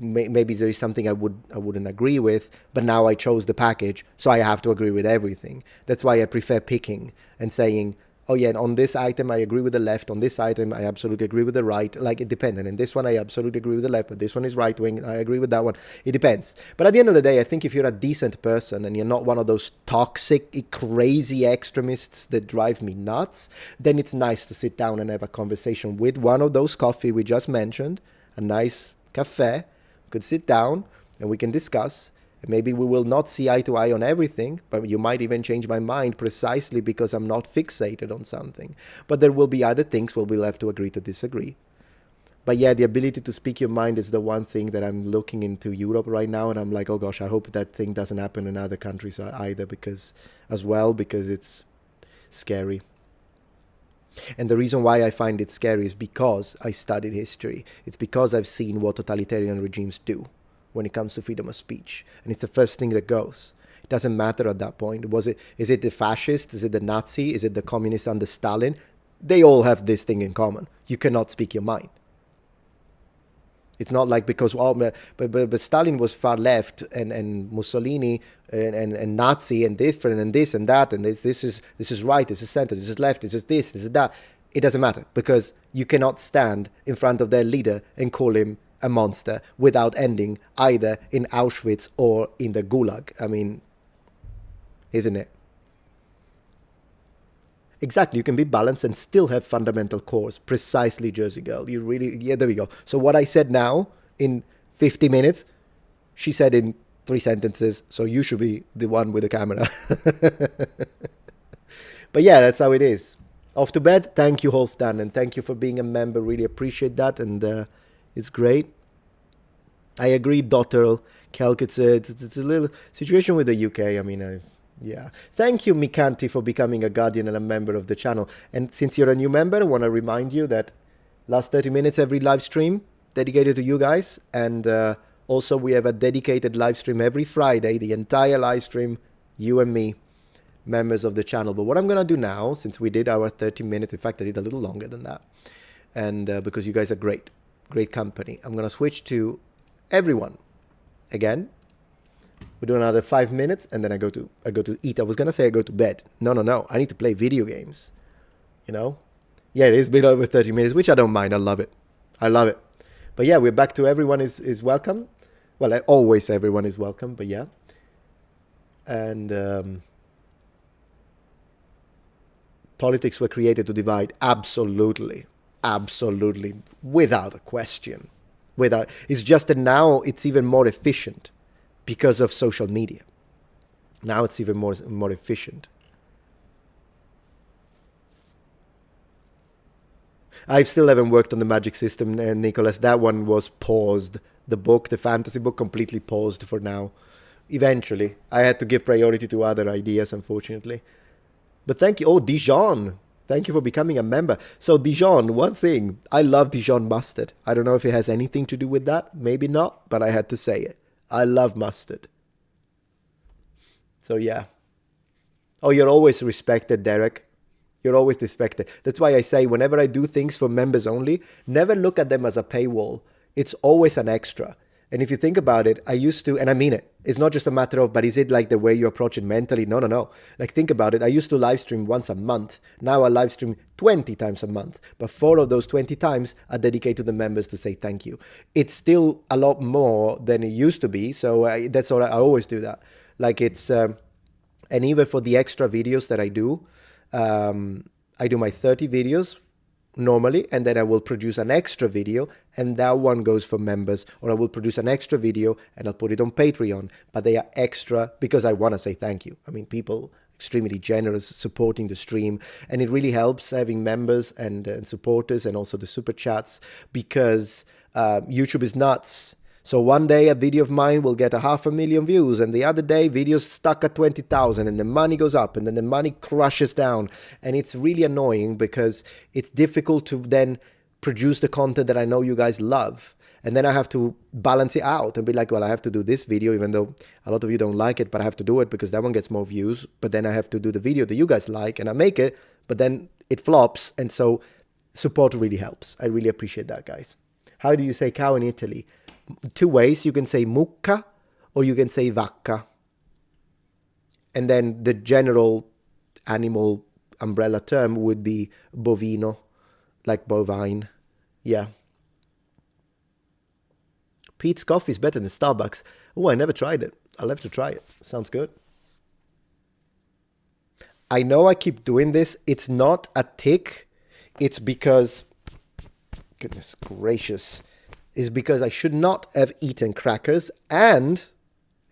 A: maybe there is something I wouldn't agree with, but now I chose the package, so I have to agree with everything. That's why I prefer picking and saying, oh yeah, on this item I agree with the left, on this item I absolutely agree with the right. Like, it depends. And in this one I absolutely agree with the left, but this one is right wing, I agree with that one. It depends. But at the end of the day, I think if you're a decent person and you're not one of those toxic, crazy extremists that drive me nuts, then it's nice to sit down and have a conversation with one of those coffee we just mentioned, a nice cafe. We could sit down and we can discuss. And maybe we will not see eye to eye on everything, but you might even change my mind precisely because I'm not fixated on something. But there will be other things where we'll have to agree to disagree. But yeah, the ability to speak your mind is the one thing that I'm looking into Europe right now, and I'm like, oh gosh, I hope that thing doesn't happen in other countries either, because it's scary. And the reason why I find it scary is because I studied history. It's because I've seen what totalitarian regimes do when it comes to freedom of speech. And it's the first thing that goes. It doesn't matter at that point. Is it the fascist? Is it the Nazi? Is it the communist under Stalin? They all have this thing in common. You cannot speak your mind. It's not like because, but Stalin was far left and Mussolini and Nazi and different and this and that and this is right, this is center, this is left, this is that. It doesn't matter, because you cannot stand in front of their leader and call him a monster without ending either in Auschwitz or in the Gulag. I mean, isn't it? Exactly, you can be balanced and still have fundamental cores. Precisely, Jersey Girl. You really, yeah, there we go. So what I said now in 50 minutes, she said in 3 sentences, so you should be the one with the camera. But yeah, that's how it is. Off to bed. Thank you, Halfdan, and thank you for being a member. Really appreciate that, and it's great. I agree, Dotterl. Kelk, it's a little situation with the UK. I mean, yeah. Thank you, Mikanti, for becoming a guardian and a member of the channel. And since you're a new member, I want to remind you that last 30 minutes every live stream dedicated to you guys. And also we have a dedicated live stream every Friday, the entire live stream, you and me, members of the channel. But what I'm going to do now, since we did our 30 minutes, in fact, I did a little longer than that. And because you guys are great company, I'm going to switch to everyone again. We do another 5 minutes, and then I go to eat. I was gonna say I go to bed. No. I need to play video games. You know? Yeah, it is been over 30 minutes, which I don't mind. I love it. But yeah, we're back to everyone is welcome. Well, always everyone is welcome, but yeah. And politics were created to divide. Absolutely. Without a question. It's just that now it's even more efficient. Because of social media. Now it's even more efficient. I still haven't worked on the magic system, Nicholas. That one was paused. The fantasy book, completely paused for now. Eventually. I had to give priority to other ideas, unfortunately. But thank you. Oh, Dijon. Thank you for becoming a member. So Dijon, one thing. I love Dijon mustard. I don't know if it has anything to do with that. Maybe not, but I had to say it. I love mustard. So yeah. Oh, you're always respected, Derek. You're always respected. That's why I say whenever I do things for members only, never look at them as a paywall. It's always an extra. And if you think about it, I used to, and I mean it, it's not just a matter of, but is it like the way you approach it mentally? No. Like, think about it. I used to live stream once a month. Now I live stream 20 times a month. But 4 of those 20 times are dedicated to the members to say thank you. It's still a lot more than it used to be. So that's all. I always do that. Like it's, and even for the extra videos that I do my 30 videos normally, and then I will produce an extra video, and that one goes for members, or I will produce an extra video and I'll put it on Patreon, but they are extra because I want to say thank you. I mean, people extremely generous supporting the stream, and it really helps having members and supporters, and also the super chats, because YouTube is nuts. So one day a video of mine will get 500,000 views, and the other day videos stuck at 20,000, and the money goes up, and then the money crashes down. And it's really annoying because it's difficult to then produce the content that I know you guys love. And then I have to balance it out and be like, well, I have to do this video, even though a lot of you don't like it, but I have to do it because that one gets more views. But then I have to do the video that you guys like, and I make it, but then it flops. And so support really helps. I really appreciate that, guys. How do you say cow in Italy? 2 ways. You can say mucca or you can say vacca. And then the general animal umbrella term would be bovino, like bovine. Yeah. Pete's coffee is better than Starbucks. Oh, I never tried it. I'll have to try it. Sounds good. I know I keep doing this. It's not a tick. It's because, goodness gracious, is because I should not have eaten crackers, and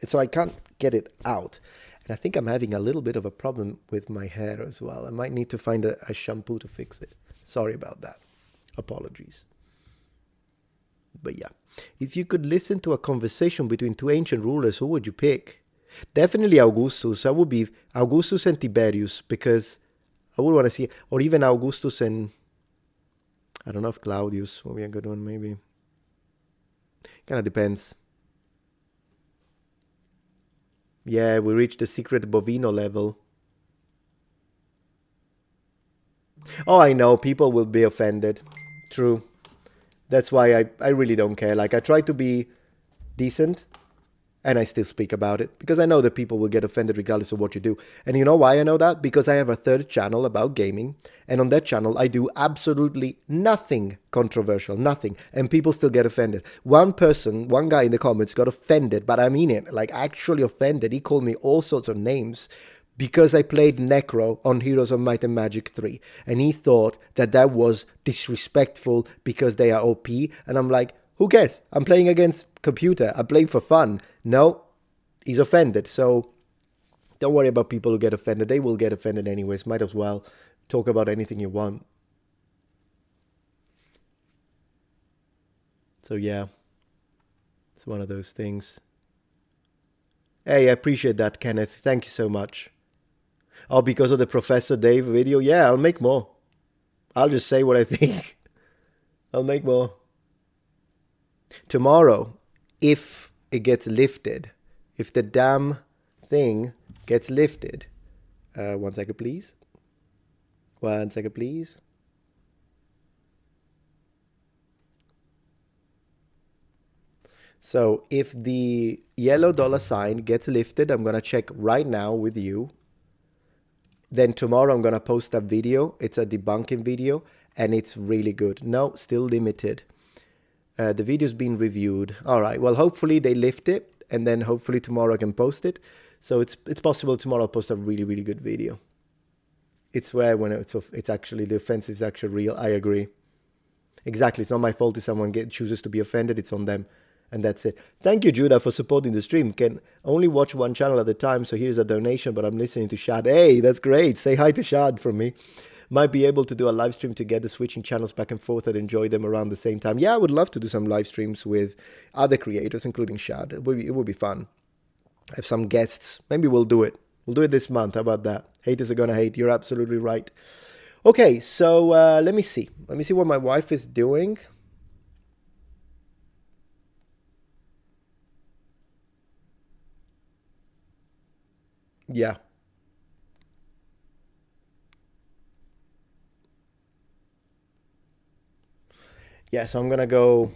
A: so I can't get it out. And I think I'm having a little bit of a problem with my hair as well. I might need to find a shampoo to fix it. Sorry about that. Apologies. But yeah, if you could listen to a conversation between 2 ancient rulers, who would you pick? Definitely Augustus. I would be Augustus and Tiberius, because I would want to see, or even Augustus and, I don't know if Claudius would be a good one, maybe. Kind of depends. Yeah, we reached the secret bovino level. Oh, I know, people will be offended. True. That's why I really don't care. Like, I try to be decent, and I still speak about it, because I know that people will get offended regardless of what you do. And you know why I know that? Because I have a 3rd channel about gaming, and on that channel I do absolutely nothing controversial, nothing, and people still get offended. One guy in the comments got offended, but I mean it, like actually offended. He called me all sorts of names because I played Necro on Heroes of Might and Magic 3, and he thought that that was disrespectful because they are OP, and I'm like, who cares? I'm playing against computer. I'm playing for fun. No, he's offended. So don't worry about people who get offended. They will get offended anyways. Might as well talk about anything you want. So yeah, it's one of those things. Hey, I appreciate that, Kenneth. Thank you so much. Oh, because of the Professor Dave video? Yeah, I'll make more. I'll just say what I think. I'll make more. Tomorrow, if it gets lifted, if the damn thing gets lifted, 1 second please, 1 second please. So if the yellow $sign gets lifted, I'm gonna check right now with you. Then tomorrow I'm gonna post a video. It's a debunking video, and it's really good. No, still limited. The video's been reviewed. All right, well, hopefully they lift it, and then hopefully tomorrow I can post it. So it's possible tomorrow I'll post a really, really good video. It's rare when it's actually, the offensive is actually real. I agree. Exactly, it's not my fault if someone chooses to be offended. It's on them, and that's it. Thank you, Judah, for supporting the stream. Can only watch one channel at a time, so here's a donation, but I'm listening to Shad. Hey, that's great. Say hi to Shad from me. Might be able to do a live stream together, switching channels back and forth and enjoy them around the same time. Yeah, I would love to do some live streams with other creators, including Shad. It would be fun. I have some guests. Maybe we'll do it. We'll do it this month. How about that? Haters are gonna hate. You're absolutely right. Okay, so let me see. Let me see what my wife is doing. Yeah. Yeah, so I'm gonna go.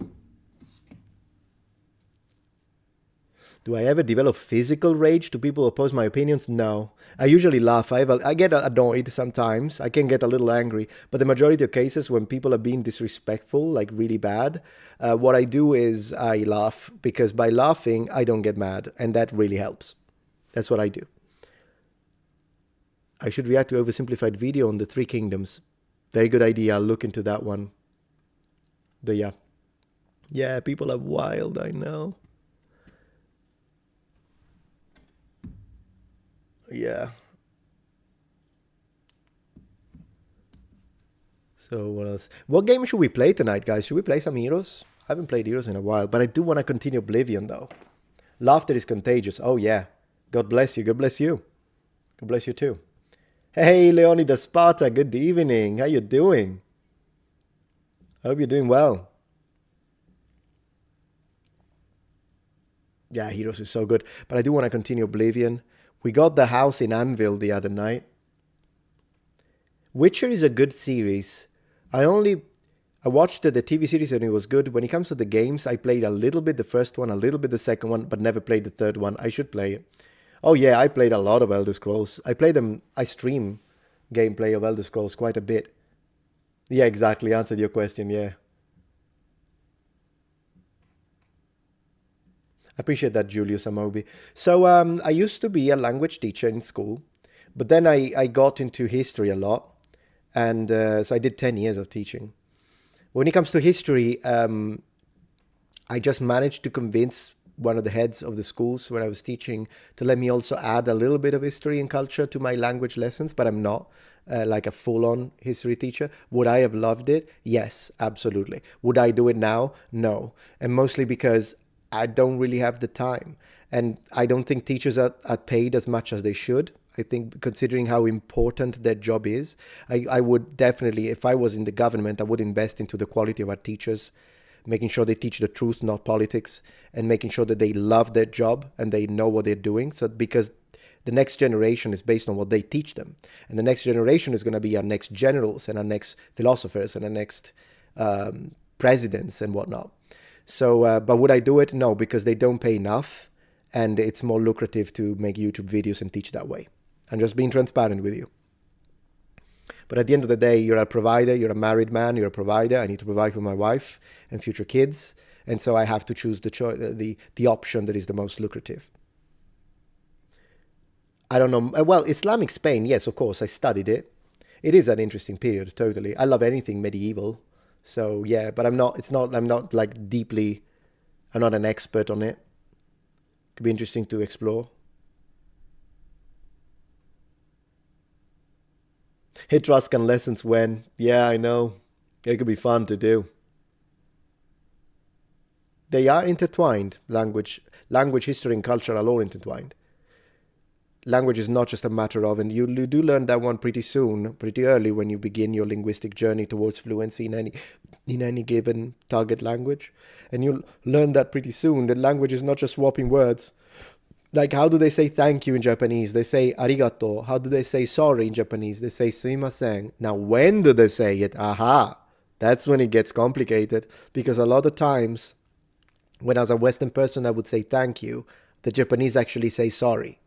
A: Do I ever develop physical rage? Do people oppose my opinions? No. I usually laugh. I get annoyed sometimes. I can get a little angry. But the majority of cases when people are being disrespectful, like really bad, what I do is I laugh. Because by laughing, I don't get mad. And that really helps. That's what I do. I should react to oversimplified video on the Three Kingdoms. Very good idea. I'll look into that one. Yeah, people are wild, I know. Yeah. So what else? What game should we play tonight, guys? Should we play some Heroes? I haven't played Heroes in a while, but I do want to continue Oblivion, though. Laughter is contagious. Oh, yeah. God bless you. God bless you. God bless you, too. Hey, Leonidas Sparta. Good evening. How you doing? I hope you're doing well. Yeah, Heroes is so good. But I do want to continue Oblivion. We got the house in Anvil the other night. Witcher is a good series. I watched the TV series and it was good. When it comes to the games, I played a little bit the first one, a little bit the second one, but never played the third one. I should play it. Oh yeah, I played a lot of Elder Scrolls. I stream gameplay of Elder Scrolls quite a bit. Yeah, exactly. Answered your question, yeah. I appreciate that, Julius Amobi. So I used to be a language teacher in school, but then I got into history a lot. And so I did 10 years of teaching. When it comes to history, I just managed to convince one of the heads of the schools where I was teaching to let me also add a little bit of history and culture to my language lessons, but I'm not like a full-on history teacher. Would I have loved it? Yes, absolutely. Would I do it now? No. And mostly because I don't really have the time. And I don't think teachers are paid as much as they should. I think considering how important their job is, I would definitely, if I was in the government, I would invest into the quality of our teachers, making sure they teach the truth, not politics, and making sure that they love their job and they know what they're doing. So because the next generation is based on what they teach them. And the next generation is going to be our next generals and our next philosophers and our next presidents and whatnot. So, but would I do it? No, because they don't pay enough and it's more lucrative to make YouTube videos and teach that way. I'm just being transparent with you. But at the end of the day, you're a provider, you're a married man, you're a provider. I need to provide for my wife and future kids. And so I have to choose the option that is the most lucrative. I don't know. Well, Islamic Spain, yes, of course, I studied it. It is an interesting period, totally. I love anything medieval. So yeah, but I'm not like deeply, I'm not an expert on it. Could be interesting to explore. Etruscan lessons when? Yeah, I know. It could be fun to do. They are intertwined. Language, history, and culture are all intertwined. Language is not just a matter of, and you do learn that one pretty soon, pretty early when you begin your linguistic journey towards fluency in any given target language. And you'll learn that pretty soon, that language is not just swapping words. Like, how do they say thank you in Japanese? They say arigato. How do they say sorry in Japanese? They say sumimasen. Now, when do they say it? Aha! That's when it gets complicated. Because a lot of times, when as a Western person I would say thank you, the Japanese actually say sorry.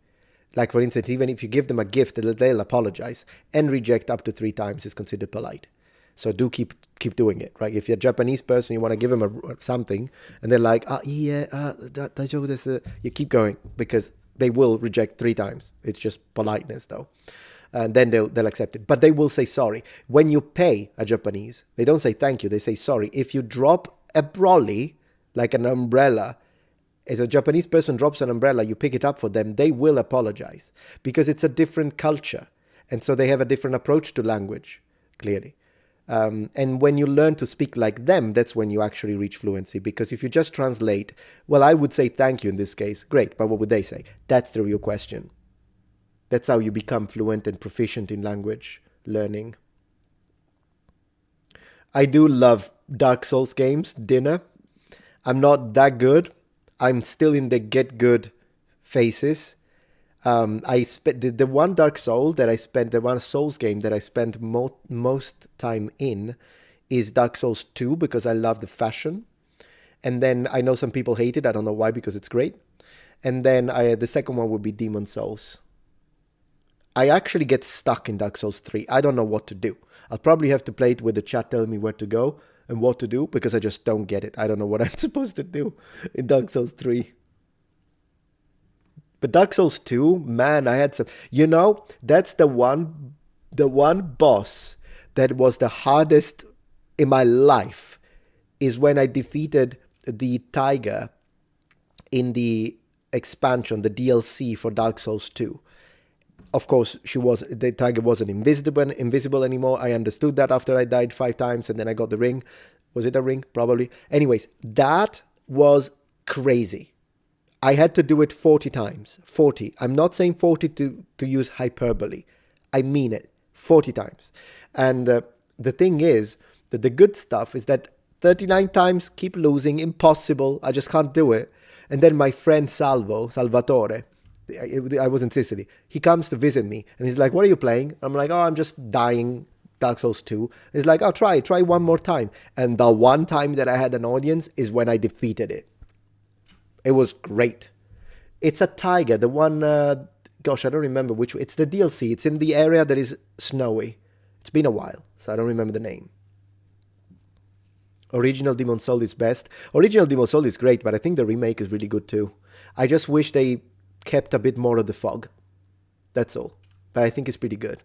A: Like, for instance, even if you give them a gift, they'll apologize. And reject up to 3 times is considered polite. So do keep doing it, right? If you're a Japanese person, you want to give them something, and they're like, daijoubu desu, you keep going, because they will reject 3 times. It's just politeness, though. And then they'll accept it. But they will say sorry. When you pay a Japanese, they don't say thank you, they say sorry. If you drop a brolly, like an umbrella, as a Japanese person drops an umbrella, you pick it up for them, they will apologize. Because it's a different culture. And so they have a different approach to language, clearly. And when you learn to speak like them, that's when you actually reach fluency. Because if you just translate, well, I would say thank you in this case. Great, but what would they say? That's the real question. That's how you become fluent and proficient in language learning. I do love Dark Souls games, Dinner. I'm not that good. I'm still in the get good phases. I spent the one Dark Soul that I spent, the one Souls game that I spent most time in is Dark Souls 2 because I love the fashion. And then I know some people hate it. I don't know why, because it's great. And then the second one would be Demon Souls. I actually get stuck in Dark Souls 3. I don't know what to do. I'll probably have to play it with the chat telling me where to go and what to do because I just don't get it. I don't know what I'm supposed to do in Dark Souls 3. But Dark Souls 2, man, I had some. You know, that's the one boss that was the hardest in my life is when I defeated the tiger in the expansion, the DLC for Dark Souls 2. Of course, the tiger wasn't invisible anymore. I understood that after I died 5 times and then I got the ring. Was it a ring? Probably. Anyways, that was crazy. I had to do it 40 times. 40. I'm not saying 40 to use hyperbole. I mean it. 40 times. And the thing is that the good stuff is that 39 times keep losing. Impossible. I just can't do it. And then my friend Salvatore, I was in Sicily. He comes to visit me and he's like, what are you playing? I'm like, oh, I'm just dying Dark Souls 2. He's like, oh, try one more time. And the one time that I had an audience is when I defeated it. It was great. It's a tiger. The one, gosh, I don't remember which. It's the DLC. It's in the area that is snowy. It's been a while, so I don't remember the name. Original Demon Soul is best. Original Demon Soul is great, but I think the remake is really good too. I just wish they kept a bit more of the fog. That's all. But I think it's pretty good.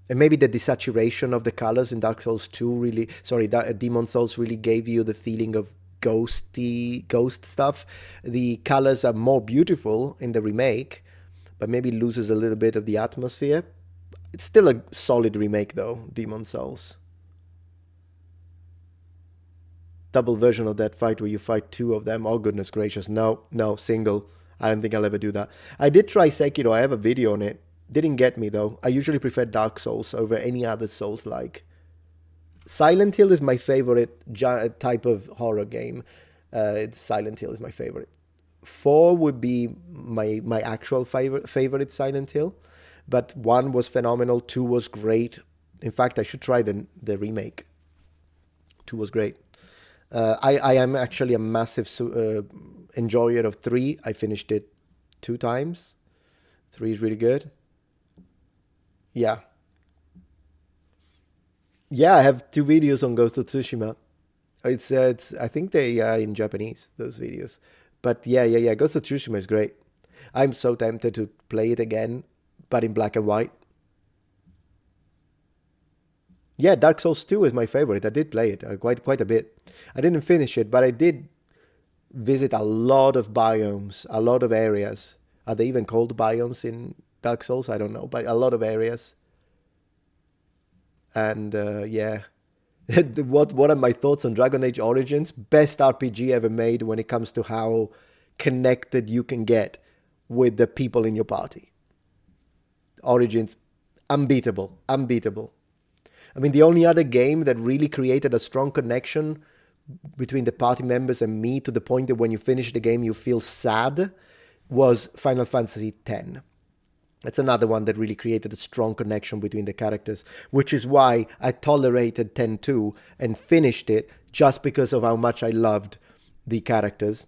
A: And maybe the desaturation of the colors in Dark Souls 2 Demon Souls really gave you the feeling of ghost stuff. The colors are more beautiful in the remake, but maybe loses a little bit of the atmosphere. It's still a solid remake though, Demon Souls. Double version of that fight where you fight 2 of them. Oh goodness gracious, no, single. I don't think I'll ever do that. I did try Sekiro, I have a video on it. Didn't get me though. I usually prefer Dark Souls over any other Souls-like. Silent Hill is my favorite type of horror game. Silent Hill is my favorite. 4 would be my actual favorite Silent Hill. But 1 was phenomenal, 2 was great. In fact, I should try the remake. 2 was great. I am actually a massive enjoyer of 3. I finished it 2 times. 3 is really good. Yeah. Yeah, I have 2 videos on Ghost of Tsushima. It's I think they are in Japanese, those videos. But yeah. Ghost of Tsushima is great. I'm so tempted to play it again, but in black and white. Yeah, Dark Souls 2 is my favorite. I did play it quite a bit. I didn't finish it, but I did visit a lot of biomes, a lot of areas. Are they even called biomes in Dark Souls? I don't know, but a lot of areas. And yeah, what are my thoughts on Dragon Age Origins? Best RPG ever made when it comes to how connected you can get with the people in your party. Origins, unbeatable. I mean, the only other game that really created a strong connection between the party members and me to the point that when you finish the game you feel sad was Final Fantasy X. That's another one that really created a strong connection between the characters, which is why I tolerated 10-2 and finished it just because of how much I loved the characters.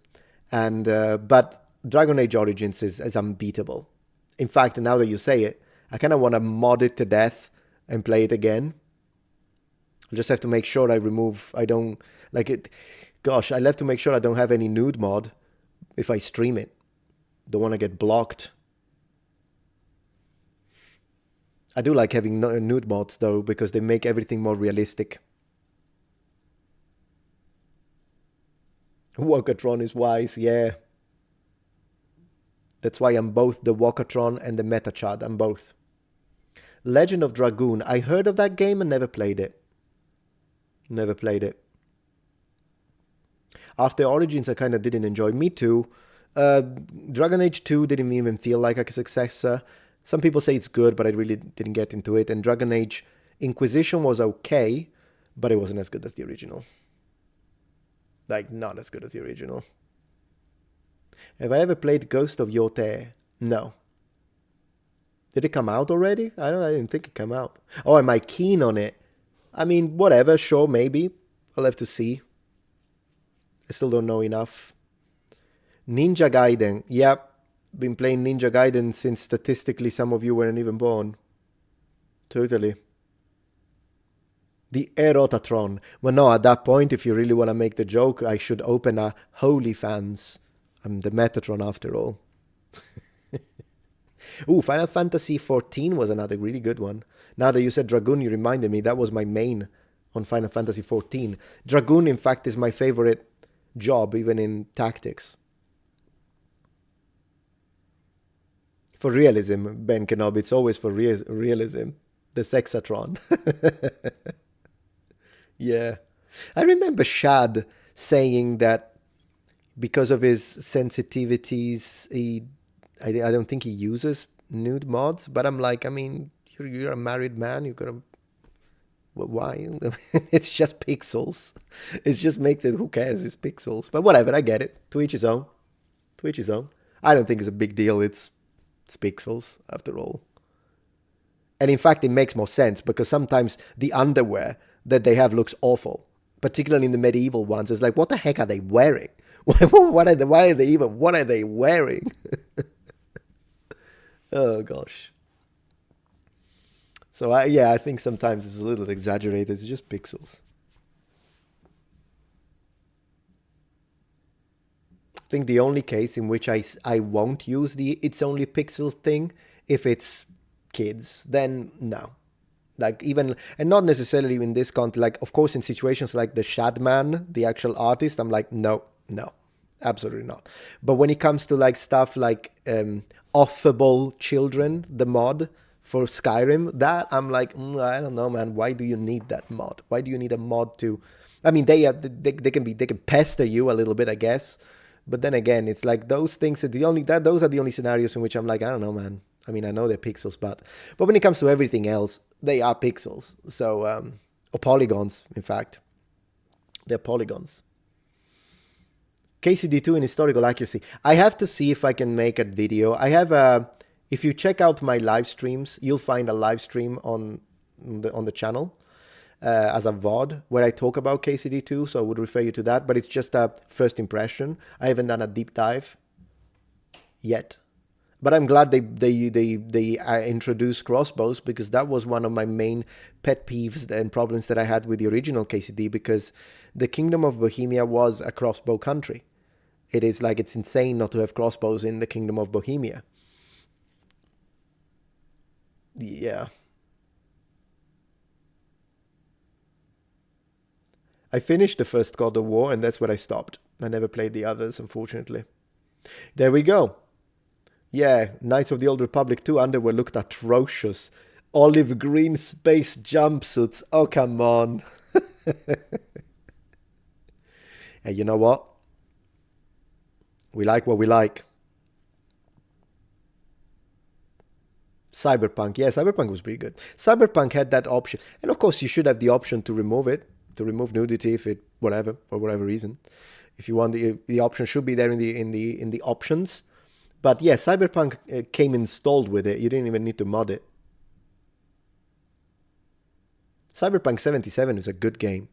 A: And but Dragon Age Origins is unbeatable. In fact, now that you say it, I kind of want to mod it to death and play it again. I just have to make sure I don't like it. Gosh, I'll have to make sure I don't have any nude mod if I stream it. Don't want to get blocked. I do like having nude mods though, because they make everything more realistic. Walkatron is wise, yeah. That's why I'm both the Walkatron and the Metachad. I'm both. Legend of Dragoon. I heard of that game and never played it. After Origins, I kind of didn't enjoy. Me too. Dragon Age 2 didn't even feel like a successor. Some people say it's good, but I really didn't get into it. And Dragon Age Inquisition was okay, but it wasn't as good as the original. Like, not as good as the original. Have I ever played Ghost of Yotei? No. Did it come out already? I didn't think it came out. Oh, am I keen on it? I mean, whatever, sure, maybe. I'll have to see. I still don't know enough. Ninja Gaiden. Yep. Been playing Ninja Gaiden since statistically some of you weren't even born. Totally. The Erotatron. Well, no, at that point, if you really want to make the joke, I should open a Holy Fans. I'm the Metatron after all. Ooh, Final Fantasy 14 was another really good one. Now that you said Dragoon, you reminded me that was my main on Final Fantasy 14. Dragoon, in fact, is my favorite job, even in tactics. For realism, Ben Kenobi, it's always for realism. The Sexatron. Yeah. I remember Shad saying that because of his sensitivities, I don't think he uses nude mods, but I'm like, I mean, you're a married man, you gotta, why? It's just pixels. It just makes it, who cares, it's pixels. But whatever, I get it. To each his own. To each his own. I don't think it's a big deal, it's pixels, after all. And in fact, it makes more sense, because sometimes the underwear that they have looks awful, particularly in the medieval ones. It's like, what the heck are they wearing? What are they wearing? Oh gosh. So I think sometimes it's a little exaggerated. It's just pixels. I think the only case in which I won't use the it's only pixels thing, if it's kids, then no. Like even, and not necessarily in this context, like of course in situations like the Shadman, the actual artist, I'm like, no, absolutely not. But when it comes to like stuff like Offable Children, the mod for Skyrim, that I'm like, I don't know, man, why do you need that mod? Why do you need a mod to, I mean, they can pester you a little bit, I guess. But then again, it's like those things are those are the only scenarios in which I'm like, I don't know, man. I mean, I know they're pixels, but when it comes to everything else, they are pixels. So, or polygons, in fact. They're polygons. KCD2 in historical accuracy. I have to see if I can make a video. I have if you check out my live streams, you'll find a live stream on the channel as a VOD where I talk about KCD2. So I would refer you to that, but it's just a first impression. I haven't done a deep dive yet. But I'm glad they introduced crossbows, because that was one of my main pet peeves and problems that I had with the original KCD, because the Kingdom of Bohemia was a crossbow country. It is like, it's insane not to have crossbows in the Kingdom of Bohemia. Yeah. I finished the first God of War, and that's where I stopped. I never played the others, unfortunately. There we go. Yeah, Knights of the Old Republic 2 underwear looked atrocious. Olive green space jumpsuits. Oh, come on. And you know what? We like what we like. Cyberpunk. Yeah, Cyberpunk was pretty good. Cyberpunk had that option. And of course, you should have the option to remove it. To remove nudity if it, whatever, for whatever reason. If you want, the option should be there in the options. But yeah, Cyberpunk came installed with it. You didn't even need to mod it. Cyberpunk 77 is a good game.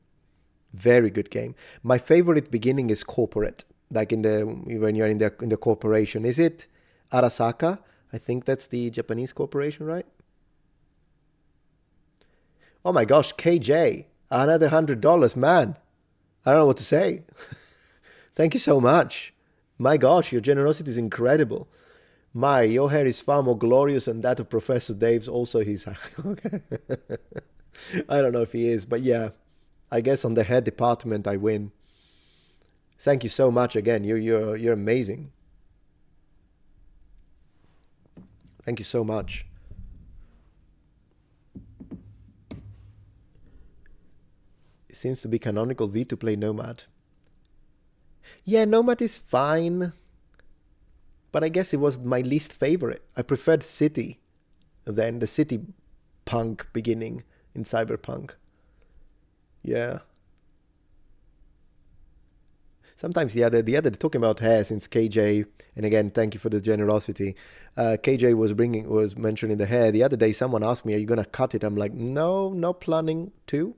A: Very good game. My favorite beginning is corporate. Like when you're in the corporation. Is it Arasaka? I think that's the Japanese corporation, right? Oh my gosh, KJ. Another $100, man. I don't know what to say. Thank you so much. My gosh, your generosity is incredible. Your hair is far more glorious than that of Professor Dave's. Also, his hair. Okay. I don't know if he is, but yeah. I guess on the hair department, I win. Thank you so much again. You're amazing. Thank you so much. It seems to be canonical V to play Nomad. Yeah, Nomad is fine. But I guess it was my least favorite. I preferred City than the City punk beginning in Cyberpunk. Yeah. Sometimes the other talking about hair, since KJ, and again, thank you for the generosity. KJ was mentioning the hair. The other day, someone asked me, "Are you gonna cut it?" I'm like, "No, not planning to."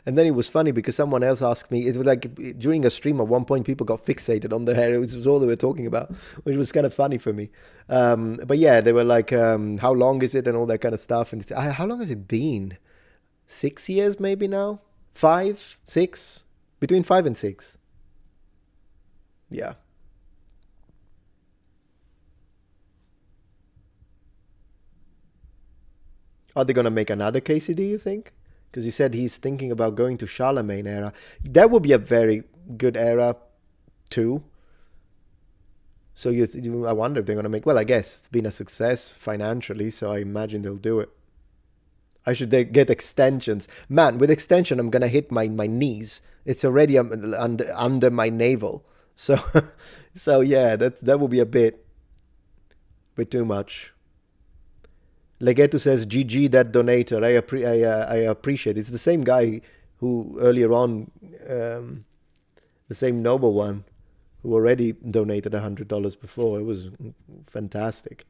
A: And then it was funny because someone else asked me. It was like during a stream at one point, people got fixated on the hair. It was all they were talking about, which was kind of funny for me. But yeah, they were like, "How long is it?" and all that kind of stuff. And how long has it been? 6 years, maybe now. 5, 6, between 5 and 6. Yeah. Are they gonna make another KCD, you think? Because you said he's thinking about going to Charlemagne era. That would be a very good era too. So I wonder if they're gonna make. Well, I guess it's been a success financially, so I imagine they'll do it. I should get extensions. Man, with extension, I'm gonna hit my knees. It's already under my navel. So, so yeah, that will be a bit too much. Legato says, "GG that donator." I appreciate it. It's the same guy who earlier on, the same noble one, who already donated $100 before. It was fantastic.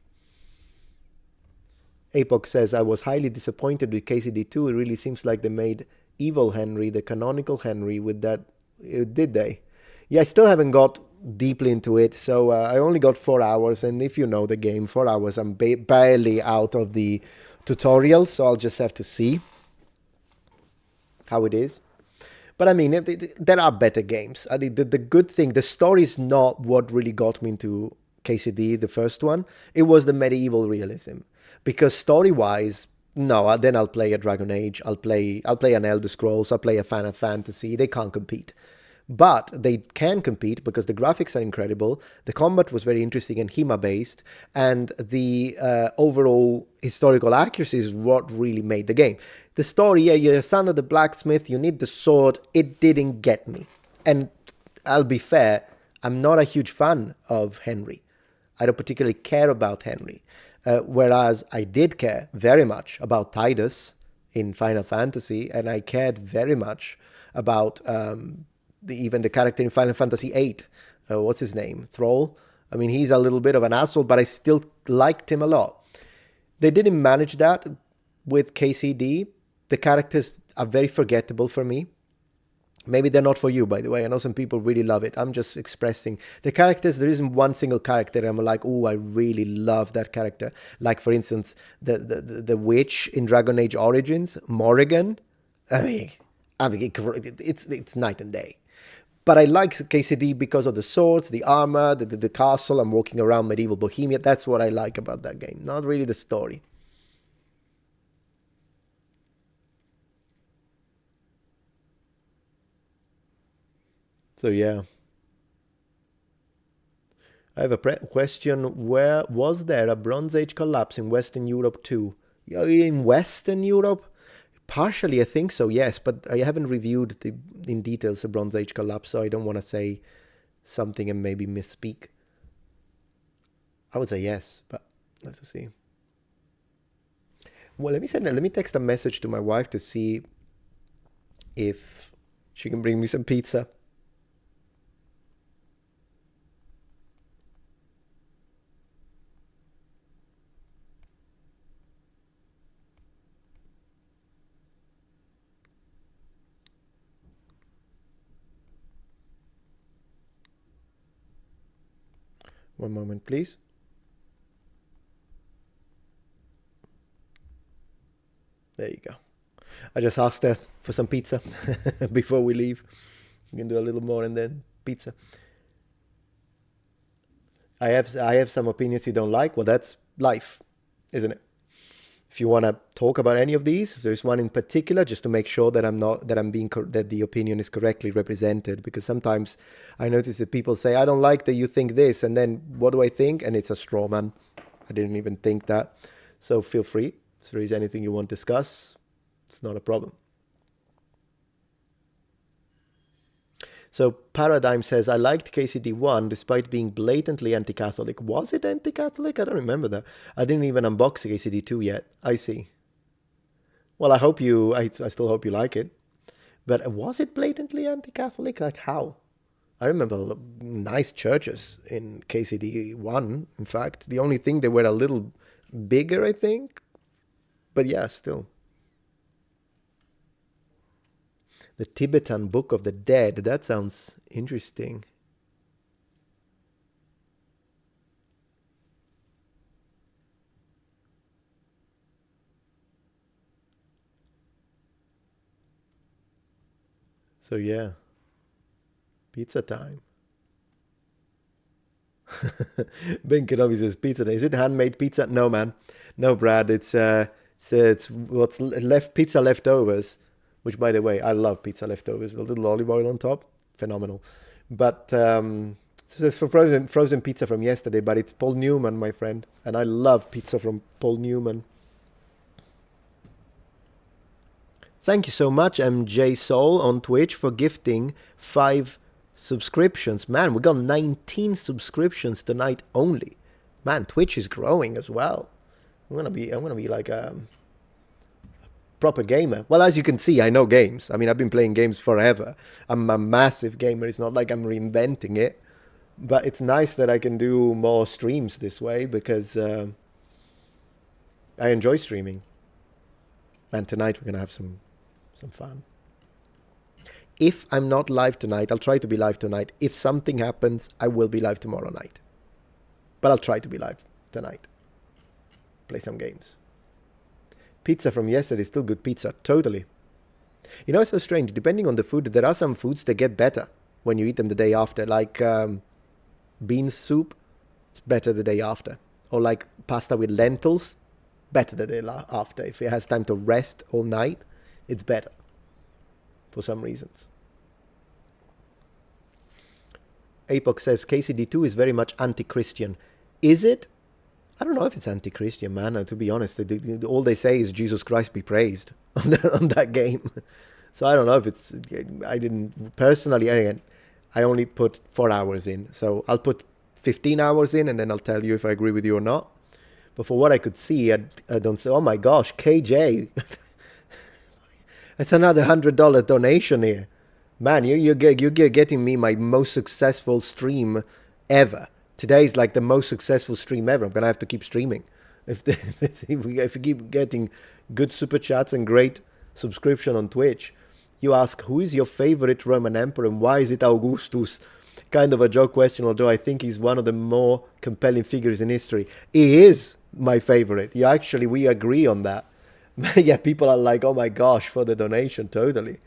A: Apoc says, "I was highly disappointed with KCD2. It really seems like they made evil Henry, the canonical Henry, with that. Did they? Yeah, I still haven't got deeply into it, so I only got 4 hours, and if you know the game, 4 hours, I'm barely out of the tutorial, so I'll just have to see how it is. But I mean, there are better games. I think the good thing, the story is not what really got me into KCD, the first one. It was the medieval realism. Because story-wise, no, then I'll play a Dragon Age, I'll play an Elder Scrolls, I'll play a Final Fantasy. They can't compete. But they can compete because the graphics are incredible, the combat was very interesting and HEMA-based, and the overall historical accuracy is what really made the game. The story, yeah, you're a son of the blacksmith, you need the sword, it didn't get me. And I'll be fair, I'm not a huge fan of Henry. I don't particularly care about Henry. Whereas I did care very much about Tidus in Final Fantasy, and I cared very much about even the character in Final Fantasy VIII. What's his name? Thrall. I mean, he's a little bit of an asshole, but I still liked him a lot. They didn't manage that with KCD. The characters are very forgettable for me. Maybe they're not for you, by the way. I know some people really love it. I'm just expressing the characters. There isn't one single character I'm like, oh, I really love that character. Like, for instance, the witch in Dragon Age Origins, Morrigan. I mean, it's night and day. But I like KCD because of the swords, the armor, the castle. I'm walking around medieval Bohemia. That's what I like about that game. Not really the story. So yeah. I have a question. Where was there a Bronze Age collapse in Western Europe too? In Western Europe? Partially, I think so, yes, but I haven't reviewed in details the Bronze Age collapse, so I don't want to say something and maybe misspeak. I would say yes, but let's see. Well, let me text a message to my wife to see if she can bring me some pizza. One moment, please. There you go. I just asked her for some pizza before we leave. We can do a little more and then pizza. I have some opinions you don't like. Well, that's life, isn't it? If you want to talk about any of these, if there's one in particular, just to make sure that that the opinion is correctly represented, because sometimes I notice that people say, I don't like that you think this, and then what do I think? And it's a straw man. I didn't even think that. So feel free. If there is anything you want to discuss, it's not a problem. So Paradigm says, I liked KCD1 despite being blatantly anti-Catholic. Was it anti-Catholic? I don't remember that. I didn't even unbox KCD2 yet. I see. Well, I still hope you like it. But was it blatantly anti-Catholic? Like how? I remember nice churches in KCD1, in fact. The only thing, they were a little bigger, I think. But yeah, still. The Tibetan Book of the Dead. That sounds interesting. So yeah. Pizza time. Ben Kenobi says pizza. Is it handmade pizza? No, man. No, Brad. It's It's what's left, pizza leftovers, which, by the way, I love pizza leftovers. A little olive oil on top, phenomenal. But so it's frozen pizza from yesterday, but it's Paul Newman, my friend, and I love pizza from Paul Newman. Thank you so much, MJ Soul on Twitch, for gifting 5 subscriptions. Man, we got 19 subscriptions tonight only. Man, Twitch is growing as well. I'm gonna be like a proper gamer. Well, as you can see, I know games. I mean, I've been playing games forever. I'm a massive gamer. It's not like I'm reinventing it, but it's nice that I can do more streams this way because I enjoy streaming. And tonight we're gonna have some fun. If I'm not live tonight, I'll try to be live tonight. If something happens, I will be live tomorrow night. But I'll try to be live tonight. Play some games. Pizza from yesterday is still good pizza. Totally. You know, it's so strange. Depending on the food, there are some foods that get better when you eat them the day after. Like bean soup, it's better the day after. Or like pasta with lentils, better the day after. If it has time to rest all night, it's better for some reasons. Apoc says KCD2 is very much anti-Christian. Is it? I don't know if it's anti-Christian, man. To be honest, all they say is Jesus Christ be praised on that game. So I don't know if it's... I didn't... Personally, again, I only put 4 hours in. So I'll put 15 hours in and then I'll tell you if I agree with you or not. But for what I could see, I don't say, oh my gosh, KJ... It's another $100 donation here. Man, you're getting me my most successful stream ever. Today is like the most successful stream ever. I'm going to have to keep streaming. If we keep getting good super chats and great subscription on Twitch, you ask, who is your favorite Roman emperor and why is it Augustus? Kind of a joke question, although I think he's one of the more compelling figures in history. He is my favorite. We agree on that. Yeah, people are like, oh my gosh, for the donation, totally.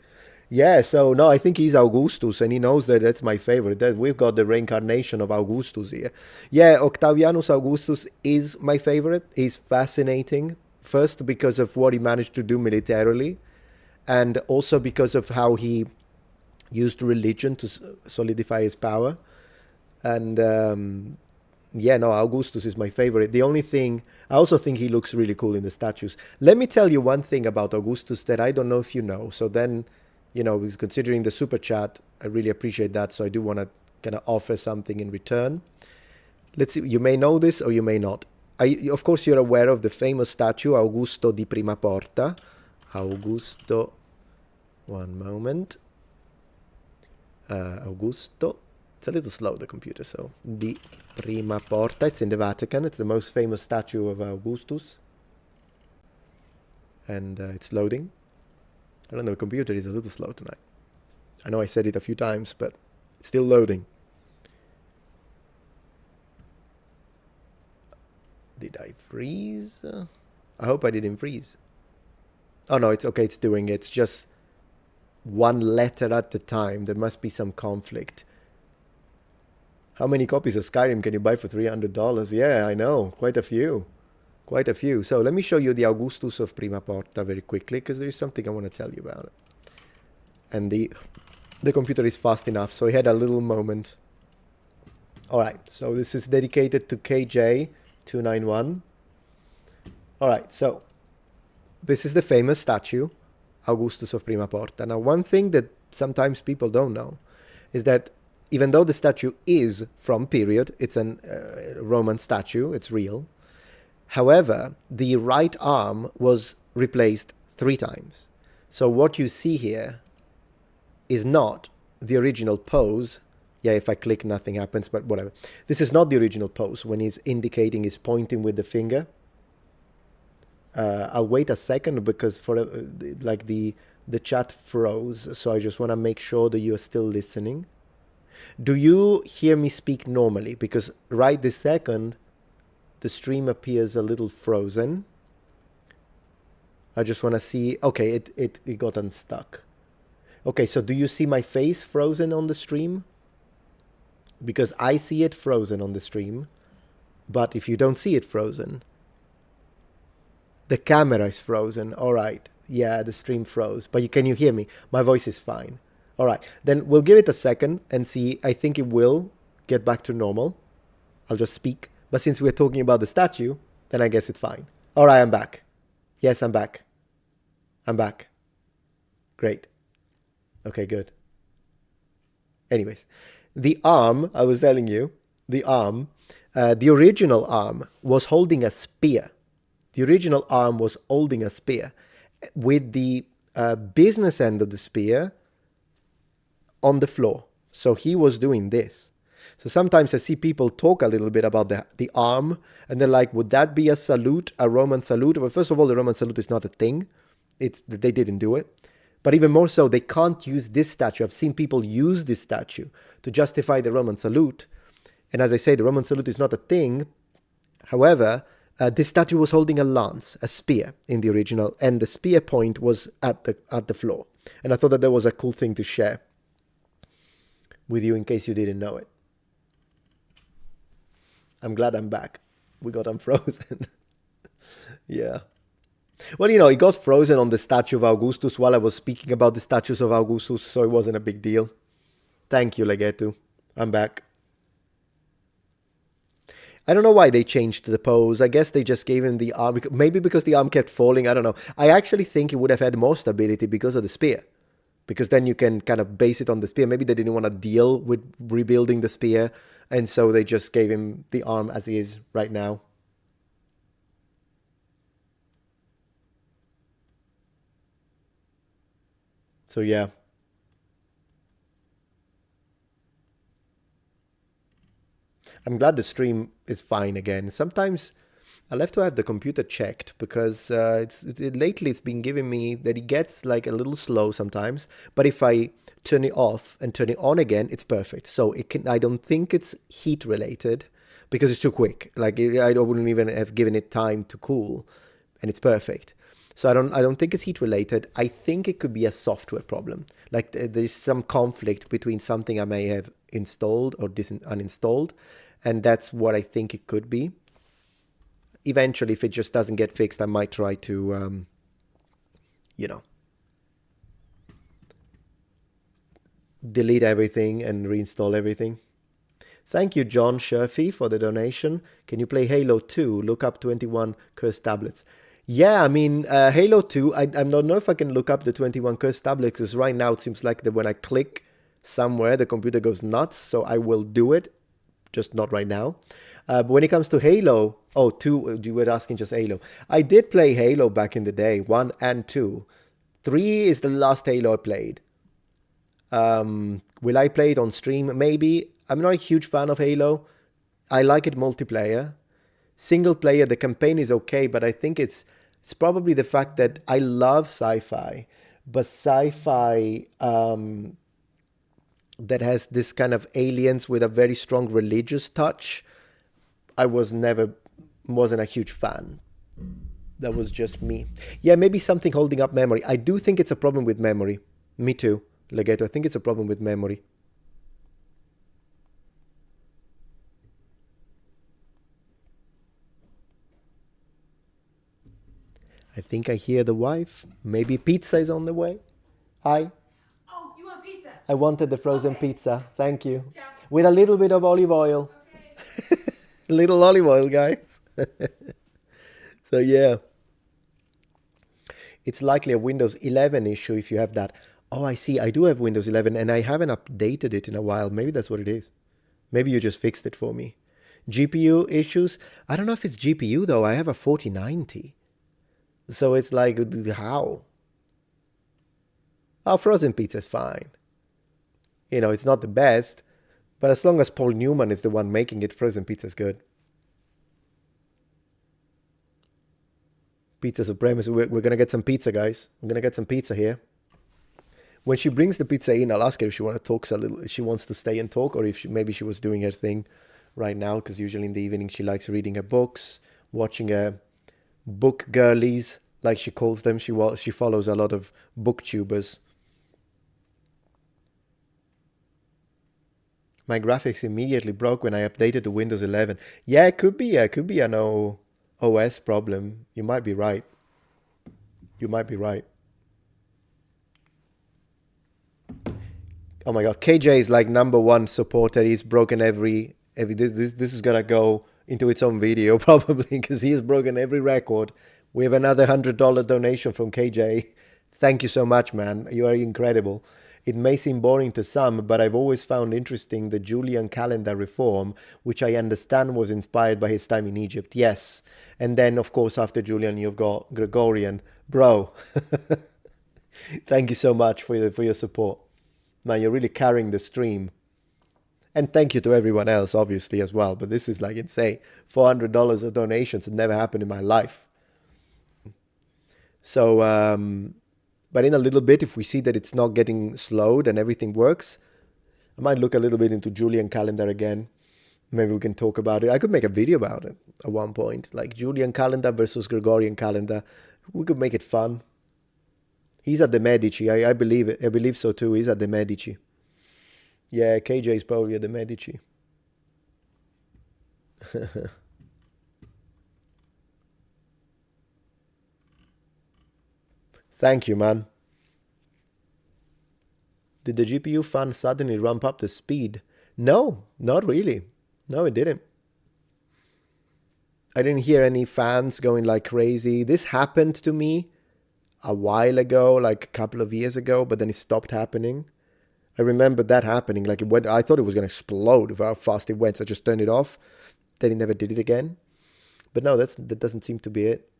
A: Yeah, so no, I think he's Augustus, and he knows that that's my favorite. That we've got the reincarnation of Augustus here. Yeah, Octavianus Augustus is my favorite. He's fascinating, first because of what he managed to do militarily, and also because of how he used religion to solidify his power. And yeah, no, Augustus is my favorite. The only thing, I also think he looks really cool in the statues. Let me tell you one thing about Augustus that I don't know if you know. So then, you know, considering the super chat, I really appreciate that. So I do want to kind of offer something in return. Let's see, you may know this or you may not. Of course, you're aware of the famous statue, Augusto di Prima Porta. Augusto, one moment. Augusto. It's a little slow, the computer, so Di Prima Porta. It's in the Vatican. It's the most famous statue of Augustus. And it's loading. I don't know, the computer is a little slow tonight. I know I said it a few times, but it's still loading. Did I freeze? I hope I didn't freeze. Oh no, it's okay, it's doing it. It's just one letter at a time. There must be some conflict. How many copies of Skyrim can you buy for $300? Yeah, I know. Quite a few. Quite a few. So let me show you the Augustus of Prima Porta very quickly, because there is something I want to tell you about it. And the computer is fast enough, so he had a little moment. Alright, so this is dedicated to KJ291. Alright, so this is the famous statue, Augustus of Prima Porta. Now, one thing that sometimes people don't know is that even though the statue is from period, it's a Roman statue, it's real. However, the right arm was replaced 3 times. So what you see here is not the original pose. Yeah, if I click, nothing happens, but whatever. This is not the original pose when he's indicating, he's pointing with the finger. I'll wait a second because for like the chat froze, so I just want to make sure that you are still listening. Do you hear me speak normally? Because right this second, the stream appears a little frozen. I just want to see. Okay, it got unstuck. Okay, so do you see my face frozen on the stream? Because I see it frozen on the stream. But if you don't see it frozen, The camera is frozen. All right. Yeah, the stream froze. But can you hear me? My voice is fine. All right. Then we'll give it a second and see. I think it will get back to normal. I'll just speak. But since we're talking about the statue, then I guess it's fine. All right, I'm back. Yes, I'm back. I'm back. Great. Okay, good. Anyways, the arm, I was telling you, the arm, the original arm was holding a spear. The original arm was holding a spear with the business end of the spear on the floor. So he was doing this. So sometimes I see people talk a little bit about the arm, and they're like, would that be a salute, a Roman salute? Well, first of all, the Roman salute is not a thing. They didn't do it. But even more so, they can't use this statue. I've seen people use this statue to justify the Roman salute. And as I say, the Roman salute is not a thing. However, this statue was holding a lance, a spear in the original, and the spear point was at the floor. And I thought that was a cool thing to share with you in case you didn't know it. I'm glad I'm back. We got unfrozen. Yeah. Well, it got frozen on the statue of Augustus while I was speaking about the statues of Augustus, so it wasn't a big deal. Thank you, Legetu. I'm back. I don't know why they changed the pose. I guess they just gave him the arm. Maybe because the arm kept falling. I don't know. I actually think it would have had more stability because of the spear. Because then you can kind of base it on the spear. Maybe they didn't want to deal with rebuilding the spear. And so they just gave him the arm as he is right now. So yeah. I'm glad the stream is fine again. Sometimes I'll have to have the computer checked because lately it's been giving me that it gets like a little slow sometimes. But if I turn it off and turn it on again, it's perfect. So I don't think it's heat related because it's too quick. Like I wouldn't even have given it time to cool, and it's perfect. So I don't think it's heat related. I think it could be a software problem. Like there's some conflict between something I may have installed or uninstalled, and that's what I think it could be. Eventually, if it just doesn't get fixed, I might try to, delete everything and reinstall everything. Thank you, John Sherfy, for the donation. Can you play Halo 2? Look up 21 cursed tablets. Yeah, I mean, Halo 2, I don't know if I can look up the 21 cursed tablets, because right now it seems like that when I click somewhere, the computer goes nuts, so I will do it, just not right now. But when it comes to Halo, 2, you were asking just Halo. I did play Halo back in the day, 1 and 2. 3 is the last Halo I played. Will I play it on stream? Maybe. I'm not a huge fan of Halo. I like it multiplayer. Single player, the campaign is okay, but I think it's probably the fact that I love sci-fi, but sci-fi that has this kind of aliens with a very strong religious touch, I wasn't a huge fan. That was just me. Yeah, maybe something holding up memory. I do think it's a problem with memory. Me too, Legato. I think it's a problem with memory. I think I hear the wife. Maybe pizza is on the way. Hi.
C: Oh, you want pizza?
A: I wanted the frozen pizza. Thank you. Yeah. With a little bit of olive oil. Okay. Little olive oil, guys. So yeah. It's likely a Windows 11 issue if you have that. Oh, I see. I do have Windows 11 and I haven't updated it in a while. Maybe that's what it is. Maybe you just fixed it for me. GPU issues. I don't know if it's GPU though. I have a 4090. So it's like, how? Oh, frozen pizza is fine. It's not the best, but as long as Paul Newman is the one making it, frozen pizza is good. Pizza supremacy. We're going to get some pizza, guys. We're going to get some pizza here. When she brings the pizza in, I'll ask her if she wants to talk a little, if she wants to stay and talk, or if maybe she was doing her thing right now, because usually in the evening she likes reading her books, watching her book girlies, like she calls them. She follows a lot of booktubers. My graphics immediately broke when I updated to Windows 11. Yeah, it could be an OS problem. You might be right. You might be right. Oh my god, KJ is like number one supporter. He's broken every this is gonna go into its own video probably because he has broken every record. We have another $100 donation from KJ. Thank you so much, man. You are incredible. It may seem boring to some, but I've always found interesting the Julian calendar reform, which I understand was inspired by his time in Egypt. Yes. And then, of course, after Julian, you've got Gregorian. Bro, thank you so much for your support. Man, you're really carrying the stream. And thank you to everyone else, obviously, as well. But this is like insane. $400 of donations. It never happened in my life. So, but in a little bit, if we see that it's not getting slowed and everything works, I might look a little bit into Julian calendar again. Maybe we can talk about it. I could make a video about it at one point, like Julian calendar versus Gregorian calendar. We could make it fun. He's at the Medici. I believe it. I believe so too. He's at the Medici. Yeah, KJ is probably at the Medici. Thank you, man. Did the GPU fan suddenly ramp up the speed? No, not really. No, it didn't. I didn't hear any fans going like crazy. This happened to me a while ago, like a couple of years ago, but then it stopped happening. I remember that happening. Like it went, I thought it was going to explode with how fast it went. So I just turned it off. Then it never did it again. But no, that doesn't seem to be it.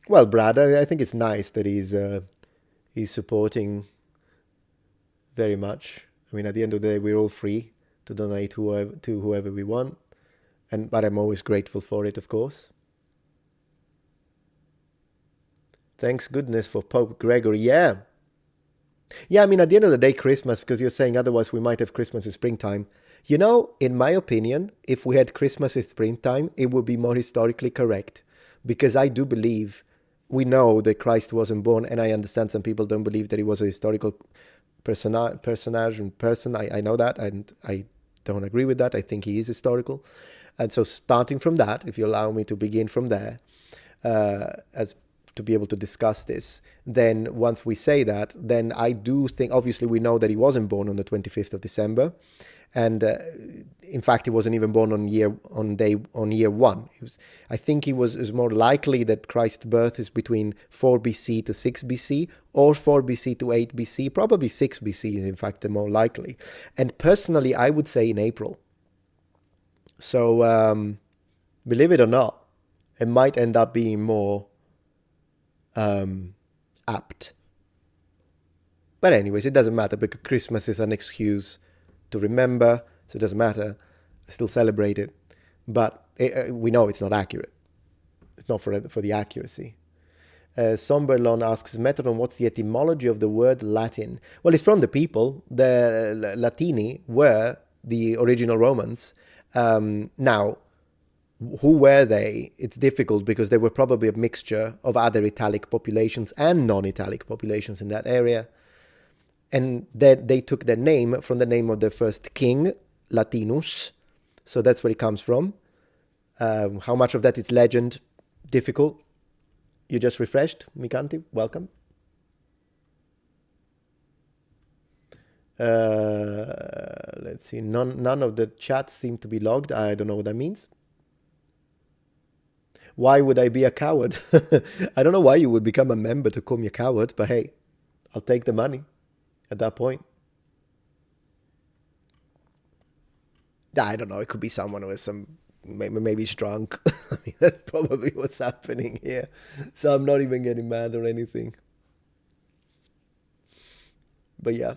A: Well, Brad, I think it's nice that he's supporting very much. I mean, at the end of the day, we're all free to donate to whoever we want, but I'm always grateful for it, of course. Thanks goodness for Pope Gregory. Yeah. I mean, at the end of the day, Christmas, because you're saying otherwise we might have Christmas in springtime. You know, in my opinion, if we had Christmas in springtime, it would be more historically correct, because I do believe we know that Christ wasn't born, and I understand some people don't believe that he was a historical personage and person. I know that, and I don't agree with that. I think he is historical. And so starting from that, if you allow me to begin from there, as to be able to discuss this, then once we say that, then I do think, obviously we know that he wasn't born on the 25th of December. And in fact, he wasn't even born on year one. I think it was more likely that Christ's birth is between 4 BC to 6 BC, or 4 BC to 8 BC. Probably 6 BC is in fact the more likely. And personally, I would say in April. So believe it or not, it might end up being more apt. But anyways, it doesn't matter, because Christmas is an excuse to remember, so it doesn't matter. I still celebrate it, but we know it's not accurate. It's not for the accuracy. Somberlon asks, Metatron, what's the etymology of the word Latin? Well, it's from the people. The Latini were the original Romans. Now, who were they? It's difficult, because they were probably a mixture of other Italic populations and non-Italic populations in that area. And then they took their name from the name of the first king, Latinus. So that's where it comes from. How much of that is legend? Difficult. You just refreshed, Mikanti. Welcome. Let's see. None of the chats seem to be logged. I don't know what that means. Why would I be a coward? I don't know why you would become a member to call me a coward, but hey, I'll take the money. At that point, I don't know. It could be someone who is maybe he's drunk. I mean, that's probably what's happening here. So I'm not even getting mad or anything. But yeah,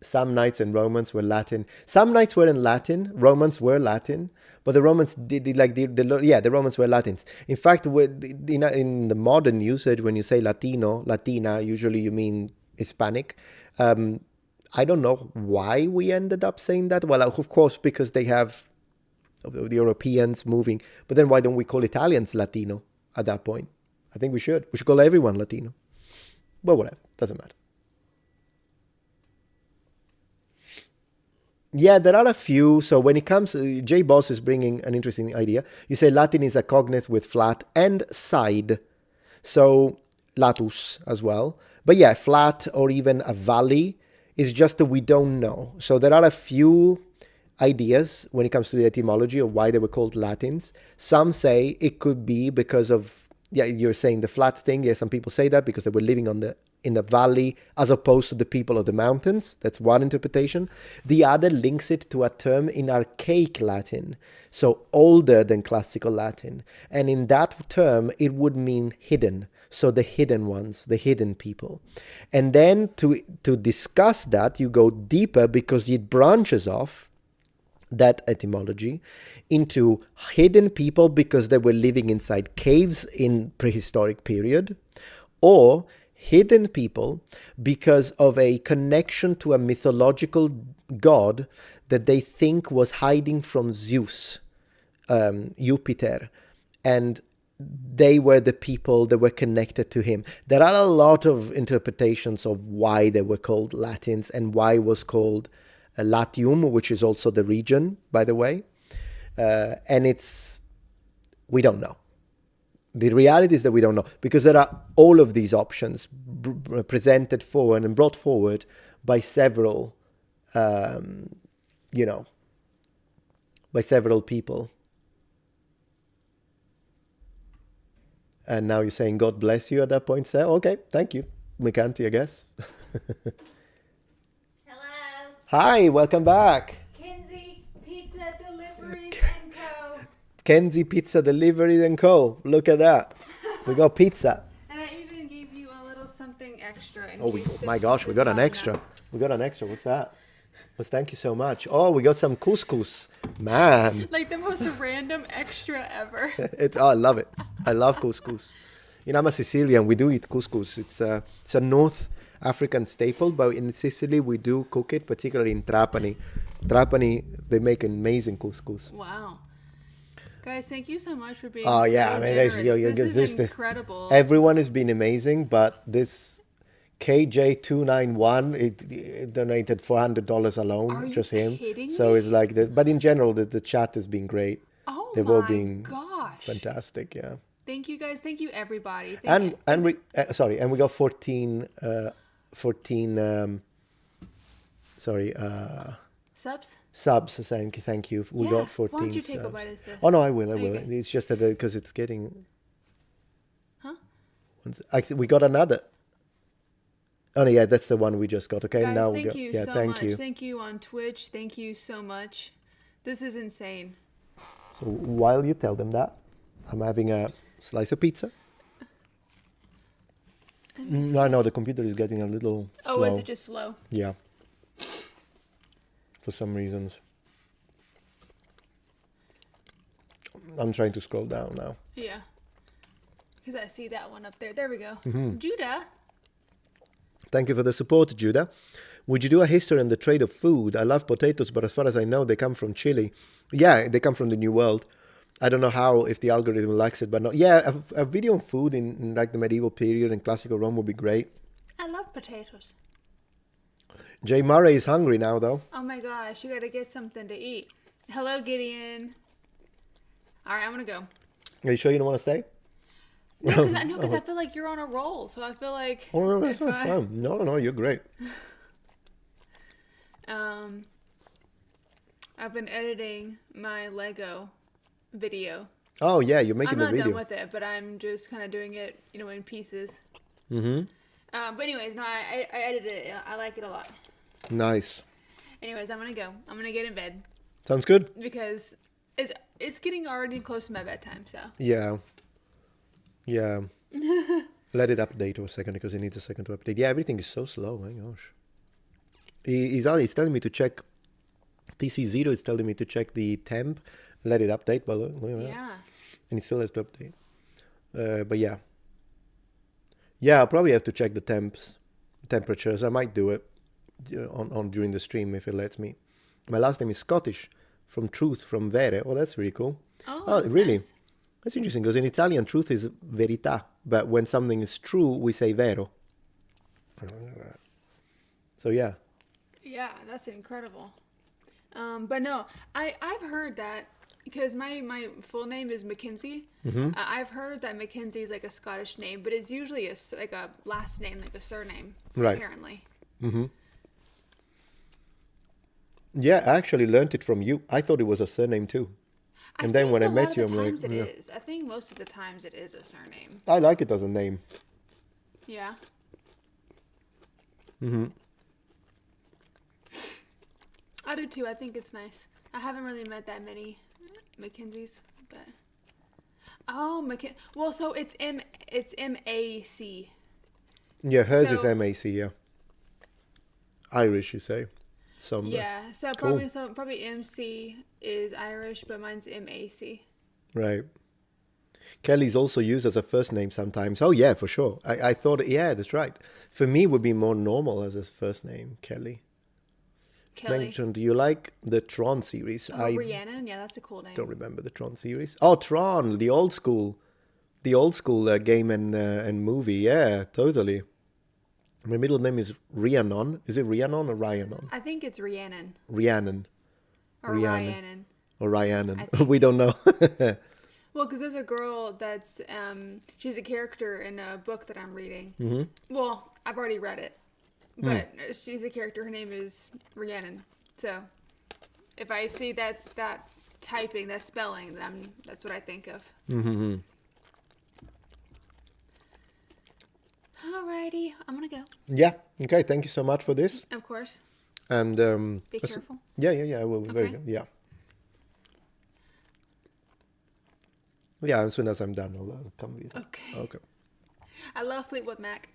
A: some knights and Romans were Latin. Some knights were in Latin. Romans were Latin, but the Romans the Romans were Latins. In fact, in the modern usage, when you say Latino, Latina, usually you mean Hispanic. I don't know why we ended up saying that. Well, of course, because they have the Europeans moving. But then why don't we call Italians Latino at that point? I think we should. We should call everyone Latino. But whatever. Doesn't matter. Yeah, there are a few. So when it comes, J Boss is bringing an interesting idea. You say Latin is a cognate with flat and side. So latus as well. But yeah, flat or even a valley is just that we don't know. So there are a few ideas when it comes to the etymology of why they were called Latins. Some say it could be because of, yeah, you're saying the flat thing. Yeah, some people say that because they were living on the in the valley as opposed to the people of the mountains. That's one interpretation. The other links it to a term in archaic Latin, so older than classical Latin. And in that term, it would mean hidden. So the hidden ones, the hidden people. And then to discuss that, you go deeper because it branches off that etymology into hidden people because they were living inside caves in prehistoric period, or hidden people because of a connection to a mythological god that they think was hiding from Zeus, Jupiter, and they were the people that were connected to him. There are a lot of interpretations of why they were called Latins and why it was called Latium, which is also the region, by the way. And we don't know. The reality is that we don't know because there are all of these options presented forward and brought forward by several, by several people. And now you're saying God bless you at that point. Say, okay, thank you, Mikanti, I guess.
C: Hello.
A: Hi, welcome back.
C: Kenzie Pizza Deliveries and Co.
A: Kenzie Pizza Delivery and Co. Look at that. We got pizza.
C: And I even gave you a little something extra.
A: Oh, my gosh, we got an extra. We got an extra. What's that? Well, thank you so much. Oh, we got some couscous. Man.
C: Like the most random extra ever.
A: I love it. I love couscous. You know, I'm a Sicilian. We do eat couscous. It's a North African staple, but in Sicily we do cook it, particularly in Trapani. Trapani, they make amazing couscous.
C: Wow. Guys, thank you so much for being
A: Oh,
C: so
A: yeah. I mean,
C: generous.
A: this
C: This is incredible.
A: Everyone has been amazing, but this KJ291, it donated $400 alone,
C: Are you
A: just him.
C: kidding
A: So
C: me?
A: it's like, but in general, the chat has been great.
C: Oh
A: They've all
C: my
A: been
C: gosh.
A: fantastic, yeah.
C: Thank you guys. Thank you everybody. Thank
A: And
C: you.
A: and we and we got 14
C: Subs?
A: subs saying thank you. We
C: Yeah.
A: got 14
C: Why don't you take a
A: subs.
C: bite of this?
A: Oh no, I will.
C: Okay.
A: It's just that because it's getting.
C: Huh?
A: We got another. Oh no, yeah, that's the one we just got. Okay,
C: Guys,
A: now we
C: thank
A: got.
C: you
A: Yeah,
C: so
A: thank
C: much.
A: you.
C: Thank you on Twitch. Thank you so much. This is insane.
A: So while you tell them that, I'm having a slice of pizza. No, no, the computer is getting a little
C: Oh,
A: slow.
C: is it just slow?
A: Yeah. For some reasons. I'm trying to scroll down now.
C: Yeah. Because I see that one up there. There we go.
A: Mm-hmm.
C: Judah.
A: Thank you for the support, Judah. Would you do a history on the trade of food? I love potatoes, but as far as I know, they come from Chile. Yeah, they come from the New World. I don't know how, if the algorithm likes it, but no. Yeah, a video on food in like the medieval period and classical Rome would be great.
C: I love potatoes.
A: Jay Murray is hungry now, though.
C: Oh my gosh, you gotta get something to eat. Hello, Gideon. All right, I'm gonna go.
A: Are you sure you don't want to stay?
C: No, because I feel like you're on a roll. So I feel like
A: Oh, no,
C: if I-
A: no, you're great.
C: I've been editing my Lego video.
A: Oh, yeah, you're making
C: I'm
A: the
C: not
A: video.
C: done with it, but I'm just kind of doing it, in pieces.
A: Mm-hmm.
C: But anyways, no, I edited it. I like it a lot.
A: Nice.
C: Anyways, I'm gonna go. I'm gonna get in bed
A: Sounds good.
C: because it's getting already close to my bedtime. So
A: Yeah. Yeah. Let it update for a second because it needs a second to update. Yeah, everything is so slow. My gosh. He's telling me to check TC0 is telling me to check the temp. Let it update, but
C: yeah.
A: and it still has to update. But yeah. Yeah, I'll probably have to check the temperatures. I might do it on during the stream if it lets me. My last name is Scottish, from Truth, from Vere. Oh, that's really cool.
C: Oh, that's
A: really?
C: nice.
A: That's interesting because in Italian, truth is verità, but when something is true, we say vero. So yeah.
C: Yeah, that's incredible. But no, I've heard that because my full name is Mackenzie. I've heard that Mackenzie is like a Scottish name, but it's usually like a last name, like a surname,
A: Right.
C: apparently.
A: Yeah, I actually learned it from you. I thought it was a surname too. And then when I met you, I'm like,
C: times it
A: yeah.
C: is. I think most of the times it is a surname.
A: I like it as a name.
C: Yeah. I do too. I think it's nice. I haven't really met that many Mackenzies, but well, so it's MAC.
A: Yeah, hers is
C: So-
A: MAC, yeah. Irish, you say. Some,
C: Yeah, so
A: Cool.
C: probably MC is Irish, but mine's MAC.
A: Right. Kelly's also used as a first name sometimes. Oh, yeah, for sure. I thought, yeah, that's right. For me, it would be more normal as his first name, Kelly.
C: Kelly.
A: Mentioned, do you like the Tron series?
C: Oh,
A: I
C: Rhiannon? Yeah, that's a cool name.
A: don't remember the Tron series. Oh, Tron, the old school game and movie. Yeah, totally. My middle name is Rhiannon. Is it Rhiannon or Rhiannon?
C: I think it's Rhiannon
A: Rhiannon
C: or
A: Rhiannon.
C: Rhiannon.
A: or Rhiannon.
C: I think-
A: We don't know.
C: Well, because there's a girl that's she's a character in a book that I'm reading.
A: Mm-hmm.
C: Well, I've already read it, but she's a character. Her name is Rhiannon. So if I see that typing, that spelling, then that's what I think of.
A: Mm-hmm.
C: Alrighty, I'm gonna go.
A: Yeah. Okay. Thank you so much for this.
C: Of course.
A: And
C: Be careful.
A: yeah. I will. Very
C: Okay.
A: good. Yeah. Yeah. As soon as I'm done, I'll come with.
C: Okay.
A: Okay.
C: I love Fleetwood Mac.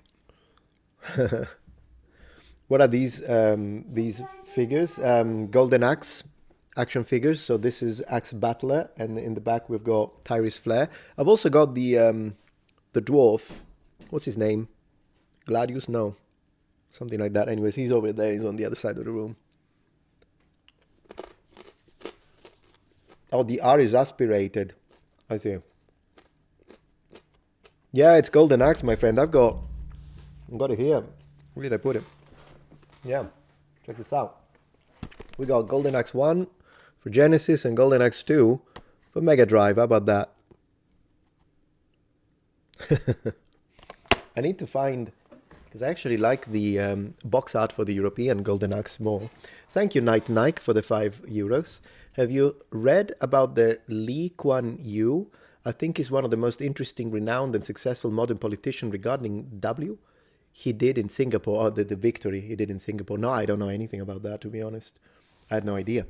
A: What are these figures? Golden Axe action figures. So this is Axe Battler, and in the back we've got Tyrese Flair. I've also got the dwarf. What's his name? Gladius? No, something like that. Anyways, he's over there. He's on the other side of the room. Oh, the R is aspirated. I see. Yeah, it's Golden Axe, my friend. I've got it here. Where did I put it? Yeah, check this out. We got Golden Axe 1 for Genesis and Golden Axe 2 for Mega Drive. How about that? I need to find, because I actually like the box art for the European Golden Axe more. Thank you, Nike, for the €5. Have you read about the Lee Kuan Yew? I think he's one of the most interesting, renowned, and successful modern politician regarding W. He did in Singapore, or the victory he did in Singapore. No, I don't know anything about that, to be honest. I had no idea.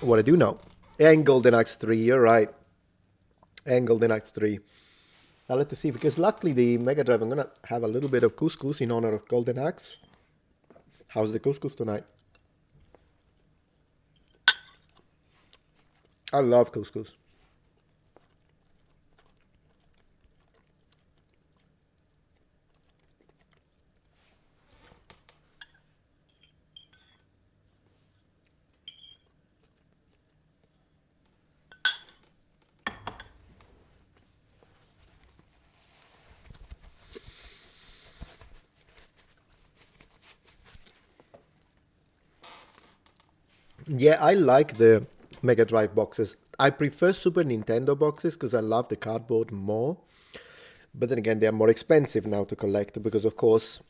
A: What I do know, and Golden Axe 3, you're right. And Golden Axe 3. I'll have to see, because luckily the Mega Drive, I'm going to have a little bit of couscous in honor of Golden Axe. How's the couscous tonight? I love couscous. Yeah, I like the Mega Drive boxes. I prefer Super Nintendo boxes because I love the cardboard more. But then again, they're more expensive now to collect because, of course,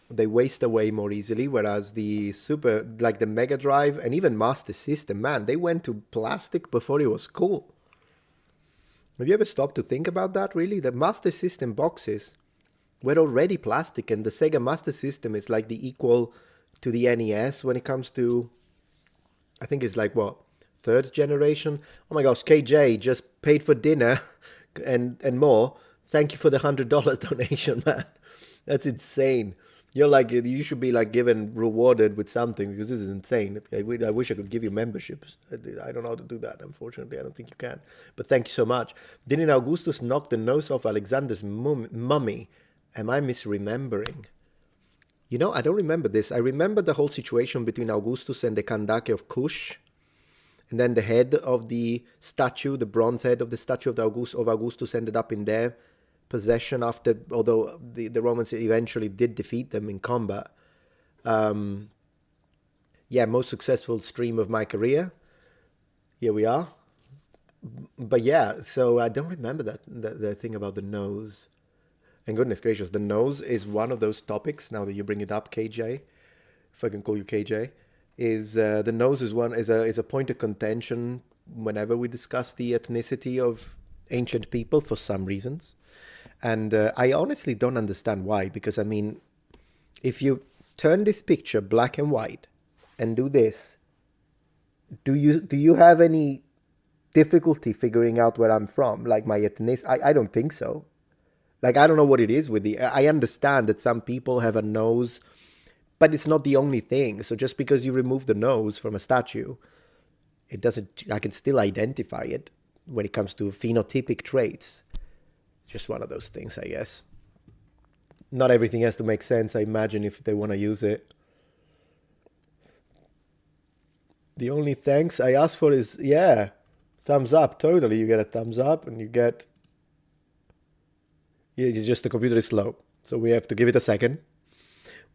A: they waste away more easily. Whereas the like the Mega Drive and even Master System, man, they went to plastic before it was cool. Have you ever stopped to think about that, really? The Master System boxes were already plastic, and the Sega Master System is like the equal to the NES when it comes to, I think it's like, what, third generation? Oh my gosh, KJ just paid for dinner and more. Thank you for the $100 donation, man. That's insane. You're like, you should be like rewarded with something because this is insane. I wish I could give you memberships. I don't know how to do that, unfortunately. I don't think you can. But thank you so much. Didn't Augustus knock the nose off Alexander's mummy? Am I misremembering? You know, I don't remember this. I remember the whole situation between Augustus and the Kandake of Kush. And then the head of the statue, the bronze head of the statue of Augustus ended up in their possession after, although the Romans eventually did defeat them in combat. Yeah, most successful stream of my career. Here we are. But yeah, so I don't remember the thing about the nose. And goodness gracious, the nose is one of those topics. Now that you bring it up, KJ, if I can call you KJ, is the nose is a point of contention whenever we discuss the ethnicity of ancient people for some reasons. And I honestly don't understand why, because I mean, if you turn this picture black and white and do this, do you have any difficulty figuring out where I'm from, like my ethnicity? I don't think so. Like, I don't know what it is with I understand that some people have a nose, but it's not the only thing. So just because you remove the nose from a statue, it doesn't, I can still identify it when it comes to phenotypic traits. Just one of those things, I guess. Not everything has to make sense, I imagine, if they want to use it. The only thanks I ask for is, yeah, thumbs up. Totally, you get a thumbs up, and you get... Yeah, it's just the computer is slow. So we have to give it a second.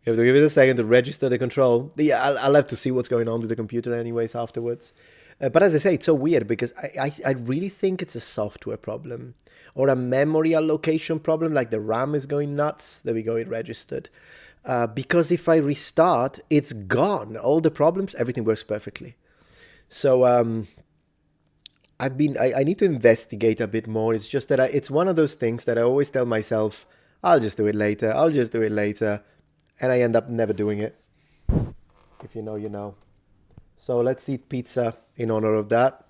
A: We have to give it a second to register the control. Yeah, I'll have to see what's going on with the computer anyways afterwards. But as I say, it's so weird because I really think it's a software problem or a memory allocation problem, like the RAM is going nuts. There we go, it registered. Because if I restart, it's gone. All the problems, everything works perfectly. So I need to investigate a bit more. It's just that it's one of those things that I always tell myself, I'll just do it later. I'll just do it later. And I end up never doing it. If you know, you know. So let's eat pizza in honor of that.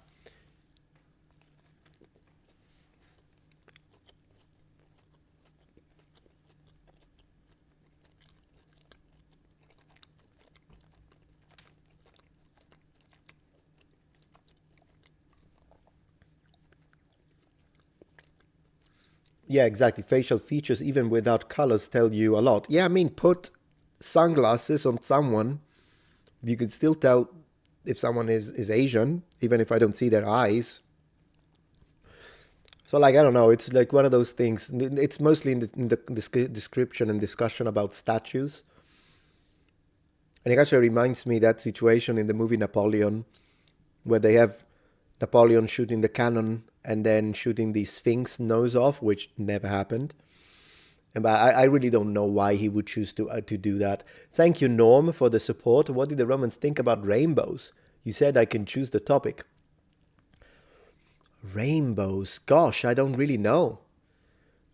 A: Yeah, exactly. Facial features, even without colors, tell you a lot. Yeah, I mean, put sunglasses on someone, you could still tell if someone is Asian, even if I don't see their eyes. So, like, I don't know, it's like one of those things. It's mostly in the description and discussion about statues. And it actually reminds me that situation in the movie Napoleon, where they have Napoleon shooting the cannon and then shooting the Sphinx nose off, which never happened. But I really don't know why he would choose to do that. Thank you, Norm, for the support. What did the Romans think about rainbows? You said I can choose the topic. Rainbows. Gosh, I don't really know.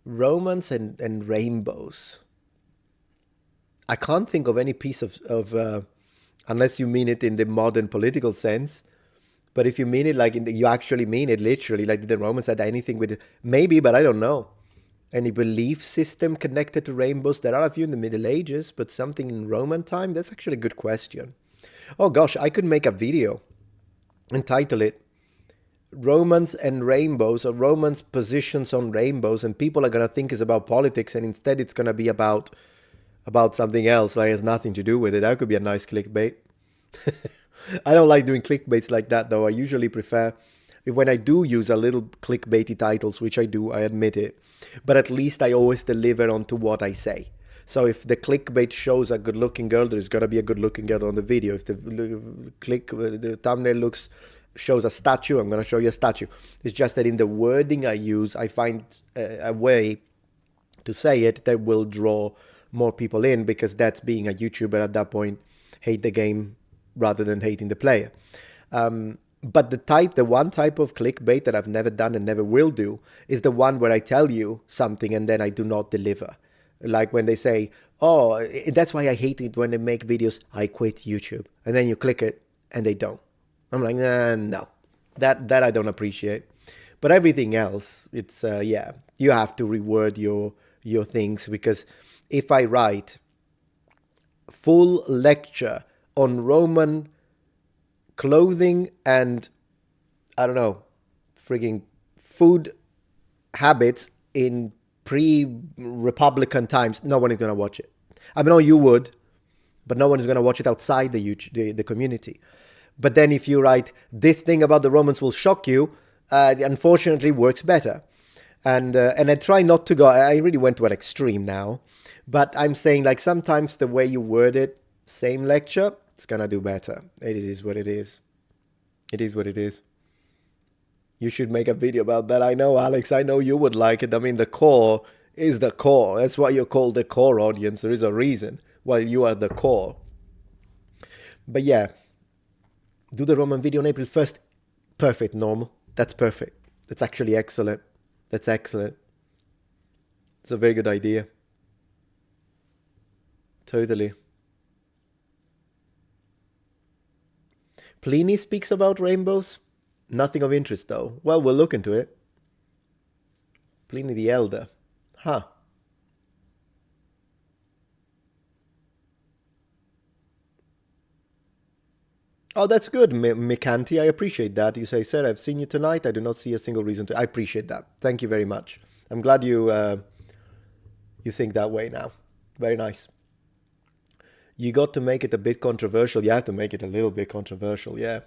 A: Romans and rainbows. I can't think of any piece of unless you mean it in the modern political sense. But if you mean it like you actually mean it literally, like did the Romans had anything with it? Maybe, but I don't know. Any belief system connected to rainbows? There are a few in the Middle Ages, but something in Roman time? That's actually a good question. Oh gosh, I could make a video and title it Romans and Rainbows, or Romans' positions on rainbows, and people are going to think it's about politics, and instead it's going to be about something else that has nothing to do with it. That could be a nice clickbait. I don't like doing clickbaits like that, though. I usually prefer, when I do use a little clickbaity titles, which I do, I admit it, but at least I always deliver onto what I say. So if the clickbait shows a good-looking girl, there's got to be a good-looking girl on the video. If the thumbnail shows a statue, I'm going to show you a statue. It's just that in the wording I use, I find a way to say it that will draw more people in, because that's being a YouTuber at that point, hate the game rather than hating the player. But the one type of clickbait that I've never done and never will do is the one where I tell you something and then I do not deliver. Like when they say, oh, that's why I hate it when they make videos, I quit YouTube. And then you click it and they don't. I'm like, no, that I don't appreciate. But everything else, it's, you have to reword your things, because if I write full lecture on Roman clothing and, I don't know, frigging food habits in pre-Republican times, no one is going to watch it. I know you would, but no one is going to watch it outside the community. But then if you write, this thing about the Romans will shock you, unfortunately works better. And I try not to go, I really went to an extreme now, but I'm saying, like, sometimes the way you word it, same lecture, It's gonna do better. It is what it is. It is what it is. You should make a video about that. I know, Alex, I know you would like it. I mean, the core is the core. That's why you're called the core audience. There is a reason why you are the core. But yeah, do the Roman video on April 1st. Perfect, normal. That's perfect. That's actually excellent. That's excellent. It's a very good idea. Totally. Pliny speaks about rainbows. Nothing of interest, though. Well, we'll look into it. Pliny the Elder. Huh. Oh, that's good, Mikanti. I appreciate that. You say, sir, I've seen you tonight. I do not see a single reason to. I appreciate that. Thank you very much. I'm glad you think that way now. Very nice. You got to make it a bit controversial. You have to make it a little bit controversial, yeah.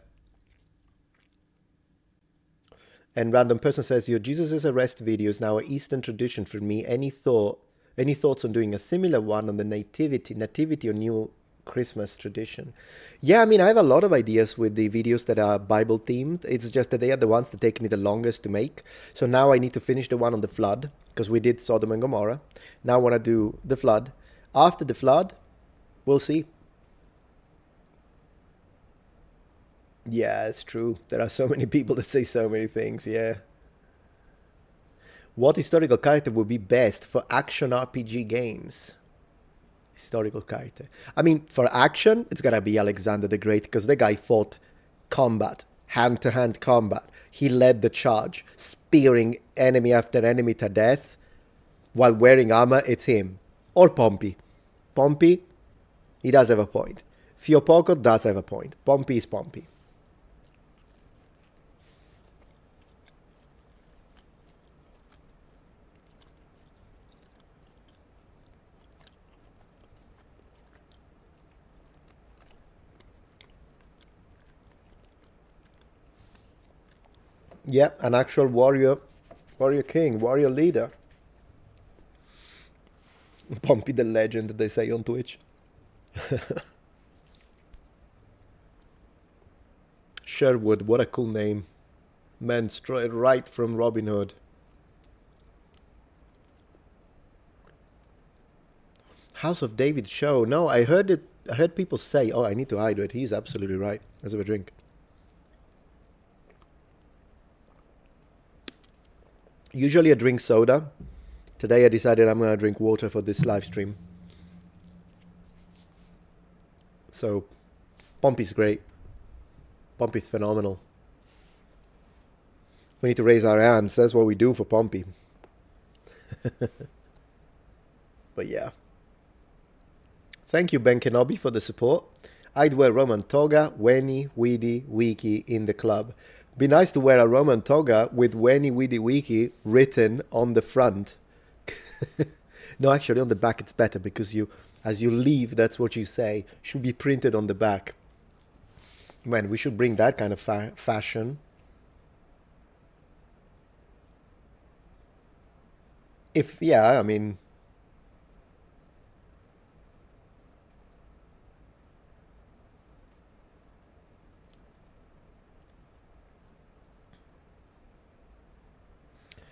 A: And random person says, your Jesus' arrest video is now an Eastern tradition for me. Any thoughts on doing a similar one on the nativity or new Christmas tradition? Yeah, I mean, I have a lot of ideas with the videos that are Bible themed. It's just that they are the ones that take me the longest to make. So now I need to finish the one on the flood, because we did Sodom and Gomorrah. Now I want to do the flood. After the flood, we'll see. Yeah, it's true. There are so many people that say so many things, yeah. What historical character would be best for action RPG games? Historical character. I mean, for action, it's gotta be Alexander the Great, because the guy fought combat, hand-to-hand combat. He led the charge, spearing enemy after enemy to death while wearing armor. It's him. Or Pompey. Pompey, he does have a point. Fiopoco does have a point. Pompey is Pompey. Yeah, an actual warrior king, warrior leader. Pompey the legend, they say on Twitch. Sherwood, what a cool name. Man, straight right from Robin Hood. House of David show. No, I heard it. I heard people say, oh, I need to hydrate. He's absolutely right. Let's have a drink. Usually I drink soda. Today I decided I'm going to drink water for this live stream. So, Pompey's great. Pompey's phenomenal. We need to raise our hands. That's what we do for Pompey. But yeah. Thank you, Ben Kenobi, for the support. I'd wear Roman toga, Weni, Weedy, Wiki in the club. Be nice to wear a Roman toga with Weni, Weedy, Wiki written on the front. No, actually on the back it's better, because as you leave, that's what you say. Should be printed on the back. Man, we should bring that kind of fashion. Yeah, I mean...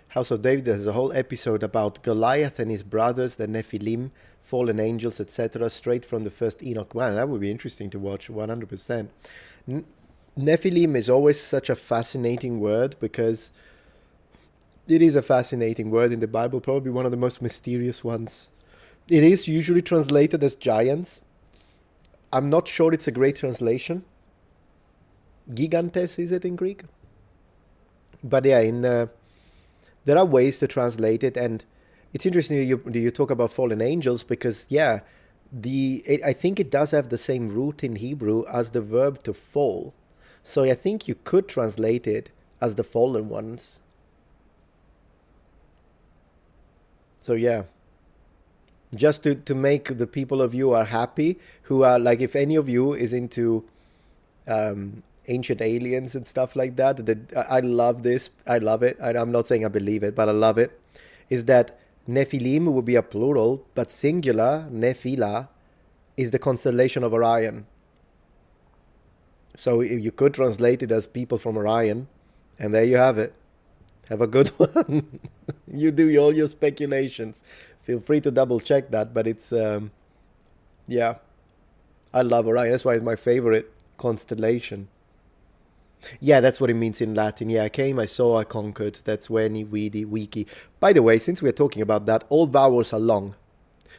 A: House of David, there's a whole episode about Goliath and his brothers, the Nephilim, fallen angels, etc., straight from the first Enoch. Man, that would be interesting to watch, 100%. Nephilim is always such a fascinating word, because it is a fascinating word in the Bible, probably one of the most mysterious ones. It is usually translated as giants. I'm not sure it's a great translation. Gigantes, is it in Greek? But yeah, there are ways to translate it, and it's interesting you talk about fallen angels, because yeah, I think it does have the same root in Hebrew as the verb to fall. So I think you could translate it as the fallen ones. So yeah, just to make the people of you are happy, who are like, if any of you is into ancient aliens and stuff like that, I love this. I love it. I'm not saying I believe it, but I love it. Is that Nephilim would be a plural, but singular, Nephila, is the constellation of Orion. So you could translate it as people from Orion, and there you have it. Have a good one. You do all your speculations. Feel free to double check that, but it's yeah, I love Orion. That's why it's my favorite constellation. Yeah, that's what it means in Latin. Yeah, I came, I saw, I conquered. That's veni, vidi, wiki. By the way, since we're talking about that, all vowels are long.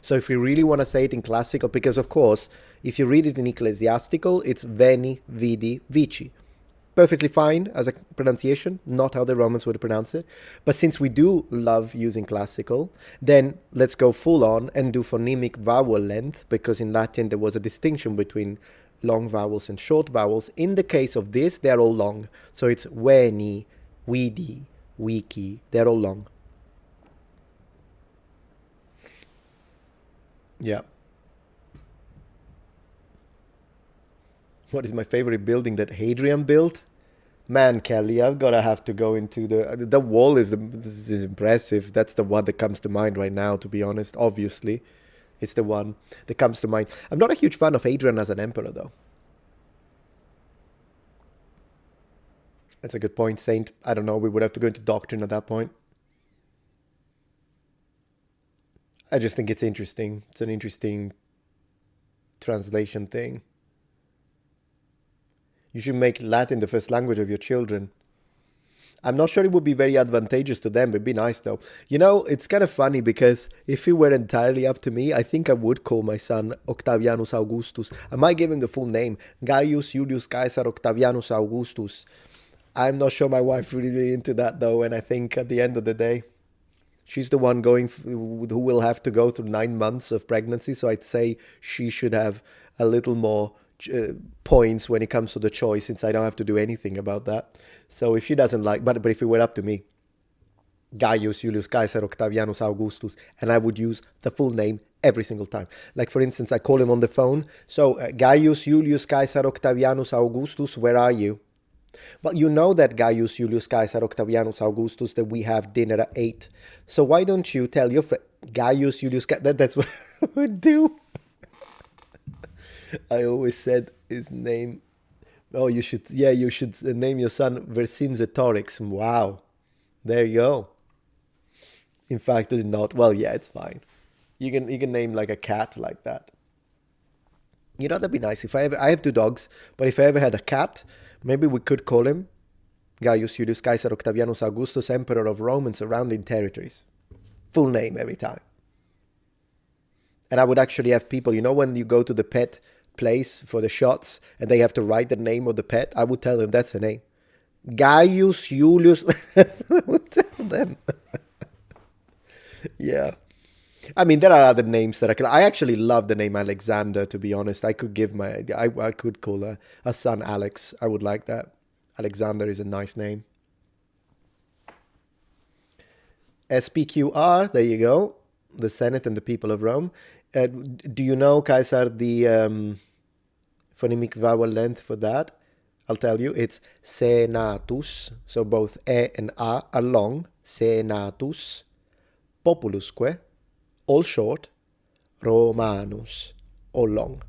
A: So if you really want to say it in classical, because of course, if you read it in ecclesiastical, it's veni, vidi, vici. Perfectly fine as a pronunciation, not how the Romans would pronounce it. But since we do love using classical, then let's go full on and do phonemic vowel length, because in Latin there was a distinction between long vowels and short vowels. In the case of this, they're all long. So it's veni, vidi, wiki, they're all long. Yeah. What is my favorite building that Hadrian built? Man, Kelly, I've gotta have to go into the wall this is impressive. That's the one that comes to mind right now, to be honest. Obviously, it's the one that comes to mind. I'm not a huge fan of Hadrian as an emperor, though. That's a good point, Saint. I don't know. We would have to go into doctrine at that point. I just think it's interesting. It's an interesting translation thing. You should make Latin the first language of your children. I'm not sure it would be very advantageous to them, but it'd be nice though. You know, it's kind of funny because if it were entirely up to me, I think I would call my son Octavianus Augustus. I might give him the full name, Gaius Julius Caesar Octavianus Augustus. I'm not sure my wife really into that though, and I think at the end of the day, she's the one who will have to go through 9 months of pregnancy, so I'd say she should have a little more points when it comes to the choice, since I don't have to do anything about that. So if she doesn't like, but if it were up to me, Gaius Julius Caesar Octavianus Augustus, and I would use the full name every single time. Like for instance, I call him on the phone. So Gaius Julius Caesar Octavianus Augustus, where are you? Well, you know that Gaius Julius Caesar Octavianus Augustus, that we have dinner at 8. So why don't you tell your friend Gaius Julius that's what I would do. I always said his name. Oh, you should name your son Vercingetorix. Wow. There you go. In fact, I did not. Well, yeah, it's fine. You can name like a cat like that. You know, that'd be nice. If I have 2 dogs, but if I ever had a cat, maybe we could call him Gaius Julius Caesar Octavianus Augustus, Emperor of Rome and surrounding territories. Full name every time. And I would actually have people, you know, when you go to the pet place for the shots and they have to write the name of the pet, I would tell them that's the name. Gaius Julius. That's what I would tell them. Yeah. I mean, there are other names that I actually love the name Alexander, to be honest. I could I could call a son Alex. I would like that. Alexander is a nice name. SPQR, there you go. The Senate and the people of Rome. Do you know, Caesar, the phonemic vowel length for that? I'll tell you. It's senatus. So both E and A are long. Senatus. Populusque. All short. Romanus. All long.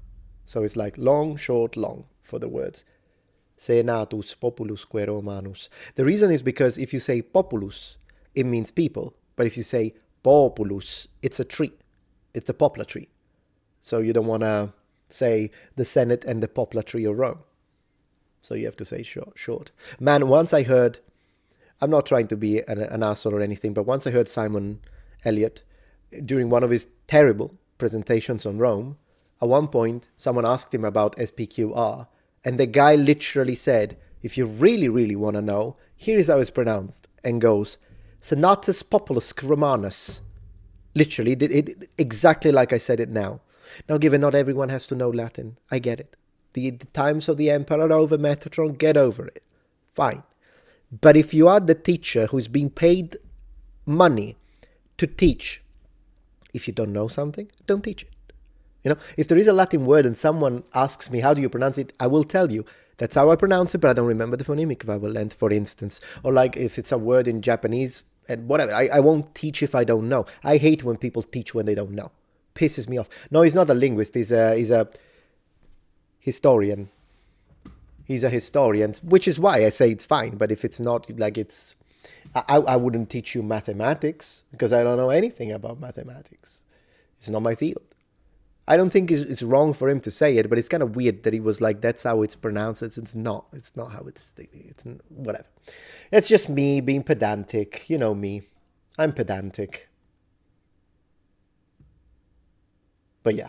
A: So it's like long, short, long for the words. Senatus populusque Romanus. The reason is because if you say populus, it means people. But if you say populus, it's a tree. It's the poplar tree. So you don't want to say the Senate and the poplar tree of Rome. So you have to say short. Man, once I heard, I'm not trying to be an asshole or anything, but once I heard Simon Elliot during one of his terrible presentations on Rome, at one point someone asked him about SPQR, and the guy literally said, if you really, really want to know, here is how it's pronounced, and goes, Senatus Populus Romanus. Literally, exactly like I said it now. Now, given not everyone has to know Latin, I get it. The times of the emperor are over, Metatron, get over it. Fine. But if you are the teacher who's being paid money to teach, if you don't know something, don't teach it. You know, if there is a Latin word and someone asks me, how do you pronounce it? I will tell you. That's how I pronounce it, but I don't remember the phonemic vowel length, for instance. Or like if it's a word in Japanese, and whatever. I won't teach if I don't know. I hate when people teach when they don't know. Pisses me off. No, he's not a linguist. He's a historian. He's a historian, which is why I say it's fine. But if it's not, like, it's... I wouldn't teach you mathematics because I don't know anything about mathematics. It's not my field. I don't think it's wrong for him to say it, but it's kind of weird that he was like, that's how it's pronounced. It's not. It's not how it's whatever. It's just me being pedantic. You know me. I'm pedantic. But yeah.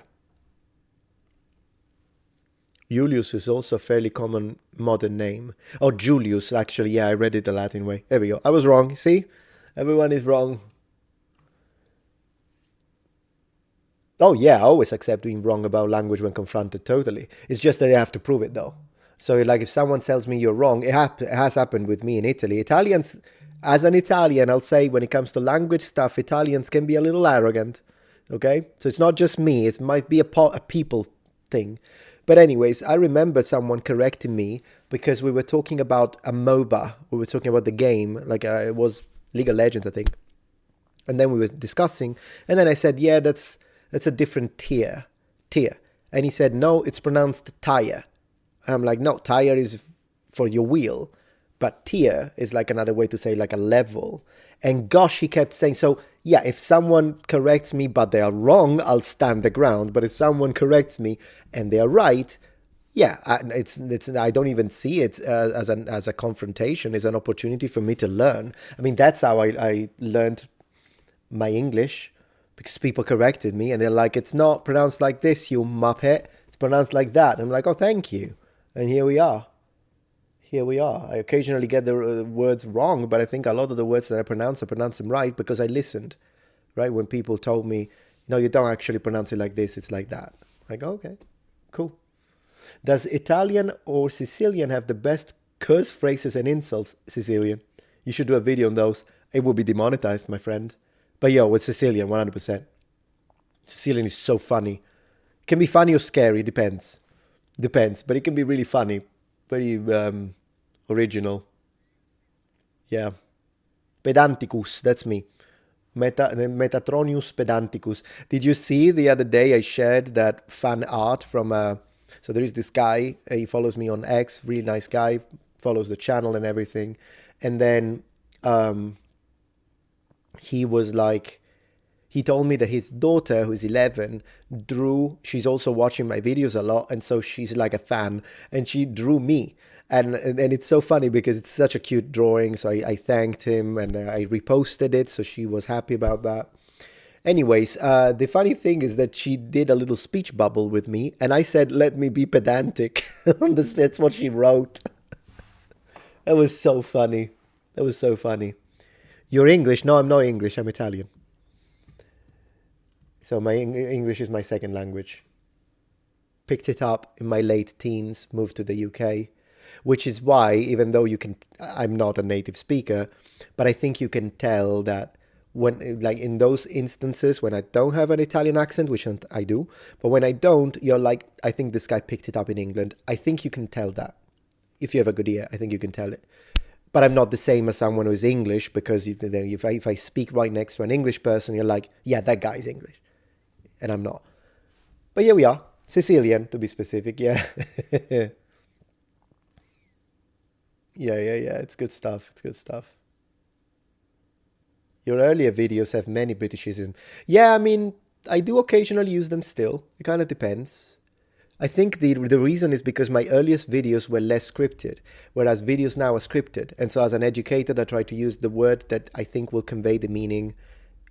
A: Julius is also a fairly common modern name. Oh, Julius, actually. Yeah, I read it the Latin way. There we go. I was wrong. See? Everyone is wrong. Oh, yeah, I always accept being wrong about language when confronted, totally. It's just that I have to prove it, though. So, like, if someone tells me you're wrong, it has happened with me in Italy. Italians, as an Italian, I'll say when it comes to language stuff, Italians can be a little arrogant, okay? So it's not just me. It might be a people thing. But anyways, I remember someone correcting me because we were talking about a MOBA. We were talking about the game, like it was League of Legends, I think. And then we were discussing, and then I said, yeah, that's a different tier. And he said, no, it's pronounced tire. And I'm like, no, tire is for your wheel, but tier is like another way to say like a level. And gosh, he kept saying, so yeah, if someone corrects me but they are wrong, I'll stand the ground. But if someone corrects me and they are right, yeah, I don't even see it as a confrontation. It's an opportunity for me to learn. I mean, that's how I learned my English, because people corrected me and they're like, it's not pronounced like this, you muppet. It's pronounced like that. And I'm like, oh, thank you. And here we are. I occasionally get the words wrong, but I think a lot of the words that I pronounce them right because I listened, right? When people told me, no, you don't actually pronounce it like this, it's like that. I go, okay, cool. Does Italian or Sicilian have the best curse phrases and insults? Sicilian. You should do a video on those. It will be demonetized, my friend. But yo, with Sicilian, 100%. Sicilian is so funny. It can be funny or scary, depends. But it can be really funny. Very original. Yeah. Pedanticus, that's me. Metatronius pedanticus. Did you see the other day I shared that fan art from... so there is this guy, he follows me on X, really nice guy, follows the channel and everything. And then he was like... He told me that his daughter, who's 11, drew... She's also watching my videos a lot, and so she's like a fan. And she drew me. And it's so funny because it's such a cute drawing. So I thanked him and I reposted it. So she was happy about that. Anyways, the funny thing is that she did a little speech bubble with me. And I said, let me be pedantic. That's what she wrote. That was so funny. You're English? No, I'm not English. I'm Italian. So my English is my second language. Picked it up in my late teens, moved to the UK. Which is why, even though I'm not a native speaker, but I think you can tell that when, like in those instances when I don't have an Italian accent, which I do, but when I don't, you're like, I think this guy picked it up in England. I think you can tell that. If you have a good ear, I think you can tell it. But I'm not the same as someone who's English, because if I speak right next to an English person, you're like, yeah, that guy's English. And I'm not. But here we are. Sicilian, to be specific, yeah. Yeah. It's good stuff. Your earlier videos have many Britishisms. Yeah, I mean, I do occasionally use them still. It kind of depends. I think the reason is because my earliest videos were less scripted, whereas videos now are scripted. And so as an educator, I try to use the word that I think will convey the meaning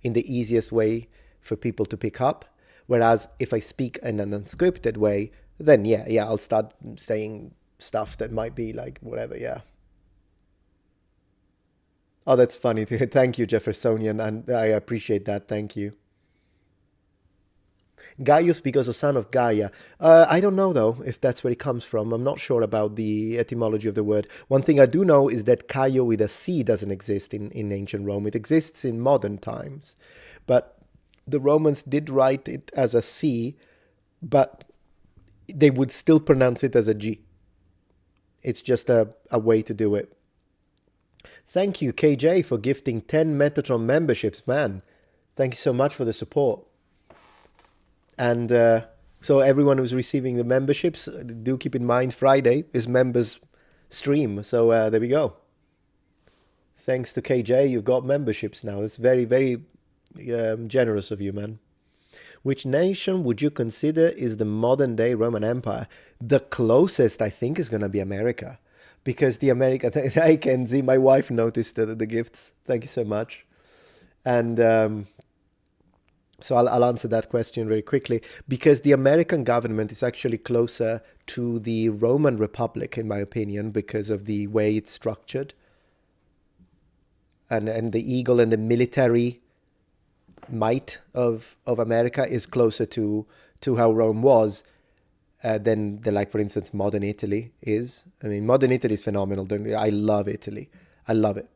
A: in the easiest way for people to pick up. Whereas if I speak in an unscripted way, then yeah, I'll start saying stuff that might be like whatever, yeah. Oh, that's funny. Thank you, Jeffersonian, and I appreciate that. Thank you. Gaius because of son of Gaia. I don't know, though, if that's where it comes from. I'm not sure about the etymology of the word. One thing I do know is that Caio with a C doesn't exist in ancient Rome. It exists in modern times. But the Romans did write it as a C, but they would still pronounce it as a G. It's just a way to do it. Thank you, KJ, for gifting 10 Metatron memberships, man. Thank you so much for the support. And So everyone who's receiving the memberships, do keep in mind Friday is members stream. So there we go. Thanks to KJ, you've got memberships now. It's very, very generous of you, man. Which nation would you consider is the modern day Roman Empire? The closest, I think, is going to be America. Because the America, I can see my wife noticed the gifts. Thank you so much. And so I'll answer that question very quickly. Because the American government is actually closer to the Roman Republic, in my opinion, because of the way it's structured. And the eagle and the military might of America is closer to how Rome was than like, for instance, modern Italy is. I mean, modern Italy is phenomenal. I love Italy. I love it.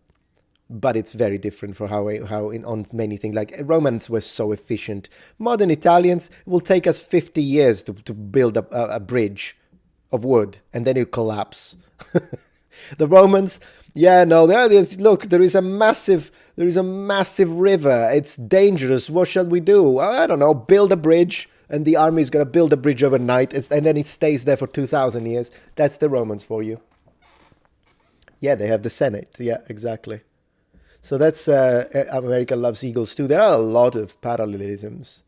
A: But it's very different for how on many things. Like Romans were so efficient. Modern Italians, it will take us 50 years to build a bridge of wood, and then it'll collapse. The Romans, look, there is a massive river. It's dangerous. What shall we do? I don't know. Build a bridge, and the army is going to build a bridge overnight, and then it stays there for 2,000 years. That's the Romans for you. Yeah, they have the Senate. Yeah, exactly. So that's America loves eagles too. There are a lot of parallelisms,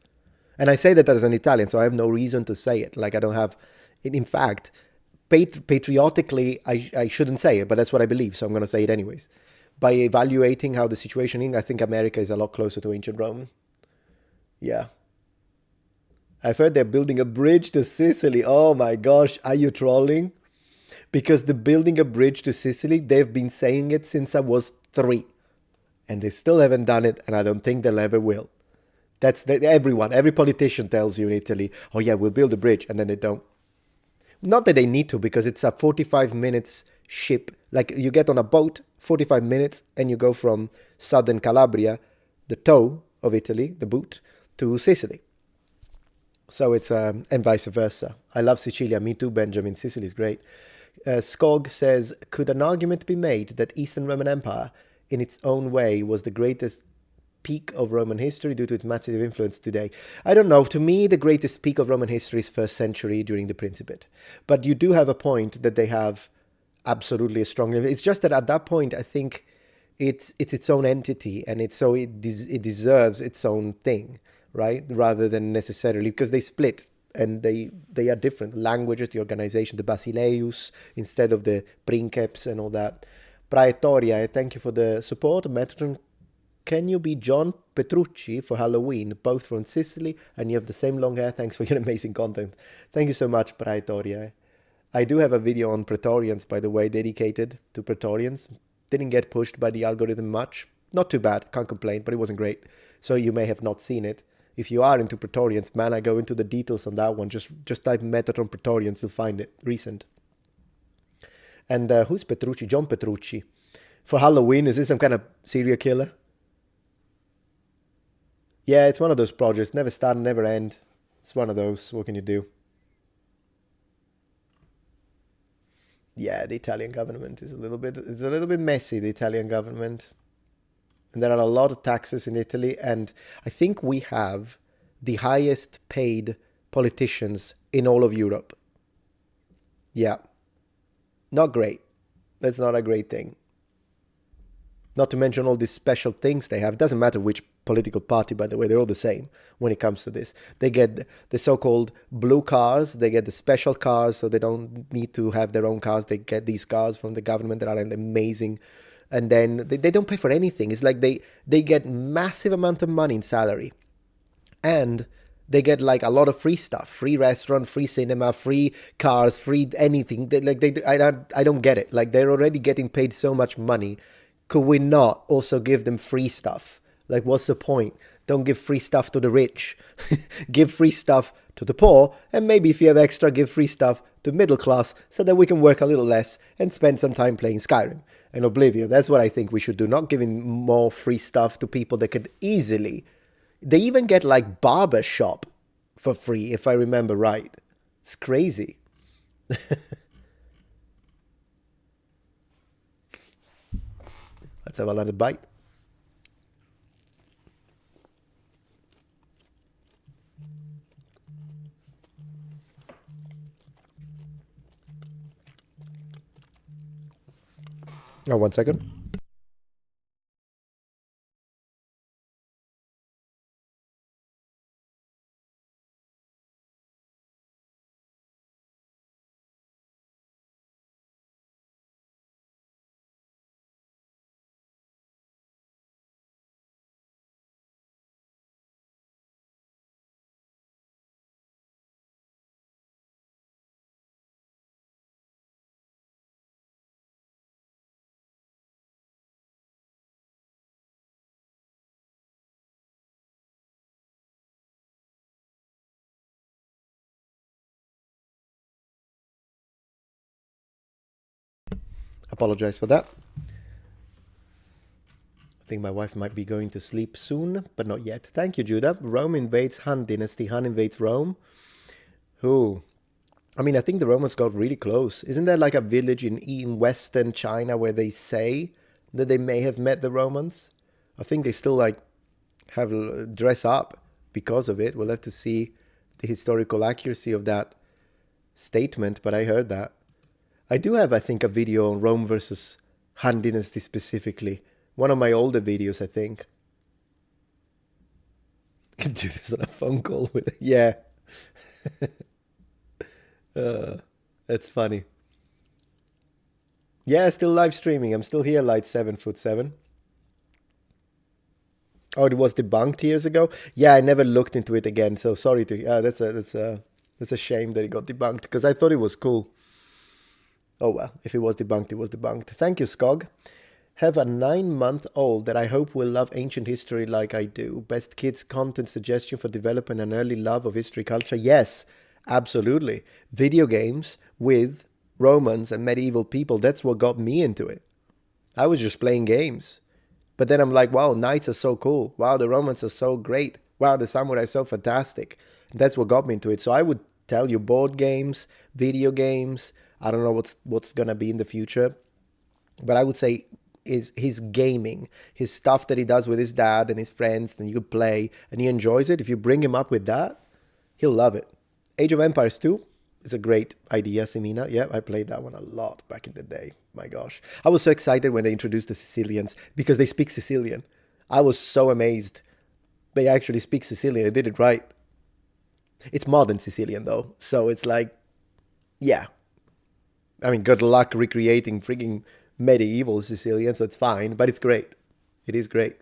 A: and I say that as an Italian, so I have no reason to say it. Like I don't have, in fact. Patriotically, I shouldn't say it, but that's what I believe, so I'm going to say it anyways. By evaluating how the situation is, I think America is a lot closer to ancient Rome. Yeah. I've heard they're building a bridge to Sicily. Oh my gosh, are you trolling? Because the building a bridge to Sicily, they've been saying it since I was 3. And they still haven't done it, and I don't think they'll ever will. Every politician tells you in Italy, oh yeah, we'll build a bridge, and then they don't. Not that they need to, because it's a 45 minutes ship. Like you get on a boat, 45 minutes, and you go from southern Calabria, the toe of Italy, the boot, to Sicily. So it's, and vice versa. I love Sicilia. Me too, Benjamin. Sicily is great. Skog says, could an argument be made that Eastern Roman Empire, in its own way, was the greatest peak of Roman history due to its massive influence today? I don't know. To me, the greatest peak of Roman history is first century during the Principate. But you do have a point that they have absolutely a strong... It's just that at that point, I think it's its own entity, and it deserves its own thing, right? Rather than necessarily... Because they split, and they are different. Languages, the organization, the Basileus, instead of the Princeps and all that. Praetoria, thank you for the support. Metatron, can you be John Petrucci for Halloween, both from Sicily, and you have the same long hair? Thanks for your amazing content. Thank you so much, Praetoria. I do have a video on Praetorians, by the way, dedicated to Praetorians. Didn't get pushed by the algorithm much. Not too bad, can't complain, but it wasn't great. So you may have not seen it. If you are into Praetorians, man, I go into the details on that one. Just type Metatron Praetorians, you'll find it. Recent. And who's Petrucci? John Petrucci. For Halloween, is this some kind of serial killer? Yeah, it's one of those projects. Never start, never end. It's one of those. What can you do? Yeah, the Italian government is a little bit messy, the Italian government. And there are a lot of taxes in Italy. And I think we have the highest paid politicians in all of Europe. Yeah. Not great. That's not a great thing. Not to mention all these special things they have. It doesn't matter which political party, by the way, they're all the same when it comes to this. They get the so-called blue cars, they get the special cars, so they don't need to have their own cars. They get these cars from the government that are amazing. And then they don't pay for anything. It's like they get massive amount of money in salary. And they get like a lot of free stuff, free restaurant, free cinema, free cars, free anything. I don't get it. Like they're already getting paid so much money. Could we not also give them free stuff? Like, what's the point? Don't give free stuff to the rich. Give free stuff to the poor. And maybe if you have extra, give free stuff to middle class so that we can work a little less and spend some time playing Skyrim and Oblivion. That's what I think we should do. Not giving more free stuff to people that could easily... They even get like barber shop for free, if I remember right. It's crazy. Let's have another bite. Oh, 1 second. Apologize for that. I think my wife might be going to sleep soon, but not yet. Thank you, Judah. Rome invades Han Dynasty. Han invades Rome. Who? I mean, I think the Romans got really close. Isn't there like a village in Western China where they say that they may have met the Romans? I think they still like have dress up because of it. We'll have to see the historical accuracy of that statement, but I heard that. I do have, I think, a video on Rome versus Han Dynasty specifically. One of my older videos, I think. Do this on a phone call with, yeah. That's funny. Yeah, still live streaming. I'm still here, Light 7'7". Oh, it was debunked years ago. Yeah, I never looked into it again. So sorry to. That's a shame that it got debunked because I thought it was cool. Oh well, if it was debunked, it was debunked. Thank you, Skog. Have a 9-month-old that I hope will love ancient history like I do. Best kids content suggestion for developing an early love of history culture? Yes, absolutely. Video games with Romans and medieval people, that's what got me into it. I was just playing games. But then I'm like, wow, knights are so cool. Wow, the Romans are so great. Wow, the samurai are so fantastic. And that's what got me into it. So I would tell you board games, video games. I don't know what's gonna be in the future. But I would say is his gaming, his stuff that he does with his dad and his friends, and you could play, and he enjoys it. If you bring him up with that, he'll love it. Age of Empires 2 is a great idea, Semina. Yeah, I played that one a lot back in the day. My gosh. I was so excited when they introduced the Sicilians because they speak Sicilian. I was so amazed. They actually speak Sicilian. They did it right. It's modern Sicilian though. So it's like, yeah. I mean, good luck recreating freaking medieval Sicilian, so it's fine, but it's great. It is great.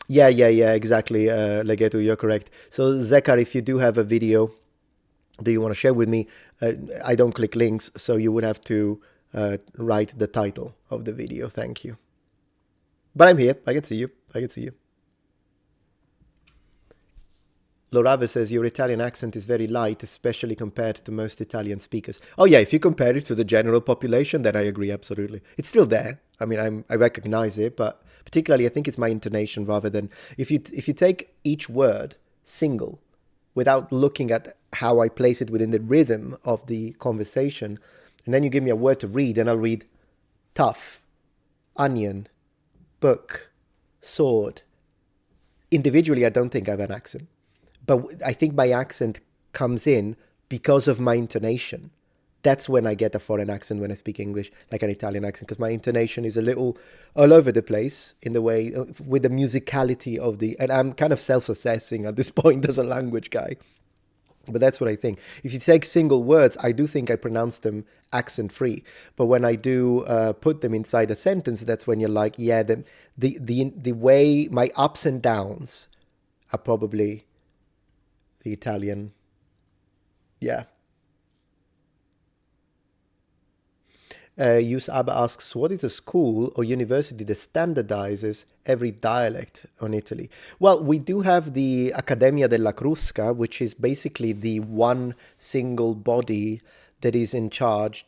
A: Yeah, exactly, Legetu, you're correct. So, Zekar, if you do have a video that you want to share with me, I don't click links, so you would have to write the title of the video. Thank you. But I'm here. I can see you. I can see you. Lorave says your Italian accent is very light, especially compared to most Italian speakers. Oh yeah, if you compare it to the general population, then I agree absolutely. It's still there. I mean, I recognize it, but particularly I think it's my intonation rather than if you take each word single, without looking at how I place it within the rhythm of the conversation, and then you give me a word to read, and I'll read tough, onion, book, sword. Individually, I don't think I have an accent. But I think my accent comes in because of my intonation. That's when I get a foreign accent when I speak English, like an Italian accent, because my intonation is a little all over the place in the way, with the musicality of the, and I'm kind of self-assessing at this point as a language guy. But that's what I think. If you take single words, I do think I pronounce them accent-free. But when I do put them inside a sentence, that's when you're like, yeah, the way my ups and downs are probably the Italian. Yeah. Yus Abba asks, what is a school or university that standardizes every dialect on Italy? Well, we do have the Accademia della Crusca, which is basically the one single body that is in charge,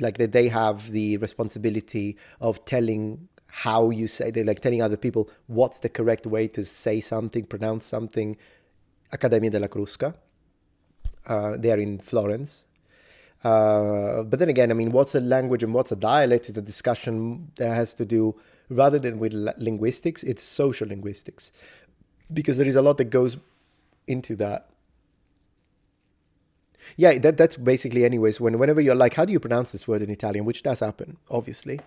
A: like that they have the responsibility of telling how you say, they like telling other people what's the correct way to say something, pronounce something. Accademia della Crusca. They are in Florence. But then again, I mean, what's a language and what's a dialect is a discussion that has to do, rather than with linguistics, it's social linguistics. Because there is a lot that goes into that. Yeah, that's basically anyways. Whenever you're like, how do you pronounce this word in Italian, which does happen, obviously,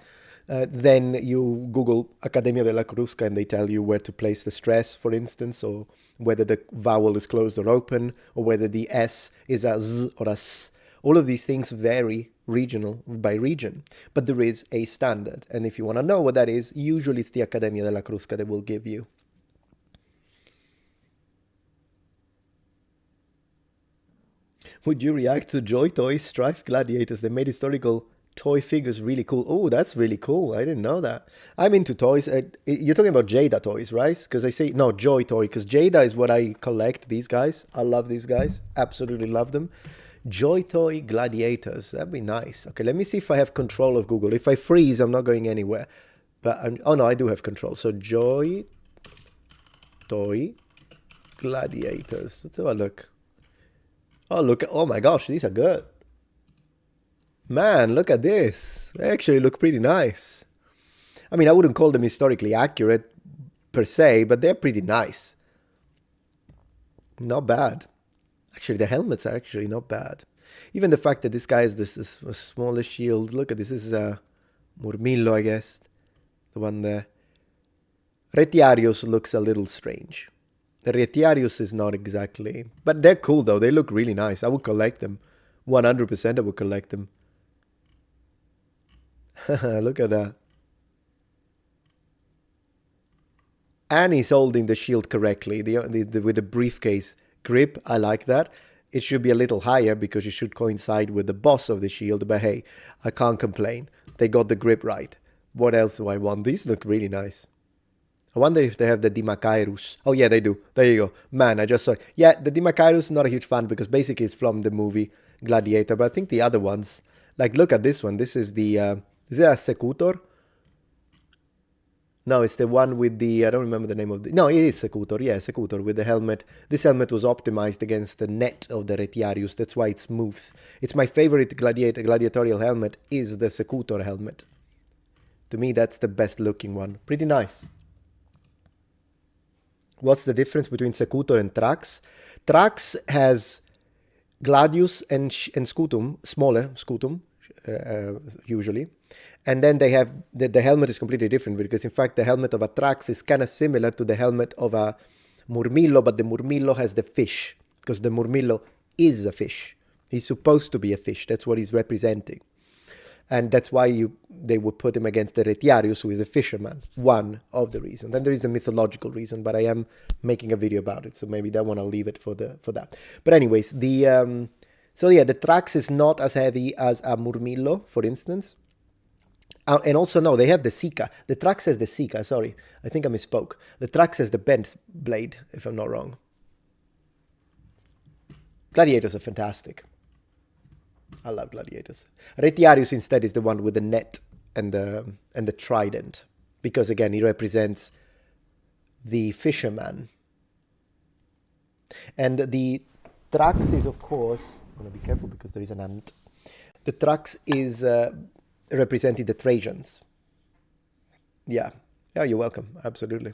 A: then you Google Accademia della Crusca and they tell you where to place the stress, for instance, or whether the vowel is closed or open, or whether the S is a Z or a S. All of these things vary regional by region, but there is a standard. And if you want to know what that is, usually it's the Accademia della Crusca that will give you. Would you react to Joy Toys Strife Gladiators? They made historical toy figures really cool. Oh, that's really cool. I didn't know that. I'm into toys. You're talking about Jada toys, right? Because I say, no, Joy Toy, because Jada is what I collect, these guys. I love these guys. Absolutely love them. Joy Toy Gladiators. That'd be nice. Okay, let me see if I have control of Google. If I freeze, I'm not going anywhere. But oh no, I do have control. So Joy Toy Gladiators. Let's have a look. Oh, look. Oh my gosh, these are good. Man, look at this. They actually look pretty nice. I mean, I wouldn't call them historically accurate per se, but they're pretty nice. Not bad. Actually, the helmets are actually not bad. Even the fact that this guy has this smallest shield. Look at this. This is a Murmillo, I guess. The one there. Retiarius looks a little strange. The Retiarius is not exactly... But they're cool, though. They look really nice. I would collect them. 100% I would collect them. Look at that. And he's holding the shield correctly. With the briefcase grip, I like that. It should be a little higher because it should coincide with the boss of the shield. But hey, I can't complain. They got the grip right. What else do I want? These look really nice. I wonder if they have the Dimakairus. Oh yeah, they do. There you go. Man, I just saw it. Yeah, the Dimakairus, not a huge fan because basically it's from the movie Gladiator. But I think the other ones, like look at this one. This is the, is it a Secutor? No, it's the one with the, I don't remember the name of the, no, it is Secutor. Yeah, Secutor with the helmet. This helmet was optimized against the net of the Retiarius. That's why it's smooth. It's my favorite gladiatorial helmet is the Secutor helmet. To me, that's the best looking one. Pretty nice. What's the difference between Secutor and Trax? Trax has Gladius and Scutum, smaller Scutum, usually. And then they have, the helmet is completely different because in fact the helmet of a Trax is kind of similar to the helmet of a Murmillo, but the Murmillo has the fish because the Murmillo is a fish. He's supposed to be a fish. That's what he's representing. And that's why they would put him against the Retiarius, who is a fisherman. One of the reasons. Then there is the mythological reason, but I am making a video about it, so maybe that one I'll leave it for that. But anyways, so yeah, the Trax is not as heavy as a Murmillo, for instance. And also, no, they have the Sika. The Trax has the Sika, sorry. I think I misspoke. The Trax has the bent blade, if I'm not wrong. Gladiators are fantastic. I love Gladiators. Retiarius instead is the one with the net and the trident. Because again, he represents the fisherman. And the Trax is, of course, I'm going to be careful because there is an ant. The Trax is representing the Trajans. Yeah. Yeah, you're welcome. Absolutely.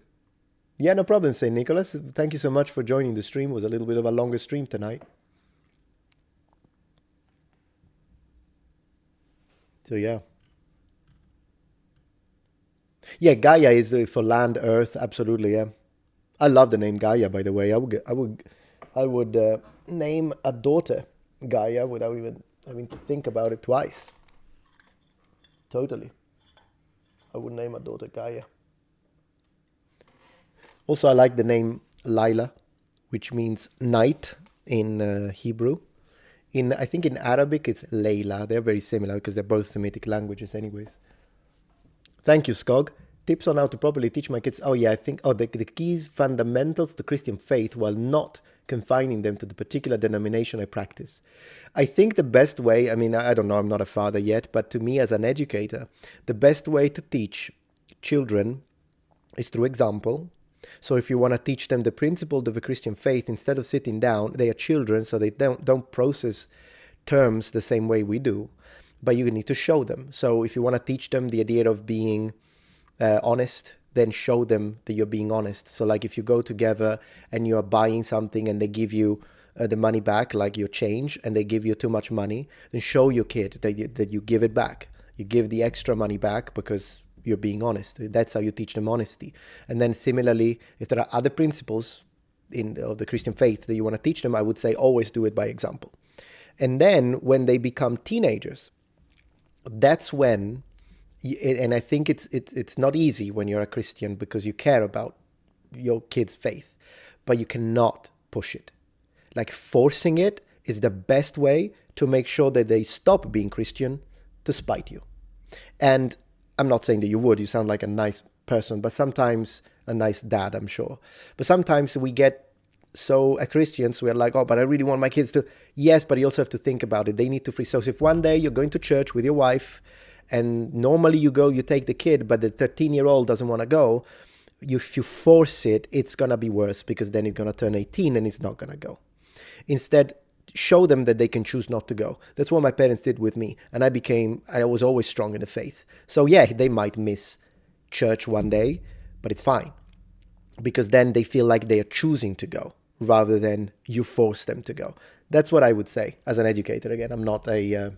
A: Yeah, no problem, St. Nicholas. Thank you so much for joining the stream. It was a little bit of a longer stream tonight. So yeah. Yeah, Gaia is for land, earth, absolutely, yeah. I love the name Gaia, by the way. I would name a daughter Gaia without even having to think about it twice. Totally. I would name a daughter Gaia. Also, I like the name Laila, which means night in Hebrew. I think in Arabic it's Layla. They're very similar because they're both Semitic languages anyways. Thank you, Skog. Tips on how to properly teach my kids. Oh yeah, I think, the keys, fundamentals to Christian faith while not confining them to the particular denomination I practice. I think the best way, I mean, I don't know, I'm not a father yet, but to me as an educator, the best way to teach children is through example. So if you want to teach them the principles of a Christian faith, instead of sitting down, they are children, so they don't process terms the same way we do, but you need to show them. So if you want to teach them the idea of being honest, then show them that you're being honest. So like if you go together and you're buying something and they give you the money back, like your change, and they give you too much money, then show your kid that you give it back. You give the extra money back because you're being honest. That's how you teach them honesty. And then similarly, if there are other principles of the Christian faith that you want to teach them, I would say always do it by example. And then when they become teenagers, that's when, and I think it's not easy when you're a Christian because you care about your kid's faith, but you cannot push it. Like forcing it is the best way to make sure that they stop being Christian to spite you. And I'm not saying that you would, you sound like a nice person, but sometimes a nice dad, I'm sure. But sometimes we get so as Christians, we're like, oh, but I really want my kids to. Yes, but you also have to think about it. They need to free. So if one day you're going to church with your wife and normally you take the kid, but the 13-year-old doesn't want to go, if you force it, it's going to be worse because then it's going to turn 18 and it's not going to go. Instead, show them that they can choose not to go. That's what my parents did with me. And I was always strong in the faith. So yeah, they might miss church one day, but it's fine. Because then they feel like they are choosing to go rather than you force them to go. That's what I would say as an educator. Again, I'm not a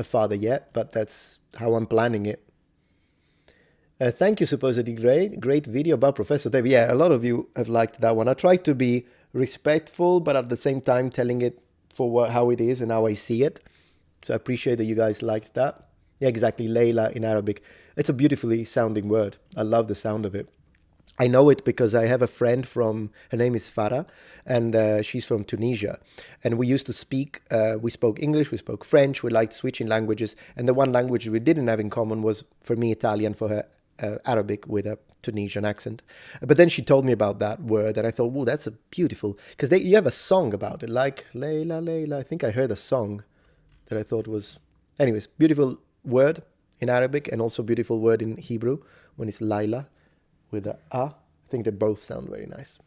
A: father yet, but that's how I'm planning it. Thank you, supposedly great video about Professor Dave. Yeah, a lot of you have liked that one. I tried to be respectful, but at the same time telling it for how it is and how I see it. So I appreciate that you guys liked that. Yeah, exactly. Layla in Arabic. It's a beautifully sounding word. I love the sound of it. I know it because I have a friend her name is Farah, and she's from Tunisia. And we used to speak, we spoke English, we spoke French, we liked switching languages. And the one language we didn't have in common was, for me, Italian, for her, Arabic with a Tunisian accent. But then she told me about that word, and I thought, oh, that's a beautiful, because you have a song about it, like Layla, Layla. I think I heard a song that I thought was, anyways, beautiful word in Arabic, and also beautiful word in Hebrew when it's Layla with a A. I think they both sound very nice.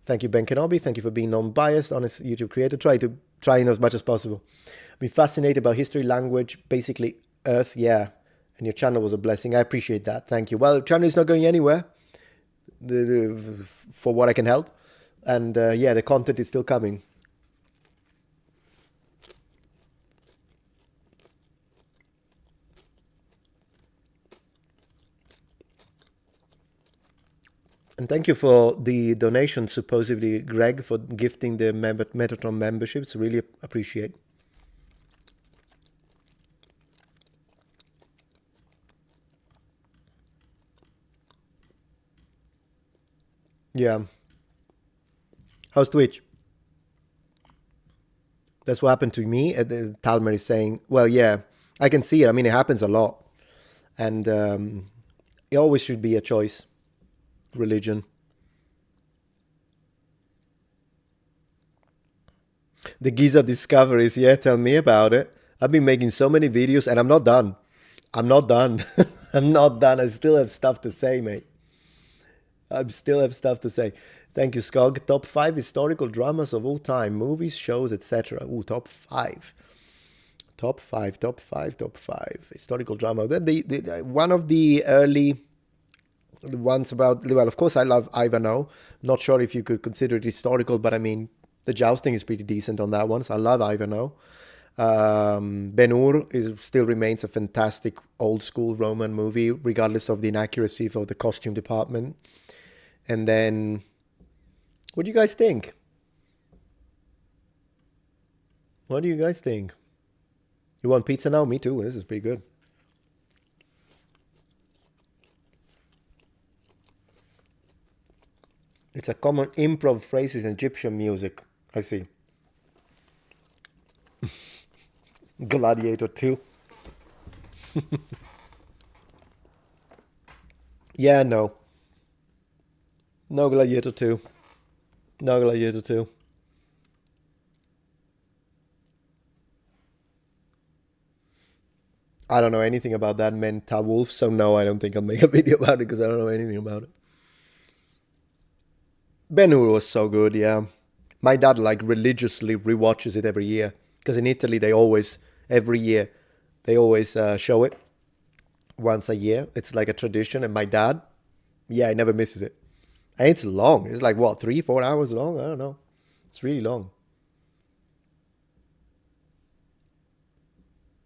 A: Thank you, Ben Kenobi. Thank you for being non-biased, honest YouTube creator. Trying as much as possible. I've been fascinated about history, language, basically Earth. Yeah. And your channel was a blessing. I appreciate that. Thank you. Well, the channel is not going anywhere for what I can help. And yeah, the content is still coming. And thank you for the donation, supposedly, Greg, for gifting the Metatron memberships. Really appreciate. Yeah. How's Twitch? That's what happened to me. Talmer is saying, well, yeah, I can see it. I mean, it happens a lot. And it always should be a choice. Religion. The Giza discoveries, yeah, tell me about it. I've been making so many videos and I'm not done. I'm not done. I'm not done. I still have stuff to say, mate. I still have stuff to say. Thank you, Skog. Top 5 historical dramas of all time. Movies, shows, etc. Ooh, top 5. Top 5, top 5, top 5. Historical drama. One of the early ones about, well, of course, I love Ivanhoe. Not sure if you could consider it historical, but I mean, the jousting is pretty decent on that one. So I love Ivanhoe. Ben-Hur still remains a fantastic old school Roman movie, regardless of the inaccuracy of the costume department. And then, what do you guys think? What do you guys think? You want pizza now? Me too. This is pretty good. It's a common improv phrase in Egyptian music. I see. Gladiator 2. Yeah, no. No Gladiator 2. No Gladiator 2. I don't know anything about that Menta Wolf, so no, I don't think I'll make a video about it because I don't know anything about it. Ben-Hur was so good, yeah. My dad religiously rewatches it every year because in Italy every year they always show it once a year. It's like a tradition, and my dad, yeah, he never misses it. And it's long. It's like, what, 3-4 hours long? I don't know. It's really long.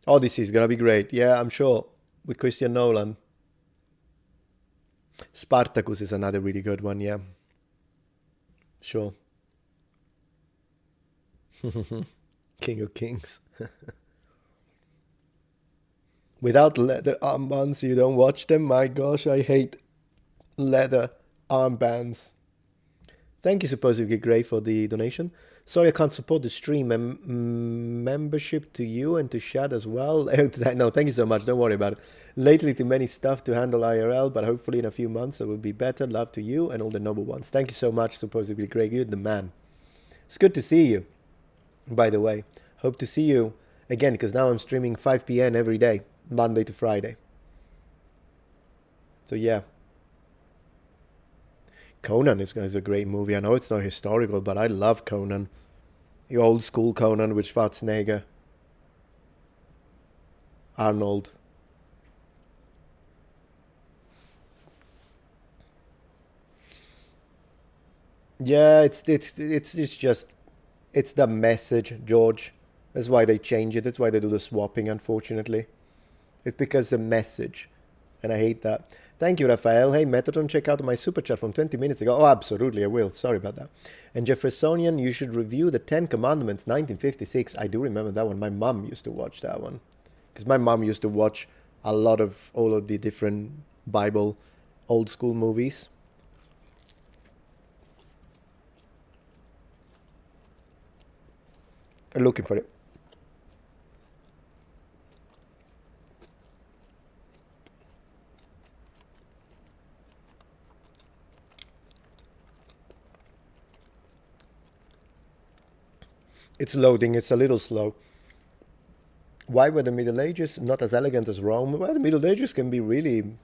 A: Odyssey is gonna be great. Yeah, I'm sure. With Christian Nolan. Spartacus is another really good one, yeah. Sure. King of Kings. Without leather armbands, you don't watch them? My gosh, I hate leather armbands. Thank you, Supposedly Great, for the donation. Sorry I can't support the stream. Membership to you and to Shad as well. No, thank you so much. Don't worry about it. Lately too many stuff to handle IRL, but hopefully in a few months it will be better. Love to you and all the noble ones. Thank you so much, Supposedly Great. You're the man. It's good to see you, by the way. Hope to see you again, because now I'm streaming 5 p.m. every day, Monday to Friday. So yeah. Conan is a great movie. I know it's not historical, but I love Conan. The old school Conan with Schwarzenegger, Arnold. Yeah, it's just it's the message, George. That's why they change it. That's why they do the swapping, unfortunately. It's because the message, and I hate that. Thank you, Raphael. Hey, Metatron, check out my super chat from 20 minutes ago. Oh, absolutely, I will. Sorry about that. And Jeffersonian, you should review the 10 Commandments, 1956. I do remember that one. My mom used to watch that one. Because my mom used to watch all of the different Bible old school movies. I'm looking for it. It's loading. It's a little slow. Why were the Middle Ages not as elegant as Rome? Well, the Middle Ages can be really,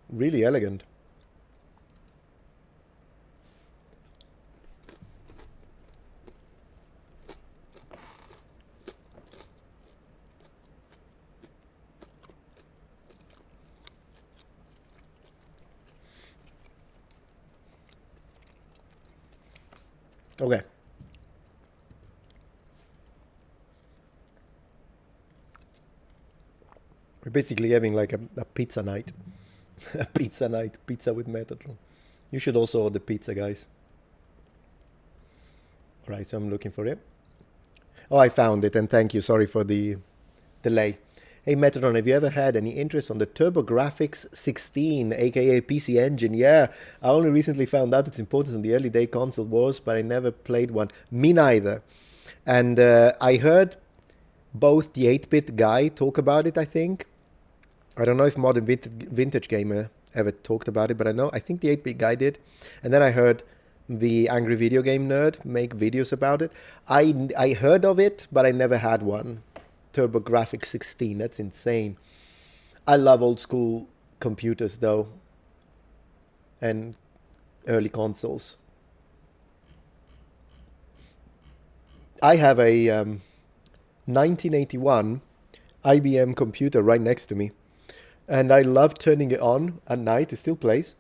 A: really elegant. Okay. We're basically having like a pizza night. A pizza night. Pizza with Metatron. You should also order pizza, guys. Alright, so I'm looking for it. Oh, I found it, and thank you. Sorry for the delay. Hey, Metatron, have you ever had any interest on the TurboGrafx 16, aka PC Engine? Yeah, I only recently found out its importance in the early day console wars, but I never played one. Me neither. And I heard both the 8-bit guy talk about it, I think. I don't know if Modern Vintage Gamer ever talked about it, but I think the 8-bit guy did. And then I heard the Angry Video Game Nerd make videos about it. I heard of it, but I never had one. TurboGrafx 16, that's insane. I love old school computers though, and early consoles. I have a 1981 IBM computer right next to me, and I love turning it on at night. It still plays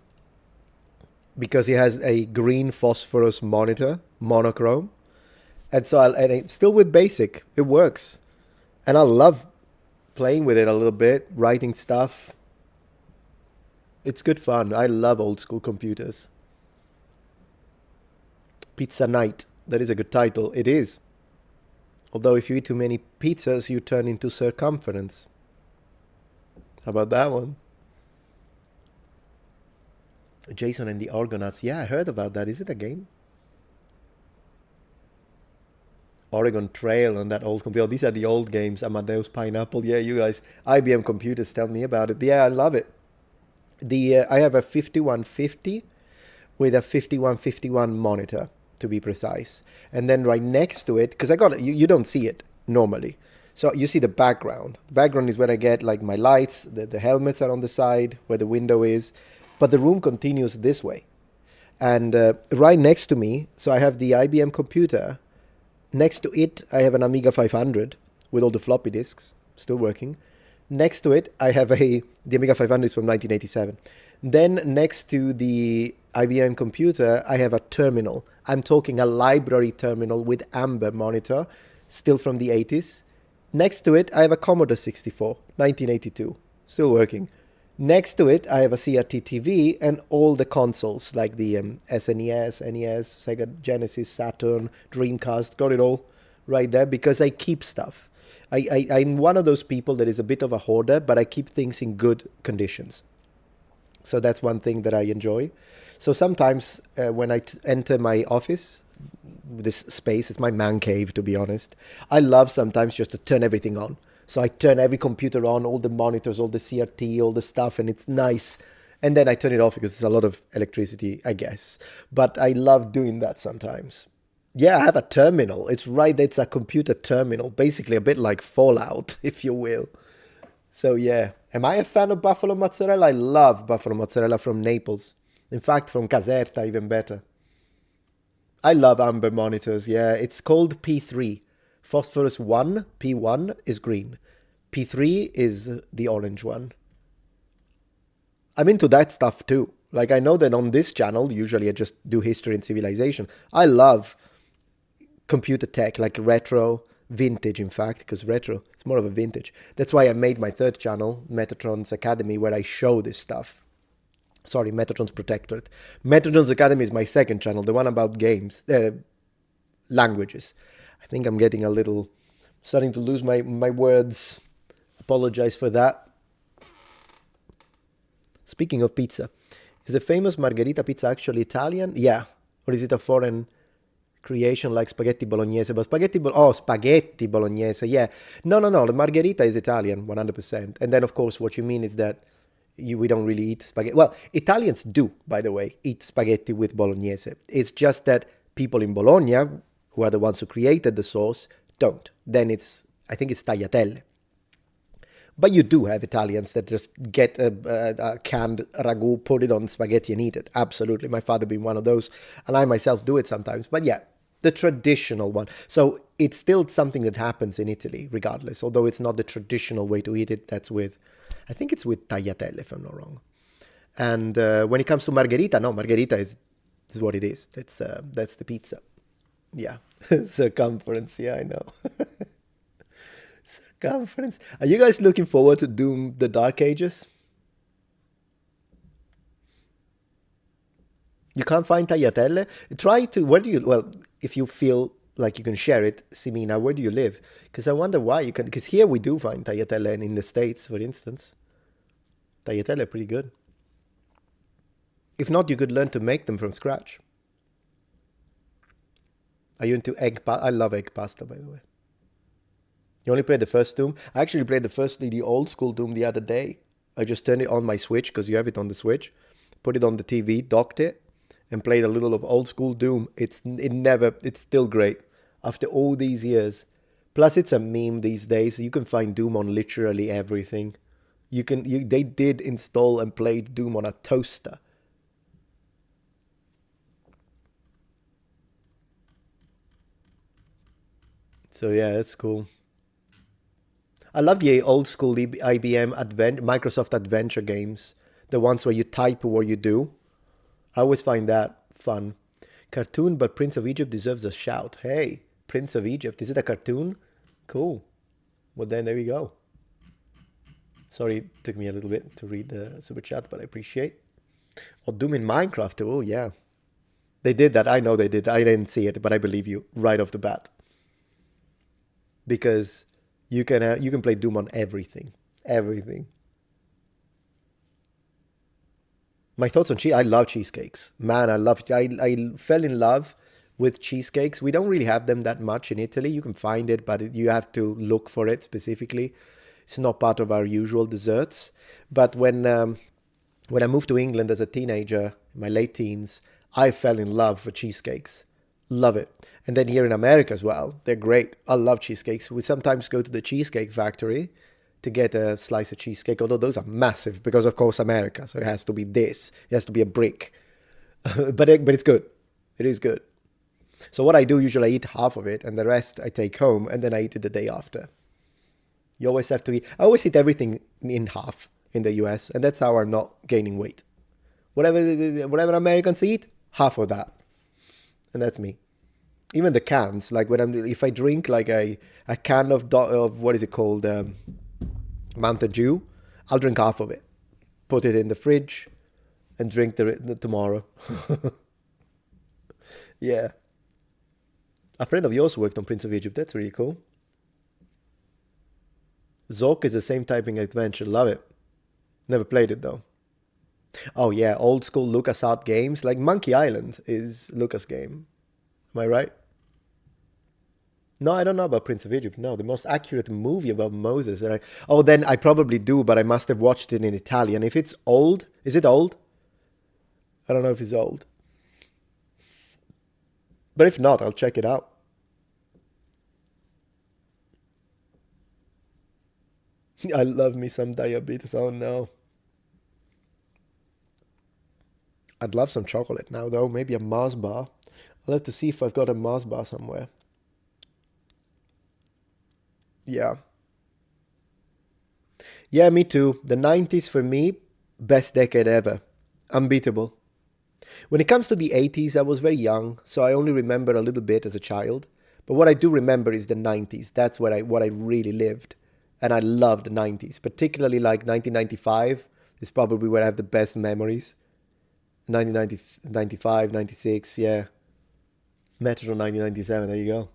A: because it has a green phosphorus monitor, monochrome, and so it's still with BASIC. It works. And I love playing with it a little bit, writing stuff. It's good fun. I love old school computers. Pizza Night. That is a good title. It is. Although if you eat too many pizzas, you turn into circumference. How about that one? Jason and the Argonauts. Yeah, I heard about that. Is it a game? Oregon Trail on that old computer. These are the old games. Amadeus Pineapple. Yeah, you guys. IBM computers, tell me about it. Yeah, I love it. I have a 5150 with a 5151 monitor, to be precise. And then right next to it, because I got it, you don't see it normally. So you see the background. The background is where I get like my lights. The helmets are on the side where the window is. But the room continues this way. And right next to me, so I have the IBM computer. Next to it, I have an Amiga 500 with all the floppy disks, still working. Next to it, I have the Amiga 500 is from 1987. Then next to the IBM computer, I have a terminal. I'm talking a library terminal with amber monitor, still from the 80s. Next to it, I have a Commodore 64, 1982, still working. Next to it, I have a CRT TV and all the consoles like the SNES, NES, Sega Genesis, Saturn, Dreamcast, got it all right there because I keep stuff. I'm one of those people that is a bit of a hoarder, but I keep things in good conditions. So that's one thing that I enjoy. So sometimes when I enter my office, this space, it's my man cave, to be honest. I love sometimes just to turn everything on. So I turn every computer on, all the monitors, all the CRT, all the stuff, and it's nice. And then I turn it off because it's a lot of electricity, I guess. But I love doing that sometimes. Yeah, I have a terminal. It's right there. It's a computer terminal, basically a bit like Fallout, if you will. So yeah, am I a fan of buffalo mozzarella? I love buffalo mozzarella from Naples. In fact, from Caserta, even better. I love amber monitors, yeah. It's called P3. Phosphorus 1, P1 is green. P3 is the orange one. I'm into that stuff too. Like I know that on this channel, usually I just do history and civilization. I love computer tech, like retro, vintage in fact, because retro, it's more of a vintage. That's why I made my third channel, Metatron's Academy, where I show this stuff. Sorry, Metatron's Protectorate. Metatron's Academy is my second channel, the one about games, languages. I think I'm getting a little, starting to lose my words. Apologize for that. Speaking of pizza, is the famous Margherita pizza actually Italian? Yeah. Or is it a foreign creation like spaghetti bolognese? But spaghetti bolognese, yeah. No, the Margherita is Italian, 100%. And then, of course, what you mean is that we don't really eat spaghetti. Well, Italians do, by the way, eat spaghetti with bolognese. It's just that people in Bologna, who are the ones who created the sauce, don't. Then I think it's tagliatelle. But you do have Italians that just get a canned ragu, put it on spaghetti and eat it. Absolutely. My father being one of those. And I myself do it sometimes. But yeah, the traditional one. So it's still something that happens in Italy, regardless. Although it's not the traditional way to eat it. I think it's with tagliatelle, if I'm not wrong. And when it comes to Margherita, no, Margherita is what it is. That's the pizza. Yeah, circumference. Yeah, I know. Circumference. Are you guys looking forward to Doom: The Dark Ages? You can't find tagliatelle? Try to. Where do you? Well, if you feel like you can share it, Simina, where do you live? Because I wonder why you can. Because here we do find tagliatelle in the States, for instance. Tagliatelle are pretty good. If not, you could learn to make them from scratch. Are you into egg pasta? I love egg pasta, by the way. You only played the first Doom? I actually played the old school Doom the other day. I just turned it on my Switch, because you have it on the Switch. Put it on the TV, docked it, and played a little of old school Doom. It's still great. After all these years. Plus, it's a meme these days. You can find Doom on literally everything. They did install and play Doom on a toaster. So yeah, that's cool. I love the old school IBM Microsoft Adventure games. The ones where you type what you do. I always find that fun. Cartoon, but Prince of Egypt deserves a shout. Hey, Prince of Egypt. Is it a cartoon? Cool. Well, then there we go. Sorry, it took me a little bit to read the super chat, but I appreciate. Or Doom in Minecraft. Oh, yeah. They did that. I know they did. I didn't see it, but I believe you right off the bat. Because you can play Doom on everything. Everything. My thoughts on cheese. I love cheesecakes. Man, I fell in love with cheesecakes. We don't really have them that much in Italy. You can find it, but you have to look for it specifically. It's not part of our usual desserts. But when I moved to England as a teenager, in my late teens, I fell in love with cheesecakes. Love it. And then here in America as well, they're great. I love cheesecakes. We sometimes go to the Cheesecake Factory to get a slice of cheesecake, although those are massive because, of course, America. So it has to be this. It has to be a brick. but it's good. It is good. So what I do, usually I eat half of it and the rest I take home and then I eat it the day after. You always have to eat. I always eat everything in half in the US, and that's how I'm not gaining weight. Whatever Americans eat, half of that. And that's me. Even the cans, like if I drink like a can of what is it called, Mountain Dew, I'll drink half of it, put it in the fridge, and drink the tomorrow. Yeah. A friend of yours worked on Prince of Egypt. That's really cool. Zork is the same typing adventure. Love it. Never played it though. Oh yeah, old school LucasArts games like Monkey Island is Lucas game. Am I right? No, I don't know about Prince of Egypt. No, the most accurate movie about Moses. Oh, then I probably do, but I must have watched it in Italian. If it's old, is it old? I don't know if it's old. But if not, I'll check it out. I love me some diabetes. Oh no. I'd love some chocolate now though. Maybe a Mars bar. I'll have to see if I've got a Mars bar somewhere. Yeah. Yeah, me too. The 90s for me, best decade ever. Unbeatable. When it comes to the 80s, I was very young, so I only remember a little bit as a child. But what I do remember is the 90s. That's what I really lived. And I loved the 90s, particularly like 1995 is probably where I have the best memories. 1990, 95, 96, yeah. Metatron 1997, there you go.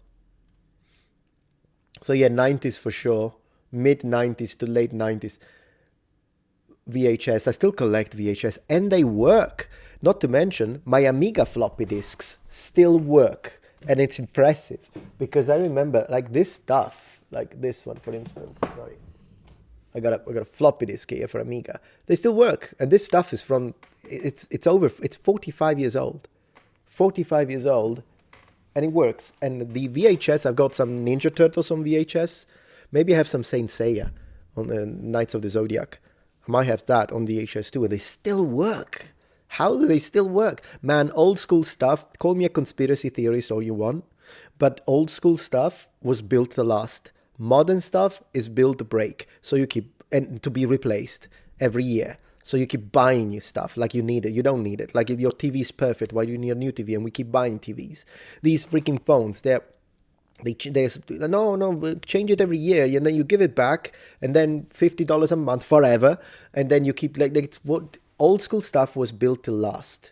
A: So yeah, 90s for sure. Mid 90s to late 90s. VHS, I still collect VHS and they work. Not to mention, my Amiga floppy disks still work. And it's impressive because I remember like this stuff, like this one for instance, sorry. I got a floppy disk here for Amiga. They still work. And this stuff is from, it's 45 years old. 45 years old and it works. And the VHS, I've got some Ninja Turtles on VHS. Maybe I have some Saint Seiya on the Knights of the Zodiac. I might have that on VHS too, and they still work. How do they still work? Man, old school stuff, call me a conspiracy theorist all you want, but old school stuff was built to last. Modern stuff is built to break, so you keep, and to be replaced every year. So you keep buying new stuff like you need it. You don't need it. Like your TV is perfect. Why do you need a new TV? And we keep buying TVs. These freaking phones, no, change it every year, and then you give it back, and then $50 a month forever, and then you keep like it's what old school stuff was built to last.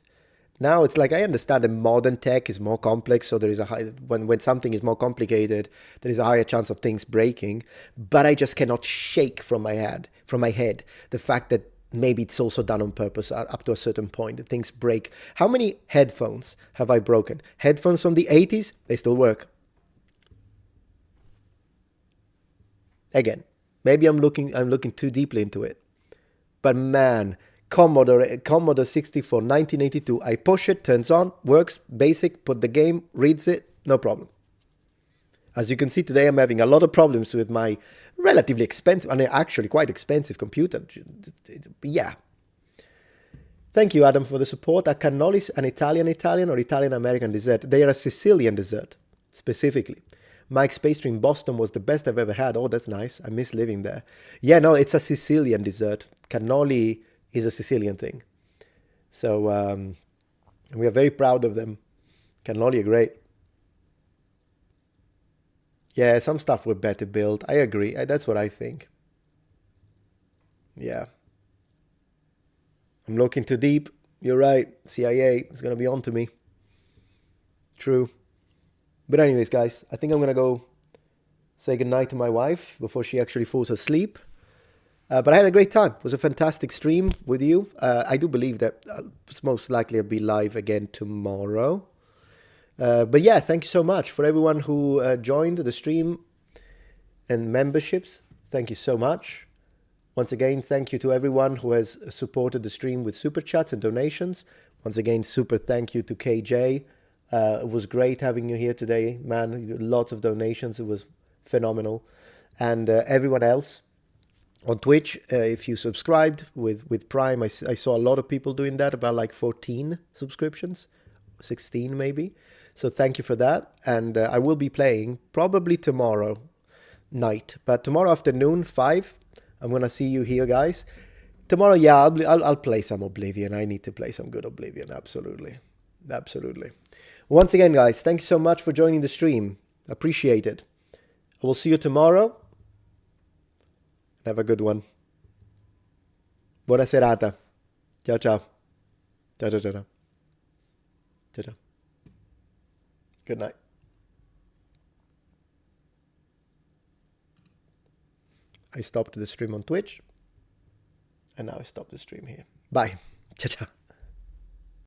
A: Now it's like I understand that modern tech is more complex, so there is a high when something is more complicated, there is a higher chance of things breaking. But I just cannot shake from my head the fact that maybe it's also done on purpose up to a certain point that things break. How many headphones have I broken? Headphones from the 80s, they still work. Again, maybe I'm looking too deeply into it. But man, Commodore 64, 1982, I push it, turns on, works, basic, put the game, reads it, no problem. As you can see today, I'm having a lot of problems with my relatively expensive, and actually quite expensive computer. Yeah. Thank you, Adam, for the support. A cannoli is an Italian or Italian-American dessert. They are a Sicilian dessert, specifically. Mike's pastry in Boston was the best I've ever had. Oh, that's nice. I miss living there. Yeah, no, it's a Sicilian dessert. Cannoli is a Sicilian thing. So we are very proud of them. Cannoli are great. Yeah, some stuff were better built. I agree. That's what I think. Yeah. I'm looking too deep. You're right. CIA is going to be on to me. True. But anyways, guys, I think I'm going to go say goodnight to my wife before she actually falls asleep. But I had a great time. It was a fantastic stream with you. I do believe that most likely I'll be live again tomorrow. But yeah, thank you so much for everyone who joined the stream and memberships. Thank you so much. Once again, thank you to everyone who has supported the stream with super chats and donations. Once again, super thank you to KJ. It was great having you here today, man. Lots of donations. It was phenomenal. And everyone else on Twitch, if you subscribed with Prime, I saw a lot of people doing that, about like 14 subscriptions, 16 maybe. So thank you for that. And I will be playing probably tomorrow night, but tomorrow afternoon, 5, I'm going to see you here, guys. Tomorrow, yeah, I'll play some Oblivion. I need to play some good Oblivion. Absolutely. Absolutely. Once again, guys, thanks so much for joining the stream. Appreciate it. I will see you tomorrow. Have a good one. Buona serata. Ciao, ciao. Ciao, ciao, ciao. Ciao, ciao. Good night. I stopped the stream on Twitch. And now I stop the stream here. Bye. Ciao, ciao.